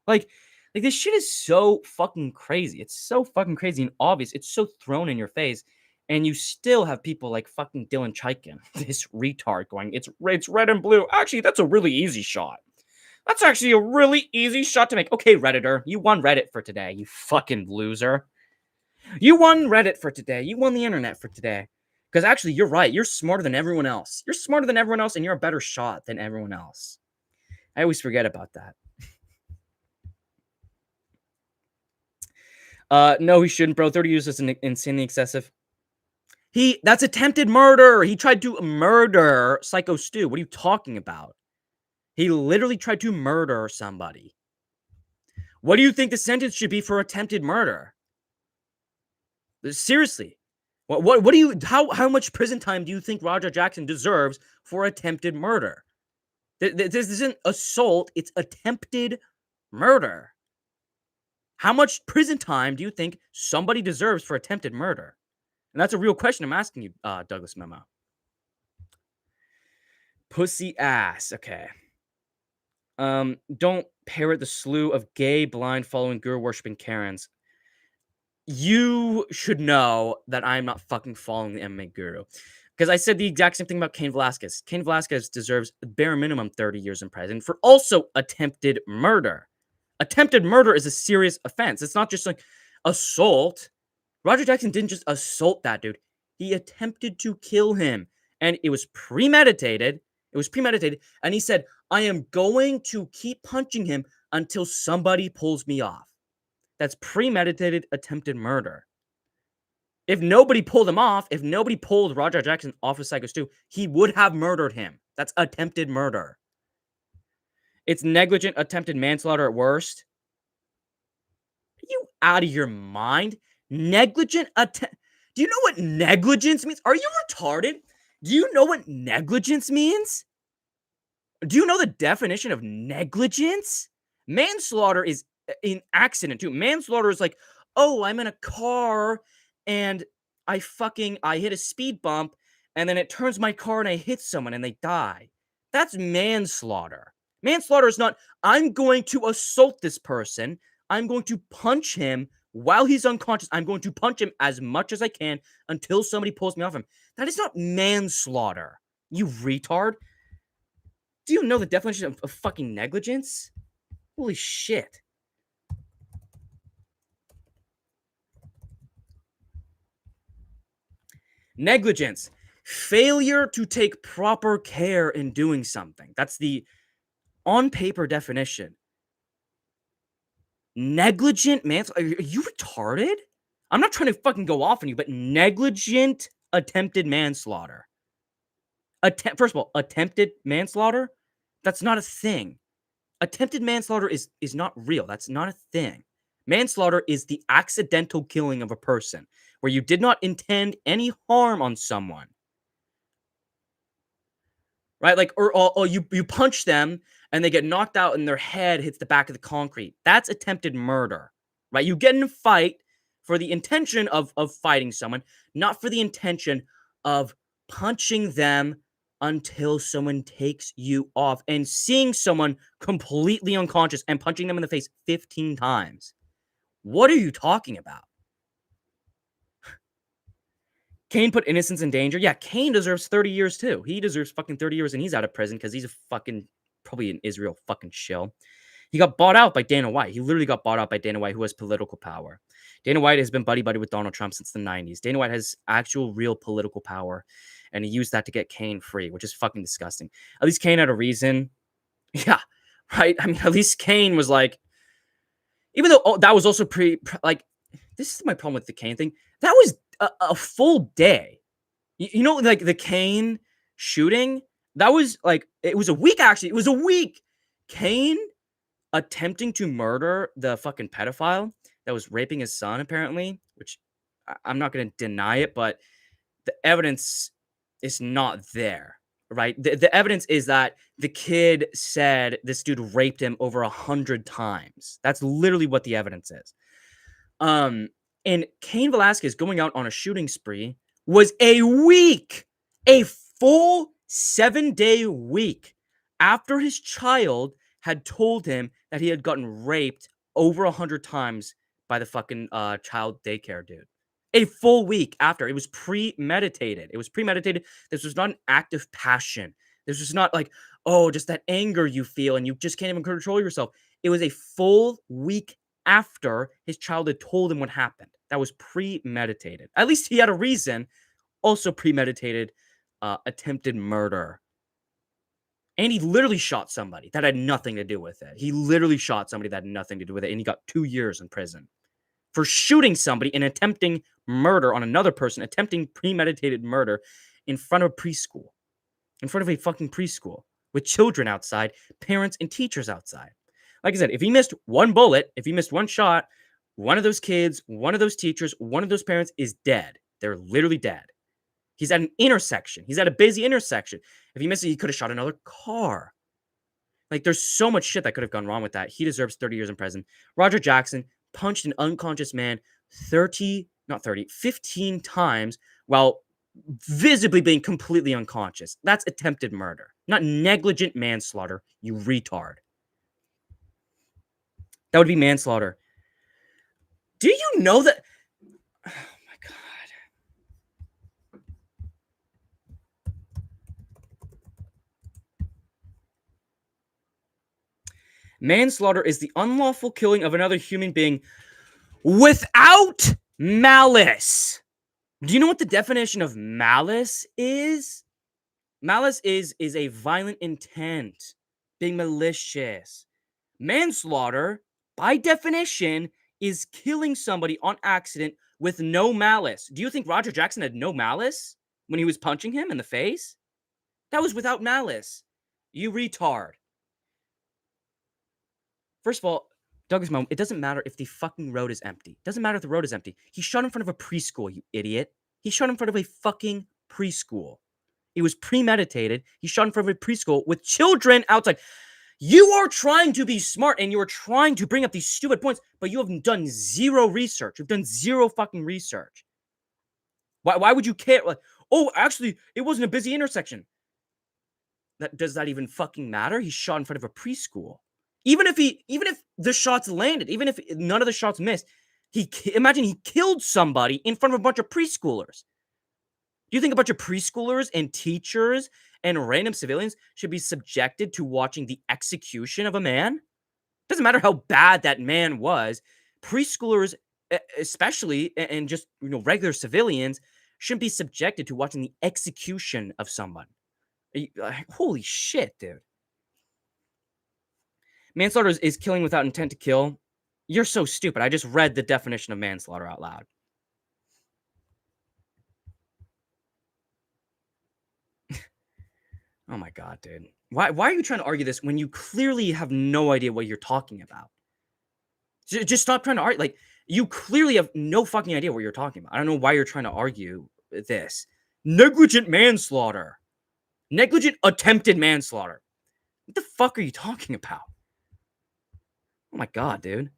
Like this shit is so fucking crazy. It's so fucking crazy and obvious. It's so thrown in your face. And you still have people like fucking Dylan Chaikin, this retard, going, it's red and blue. Actually, that's a really easy shot. That's actually a really easy shot to make. Okay, Redditor, you won Reddit for today, you fucking loser. You won Reddit for today. You won the internet for today. Because actually, you're right. You're smarter than everyone else. You're smarter than everyone else, and you're a better shot than everyone else. I always forget about that. No, he shouldn't, bro. 30 years is insanely excessive. That's attempted murder. He tried to murder Psycho Stu. What are you talking about? He literally tried to murder somebody. What do you think the sentence should be for attempted murder? Seriously. What do you, how much prison time do you think Roger Jackson deserves for attempted murder? This isn't assault, it's attempted murder. How much prison time do you think somebody deserves for attempted murder? And that's a real question I'm asking you, Douglas Memo. Pussy ass. Okay. Don't parrot the slew of gay, blind, following, guru worshipping Karens. You should know that I'm not fucking following the MMA Guru. Because I said the exact same thing about Cain Velasquez. Cain Velasquez deserves bare minimum 30 years in prison for also attempted murder. Attempted murder is a serious offense. It's not just like assault. Roger Jackson didn't just assault that dude. He attempted to kill him. And it was premeditated. And he said, I am going to keep punching him until somebody pulls me off. That's premeditated attempted murder. If nobody pulled him off, if nobody pulled Roger Jackson off of Psycho Stu, he would have murdered him. That's attempted murder. It's negligent attempted manslaughter at worst. Are you out of your mind? Negligent attempt. Do you know what negligence means? Are you retarded? Do you know what negligence means? Do you know the definition of negligence? Manslaughter is an accident too. Manslaughter is like, oh, I'm in a car and I hit a speed bump and then it turns my car and I hit someone and they die. That's manslaughter. Manslaughter is not, I'm going to assault this person. I'm going to punch him while he's unconscious. I'm going to punch him as much as I can until somebody pulls me off him. That is not manslaughter, you retard. Do you know the definition of fucking negligence? Holy shit. Negligence. Failure to take proper care in doing something. That's the on-paper definition. Negligent manslaughter. Are you retarded? I'm not trying to fucking go off on you, but negligent attempted manslaughter. First of all, attempted manslaughter? That's not a thing. Attempted manslaughter is not real. That's not a thing. Manslaughter is the accidental killing of a person, where you did not intend any harm on someone. Right? Like, or you punch them and they get knocked out and their head hits the back of the concrete. That's attempted murder, right? You get in a fight for the intention of fighting someone, not for the intention of punching them until someone takes you off and seeing someone completely unconscious and punching them in the face 15 times. What are you talking about? Cain put innocence in danger. Yeah, Cain deserves 30 years too. He deserves fucking 30 years and he's out of prison because he's a fucking, probably an Israel fucking shill. He got bought out by Dana White. He literally got bought out by Dana White, who has political power. Dana White has been buddy-buddy with Donald Trump since the 90s. Dana White has actual real political power, and he used that to get Cain free, which is fucking disgusting. At least Cain had a reason. Yeah, right? I mean, at least Cain was like, even though that was also like, this is my problem with the Cain thing. That was a full day. You know, like the Cain shooting, that was like, it was a week actually. It was a week. Cain attempting to murder the fucking pedophile that was raping his son, apparently, which I'm not going to deny it, but the evidence is not there, right? The evidence is that the kid said this dude raped him over 100 times. That's literally what the evidence is. And Cain Velasquez going out on a shooting spree was a full 7-day week after his child had told him that he had gotten raped over 100 times by the fucking child daycare dude. A full week after. It was premeditated. This was not an act of passion. This was not like, oh, just that anger you feel and you just can't even control yourself. It was a full week after his child had told him what happened. That was premeditated. At least he had a reason. Also premeditated attempted murder. And he literally shot somebody that had nothing to do with it. He literally shot somebody that had nothing to do with it, and he got 2 years in prison for shooting somebody and attempting murder on another person, attempting premeditated murder in front of a preschool, in front of a fucking preschool with children outside, parents and teachers outside. Like I said, if he missed one bullet, if he missed one shot, one of those kids, one of those teachers, one of those parents is dead. They're literally dead. He's at an intersection. He's at a busy intersection. If he missed it, he could have shot another car. Like, there's so much shit that could have gone wrong with that. He deserves 30 years in prison. Roger Jackson punched an unconscious man 15 times while visibly being completely unconscious. That's attempted murder, not negligent manslaughter, you retard. That would be manslaughter. Do you know that? Oh my God. Manslaughter is the unlawful killing of another human being without malice. Do you know what the definition of malice is? Malice is a violent intent, being malicious. Manslaughter, by definition, is killing somebody on accident with no malice. Do you think Roger Jackson had no malice when he was punching him in the face? That was without malice. You retard. First of all, Douglas Moe, it doesn't matter if the fucking road is empty. It doesn't matter if the road is empty. He shot in front of a preschool, you idiot. He shot in front of a fucking preschool. It was premeditated. He shot in front of a preschool with children outside. You are trying to be smart and you are trying to bring up these stupid points, but you have done zero research. You've done zero fucking research. Why would you care? Like, oh, actually, it wasn't a busy intersection. Does that even fucking matter? He shot in front of a preschool. Even if the shots landed, even if none of the shots missed, imagine he killed somebody in front of a bunch of preschoolers. Do you think a bunch of preschoolers and teachers and random civilians should be subjected to watching the execution of a man? Doesn't matter how bad that man was. Preschoolers, especially, and just regular civilians, shouldn't be subjected to watching the execution of someone. Holy shit, dude. Manslaughter is killing without intent to kill. You're so stupid. I just read the definition of manslaughter out loud. Oh my God, dude. Why are you trying to argue this when you clearly have no idea what you're talking about? Just stop trying to argue. Like, You clearly have no fucking idea what you're talking about. I don't know why you're trying to argue this. Negligent manslaughter. Negligent attempted manslaughter. What the fuck are you talking about? Oh my god, dude.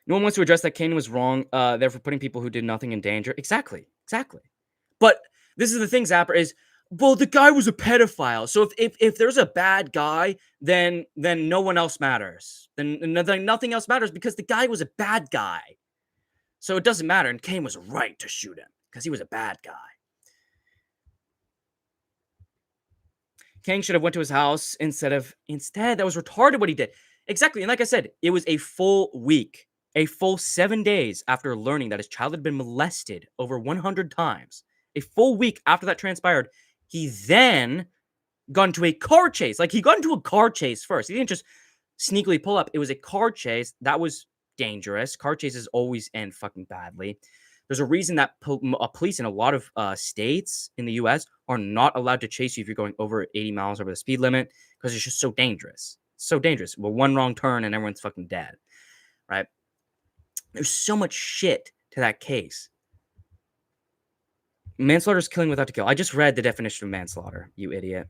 No one wants to address that Kane was wrong, therefore putting people who did nothing in danger. Exactly. But this is the thing, Zapper, is, well, the guy was a pedophile. So if there's a bad guy, then no one else matters. Then nothing else matters because the guy was a bad guy. So it doesn't matter. And Kane was right to shoot him because he was a bad guy. Kane should have went to his house instead. That was retarded what he did. Exactly. And like I said, it was a full week, a full 7 days after learning that his child had been molested over 100 times. A full week after that transpired, he then got into a car chase. Like, he got into a car chase first. He didn't just sneakily pull up. It was a car chase. That was dangerous. Car chases always end fucking badly. There's a reason that police in a lot of states in the U.S. are not allowed to chase you if you're going over 80 miles over the speed limit because it's just so dangerous. So dangerous. Well, one wrong turn and everyone's fucking dead, right? There's so much shit to that case. Manslaughter is killing without to kill. I just read the definition of manslaughter, you idiot.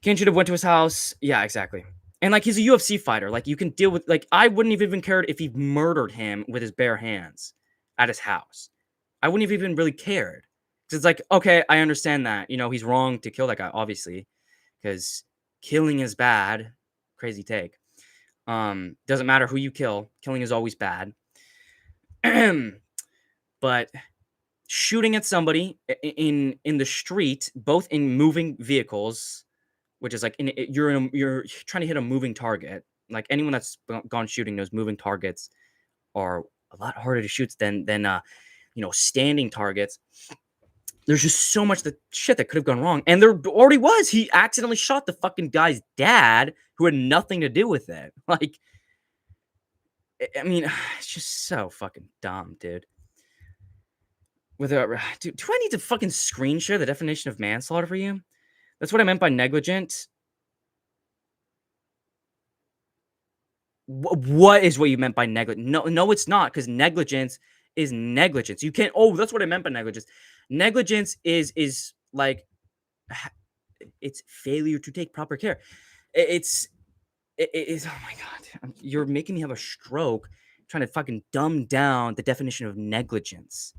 Kane should have went to his house. Yeah, exactly. And, like, he's a UFC fighter. Like, you can deal with, like, I wouldn't have even cared if he murdered him with his bare hands at his house. I wouldn't have even really cared. Because it's like, okay, I understand that. You know, he's wrong to kill that guy, obviously. Because killing is bad. Crazy take. Doesn't matter who you kill. Killing is always bad. But shooting at somebody in the street, both in moving vehicles, which is like you're trying to hit a moving target. Like, anyone that's gone shooting knows moving targets are a lot harder to shoot than standing targets. There's just so much shit that could have gone wrong, and there already was. He accidentally shot the fucking guy's dad who had nothing to do with it. Like, I mean, it's just so fucking dumb, dude. Do I need to fucking screen share the definition of manslaughter for you? That's what I meant by negligent. What is what you meant by negligent? No, it's not, because negligence is negligence. You can't. Oh, that's what I meant by negligence. Negligence is like, it's failure to take proper care. It's oh my god, you're making me have a stroke trying to fucking dumb down the definition of negligence.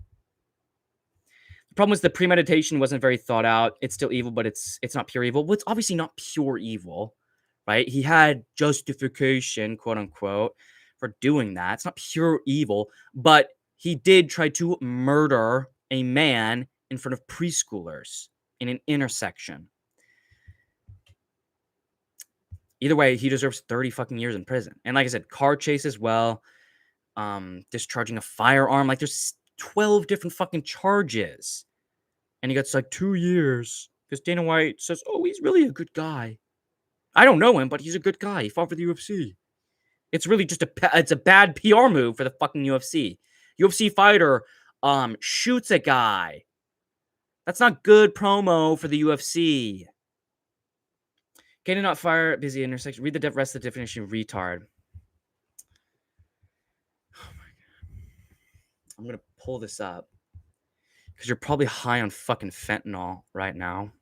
The problem was the premeditation wasn't very thought out. It's still evil, but it's not pure evil. Well, it's obviously not pure evil, right? He had justification, quote unquote, for doing that. It's not pure evil, but he did try to murder a man in front of preschoolers in an intersection. Either way, he deserves 30 fucking years in prison. And like I said, car chase as well. Discharging a firearm. Like, there's 12 different fucking charges. And he gets like 2 years. Because Dana White says, oh, he's really a good guy. I don't know him, but he's a good guy. He fought for the UFC. It's really just it's a bad PR move for the fucking UFC. UFC fighter shoots a guy. That's not good promo for the UFC. Can not fire busy intersection. Read the rest of the definition, retard. Oh my god. I'm gonna pull this up because you're probably high on fucking fentanyl right now.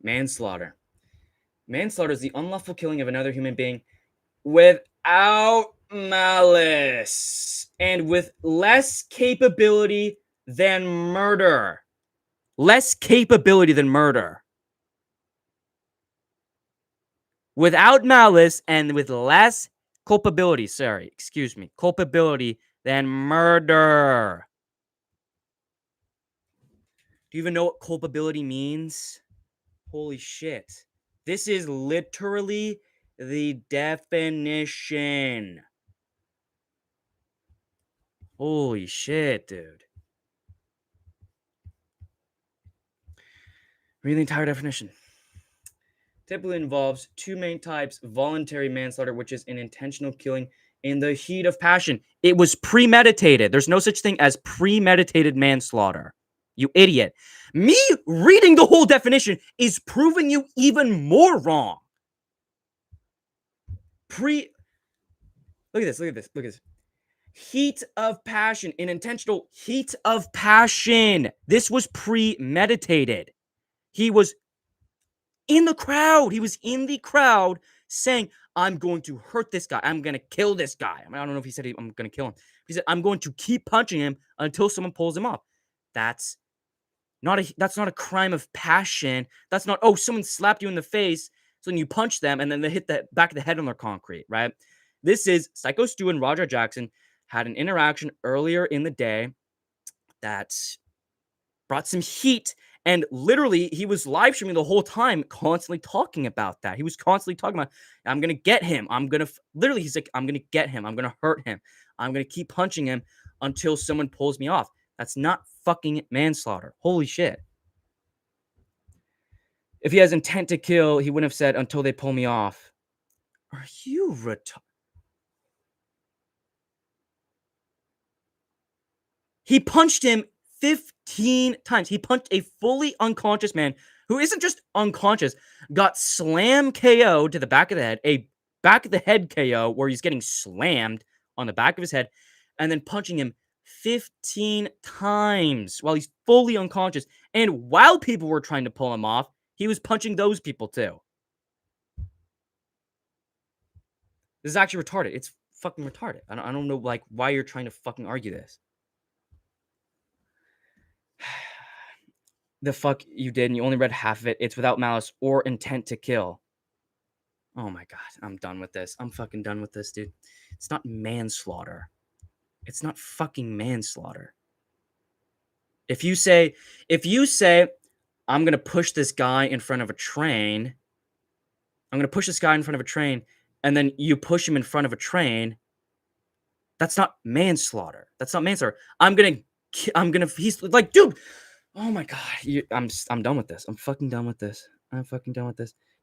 Manslaughter. Manslaughter is the unlawful killing of another human being without malice and with less capability than murder. Less capability than murder. Without malice and with less culpability than murder. Do you even know what culpability means? Holy shit. This is literally the definition. Holy shit, dude. Read the entire definition. Typically involves two main types: voluntary manslaughter, which is an intentional killing in the heat of passion. It was premeditated. There's no such thing as premeditated manslaughter. You idiot. Me reading the whole definition is proving you even more wrong. Look at this. Look at this. Look at this. Heat of passion, an intentional heat of passion. This was premeditated. He was in the crowd. He was in the crowd saying, I'm going to hurt this guy. I'm going to kill this guy. I don't know if he said I'm going to kill him. He said, I'm going to keep punching him until someone pulls him off. That's not a crime of passion. That's not, oh, someone slapped you in the face, so then you punch them and then they hit the back of the head on their concrete, right? This is Psycho Stu and Roger Jackson had an interaction earlier in the day that brought some heat. And literally, he was live streaming the whole time, constantly talking about that. He was constantly talking about, I'm going to get him. Literally, he's like, I'm going to get him. I'm going to hurt him. I'm going to keep punching him until someone pulls me off. That's not fucking manslaughter. Holy shit. If he has intent to kill, he wouldn't have said until they pull me off. Are you retarded? He punched him 15 times. He punched a fully unconscious man who isn't just unconscious, got slam KO to the back of the head, a back of the head KO where he's getting slammed on the back of his head, and then punching him 15 times while he's fully unconscious. And while people were trying to pull him off, he was punching those people too. This is actually retarded. It's fucking retarded. I don't know like why you're trying to fucking argue this. The fuck you did, and you only read half of it. It's without malice or intent to kill. Oh my god, I'm done with this. I'm fucking done with this, dude. It's not manslaughter. It's not fucking manslaughter. If you say, I'm gonna push this guy in front of a train, and then you push him in front of a train, that's not manslaughter. That's not manslaughter. He's like, dude, oh my god, I'm done with this. I'm fucking done with this.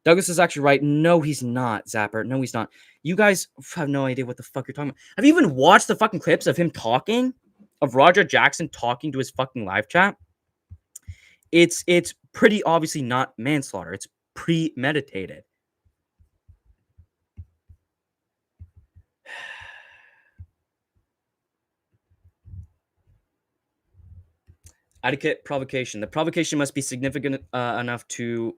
Douglas is actually right. No, he's not, Zapper. No, he's not. You guys have no idea what the fuck you're talking about. Have you even watched the fucking clips of him talking? Of Roger Jackson talking to his fucking live chat? It's pretty obviously not manslaughter. It's premeditated. Etiquette provocation. The provocation must be significant enough to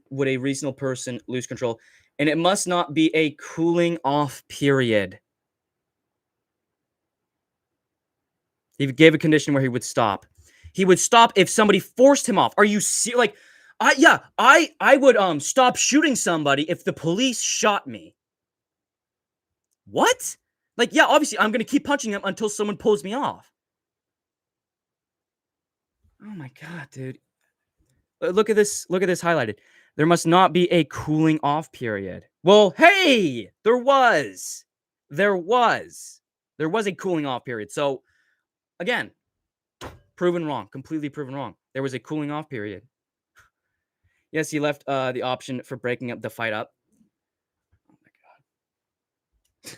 would a reasonable person lose control, and it must not be a cooling off period. He gave a condition where he would stop. He would stop if somebody forced him off. Are you serious? Like, I would stop shooting somebody if the police shot me. What? Like, yeah, obviously I'm gonna keep punching him until someone pulls me off. Oh my god, dude. Look at this highlighted. There must not be a cooling off period. Well, hey, there was a cooling off period. So again, proven wrong, completely proven wrong. There was a cooling off period. Yes, he left the option for breaking up the fight up. Oh my god.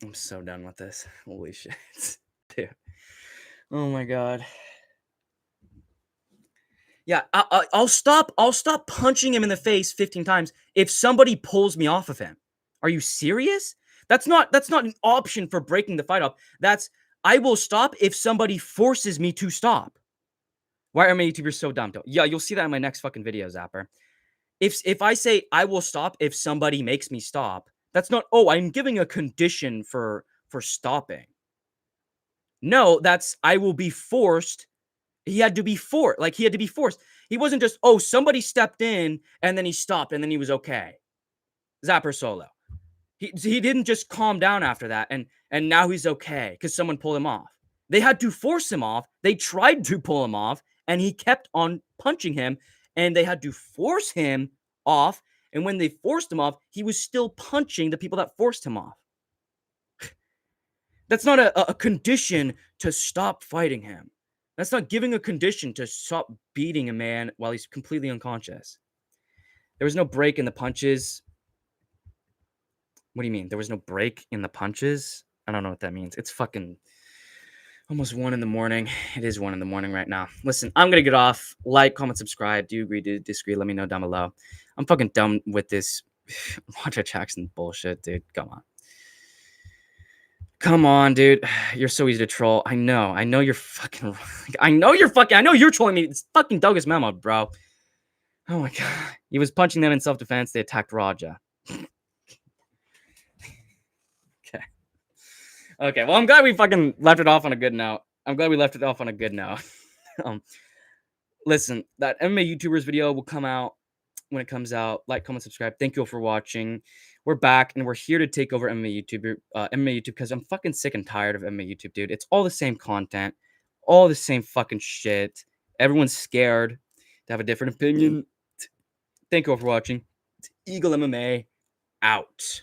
I'm so done with this. Holy shit. Dude. Oh my god. Yeah, I'll stop punching him in the face 15 times if somebody pulls me off of him. Are you serious? That's not an option for breaking the fight up. That's I will stop if somebody forces me to stop. Why are my YouTubers so dumb? Yeah, you'll see that in my next fucking video, Zapper. If I say I will stop if somebody makes me stop, that's not, oh, I'm giving a condition for stopping. No, that's I will be forced. He had to be forced. Like, he had to be forced. He wasn't just, oh, somebody stepped in and then he stopped and then he was okay. Zapper Solo. He didn't just calm down after that and now he's okay because someone pulled him off. They had to force him off. They tried to pull him off and he kept on punching him and they had to force him off. And when they forced him off, he was still punching the people that forced him off. That's not a condition to stop fighting him. That's not giving a condition to stop beating a man while he's completely unconscious. There was no break in the punches. What do you mean? There was no break in the punches? I don't know what that means. It's fucking Almost 1 in the morning. It is 1 in the morning right now. Listen, I'm gonna get off. Like, comment, subscribe. Do you agree? Do you disagree? Let me know down below. I'm fucking done with this Roger Jackson bullshit, dude. Come on. Come on, dude. You're so easy to troll. I know. I know you're fucking. I know you're trolling me. It's fucking Douglas Memo, bro. Oh my god. He was punching them in self-defense. They attacked Raja. Okay. Okay. Well, I'm glad we fucking left it off on a good note. Listen, that MMA YouTubers video will come out when it comes out. Like, comment, subscribe. Thank you all for watching. We're back and we're here to take over MMA YouTube because I'm fucking sick and tired of MMA YouTube, dude. It's all the same content, all the same fucking shit. Everyone's scared to have a different opinion. Thank you all for watching. Eagle MMA out.